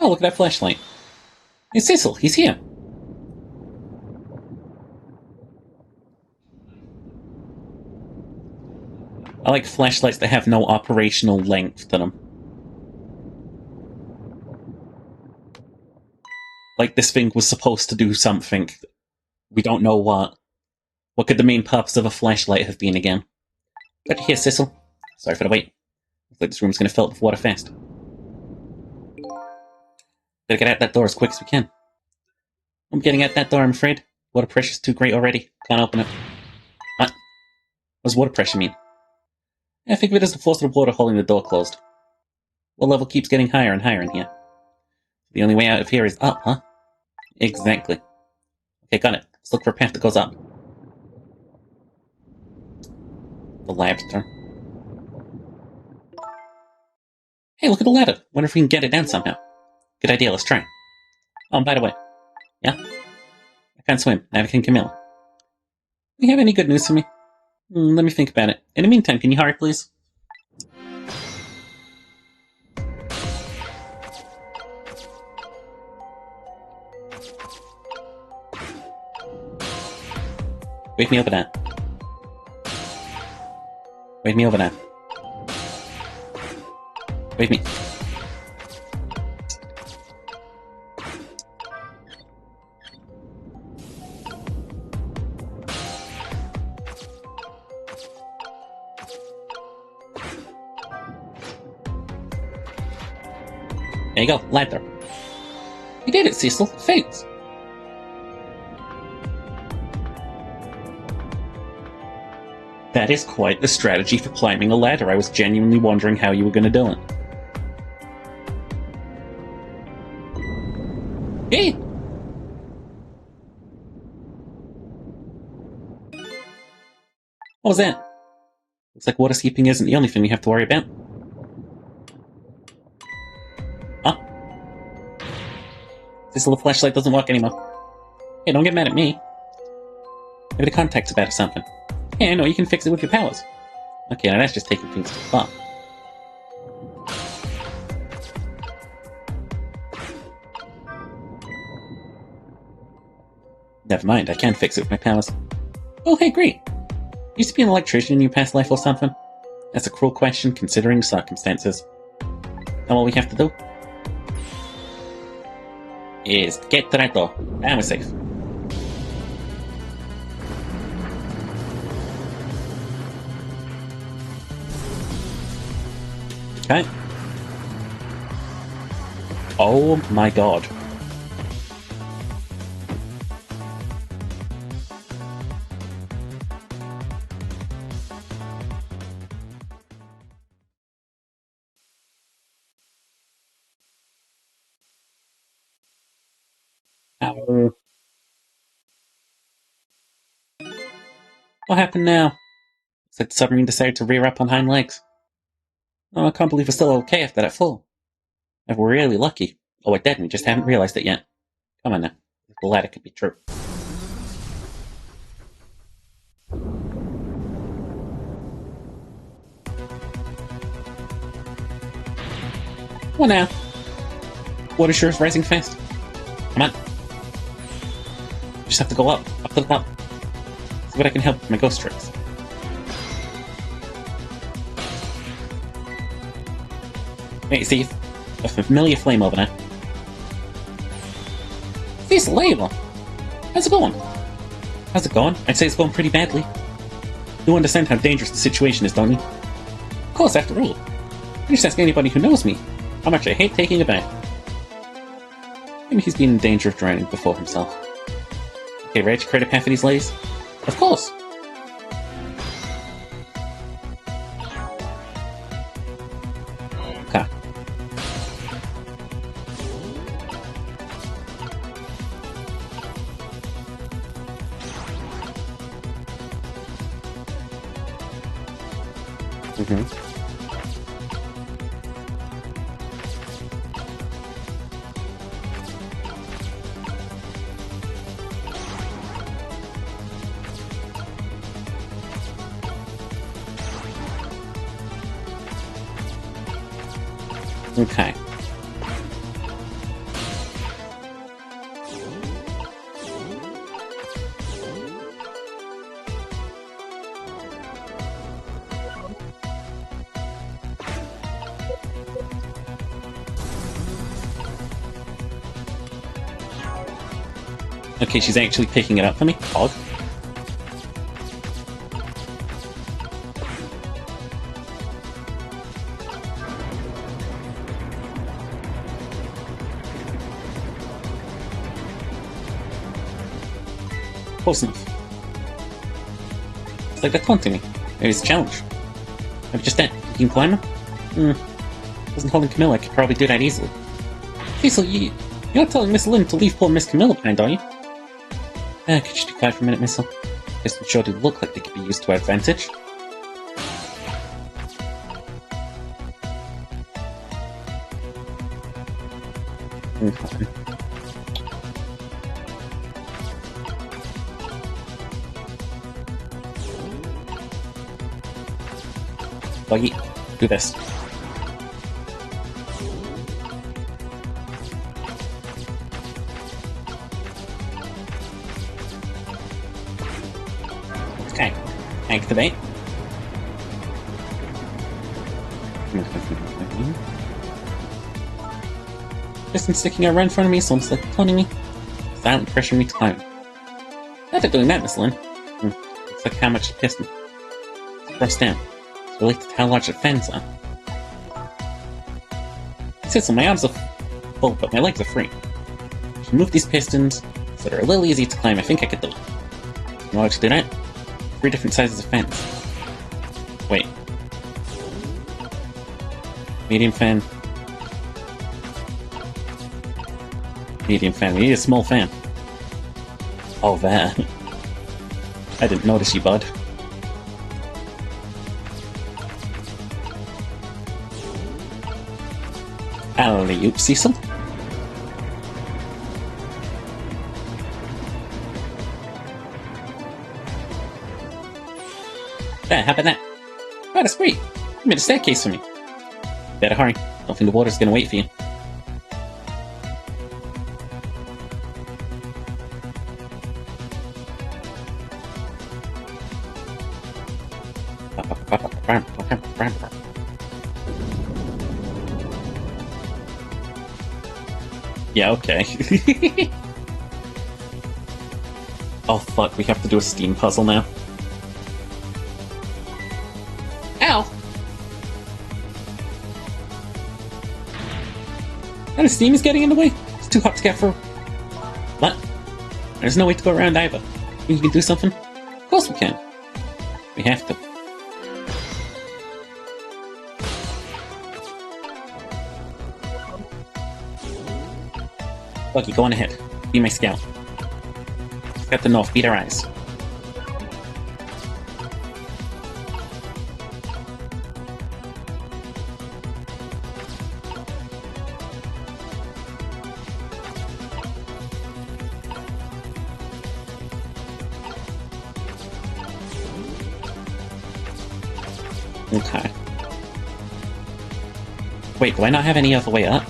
Oh, look at that flashlight. Hey, Cecil, he's here. I like flashlights that have no operational length to them. Like this thing was supposed to do something. We don't know what. What could the main purpose of a flashlight have been again? Glad you're here, Cecil. Sorry for the wait. Looks like this room's gonna fill up with water fast. Better get out that door as quick as we can. I'm getting out that door, I'm afraid. Water pressure's too great already. Can't open it. What? What does water pressure mean? I think of it as the force of the water holding the door closed. Water level keeps getting higher and higher in here. The only way out of here is up, huh? Exactly. Okay, got it. Let's look for a path that goes up. The lab's turn. Hey, look at the ladder. Wonder if we can get it down somehow. Good idea, let's try. Oh, and by the way. Yeah? I can't swim. Neither can Camilla. Do you have any good news for me? Let me think about it. In the meantime, can you hurry, please? Wake me over there. Wake me over there. Wake me. There you go, ladder. You did it, Cecil. Thanks. That is quite the strategy for climbing a ladder. I was genuinely wondering how you were going to do it. Hey! What was that? Looks like water seeping isn't the only thing we have to worry about. Huh? This little flashlight doesn't work anymore. Hey, don't get mad at me. Maybe the contact's bad or something. Yeah, I know, you can fix it with your powers. Okay, now that's just taking things too far. Never mind, I can fix it with my powers. Oh, hey, great! You used to be an electrician in your past life or something? That's a cruel question, considering circumstances. And all we have to do is get to that door, and we're safe. Okay. Oh my god. Ow. What happened now? Looks like the submarine decided to rear up on hind legs. Oh, I can't believe we're still okay after that fall. If we're really lucky. Oh, we're dead and we just haven't realized it yet. Come on now. The latter could be true. Well now. Water sure is rising fast. Come on. Just have to go up to the top. See what I can help with my ghost tricks. Wait, see a familiar flame over there. This lava! How's it going? How's it going? I'd say it's going pretty badly. You understand how dangerous the situation is, don't you? Of course, after all. I just ask anybody who knows me how much I hate taking a bath. Maybe he's been in danger of drowning before himself. Okay, ready to create a path for these ladies? Of course! Okay. Okay. Okay, she's actually picking it up for me. Odd. Close enough. It's like they're taunting me. Maybe it's a challenge. Maybe just that. You can climb them? Wasn't holding Camilla, I could probably do that easily. Cecil, you're telling Miss Lynn to leave poor Miss Camilla behind, are you? Could you be quiet for a minute, Miss Lynn? Guess we sure do look like they could be used to our advantage. Okay. Buggy, do this. Okay, activate. Piston sticking out right in front of me, so it's like taunting me. Silently pressuring me to climb. After doing that, Miss Lynn. Looks like how much the piston. Press down. It's related to how large the fans are. So my arms are full, but my legs are free. If you move these pistons so they're a little easier to climb, I think I could do it. In order to do that, 3 different sizes of fans. Wait. Medium fan. Medium fan. We need a small fan. Oh, there. I didn't notice you, bud. Alley-oop, Cecil. There, how about that? Oh, that's great. You made a staircase for me. Better hurry. Don't think the water's gonna wait for you. Yeah, okay. Oh fuck, we have to do a steam puzzle now. Ow! And the steam is getting in the way. It's too hot to get through. What? There's no way to go around either. Think you can do something? Of course we can. We have to. Lucky, go on ahead. Be my scout. Got the north, beat our eyes. Okay. Wait, do I not have any other way up?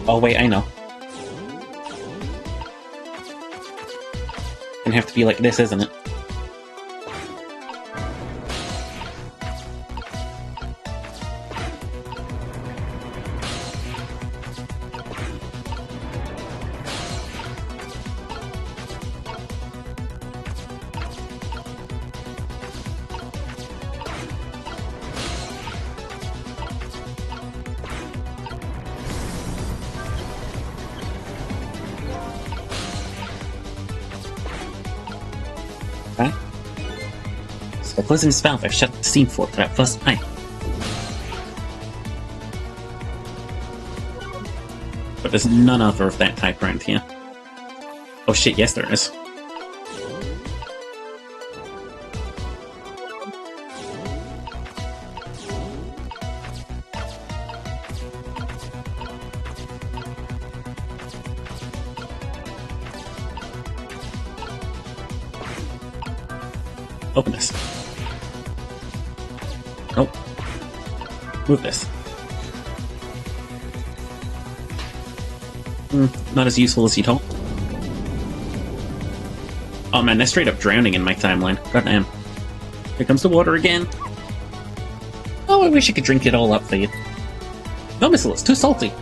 Oh wait, I know. Gonna have to be like this, isn't it? Okay. So by closing this valve, I've shut the steam flow to that first pipe. But there's none other of that type around here. Oh shit, yes there is. Open this. Nope. Move this. Not as useful as you'd hope. Oh man, they're straight up drowning in my timeline. Goddamn. Here comes the water again. Oh, I wish I could drink it all up for you. No, Missile, it's too salty.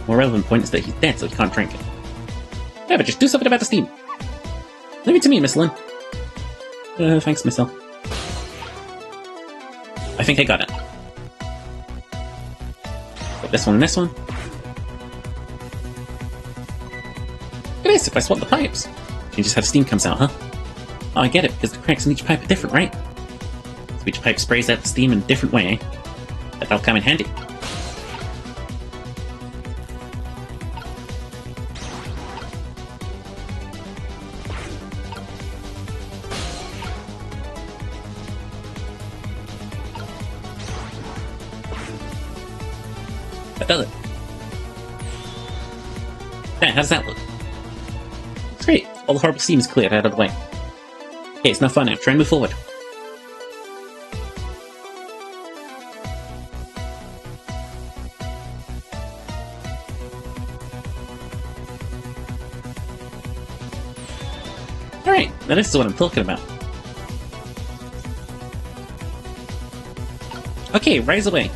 More relevant point is that he's dead, so he can't drink it. Yeah, but just do something about the steam. Leave it to me, Miss Lynn. Thanks, Missile. I think I got it. Put this one and this one. Look at this, if I swap the pipes. Changes how the steam comes out, huh? Oh, I get it, because the cracks in each pipe are different, right? So each pipe sprays out the steam in a different way, eh? That'll come in handy. That does it. Yeah, how does that look? It's great. All the horrible steam is cleared out of the way. Okay, it's not fun now. Try and move forward. Alright, now this is what I'm talking about. Okay, rise away.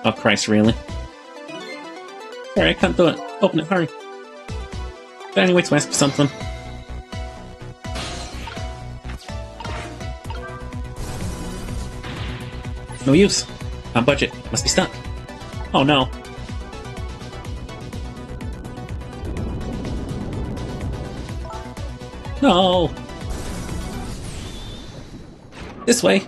Oh Christ, really? Sorry, I can't do it. Open it, hurry. Is there any way to ask for something? No use. On budget. Must be stuck. Oh no. No! This way!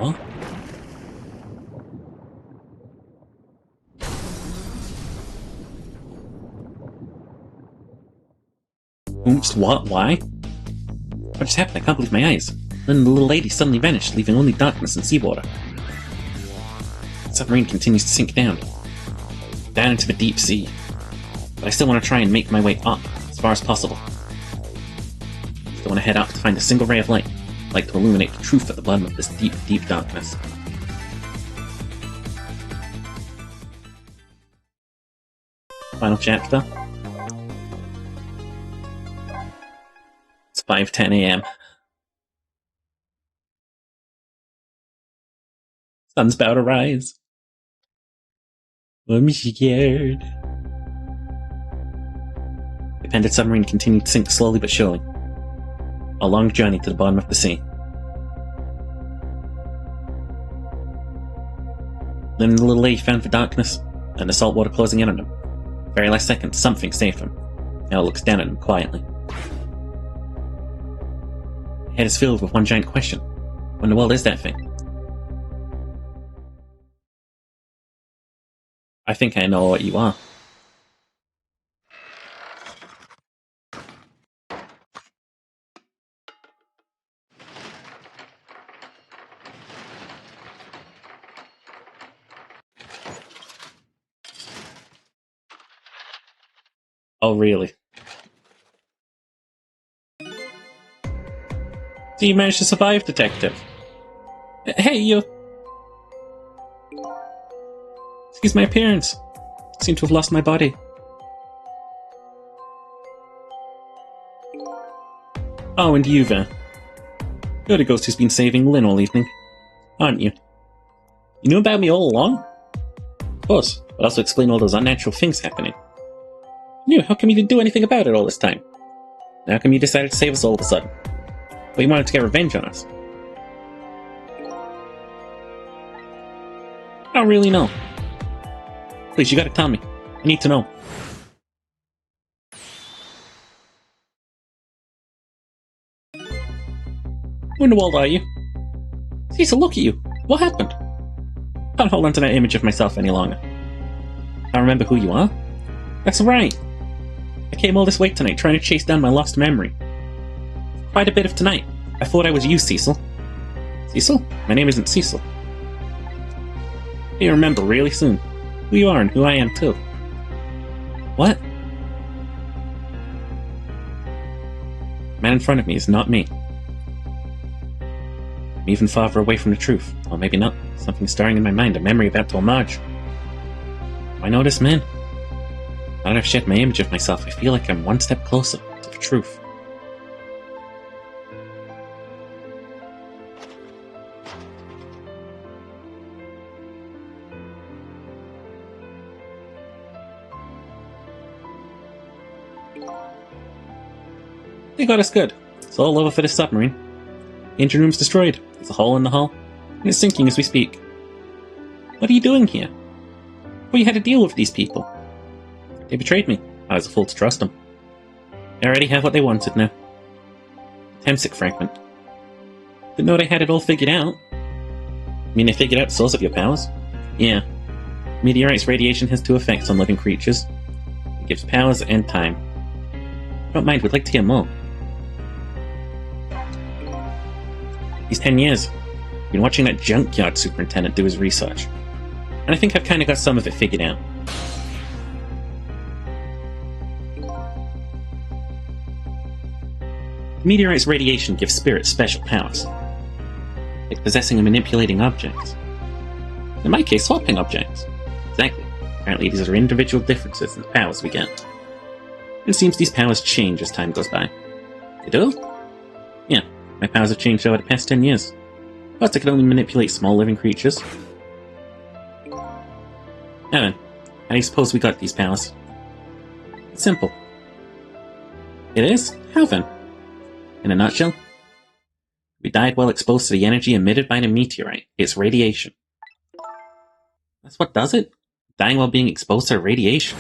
Huh? Oops, what? Why? What just happened? I can't believe my eyes. Then the little lady suddenly vanished, leaving only darkness and seawater. The submarine continues to sink down into the deep sea. But I still want to try and make my way up as far as possible. Still want to head up to find a single ray of light to illuminate the truth at the bottom of this deep, deep darkness. Final chapter. It's 5:10 a.m. Sun's about to rise. I'm scared. The appended submarine continued to sink slowly but surely. A long journey to the bottom of the sea. Then the little lady found the darkness and the salt water closing in on him. Very last second, something saved him. Now looks down at him quietly. His head is filled with one giant question. What in the world is that thing? I think I know what you are. Oh, really? So you managed to survive, Detective? Hey, you! Excuse my appearance. I seem to have lost my body. Oh, and you there. You're the ghost who's been saving Lynn all evening, aren't you? You knew about me all along? Of course, but also explain all those unnatural things happening. You, how come you didn't do anything about it all this time? How come you decided to save us all of a sudden? Well, you wanted to get revenge on us. I don't really know. Please, you gotta tell me. I need to know. Who in the world are you? Cecil, look at you. What happened? I can't hold on to that image of myself any longer. I remember who you are? That's right. I came all this way tonight trying to chase down my lost memory. Quite a bit of tonight. I thought I was you, Cecil. Cecil? My name isn't Cecil. You remember really soon who you are and who I am too. What? The man in front of me is not me. I'm even farther away from the truth. Or maybe not. Something stirring in my mind, a memory about to emerge. Do I know this man? Now that I've shed my image of myself, I feel like I'm one step closer to the truth. They got us good. It's all over for this submarine. The engine room's destroyed. There's a hole in the hull, and it's sinking as we speak. What are you doing here? Well, you had to deal with these people. They betrayed me. I was a fool to trust them. They already have what they wanted now. Temsic fragment. Didn't know they had it all figured out. I mean, they figured out the source of your powers? Yeah. Meteorite's radiation has two effects on living creatures. It gives powers and time. Don't mind, we'd like to hear more. These 10 years, I've been watching that junkyard superintendent do his research. And I think I've kind of got some of it figured out. The meteorite's radiation gives spirits special powers. Like possessing and manipulating objects. In my case, swapping objects. Exactly. Apparently these are individual differences in the powers we get. It seems these powers change as time goes by. They do? Yeah, my powers have changed over the past 10 years. First I could only manipulate small living creatures. Now then, how do you suppose we got these powers? It's simple. It is? How then? In a nutshell, we died while exposed to the energy emitted by the meteorite. It's radiation. That's what does it? Dying while being exposed to radiation.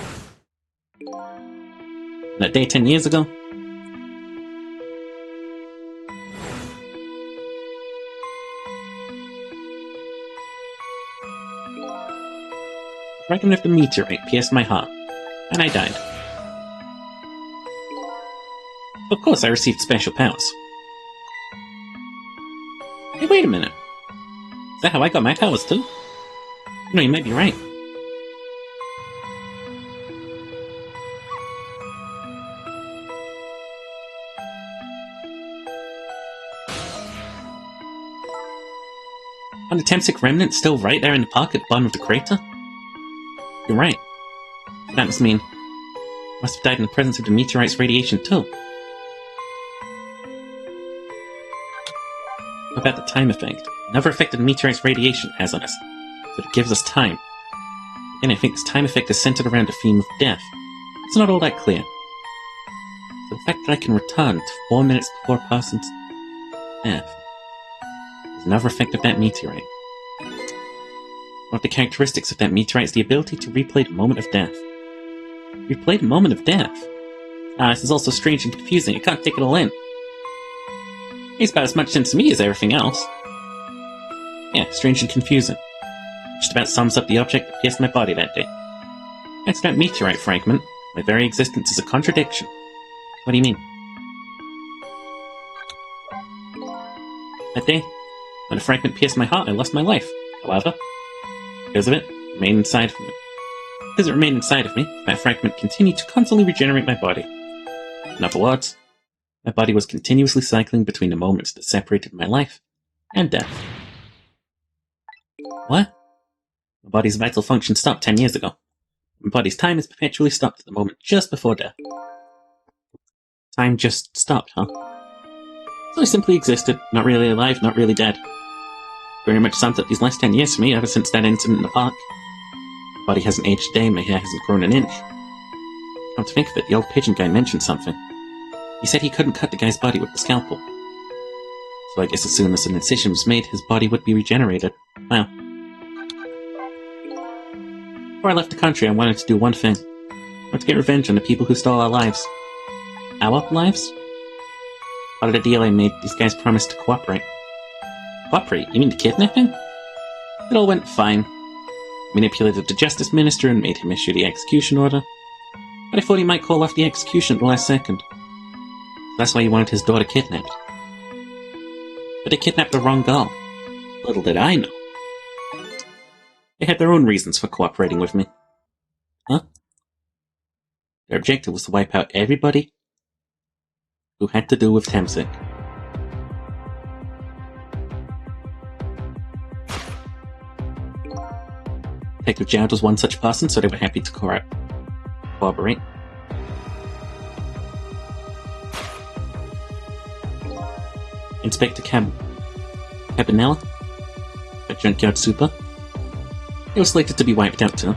That day 10 years ago? The fragment of the meteorite pierced my heart, and I died. Of course I received special powers. Hey, wait a minute. Is that how I got my powers too? No, you might be right. Are the Temsic remnants still right there in the park at the bottom of the crater? You're right. That must mean I must have died in the presence of the meteorite's radiation too. What about the time effect? Another effect of the meteorite's radiation has on us, so it gives us time. Again, I think this time effect is centered around the theme of death. It's not all that clear. So the fact that I can return to 4 minutes before a person's death is another effect of that meteorite. One of the characteristics of that meteorite is the ability to replay the moment of death. Replay the moment of death? This is also strange and confusing. I can't take it all in. Makes about as much sense to me as everything else. Yeah, strange and confusing. Just about sums up the object that pierced my body that day. It's that meteorite fragment. My very existence is a contradiction. What do you mean? That day, when the fragment pierced my heart, I lost my life. However, because of it, it remained inside of me. Because it remained inside of me, that fragment continued to constantly regenerate my body. In other words, my body was continuously cycling between the moments that separated my life and death. What? My body's vital function stopped 10 years ago. My body's time is perpetually stopped at the moment just before death. Time just stopped, huh? So I simply existed, not really alive, not really dead. Very much sums up these last 10 years for me ever since that incident in the park. My body hasn't aged a day, my hair hasn't grown an inch. Come to think of it, the old pigeon guy mentioned something. He said he couldn't cut the guy's body with the scalpel. So I guess as soon as an incision was made, his body would be regenerated. Wow. Before I left the country, I wanted to do one thing. I wanted to get revenge on the people who stole our lives. Our lives? Part of the deal I made, these guys promised to cooperate. Cooperate? You mean the kidnapping? It all went fine. I manipulated the Justice Minister and made him issue the execution order. But I thought he might call off the execution at the last second. That's why he wanted his daughter kidnapped. But they kidnapped the wrong girl. Little did I know. They had their own reasons for cooperating with me. Huh? Their objective was to wipe out everybody who had to do with Temsic. Detective Jowd was one such person, so they were happy to cooperate. Inspector Cabanella, a junkyard super. It was slated to be wiped out too.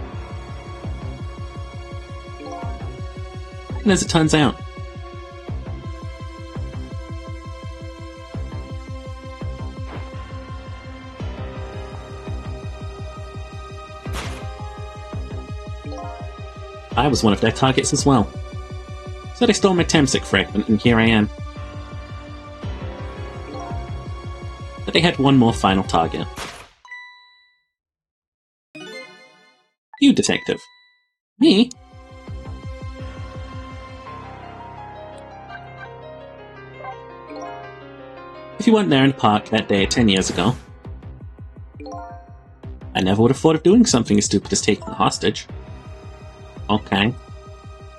And as it turns out, I was one of their targets as well. So they stole my Temsic fragment, and here I am. But they had one more final target. You, detective. Me? If you weren't there in the park that day 10 years ago, I never would have thought of doing something as stupid as taking a hostage. Okay.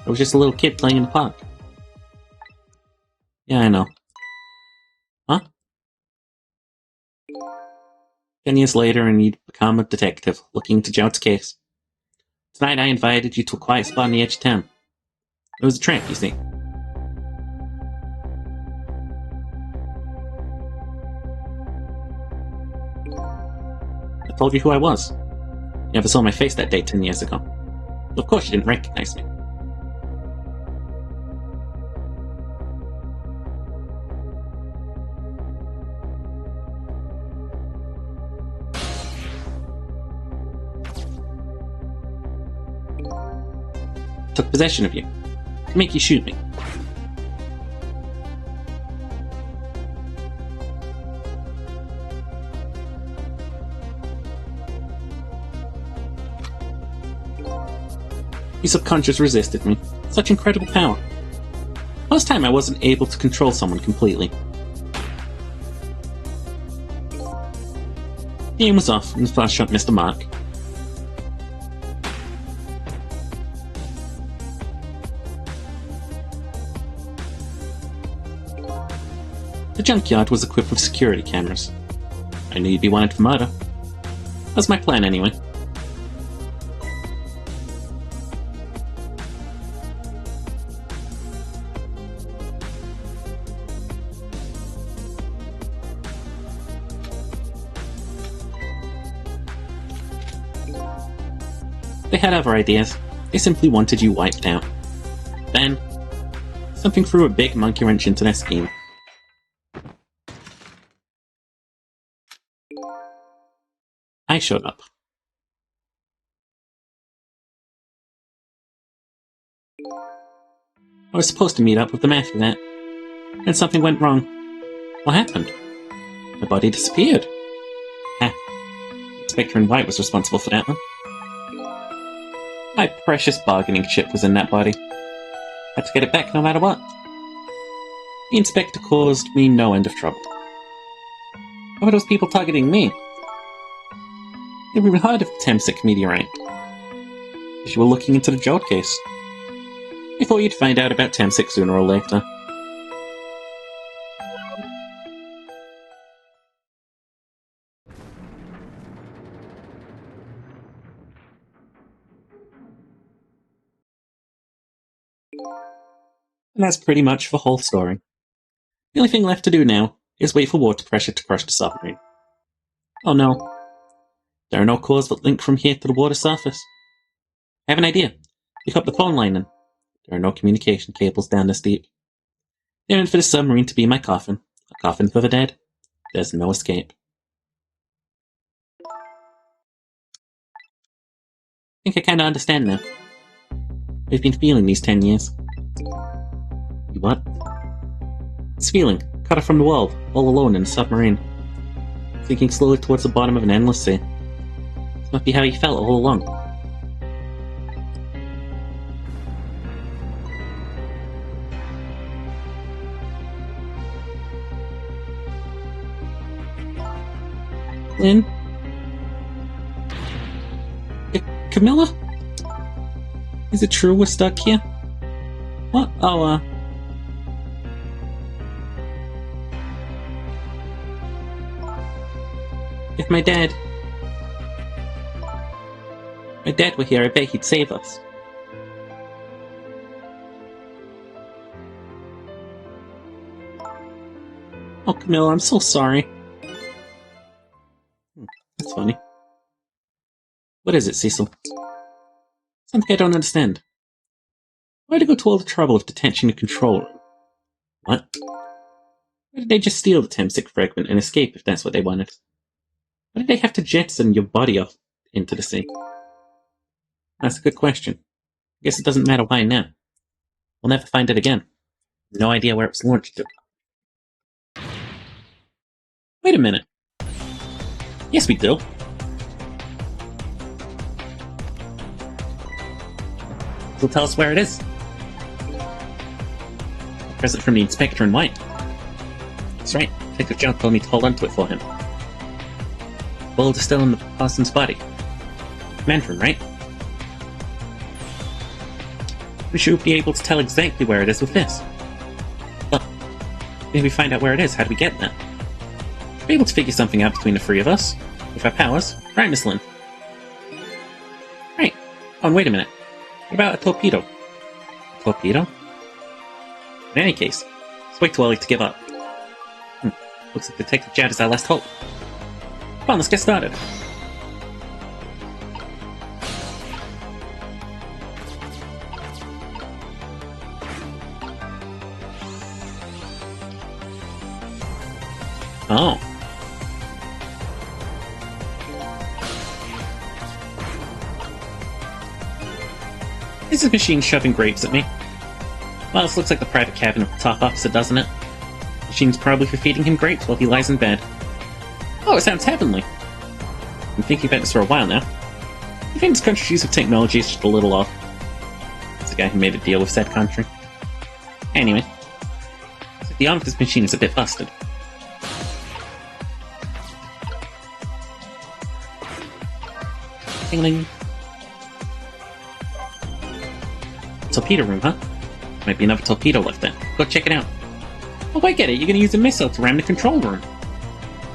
I was just a little kid playing in the park. Yeah, I know. Huh? 10 years later, and you'd become a detective, looking into Jowd's case. Tonight I invited you to a quiet spot on the edge of town. It was a trap, you see. I told you who I was. You never saw my face that day 10 years ago. Of course you didn't recognize me. Took possession of you. to make you shoot me. Your subconscious resisted me. Such incredible power. Last time I wasn't able to control someone completely. The aim was off, and the flash shot missed the mark. The junkyard was equipped with security cameras. I knew you'd be wanted for murder. That was my plan anyway. They had other ideas. They simply wanted you wiped out. Then, something threw a big monkey wrench into their scheme. I showed up. I was supposed to meet up with them after that. And something went wrong. What happened? My body disappeared. Ha. Inspector in White was responsible for that one. My precious bargaining chip was in that body. Had to get it back no matter what. The inspector caused me no end of trouble. How were those people targeting me? Never even heard of the Temsic meteorite. If you were looking into the Jode case. I thought you'd find out about Temsic sooner or later. And that's pretty much the whole story. The only thing left to do now is wait for water pressure to crush the submarine. Oh no. There are no cores that link from here to the water surface. I have an idea. Pick up the phone line then. There are no communication cables down this deep. They're in for the submarine to be my coffin. A coffin for the dead. There's no escape. I think I kinda understand now. I've been feeling these 10 years. You what? This feeling, cut off from the world, all alone in a submarine. Sinking slowly towards the bottom of an endless sea. This must be how you felt all along. Lynn? Camilla? Is it true we're stuck here? What? Oh, if my dad were here, I bet he'd save us. Oh, Camilla, I'm so sorry. That's funny. What is it, Cecil? Something I don't understand. Why'd they go to all the trouble of detaching the control room? What? Why did they just steal the Temsic fragment and escape if that's what they wanted? Why did they have to jettison your body off into the sea? That's a good question. I guess it doesn't matter why now. We'll never find it again. No idea where it was launched to. Wait a minute. Yes, we do. So tell us where it is. A present from the Inspector in White. That's right. Detective John told me to hold on to it for him. Bullet is still in the Parson's body. Manfred, right? We should be able to tell exactly where it is with this. But if we find out where it is, how do we get there? We'll be able to figure something out between the three of us. With our powers. Right, Miss Lynn? Right. Oh, and wait a minute. What about a torpedo? A torpedo? In any case, it's way too early to give up. Looks like Detective Jad is our last hope. Come on, let's get started. Oh. Is this machine shoving grapes at me? Well, this looks like the private cabin of the top officer, doesn't it? The machine's probably for feeding him grapes while he lies in bed. Oh, it sounds heavenly. I've been thinking about this for a while now. I think this country's use of technology is just a little off. It's the guy who made a deal with said country. Anyway, the arm of this machine is a bit busted. Ding-ling. Torpedo room, huh? Might be another torpedo left there. Go check it out. Oh, I get it. You're gonna use a missile to ram the control room.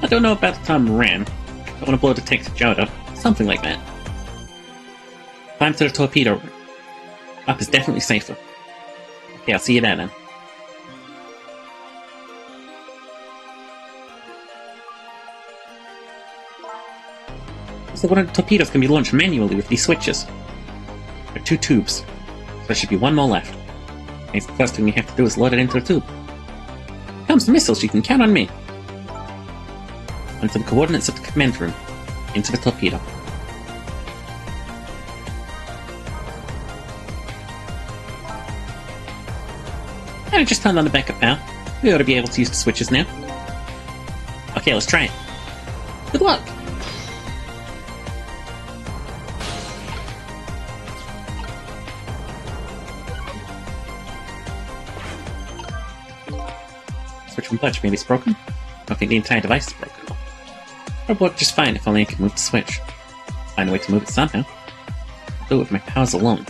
I don't know about the term ram. I want to blow Detective Jowd up. Something like that. Climb to the torpedo room. Up is definitely safer. Okay, I'll see you there then. So one of the torpedoes can be launched manually with these switches. There are 2 tubes, so there should be 1 more left. And the first thing you have to do is load it into the tube. When it comes to missiles, you can count on me. Enter the coordinates of the command room into the torpedo. And I just turned on the backup power. We ought to be able to use the switches now. Okay, let's try it. Good luck! Switch from touch, maybe it's broken? I think the entire device is broken. It would work just fine if only I could move the switch. Find a way to move it somehow. I'll do it with my powers alone.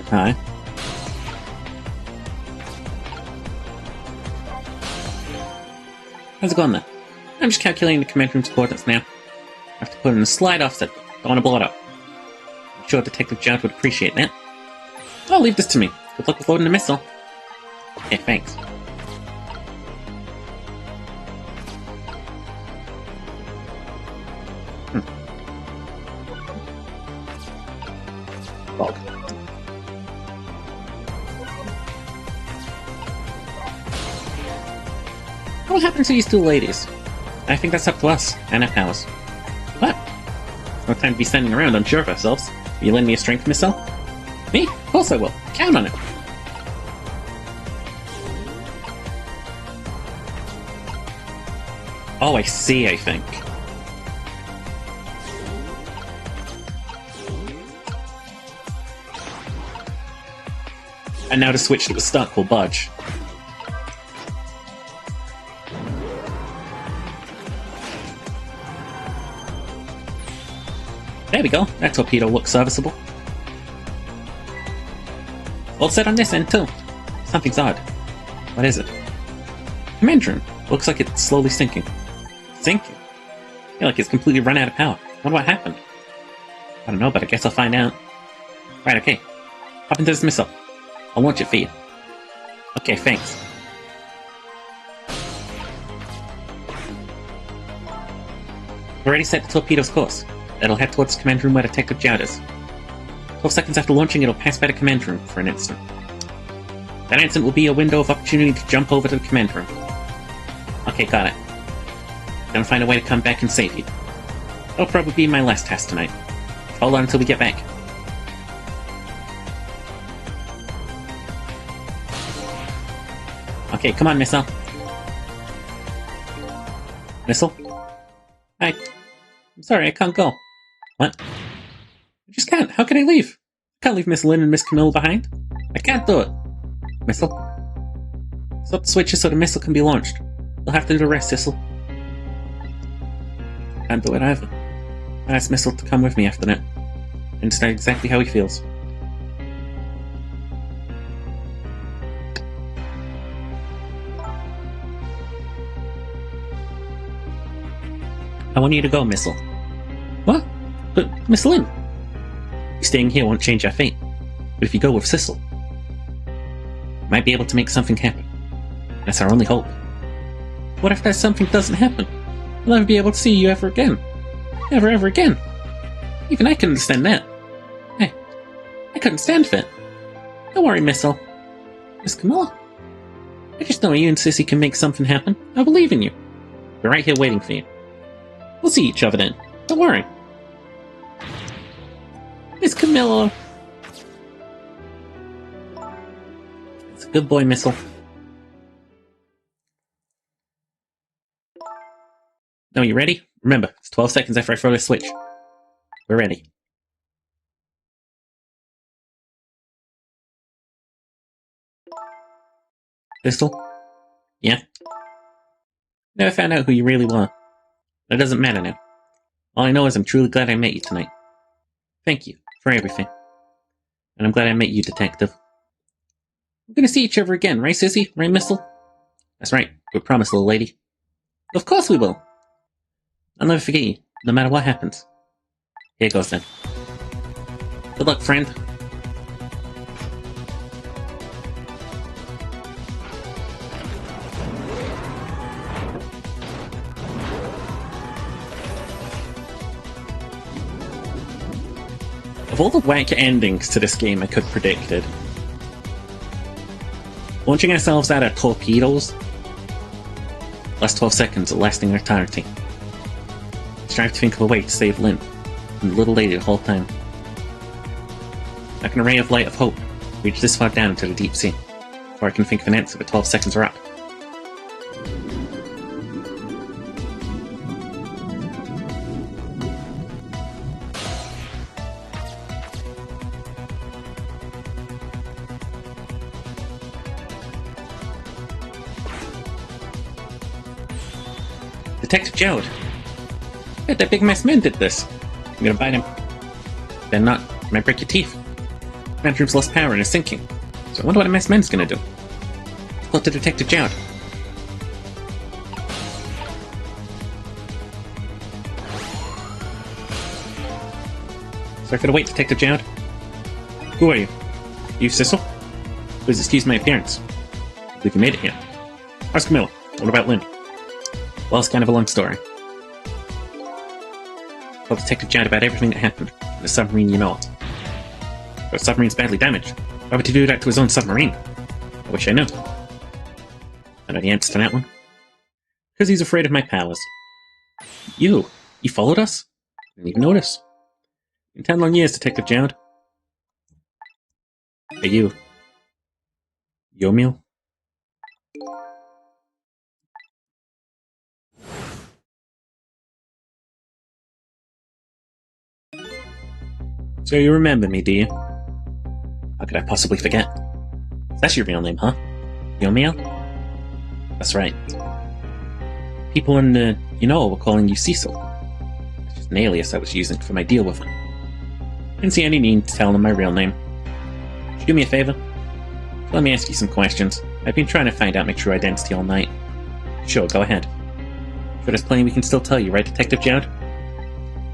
Hi. How's it going then? I'm just calculating the command room's coordinates now. I have to put in a slight offset. Don't want to blow it up. I'm sure Detective Jowd would appreciate that. I'll leave this to me. Good luck with loading the missile. Okay, thanks. Log. What happened to these 2 ladies? I think that's up to us, and our powers. What? No time to be standing around unsure of ourselves. Will you lend me a strength missile? Me? Of course I will. Count on it. Oh, I see, I think. And now the switch that was stuck will budge. There we go. That torpedo looks serviceable. All set on this end, too. Something's odd. What is it? Command room. Looks like it's slowly sinking. Sinking? I feel like it's completely run out of power. Wonder what happened. I don't know, but I guess I'll find out. Right, okay. Hop into this missile. I'll launch it for you. Okay, thanks. I've already set the torpedo's course. It'll head towards the command room where Detective Jowd is. 12 seconds after launching, it'll pass by the command room for an instant. That instant will be a window of opportunity to jump over to the command room. Okay, got it. Gonna find a way to come back and save you. That'll probably be my last task tonight. Hold on until we get back. Okay, come on, missile. Missile? I'm sorry, I can't go. What? I just can't. How can I leave? I can't leave Miss Lynn and Miss Camilla behind. I can't do it. Missile? Stop the switches so the missile can be launched. You'll have to do the rest, Sissel. Can't do it either. I asked Missile to come with me after that. I understand exactly how he feels. I want you to go, Missile. What? But, Miss Lynn? Staying here won't change our fate. But if you go with Sissel, you might be able to make something happen. That's our only hope. What if that something doesn't happen? I'll never be able to see you ever again. Never ever again. Even I can understand that. Hey, I couldn't stand for it. Don't worry, Missile. Miss Camilla. I just know you and Sissy can make something happen. I believe in you. We're right here waiting for you. We'll see each other then. Don't worry. Miss Camilla. It's a good boy, Missile. Now, you ready? Remember, it's 12 seconds after I throw the switch. We're ready. Pistol? Yeah? Never found out who you really were. That doesn't matter now. All I know is I'm truly glad I met you tonight. Thank you for everything. And I'm glad I met you, Detective. We're gonna see each other again, right, Sissy? Right, Missile? That's right. We promised, little lady. Of course we will. I'll never forget you, no matter what happens. Here goes then. Good luck, friend. Of all the whack endings to this game I could have predicted, launching ourselves out of torpedoes, last 12 seconds of lasting eternity. Strive to think of a way to save Lynn and the little lady the whole time. Like an ray of light of hope, reach this far down into the deep sea, before I can think of an answer, but 12 seconds are up. Detective Jode! I bet that big mess man did this. I'm gonna bite him. Then not. I might break your teeth. Mantroom's lost power and is sinking. So I wonder what a mess man's gonna do. Let's go to Detective Jode. Sorry for the wait, Detective Jode. Who are you? You Sissel? Please excuse my appearance. I believe you made it here. How's Camilla? What about Lynn? Well, it's kind of a long story. Told Detective Jade about everything that happened. And the submarine, you know. But the submarine's badly damaged. Why would he do that to his own submarine? I wish I knew. I know the answer to that one. Because he's afraid of my powers. You followed us? Didn't even notice. In 10 long years, Detective Jade. Hey, you. Yomiel? So you remember me, do you? How could I possibly forget? That's your real name, huh? Yomiel? That's right. People in the, were calling you Cecil. It's just an alias I was using for my deal with them. Didn't see any need to tell them my real name. Would you do me a favor? Let me ask you some questions. I've been trying to find out my true identity all night. Sure, go ahead. Sure there's plenty we can still tell you, right, Detective Jade?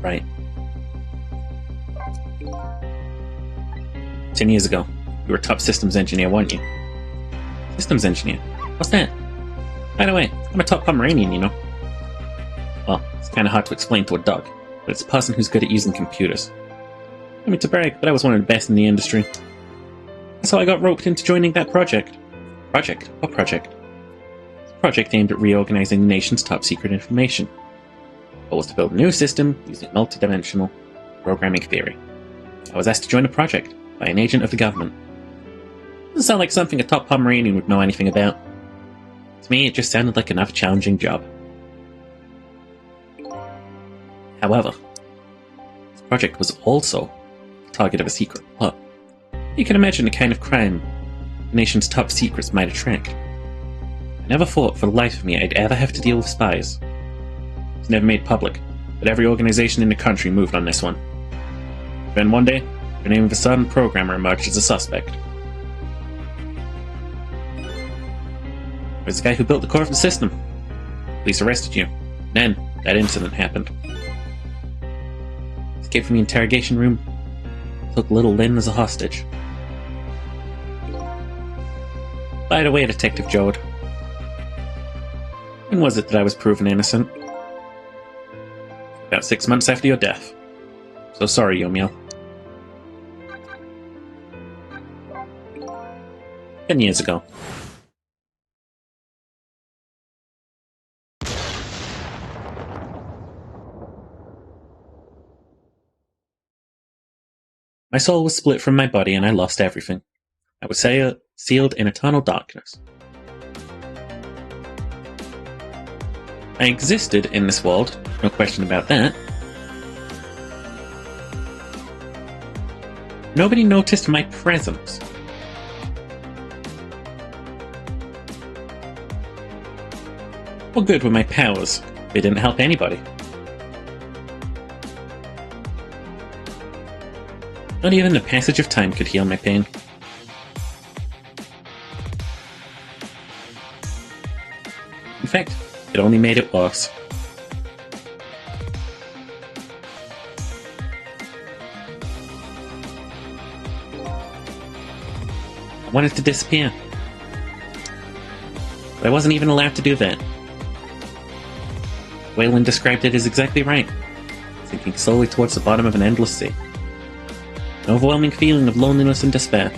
Right. 10 years ago, you were a top systems engineer, weren't you? Systems engineer? What's that? By the way, I'm a top Pomeranian, you know. Well, it's kind of hard to explain to a dog, but it's a person who's good at using computers. I mean to brag, but I was one of the best in the industry. That's how I got roped into joining that project. Project? What project? It's a project aimed at reorganizing the nation's top secret information. The goal was to build a new system using multidimensional programming theory. I was asked to join the project by an agent of the government. Doesn't sound like something a top Pomeranian would know anything about. To me, it just sounded like another challenging job. However, this project was also the target of a secret plot. You can imagine the kind of crime the nation's top secrets might attract. I never thought for the life of me I'd ever have to deal with spies. It was never made public, but every organization in the country moved on this one. Then one day, the name of a certain programmer emerged as a suspect. It was the guy who built the core of the system. Police arrested you. Then, that incident happened. Escaped from the interrogation room, took little Lynn as a hostage. By the way, Detective Jode, when was it that I was proven innocent? About 6 months after your death. So sorry, Yomiel. 10 years ago. My soul was split from my body and I lost everything. I was sealed in eternal darkness. I existed in this world, no question about that. Nobody noticed my presence. What good were my powers? They didn't help anybody. Not even the passage of time could heal my pain. In fact, it only made it worse. I wanted to disappear. But I wasn't even allowed to do that. Waylon described it as exactly right, sinking slowly towards the bottom of an endless sea. An overwhelming feeling of loneliness and despair.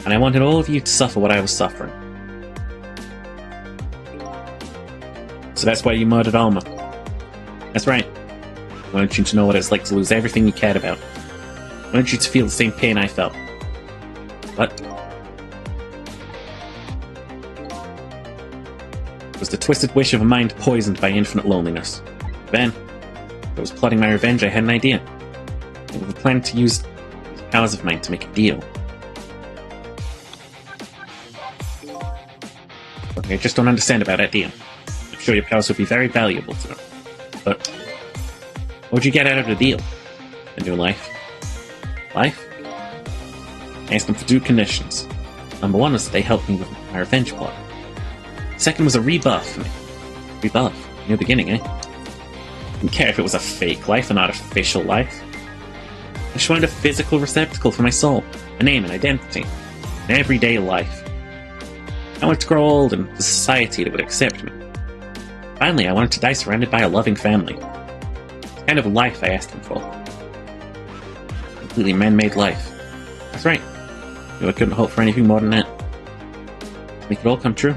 And I wanted all of you to suffer what I was suffering. So that's why you murdered Alma. That's right. I wanted you to know what it's like to lose everything you cared about. I wanted you to feel the same pain I felt. But it was the twisted wish of a mind poisoned by infinite loneliness. Then, I was plotting my revenge, I had an idea. I was planning to use these powers of mine to make a deal. Okay, I just don't understand about that deal. I'm sure your powers would be very valuable to them. But what would you get out of the deal? A new life? Life? I asked them for two conditions. Number one was that they helped me with my revenge plot. Second was a rebuff for me. Rebuff? New beginning, eh? Didn't care if it was a fake life, an artificial life. I just wanted a physical receptacle for my soul, a name, an identity, an everyday life. I wanted to grow old in a society that would accept me. Finally, I wanted to die surrounded by a loving family. It's the kind of life I asked them for. A completely man-made life. That's right. I knew I couldn't hope for anything more than that. To make it all come true,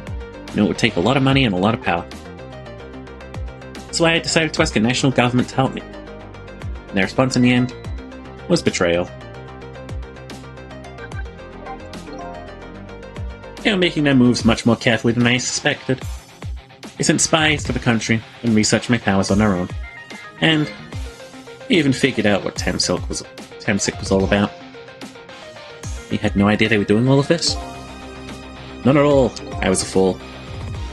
I knew it would take a lot of money and a lot of power. That's why I decided to ask a national government to help me. And their response in the end was betrayal. They were making their moves much more carefully than I suspected. They sent spies to the country and researched my powers on their own. And they even figured out what Temsic was all about. They had no idea they were doing all of this? None at all. I was a fool.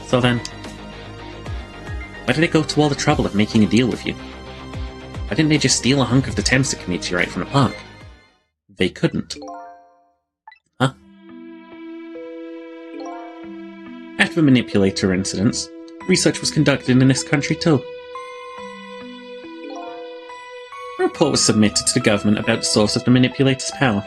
So then, why did they go to all the trouble of making a deal with you? Why didn't they just steal a hunk of the Temsic meteorite from the park? They couldn't. Huh? After the manipulator incidents, research was conducted in this country too. A report was submitted to the government about the source of the manipulator's power.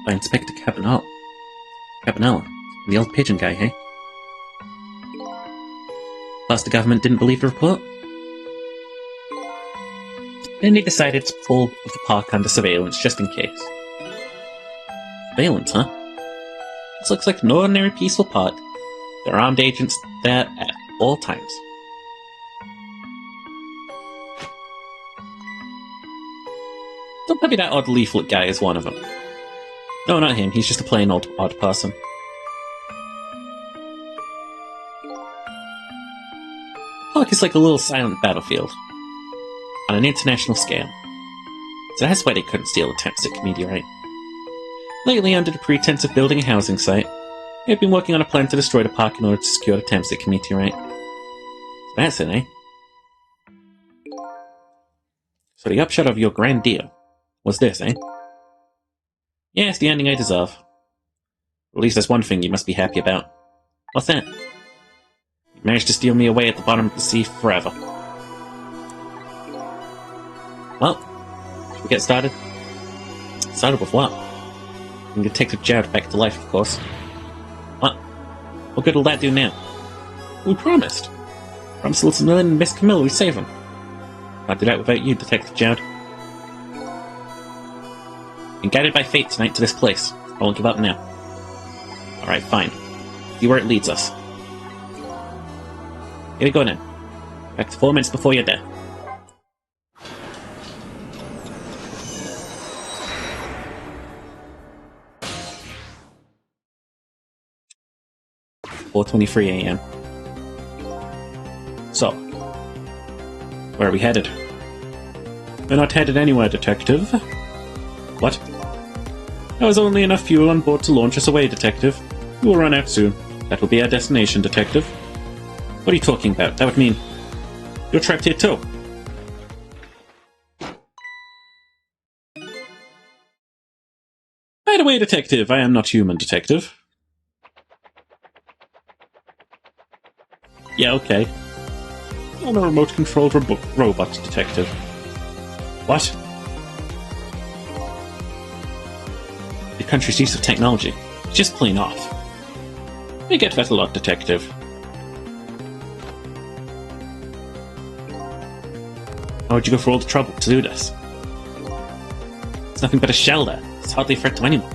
By Inspector Cabanel, the old pigeon guy, hey? Plus the government didn't believe the report. Then they decided to pull the park under surveillance just in case. Surveillance, huh? This looks like an ordinary peaceful park. There are armed agents there at all times. Don't tell me that odd leaflet guy is one of them. No, not him. He's just a plain old odd person. Park is like a little silent battlefield. On an international scale. So that's why they couldn't steal the Temsic meteorite. Lately, under the pretense of building a housing site, they had been working on a plan to destroy the park in order to secure the Temsic meteorite. So that's it, eh? So the upshot of your grand deal was this, eh? Yeah, it's the ending I deserve. At least there's one thing you must be happy about. What's that? You managed to steal me away at the bottom of the sea forever. Well, should we get started? Started with what? Bring Detective Jared back to life, of course. What? What good will that do now? We promised. Promised Little Merlin and Miss Camilla we'd save him. Can't do that without you, Detective Jared. Been guided by fate tonight to this place. I won't give up now. Alright, fine. See where it leads us. Here we go then. Back to 4 minutes before you're dead. (4:23 a.m.) So, where are we headed? We're not headed anywhere, Detective. What? There was only enough fuel on board to launch us away, Detective. We will run out soon. That will be our destination, Detective. What are you talking about? That would mean you're trapped here too. By the way, Detective, I am not human, Detective. Yeah, okay. I'm a remote-controlled robot, Detective. What? The country's use of technology is just plain off. I get that a lot, Detective. Why would you go for all the trouble to do this? It's nothing but a shell there. It's hardly a threat to anyone.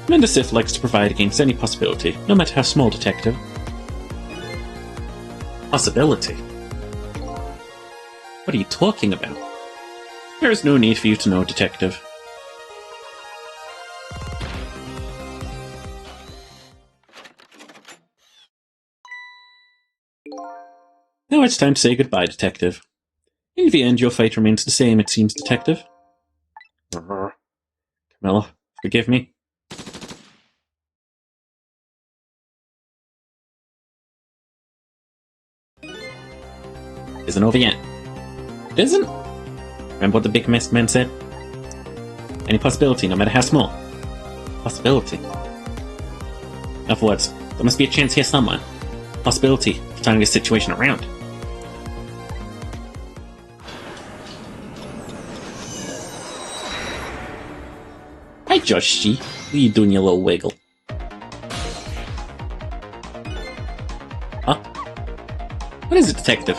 Commander Sith likes to provide against any possibility, no matter how small, Detective. Possibility? What are you talking about? There is no need for you to know, Detective. Now it's time to say goodbye, Detective. In the end, your fate remains the same, it seems, Detective. Camilla, forgive me. Isn't over yet. It isn't? Remember what the big mist man said? Any possibility, no matter how small. Possibility. In other words, there must be a chance here somewhere. Possibility of turning this situation around. Hi, Joshi. What are you doing, your little wiggle? Huh? What is it, Detective?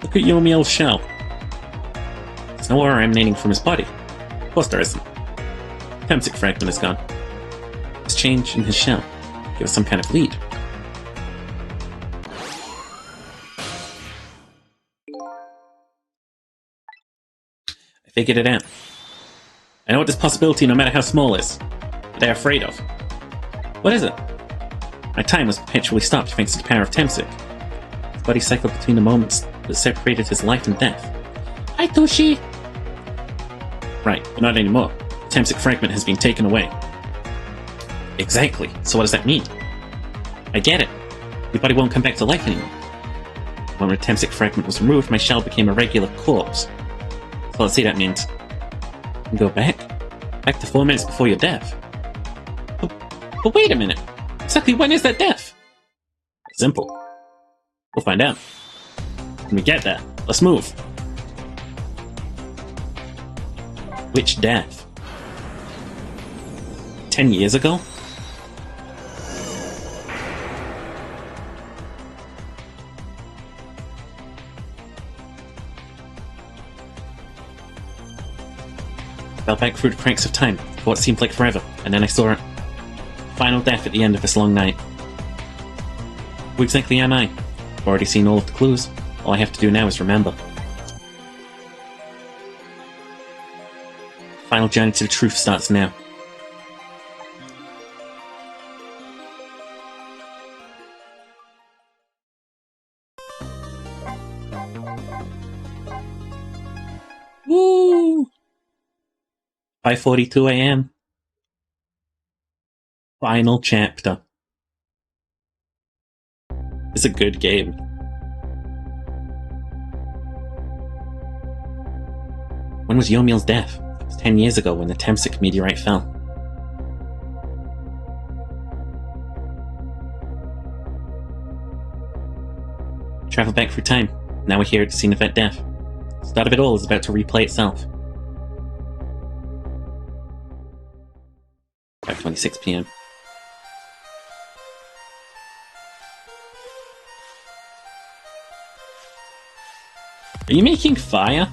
Look at Yomiel's shell. There's no aura emanating from his body. Of course there isn't. The Temsic fragment is gone. This change in his shell gave us some kind of lead. I figured it out. I know what this possibility, no matter how small, is. What they're afraid of. What is it? My time was perpetually stopped thanks to the power of Temsic. His body cycled between the moments that separated his life and death. Hi, Toshi! Right, but not anymore. The Temsic fragment has been taken away. Exactly. So what does that mean? I get it. My body won't come back to life anymore. The moment the Temsic fragment was removed, my shell became a regular corpse. So let's see, that means you can go back? Back to 4 minutes before your death. But wait a minute. Exactly when is that death? Simple. We'll find out. When we get there, let's move. Which death? 10 years ago? Fell back through the cracks of time for what seemed like forever, and then I saw it. Final death at the end of this long night. Who exactly am I? I've already seen all of the clues. All I have to do now is remember. Final journey to the truth starts now. Woo! 5:42 a.m. Final chapter. It's a good game. When was Yomiel's death? It was 10 years ago when the Temsic meteorite fell. Travel back through time. Now we're here at the scene of that death. The start of it all is about to replay itself. 5:26 p.m. Are you making fire?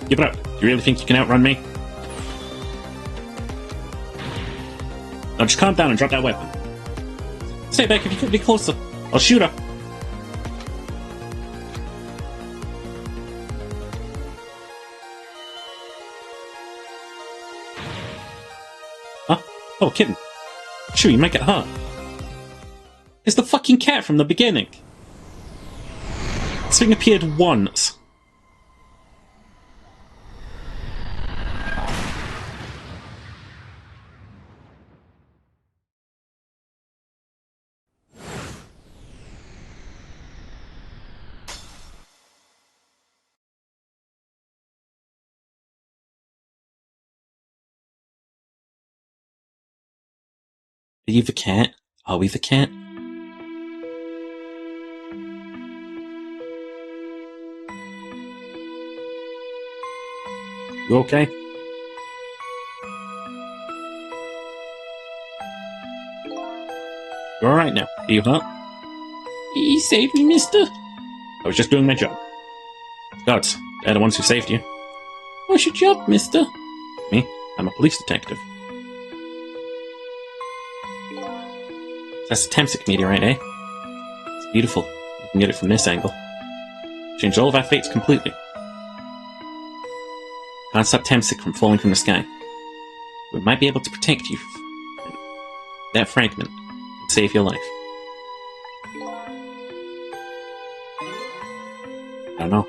Give it up. You really think you can outrun me? Now just calm down and drop that weapon. Stay back if you could be closer. I'll shoot her. Huh? Oh, kitten. Sure, you might get hurt. It's the fucking cat from the beginning. This thing appeared once. Are you the cat? Are we the cat? You okay? You're alright now. Are you hurt? You saved me, mister. I was just doing my job. Guards, they're the ones who saved you. What's your job, mister? Me? I'm a police detective. That's a Temsic meteorite, eh? It's beautiful. You can get it from this angle. Change all of our fates completely. Can't stop Temsic from falling from the sky. We might be able to protect you from that fragment and save your life. I don't know.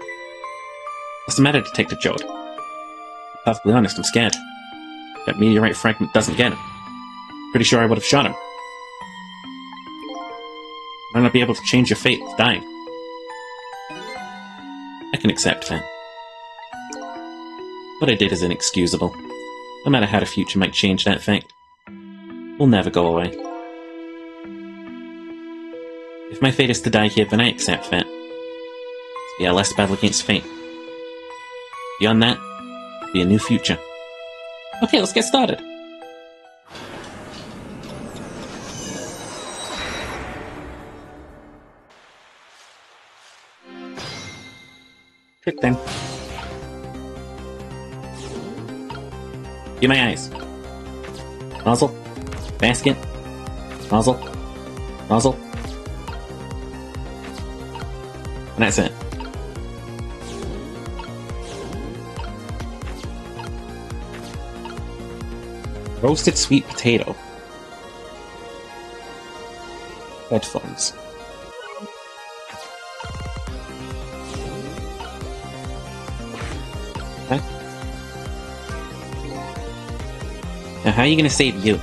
What's the matter, Detective Jode? To be perfectly honest, I'm scared. That meteorite fragment doesn't get him. Pretty sure I would have shot him. I might not be able to change your fate of dying. I can accept that. What I did is inexcusable. No matter how the future might change that fact, we'll never go away. If my fate is to die here, then I accept that. It's be our last battle against fate. Beyond that, it'll be a new future. Okay, let's get started. Trick then. View my eyes. Nozzle. Basket. Nozzle. Nozzle. And that's it. Roasted sweet potato. Headphones. Okay. Now how are you gonna save you?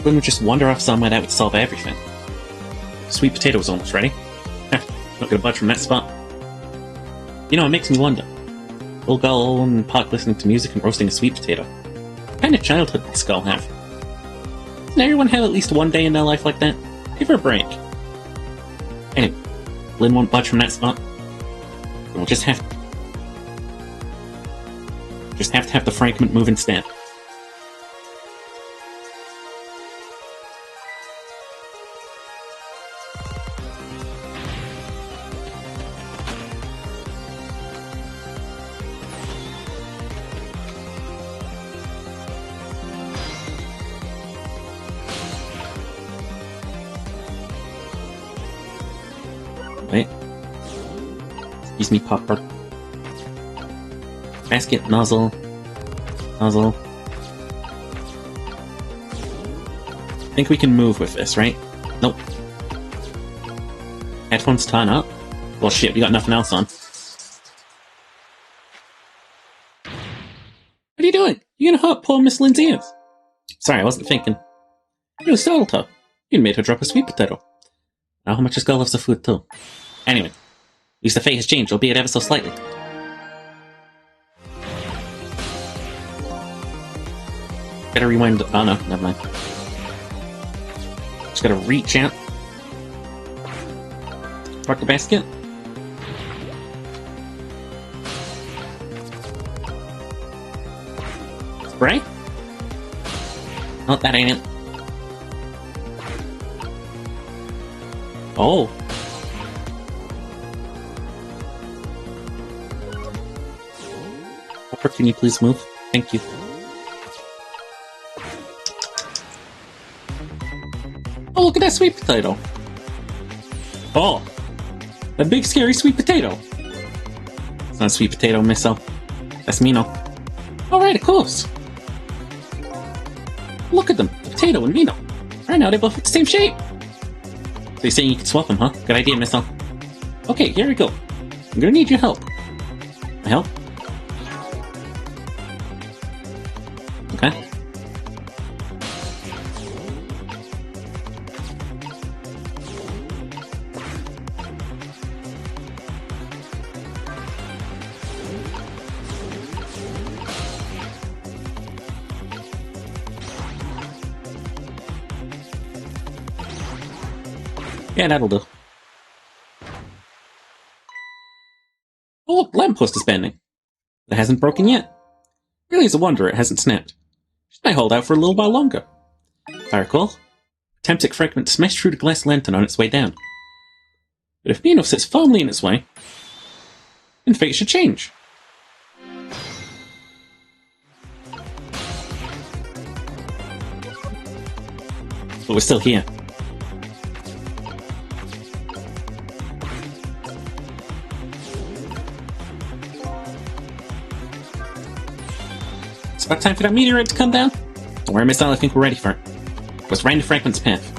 Wouldn't just wander off somewhere that would solve everything. Sweet potato's almost ready. Not gonna budge from that spot. You know, it makes me wonder. Little girl alone in the park listening to music and roasting a sweet potato. What kind of childhood did this girl have? Doesn't everyone have at least one day in their life like that? Give her a break. Anyway, Lynn won't budge from that spot. And we'll just have to have the fragment move instead. Wait. Excuse me, Popper. Basket, nozzle. Nozzle. I think we can move with this, right? Nope. Headphones turn up? Well shit, we got nothing else on. What are you doing? You're gonna hurt poor Miss Lynn's ears. Sorry, I wasn't thinking. You startled her. You made her drop a sweet potato. Now how much this girl loves the food too. Anyway, at least the fate has changed, albeit ever so slightly. Gotta rewind. Oh no, never mind. Just gotta reach out. Park the basket. Spray? Oh, that ain't it. Oh. Or can you please move? Thank you. Oh, look at that sweet potato! Oh! A big scary sweet potato! It's not a sweet potato, Misso. That's Mino. Alright, of course! Look at them! The potato and Mino! Right now they both have the same shape! So you're saying you can swap them, huh? Good idea, Misso. Okay, here we go. I'm gonna need your help. My help? Okay. Yeah, that'll do. Oh look, lamppost is bending. It hasn't broken yet. Really is a wonder it hasn't snapped. Should I hold out for a little while longer? If I recall, Temptic fragment smashed through the glass lantern on its way down. But if Mino sits firmly in its way, then fate should change. But we're still here. It's about time for that meteorite to come down. Don't worry, Miss Al, I think we're ready for it. Goes right into Franklin's path.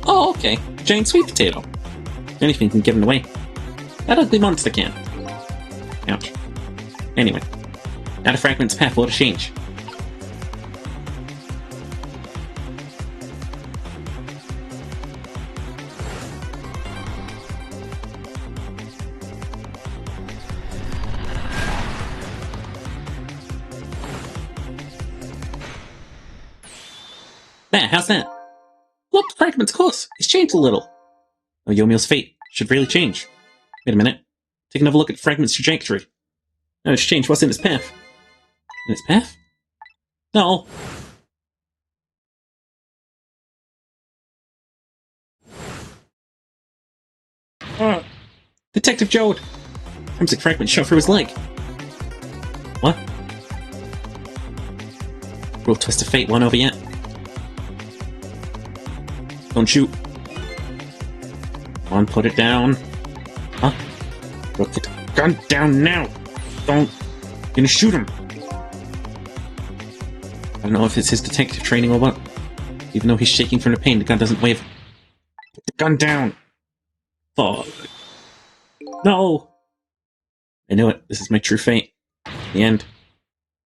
Oh, okay. Giant sweet potato. Anything can give him away. That ugly monster can. Ouch. Anyway, now to Franklin's path, what a change. There, how's that? Look, Fragment's course. It's changed a little. Oh, Yomio's fate should really change. Wait a minute. Take another look at Fragment's trajectory. No, it's changed. What's in its path? In its path? No. Detective Jode! Crimson Fragment shot through his leg. What? Real twist of fate, one over yet. Don't shoot. Come on, put it down. Huh? Put the gun down now! Don't... I'm gonna shoot him! I don't know if it's his detective training or what. Even though he's shaking from the pain, the gun doesn't waver. Put the gun down! Fuck. No! I knew it. This is my true fate. The end.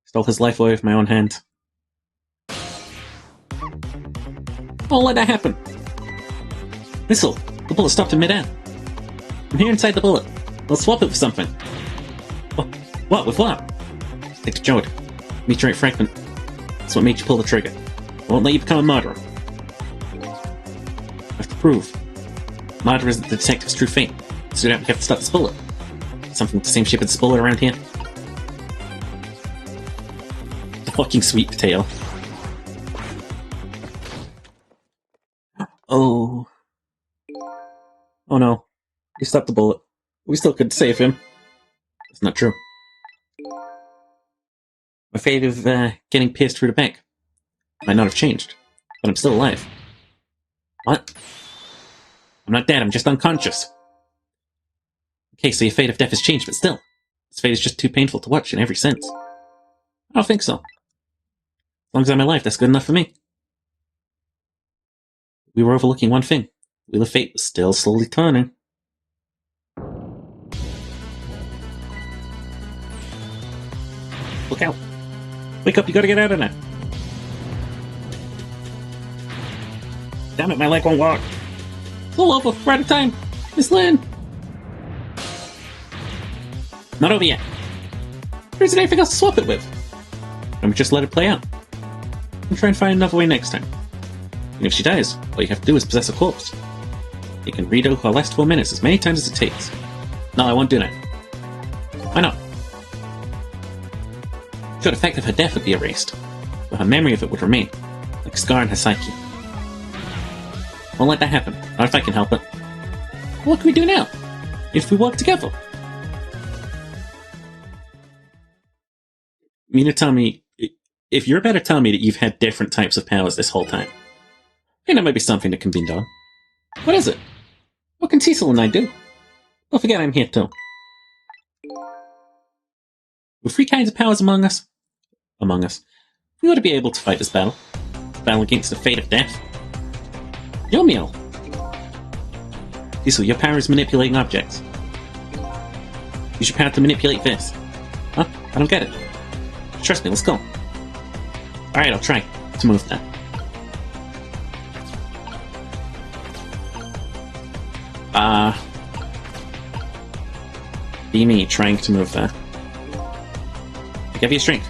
Stole his life away with my own hands. Don't let that happen! Missile! The bullet stopped in mid-air. I'm here inside the bullet. Let's swap it with something. What? With what? Take the Jode. Meteorite fragment. That's what made you pull the trigger. I won't let you become a murderer. I have to prove. Murder isn't the detective's true fate. So we have to stop this bullet. Something with the same shape as this bullet around here. The fucking sweet potato. Oh. Oh no. We stopped the bullet. We still could save him. That's not true. My fate of getting pierced through the back might not have changed, but I'm still alive. What? I'm not dead, I'm just unconscious. Okay, so your fate of death has changed, but still. This fate is just too painful to watch in every sense. I don't think so. As long as I'm alive, that's good enough for me. We were overlooking one thing. The Wheel of Fate was still slowly turning. Look out! Wake up, you gotta get out of there! Damn it, my leg won't walk! It's all over, we're out of time! Miss Lynn! Not over yet. There isn't anything else to swap it with. And we just let it play out. We'll try and find another way next time. And if she dies, all you have to do is possess a corpse. You can redo her last 4 minutes as many times as it takes. No, I won't do that. Why not? Sure, the fact of her death would be erased, but her memory of it would remain, like a scar in her psyche. Won't let that happen, not if I can help it. What can we do now? If we work together? mean to tell me, if you're about to tell me that you've had different types of powers this whole time, then that might be something that can be done. What is it? What can Cecil and I do? Don't forget I'm here too. With three kinds of powers among us, we ought to be able to fight this battle. Battle against the fate of death. Yumio! Cecil, your power is manipulating objects. Use your power to manipulate this. Huh? I don't get it. Trust me, let's go. Alright, I'll try to move that. Be me trying to move that. I give you strength.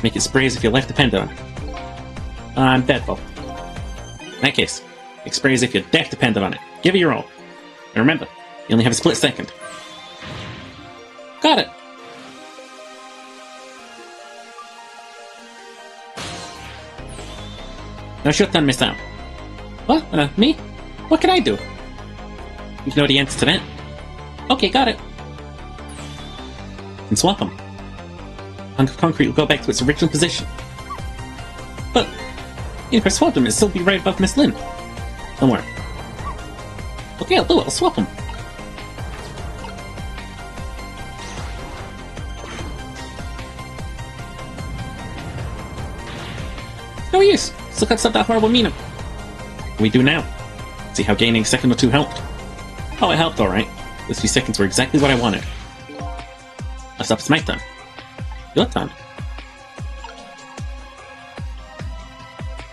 Make it spray as if your life depended on it. I'm deadful. In that case, make spray as if your death depended on it. Give it your all. And remember, you only have a split second. Got it! Now it's your turn, Miss Out. What? Me? What can I do? You know the answer to that. Okay, got it. And swap them. Hunk of concrete will go back to its original position. But, if I swap them, it'll still be right above Miss Lynn. Don't worry. Okay, I'll do it. I'll swap them. No use. Still can't stop that horrible meaning. What do we do now? See how gaining a second or two helped? Oh, it helped, alright. Those few seconds were exactly what I wanted. Next up, it's my turn. Your turn.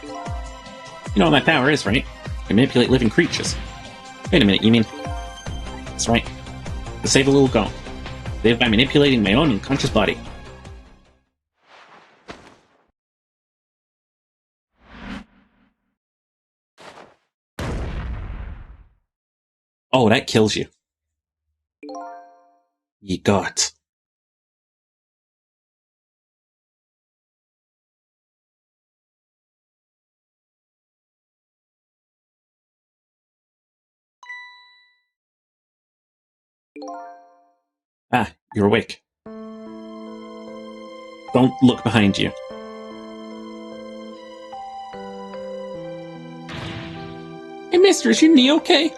You know what my power is, right? I can manipulate living creatures. Wait a minute, you mean... That's right. To save a little girl. Live by manipulating my own unconscious body. Oh, that kills you. Ye gods. Ah, you're awake. Don't look behind you. Hey, mister, is your knee okay?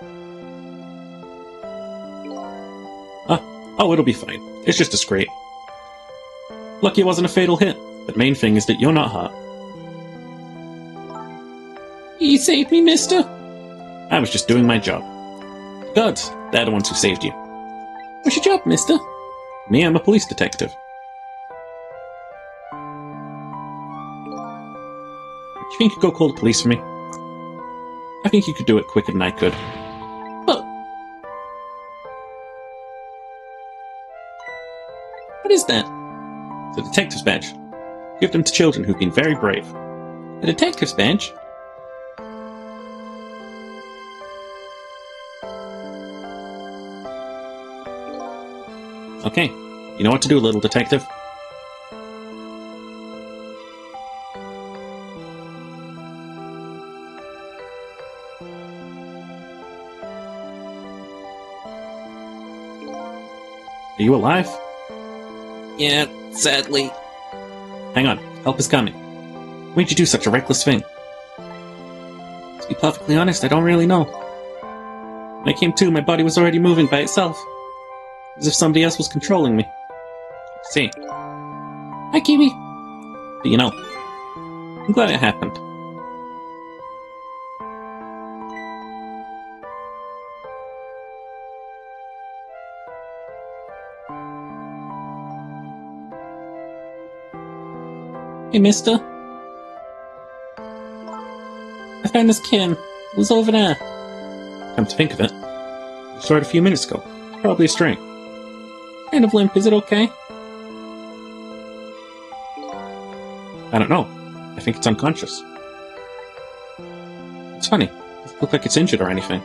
Oh, it'll be fine. It's just a scrape. Lucky it wasn't a fatal hit, but main thing is that you're not hurt. You saved me, mister? I was just doing my job. Gods, they're the ones who saved you. What's your job, mister? Me, I'm a police detective. Do you think you could go call the police for me? I think you could do it quicker than I could. But... what is that? It's a detective's badge. Give them to children who've been very brave. A detective's badge? Okay, you know what to do, little detective. Are you alive? Yeah, sadly. Hang on, help is coming. Why'd you do such a reckless thing? To be perfectly honest, I don't really know. When I came to, my body was already moving by itself. As if somebody else was controlling me. See. Hi, Kiwi. But you know, I'm glad it happened. Hey, mister. I found this kitten. It was over there. Come to think of it, I saw it a few minutes ago. It's probably a stray. Kind of limp, is it okay? I don't know. I think it's unconscious. It's funny. It doesn't look like it's injured or anything.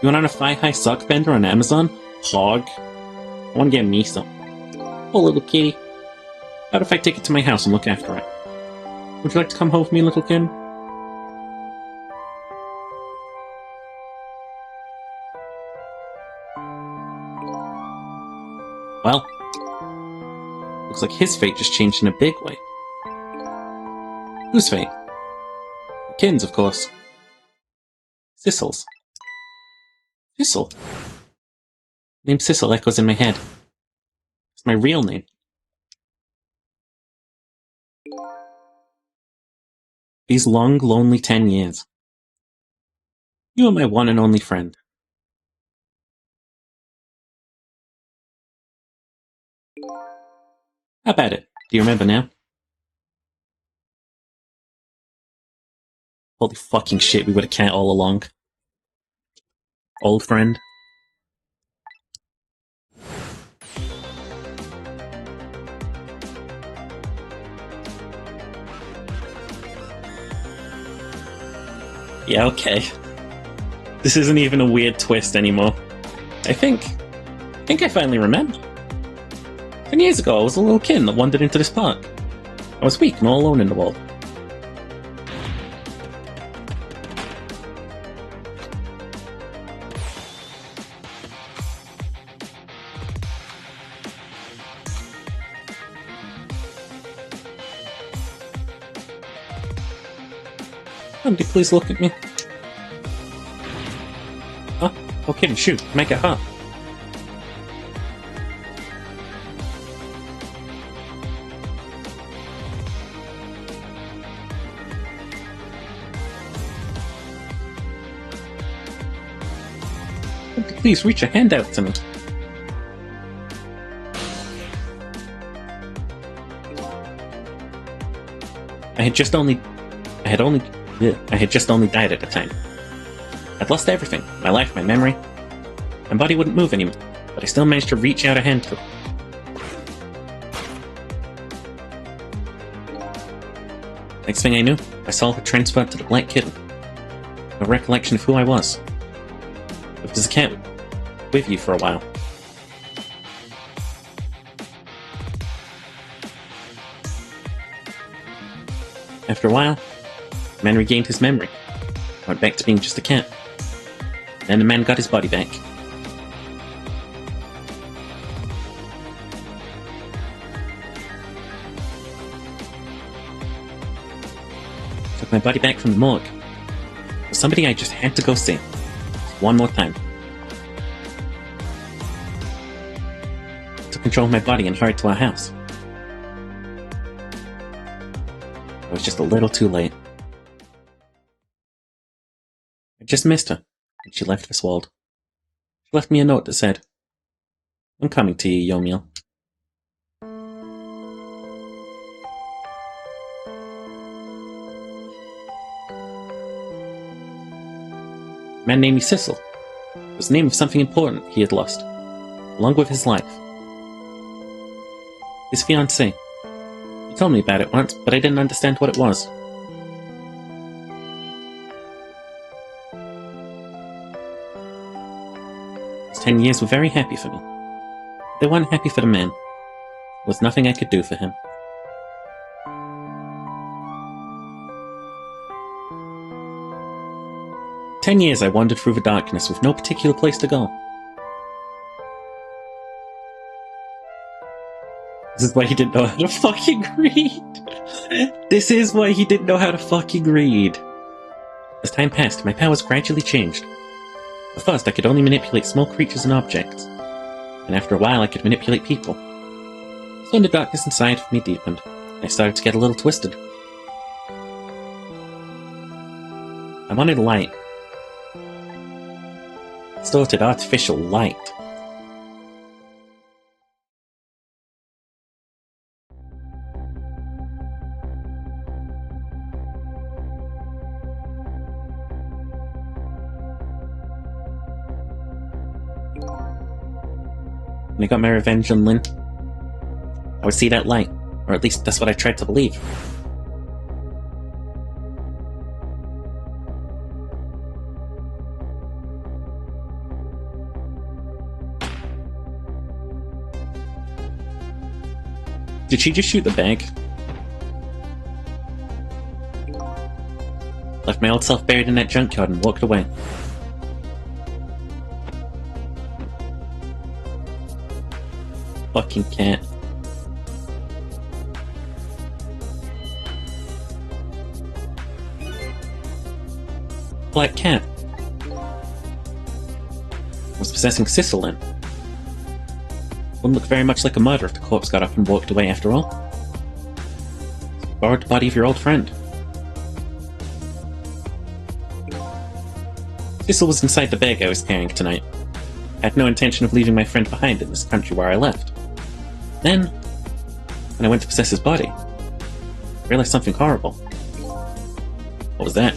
You want on a thigh-high sock bender on Amazon? Hog. I want to get me some. Oh, little kitty. How if I take it to my house and look after it? Would you like to come home with me, little kid? Well, Looks like his fate just changed in a big way. Whose fate? The kitten's, of course. Sissel's. Sissel? Name Sissel echoes in my head. It's my real name. These long, lonely 10 years. You are my one and only friend. How about it? Do you remember now? Holy fucking shit, we were a cat all along. Old friend. Yeah, okay. This isn't even a weird twist anymore. I think I finally remember. 10 years ago, I was a little kid that wandered into this park. I was weak and all alone in the world. Somebody please look at me. Huh? Okay, shoot, make it hot. Please reach a hand out to me. I had just only died at the time. I'd lost everything. My life, my memory. My body wouldn't move anymore, but I still managed to reach out a hand to it. Next thing I knew, my soul had transferred to the Black Kitten. No recollection of who I was. It was a cat with you for a while. After a while, the man regained his memory. Went back to being just a cat. Then the man got his body back. Took my body back from the morgue. It was somebody I just had to go see. One more time. Took control of my body and hurried to our house. I was just a little too late. I just missed her, and she left this world. She left me a note that said, "I'm coming to you, Yomiel." A man named me Sissel. It was the name of something important he had lost, along with his life. His fiancée. He told me about it once, but I didn't understand what it was. Those 10 years were very happy for me. They weren't happy for the man. There was nothing I could do for him. For 10 years I wandered through the darkness with no particular place to go. This is why he didn't know how to fucking read. This is why he didn't know how to fucking read. As time passed, my powers gradually changed. At first, I could only manipulate small creatures and objects, and after a while I could manipulate people. So the darkness inside of me deepened, and I started to get a little twisted. I wanted light. Distorted artificial light. When I got my revenge on Lynn, I would see that light, or at least that's what I tried to believe. Did she just shoot the bag? Left my old self buried in that junkyard and walked away. Fucking cat. black cat was possessing Cecil then. Wouldn't look very much like a murder if the corpse got up and walked away after all. Borrowed the body of your old friend. Cecil was inside the bag I was carrying tonight. I had no intention of leaving my friend behind in this country where I left. Then, when I went to possess his body, I realized something horrible. What was that?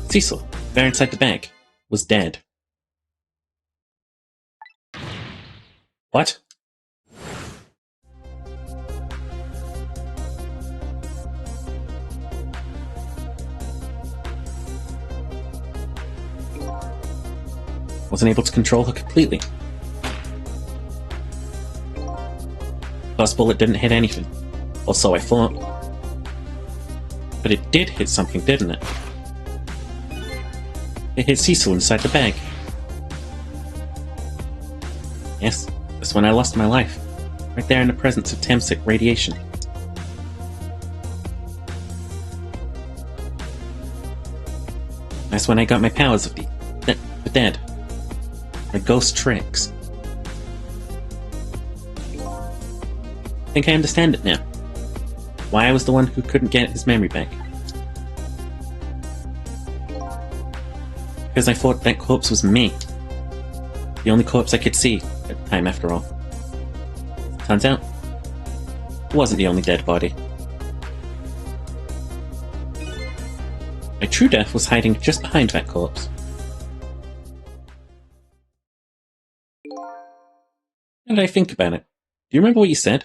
Cecil, there inside the bag, was dead. What? Wasn't able to control her completely. First bullet didn't hit anything, or so I thought. But it did hit something, didn't it? It hit Cecil inside the bag. Yes, that's when I lost my life. Right there in the presence of Temsic radiation. That's when I got my powers of the dead. My ghost tricks. I think I understand it now. Why I was the one who couldn't get his memory back. Because I thought that corpse was me. The only corpse I could see at the time, after all. Turns out, it wasn't the only dead body. My true death was hiding just behind that corpse. Now that I think about it, do you remember what you said?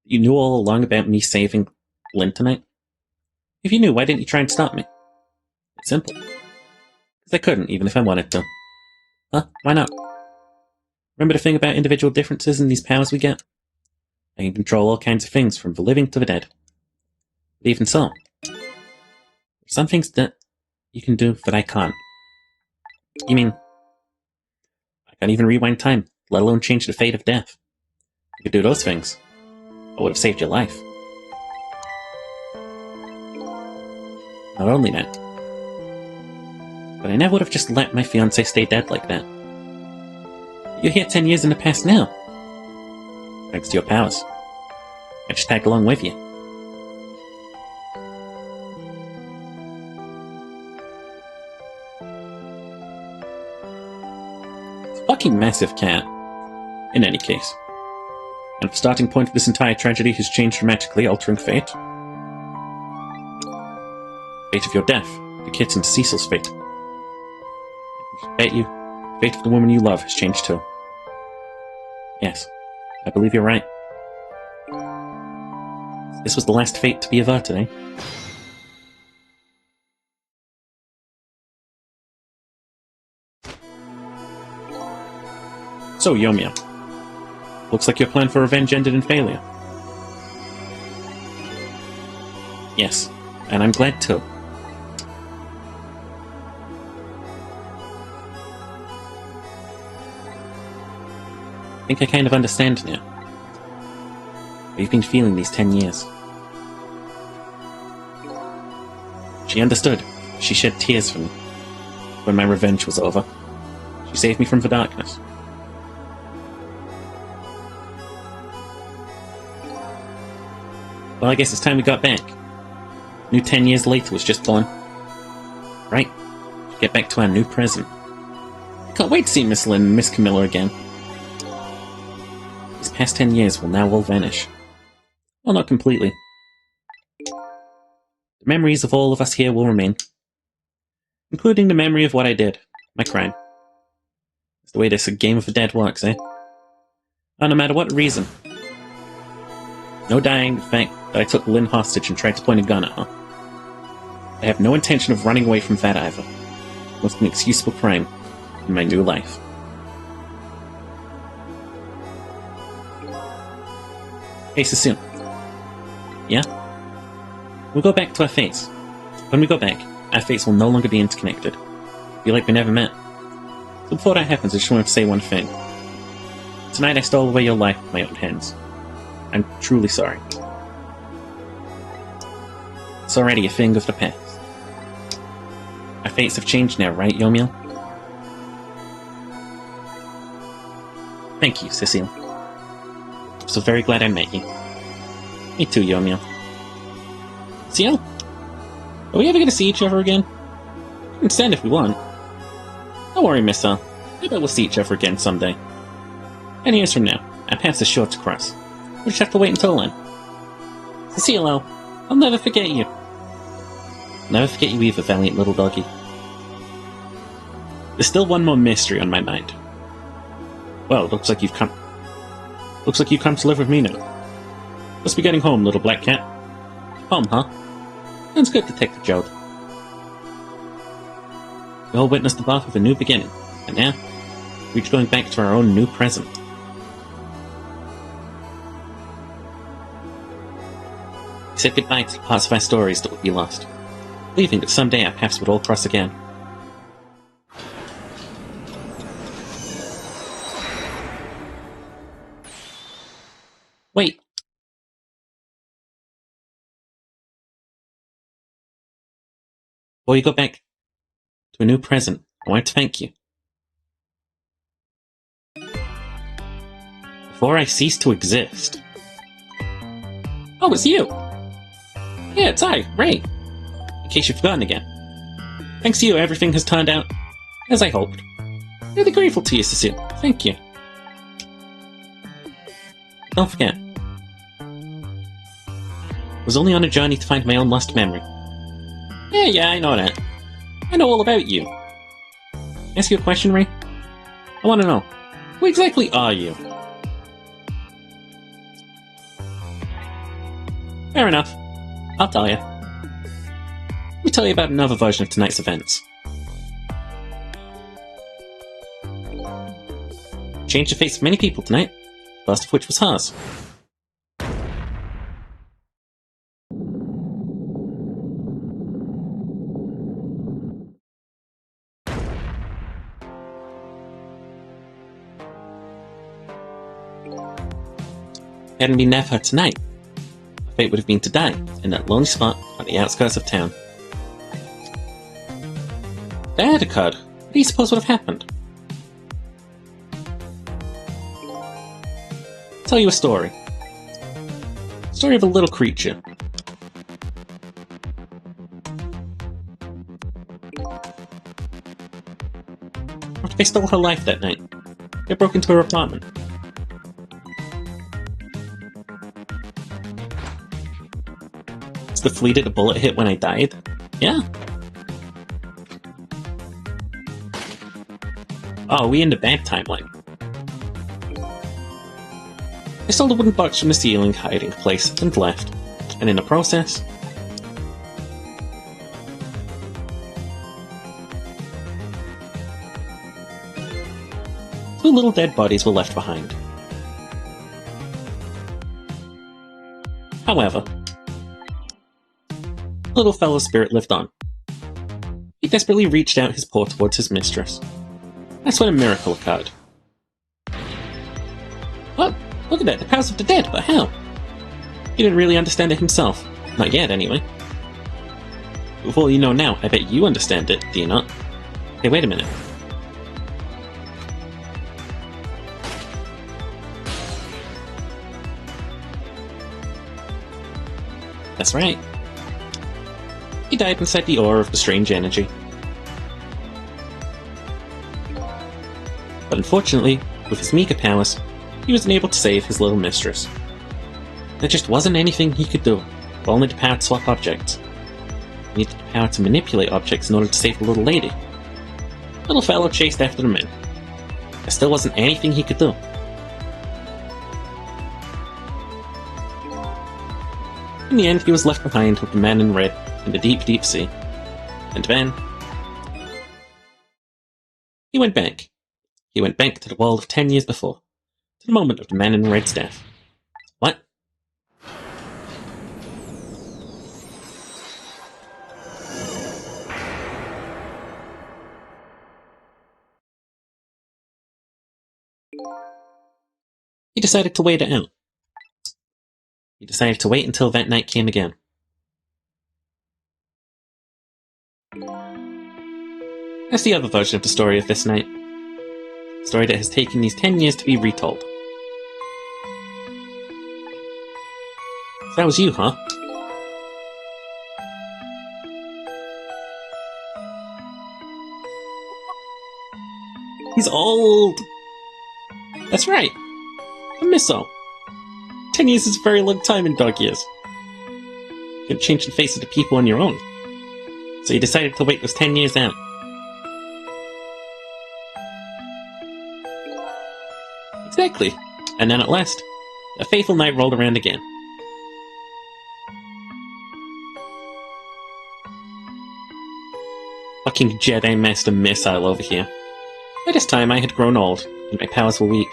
You knew all along about me saving Lynn tonight? If you knew, why didn't you try and stop me? It's simple. Because I couldn't, even if I wanted to. Huh? Why not? Remember the thing about individual differences in these powers we get? I can control all kinds of things, from the living to the dead. But even so, there's some things that you can do that I can't. You mean, I can't even rewind time, let alone change the fate of death. If I could do those things, I would have saved your life. Not only that, but I never would have just let my fiancé stay dead like that. You're here 10 years in the past now. Thanks to your powers. I just tagged along with you. It's a fucking massive cat. In any case. And the starting point of this entire tragedy has changed dramatically, altering fate. Fate of your death, the kitten's Cecil's fate. I bet you, the fate of the woman you love has changed too. Yes, I believe you're right. This was the last fate to be averted, eh? So, Yomia. Looks like your plan for revenge ended in failure. Yes, and I'm glad too. I think I kind of understand now. What you've been feeling these 10 years. She understood. She shed tears for me. When my revenge was over. She saved me from the darkness. Well, I guess it's time we got back. New 10 years later was just born. Right. Get back to our new present. I can't wait to see Miss Lynn and Miss Camilla again. These past 10 years will now all vanish. Well, not completely. The memories of all of us here will remain. Including the memory of what I did. My crime. It's the way this game of the dead works, eh? Oh, no matter what reason. No denying the fact that I took Lynn hostage and tried to point a gun at her. I have no intention of running away from that either. Most inexcusable crime in my new life. Hey, Cecile. Yeah? We'll go back to our fates. When we go back, our fates will no longer be interconnected. It'll be like we never met. So before that happens, I just want to say one thing. Tonight I stole away your life with my own hands. I'm truly sorry. It's already a thing of the past. Our fates have changed now, right, Yomiel? Thank you, Cecile. I'm so very glad I met you. Me too, Yomiel. Cecile? Are we ever gonna see each other again? We can stand if we want. Don't worry, Miss I bet we'll see each other again someday. 10 years from now, our paths are sure to cross. We'll just have to wait until then. Cecile, I'll never forget you. Never forget you either, valiant little doggy. There's still one more mystery on my mind. Well, looks like you've come to live with me now. Must be getting home, little black cat. Home, huh? Sounds good, Detective Jode. We all witnessed the birth of a new beginning, and now, we're each going back to our own new present. We said goodbye to the parts of our stories that would be lost, believing that someday our paths would all cross again. Wait! Before you go back to a new present, I want to thank you. Before I cease to exist. Oh, it's you! Yeah, it's I, Ray. In case you've forgotten again. Thanks to you, everything has turned out as I hoped. Really grateful to you, Cecile. Thank you. Don't forget. I was only on a journey to find my own lost memory. Yeah, I know that. I know all about you. Ask you a question, Ray? I want to know, who exactly are you? Fair enough. I'll tell you. Let me tell you about another version of tonight's events. Changed the face of many people tonight, the first of which was hers. Hadn't been there for her tonight, her fate would have been to die in that lonely spot on the outskirts of town. If that had occurred, what do you suppose would have happened? I'll tell you a story. A story of a little creature. After they stole her life that night, they broke into her apartment. The flea that the bullet hit when I died? Yeah. Oh, we in the bad timeline. I stole the wooden box from the ceiling hiding place and left, and in the process, 2 little dead bodies were left behind. However, the little fellow's spirit lived on. He desperately reached out his paw towards his mistress. That's when a miracle occurred. What? Look at that, the powers of the dead, but how? He didn't really understand it himself. Not yet, anyway. With all you know now, I bet you understand it, do you not? Hey, wait a minute. That's right. He died inside the aura of the strange energy. But unfortunately, with his meager powers, he was unable to save his little mistress. There just wasn't anything he could do, but only the power to swap objects. He needed the power to manipulate objects in order to save the little lady. The little fellow chased after the men. There still wasn't anything he could do. In the end, he was left behind with the man in red in the deep, deep sea. And then he went back. He went back to the world of 10 years before, to the moment of the man in red's death. What? He decided to wait it out. He decided to wait until that night came again. That's the other version of the story of this night. A story that has taken these 10 years to be retold. So that was you, huh? He's old! That's right. A missile. 10 years is a very long time in dog years. You can change the face of the people on your own. So you decided to wait those 10 years out. Exactly. And then at last, a fateful night rolled around again. Fucking Jedi Master Missile over here. By this time I had grown old, and my powers were weak,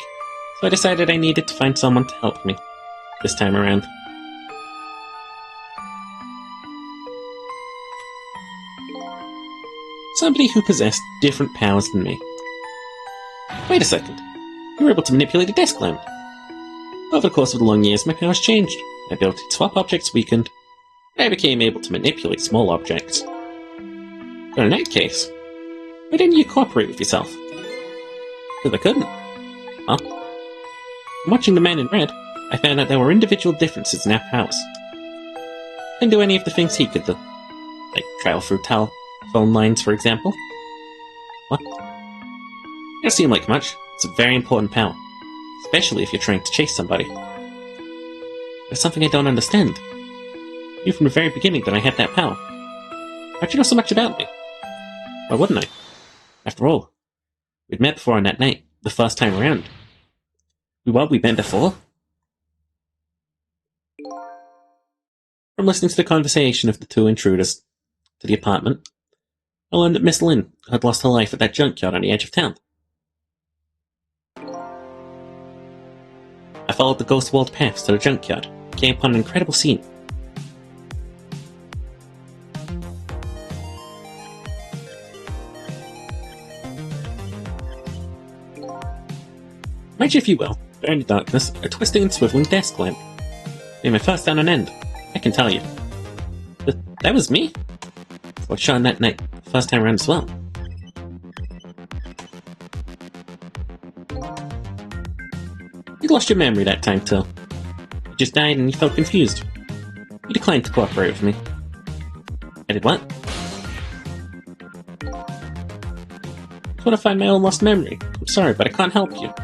so I decided I needed to find someone to help me. This time around. Somebody who possessed different powers than me. Wait a second. You were able to manipulate a desk lamp. Over the course of the long years, my powers changed. My ability to swap objects weakened. I became able to manipulate small objects. But in that case, why didn't you cooperate with yourself? Because I couldn't. Huh? From watching the man in red, I found out there were individual differences in our powers. Couldn't do any of the things he could do. Like travel through telephone lines, for example. What? Don't seem like much. It's a very important power. Especially if you're trying to chase somebody. There's something I don't understand. I knew from the very beginning that I had that power. How'd you know so much about me? Why wouldn't I? After all, we'd met before on that night, the first time around. We'd met before? From listening to the conversation of the two intruders to the apartment, I learned that Miss Lynn had lost her life at that junkyard on the edge of town. I followed the ghost-walled paths to the junkyard and came upon an incredible scene. Imagine, if you will, there in the darkness, a twisting and swiveling desk lamp. Made my first down on end, I can tell you. But that was me? I was shot that night, the first time around as well. You lost your memory that time too. You just died and you felt confused. You declined to cooperate with me. I did what? I just want to find my own lost memory. I'm sorry, but I can't help you.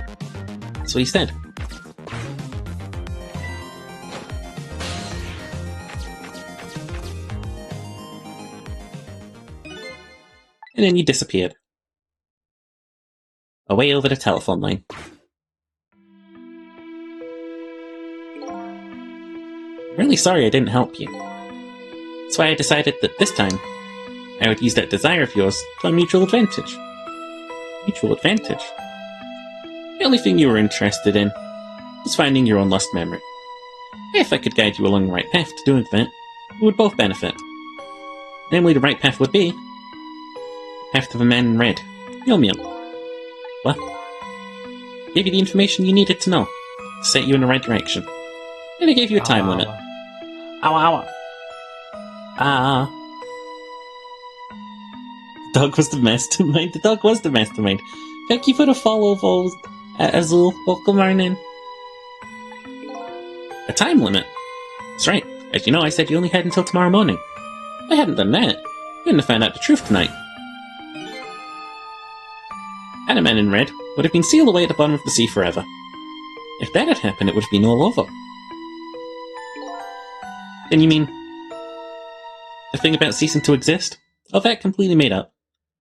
That's what he said. And then you disappeared. Away over the telephone line. I'm really sorry I didn't help you. That's why I decided that this time, I would use that desire of yours to our mutual advantage. Mutual advantage? The only thing you were interested in was finding your own lost memory. If I could guide you along the right path to doing that, we would both benefit. Namely, the right path would be the path of a man in red. Meow meow. What? Gave you the information you needed to know to set you in the right direction. And I gave you a time limit. Ow. The dog was the mastermind. The dog was the mastermind. Thank you for the follow, Vols. Azul, welcome morning. A time limit? That's right. As you know, I said you only had until tomorrow morning. If I hadn't done that, you wouldn't have found out the truth tonight. And a man in red would have been sealed away at the bottom of the sea forever. If that had happened, it would have been all over. Then you mean the thing about ceasing to exist? Oh, that completely made up.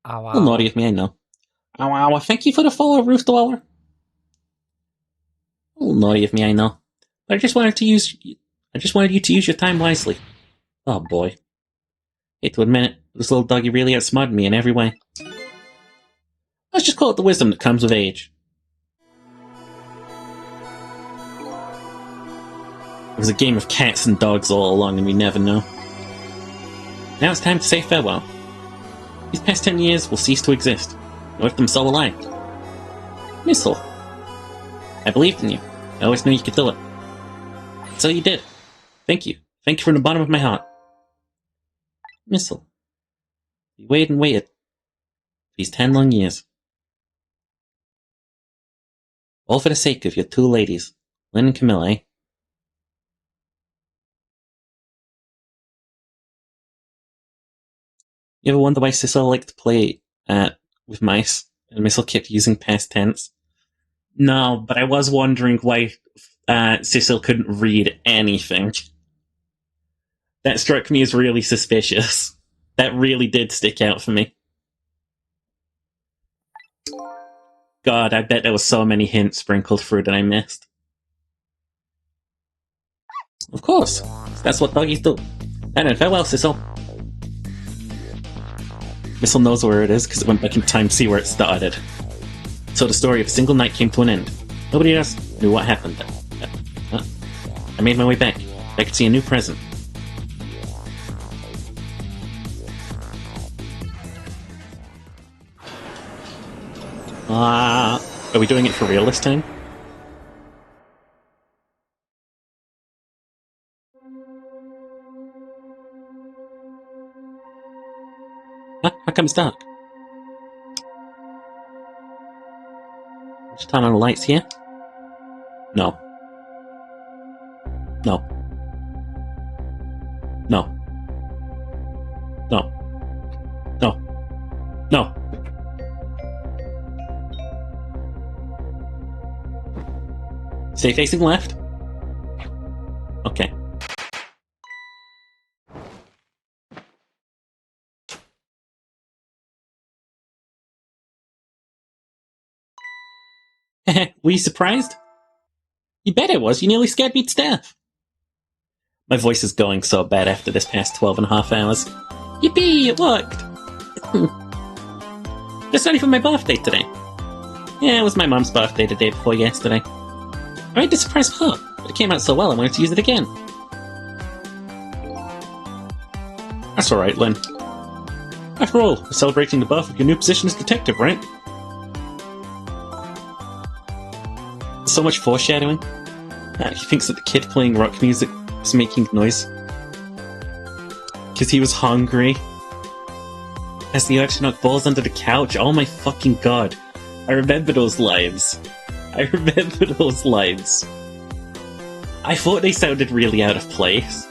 Ow, A little naughty of me, I know. Ow, thank you for the follow, Roof Dweller. A little naughty of me, I know. But I just wanted you to use your time wisely. Oh boy. Hate to admit it, this little doggy really outsmarted me in every way. Let's just call it the wisdom that comes with age. It was a game of cats and dogs all along, and we never know. Now it's time to say farewell. These past 10 years will cease to exist, and with them so will I. Missile. I believed in you. I always knew you could do it. So you did. Thank you. Thank you from the bottom of my heart. Missile. You waited and waited. These 10 long years. All for the sake of your two ladies, Lynn and Camilla, eh? You ever wonder why Cecil liked to play with mice, and Missile kept using past tense? No, but I was wondering why Cecil couldn't read anything. That struck me as really suspicious. That really did stick out for me. God, I bet there were so many hints sprinkled through that I missed. Of course. That's what doggies do. And then farewell, Cecil. Missile knows where it is because it went back in time to see where it started. So the story of a single night came to an end. Nobody else knew what happened. I made my way back. I could see a new present. Are we doing it for real this time? Huh? How come it's dark? Just turn on the lights here? No. No. No. No. No. No. Stay facing left. Okay. Were you surprised? You bet I was. You nearly scared me to death. My voice is going so bad after this past 12.5 hours. Yippee! It worked! It's not even my birthday today. Yeah, it was my mom's birthday the day before yesterday. I made the surprise for her, but it came out so well I wanted to use it again. That's alright, Lynn. After all, we're celebrating the birth of your new position as detective, right? So much foreshadowing. He thinks that the kid playing rock music was making noise because he was hungry. As the urge to knock balls under the couch. Oh my fucking god. I remember those lines. I remember those lines. I thought they sounded really out of place.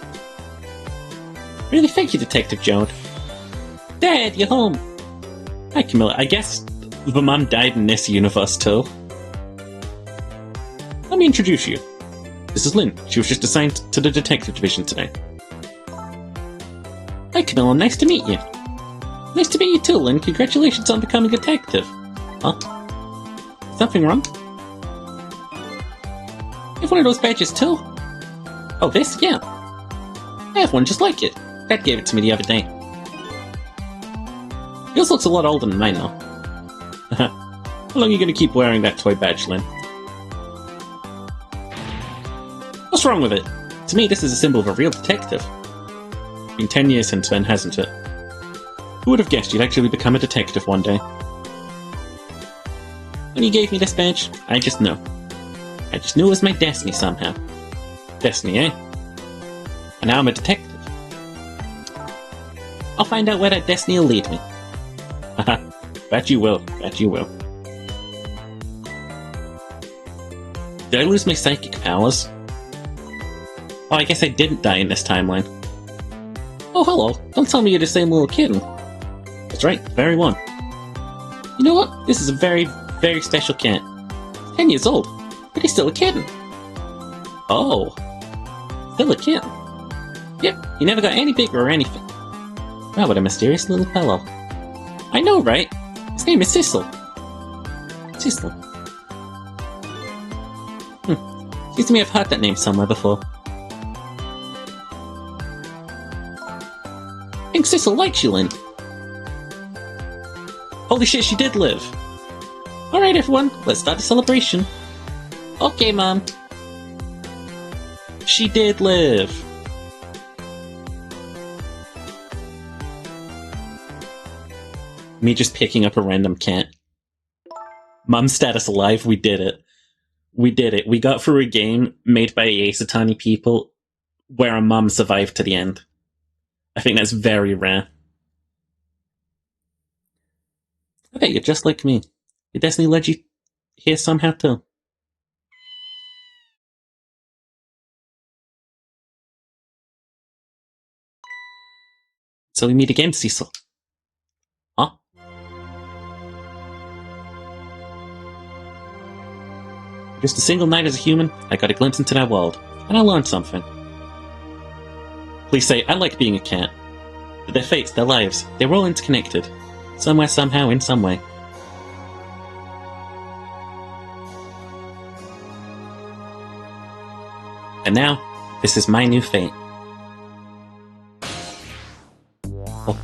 Really, thank you, Detective Joan. Dad, you're home. Hi, Camilla. I guess the mum died in this universe too. Let me introduce you. This is Lynn. She was just assigned to the detective division today. Hi, Camilla. Nice to meet you. Nice to meet you too, Lynn. Congratulations on becoming a detective. Huh? Something wrong? You have one of those badges too? Oh, this? Yeah. I have one just like it. Dad gave it to me the other day. Yours looks a lot older than mine, though. How long are you going to keep wearing that toy badge, Lynn? What's wrong with it? To me, this is a symbol of a real detective. It's been 10 years since then, hasn't it? Who would have guessed you'd actually become a detective one day? When you gave me this badge, I just knew. I just knew it was my destiny somehow. Destiny, eh? And now I'm a detective. I'll find out where that destiny will lead me. Haha, bet you will, bet you will. Did I lose my psychic powers? Oh, I guess I didn't die in this timeline. Oh, hello. Don't tell me you're the same little kitten. That's right, the very one. You know what? This is a very, very special cat. 10 years old, but he's still a kitten. Oh. Still a kitten. Yep, he never got any bigger or anything. Wow, what a mysterious little fellow. I know, right? His name is Cecil. Cecil. Seems to me I've heard that name somewhere before. I think Cecil likes you, Lynn. Holy shit, she did live! Alright everyone, let's start the celebration. Okay, Mom. She did live! Me just picking up a random cat. Mom status alive, we did it. We did it. We got through a game made by Asatani people where a mum survived to the end. I think that's very rare. I bet you're just like me. Your destiny led you here somehow too. So we meet again, Cecil. Huh? Just a single night as a human, I got a glimpse into that world, and I learned something. Please say, I like being a cat. But their fates, their lives, they were all interconnected. Somewhere, somehow, in some way. And now, this is my new fate. Oh.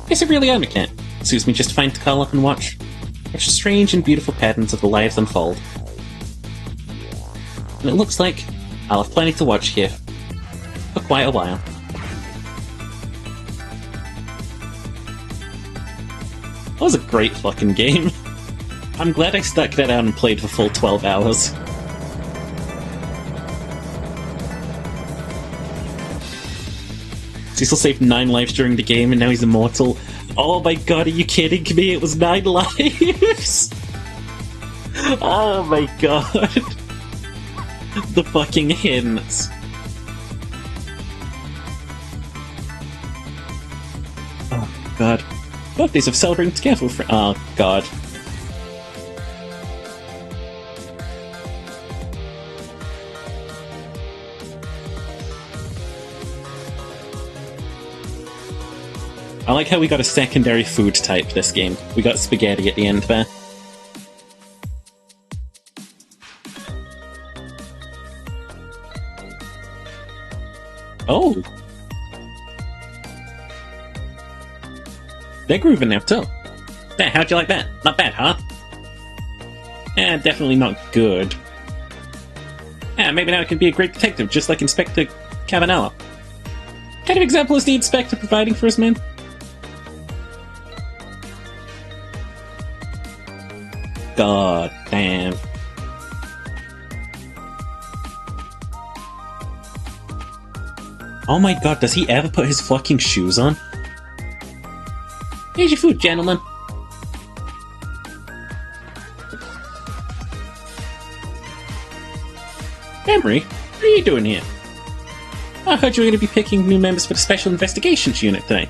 Guess I really am a cat. Suits me just fine to curl up and watch such strange and beautiful patterns of the lives unfold. And it looks like I'll have plenty to watch here for quite a while. That was a great fucking game. I'm glad I stuck that out and played for full 12 hours. Cecil saved 9 lives during the game and now he's immortal. Oh my god, are you kidding me? It was 9 lives! Oh my god. The fucking hints. Oh god. Birthdays of celebrating together for— oh god. I like how we got a secondary food type this game. We got spaghetti at the end there. Oh! They're grooving now too. There, how'd you like that? Not bad, huh? Definitely not good. Maybe now I can be a great detective, just like Inspector Cavanella. What kind of example is the Inspector providing for his men? God damn. Oh my god, does he ever put his fucking shoes on? Here's your food, gentlemen. Emery, what are you doing here? I heard you were going to be picking new members for the Special Investigations Unit today.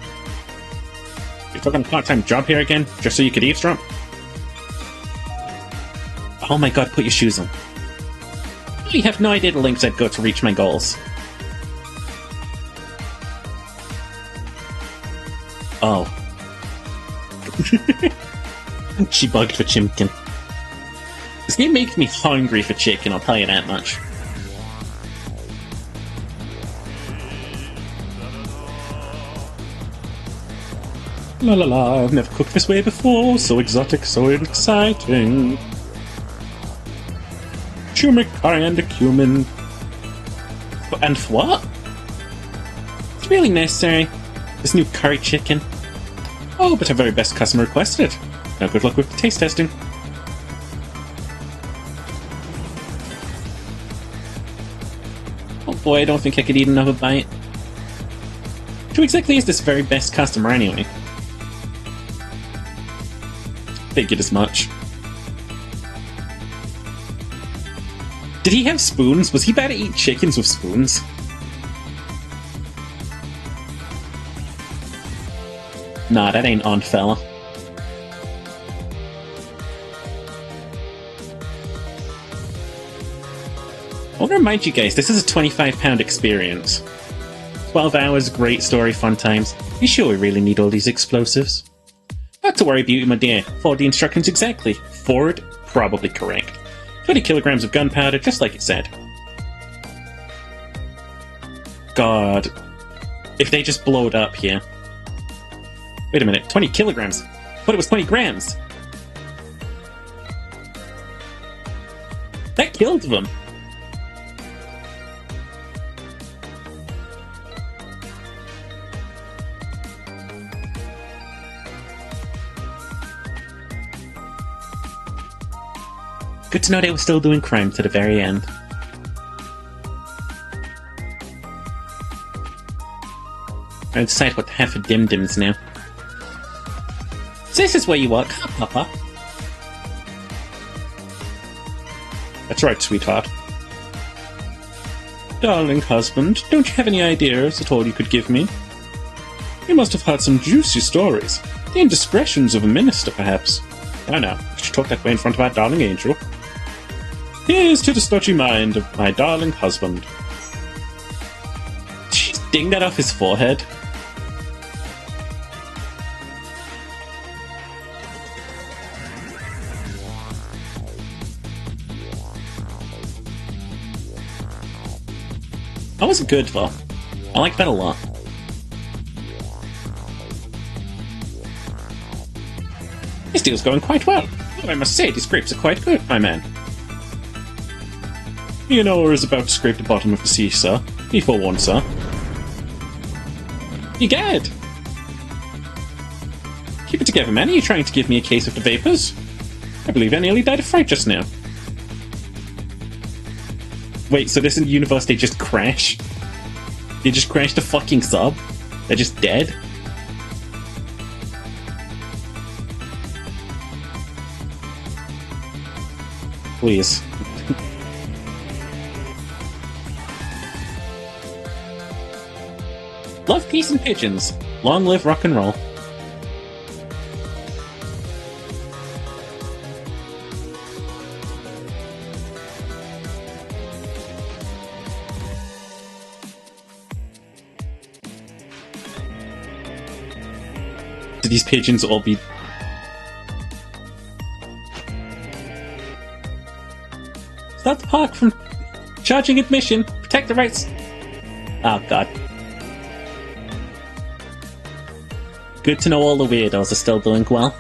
You took on a part-time job here again, just so you could eavesdrop? Oh my god, put your shoes on. You have no idea the lengths I'd go to reach my goals. Oh. She bugged for Chimkin. This game makes me hungry for chicken, I'll tell you that much. La la la, I've never cooked this way before, so exotic, so exciting. Turmeric, coriander, cumin. And what? It's really necessary. This new curry chicken. Oh, but our very best customer requested it. Now good luck with the taste testing. Oh boy, I don't think I could eat another bite. Who exactly is this very best customer anyway? Figured as much. Did he have spoons? Was he bad at eating chickens with spoons? Nah, that ain't on, fella. I want to remind you guys, this is a £25 experience. 12 hours, great story, fun times. You sure we really need all these explosives? Not to worry, Beauty, my dear. Follow the instructions exactly. Forward, probably correct. 20 kilograms of gunpowder, just like it said. God. If they just blow it up here. Wait a minute, 20 kilograms? But it was 20 grams! That killed them! Good to know they were still doing crime to the very end. I'll decide what to have for dim-dims now. So this is where you work, huh, Papa? That's right, sweetheart. Darling husband, don't you have any ideas at all you could give me? You must have heard some juicy stories. The indiscretions of a minister, perhaps. I know, I should talk that way in front of our darling angel. Here's to the stodgy mind of my darling husband. Did she ding that off his forehead? That was good, though. I like that a lot. This deal's going quite well. Oh, I must say, these grapes are quite good, my man. Leonora is about to scrape the bottom of the sea, sir. Be forewarned, sir. Egad! Keep it together, man. Are you trying to give me a case of the vapors? I believe I nearly died of fright just now. Wait, so this in the universe they just crash? They just crash the fucking sub? They're just dead? Please. Love, peace, and pigeons. Long live rock and roll. Do these pigeons all be... Stop the park from charging admission. Protect the rights. Oh god. Good to know all the weirdos are still doing well.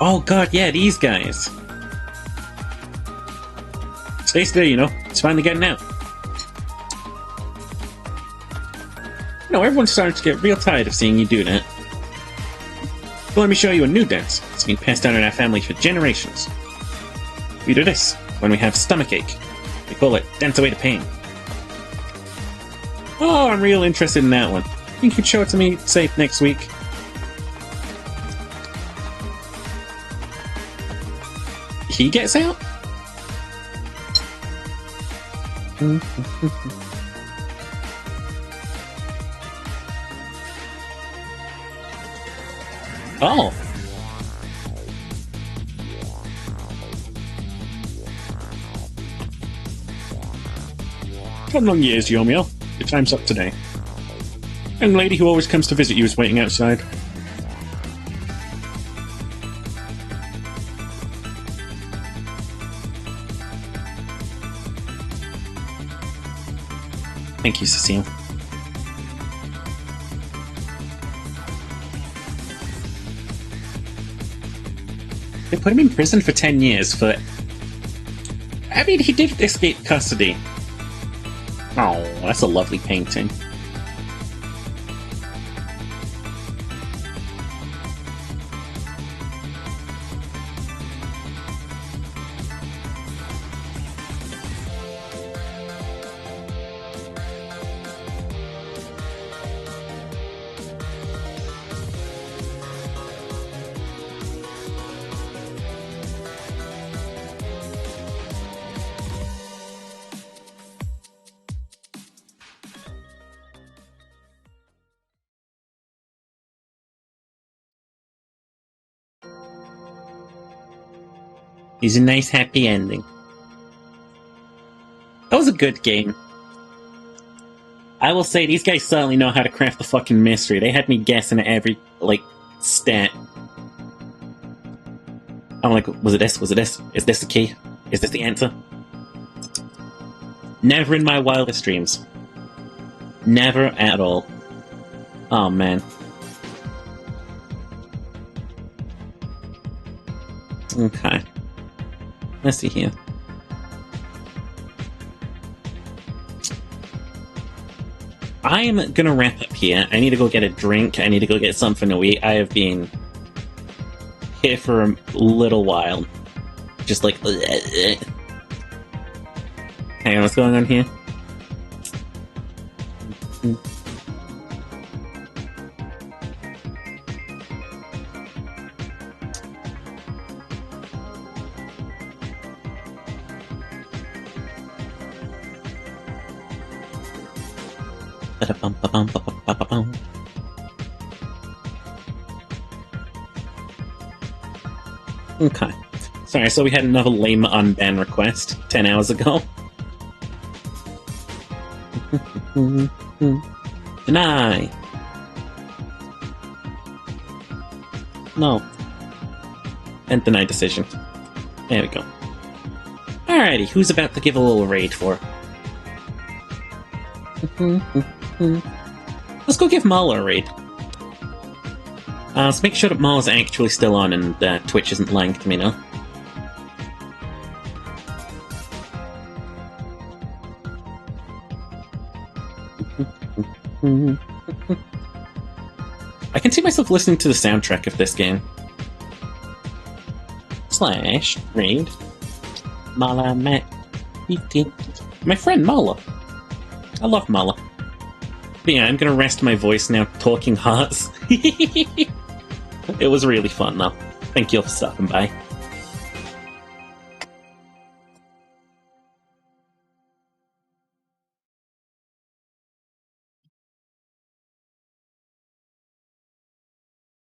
Oh god, yeah, these guys. Stay still, you know. It's finally getting out. You know, everyone's starting to get real tired of seeing you do that. So let me show you a new dance. It's been passed down in our family for generations. We do this when we have stomachache. We call it dance away the pain. Oh, I'm real interested in that one. You can show it to me, say, next week. He gets out? Oh. Come long years, Yomio. Your time's up today. Young lady who always comes to visit you is waiting outside. Thank you, Cecile. They put him in prison for 10 years for... I mean, he did escape custody. Oh, that's a lovely painting. He's a nice, happy ending. That was a good game. I will say, these guys certainly know how to craft the fucking mystery. They had me guessing at every, like, stat. I'm like, was it this? Was it this? Is this the key? Is this the answer? Never in my wildest dreams. Never at all. Oh, man. Okay. Let's see here. I'm gonna wrap up here. I need to go get a drink. I need to go get something to eat. I have been here for a little while. Just like... Hang on, what's going on here? Okay. Sorry, so we had another lame unban request 10 hours ago. Deny! No. And deny decision. There we go. Alrighty, who's about to give a little raid for? Let's go give Marla a raid. Let's make sure that Marla's actually still on and Twitch isn't lying to me now. I can see myself listening to the soundtrack of this game. / raid Marla Matt pt2. My friend Marla. I love Marla. But yeah, I'm gonna rest my voice now talking hearts. It was really fun though. Thank you all for stopping by.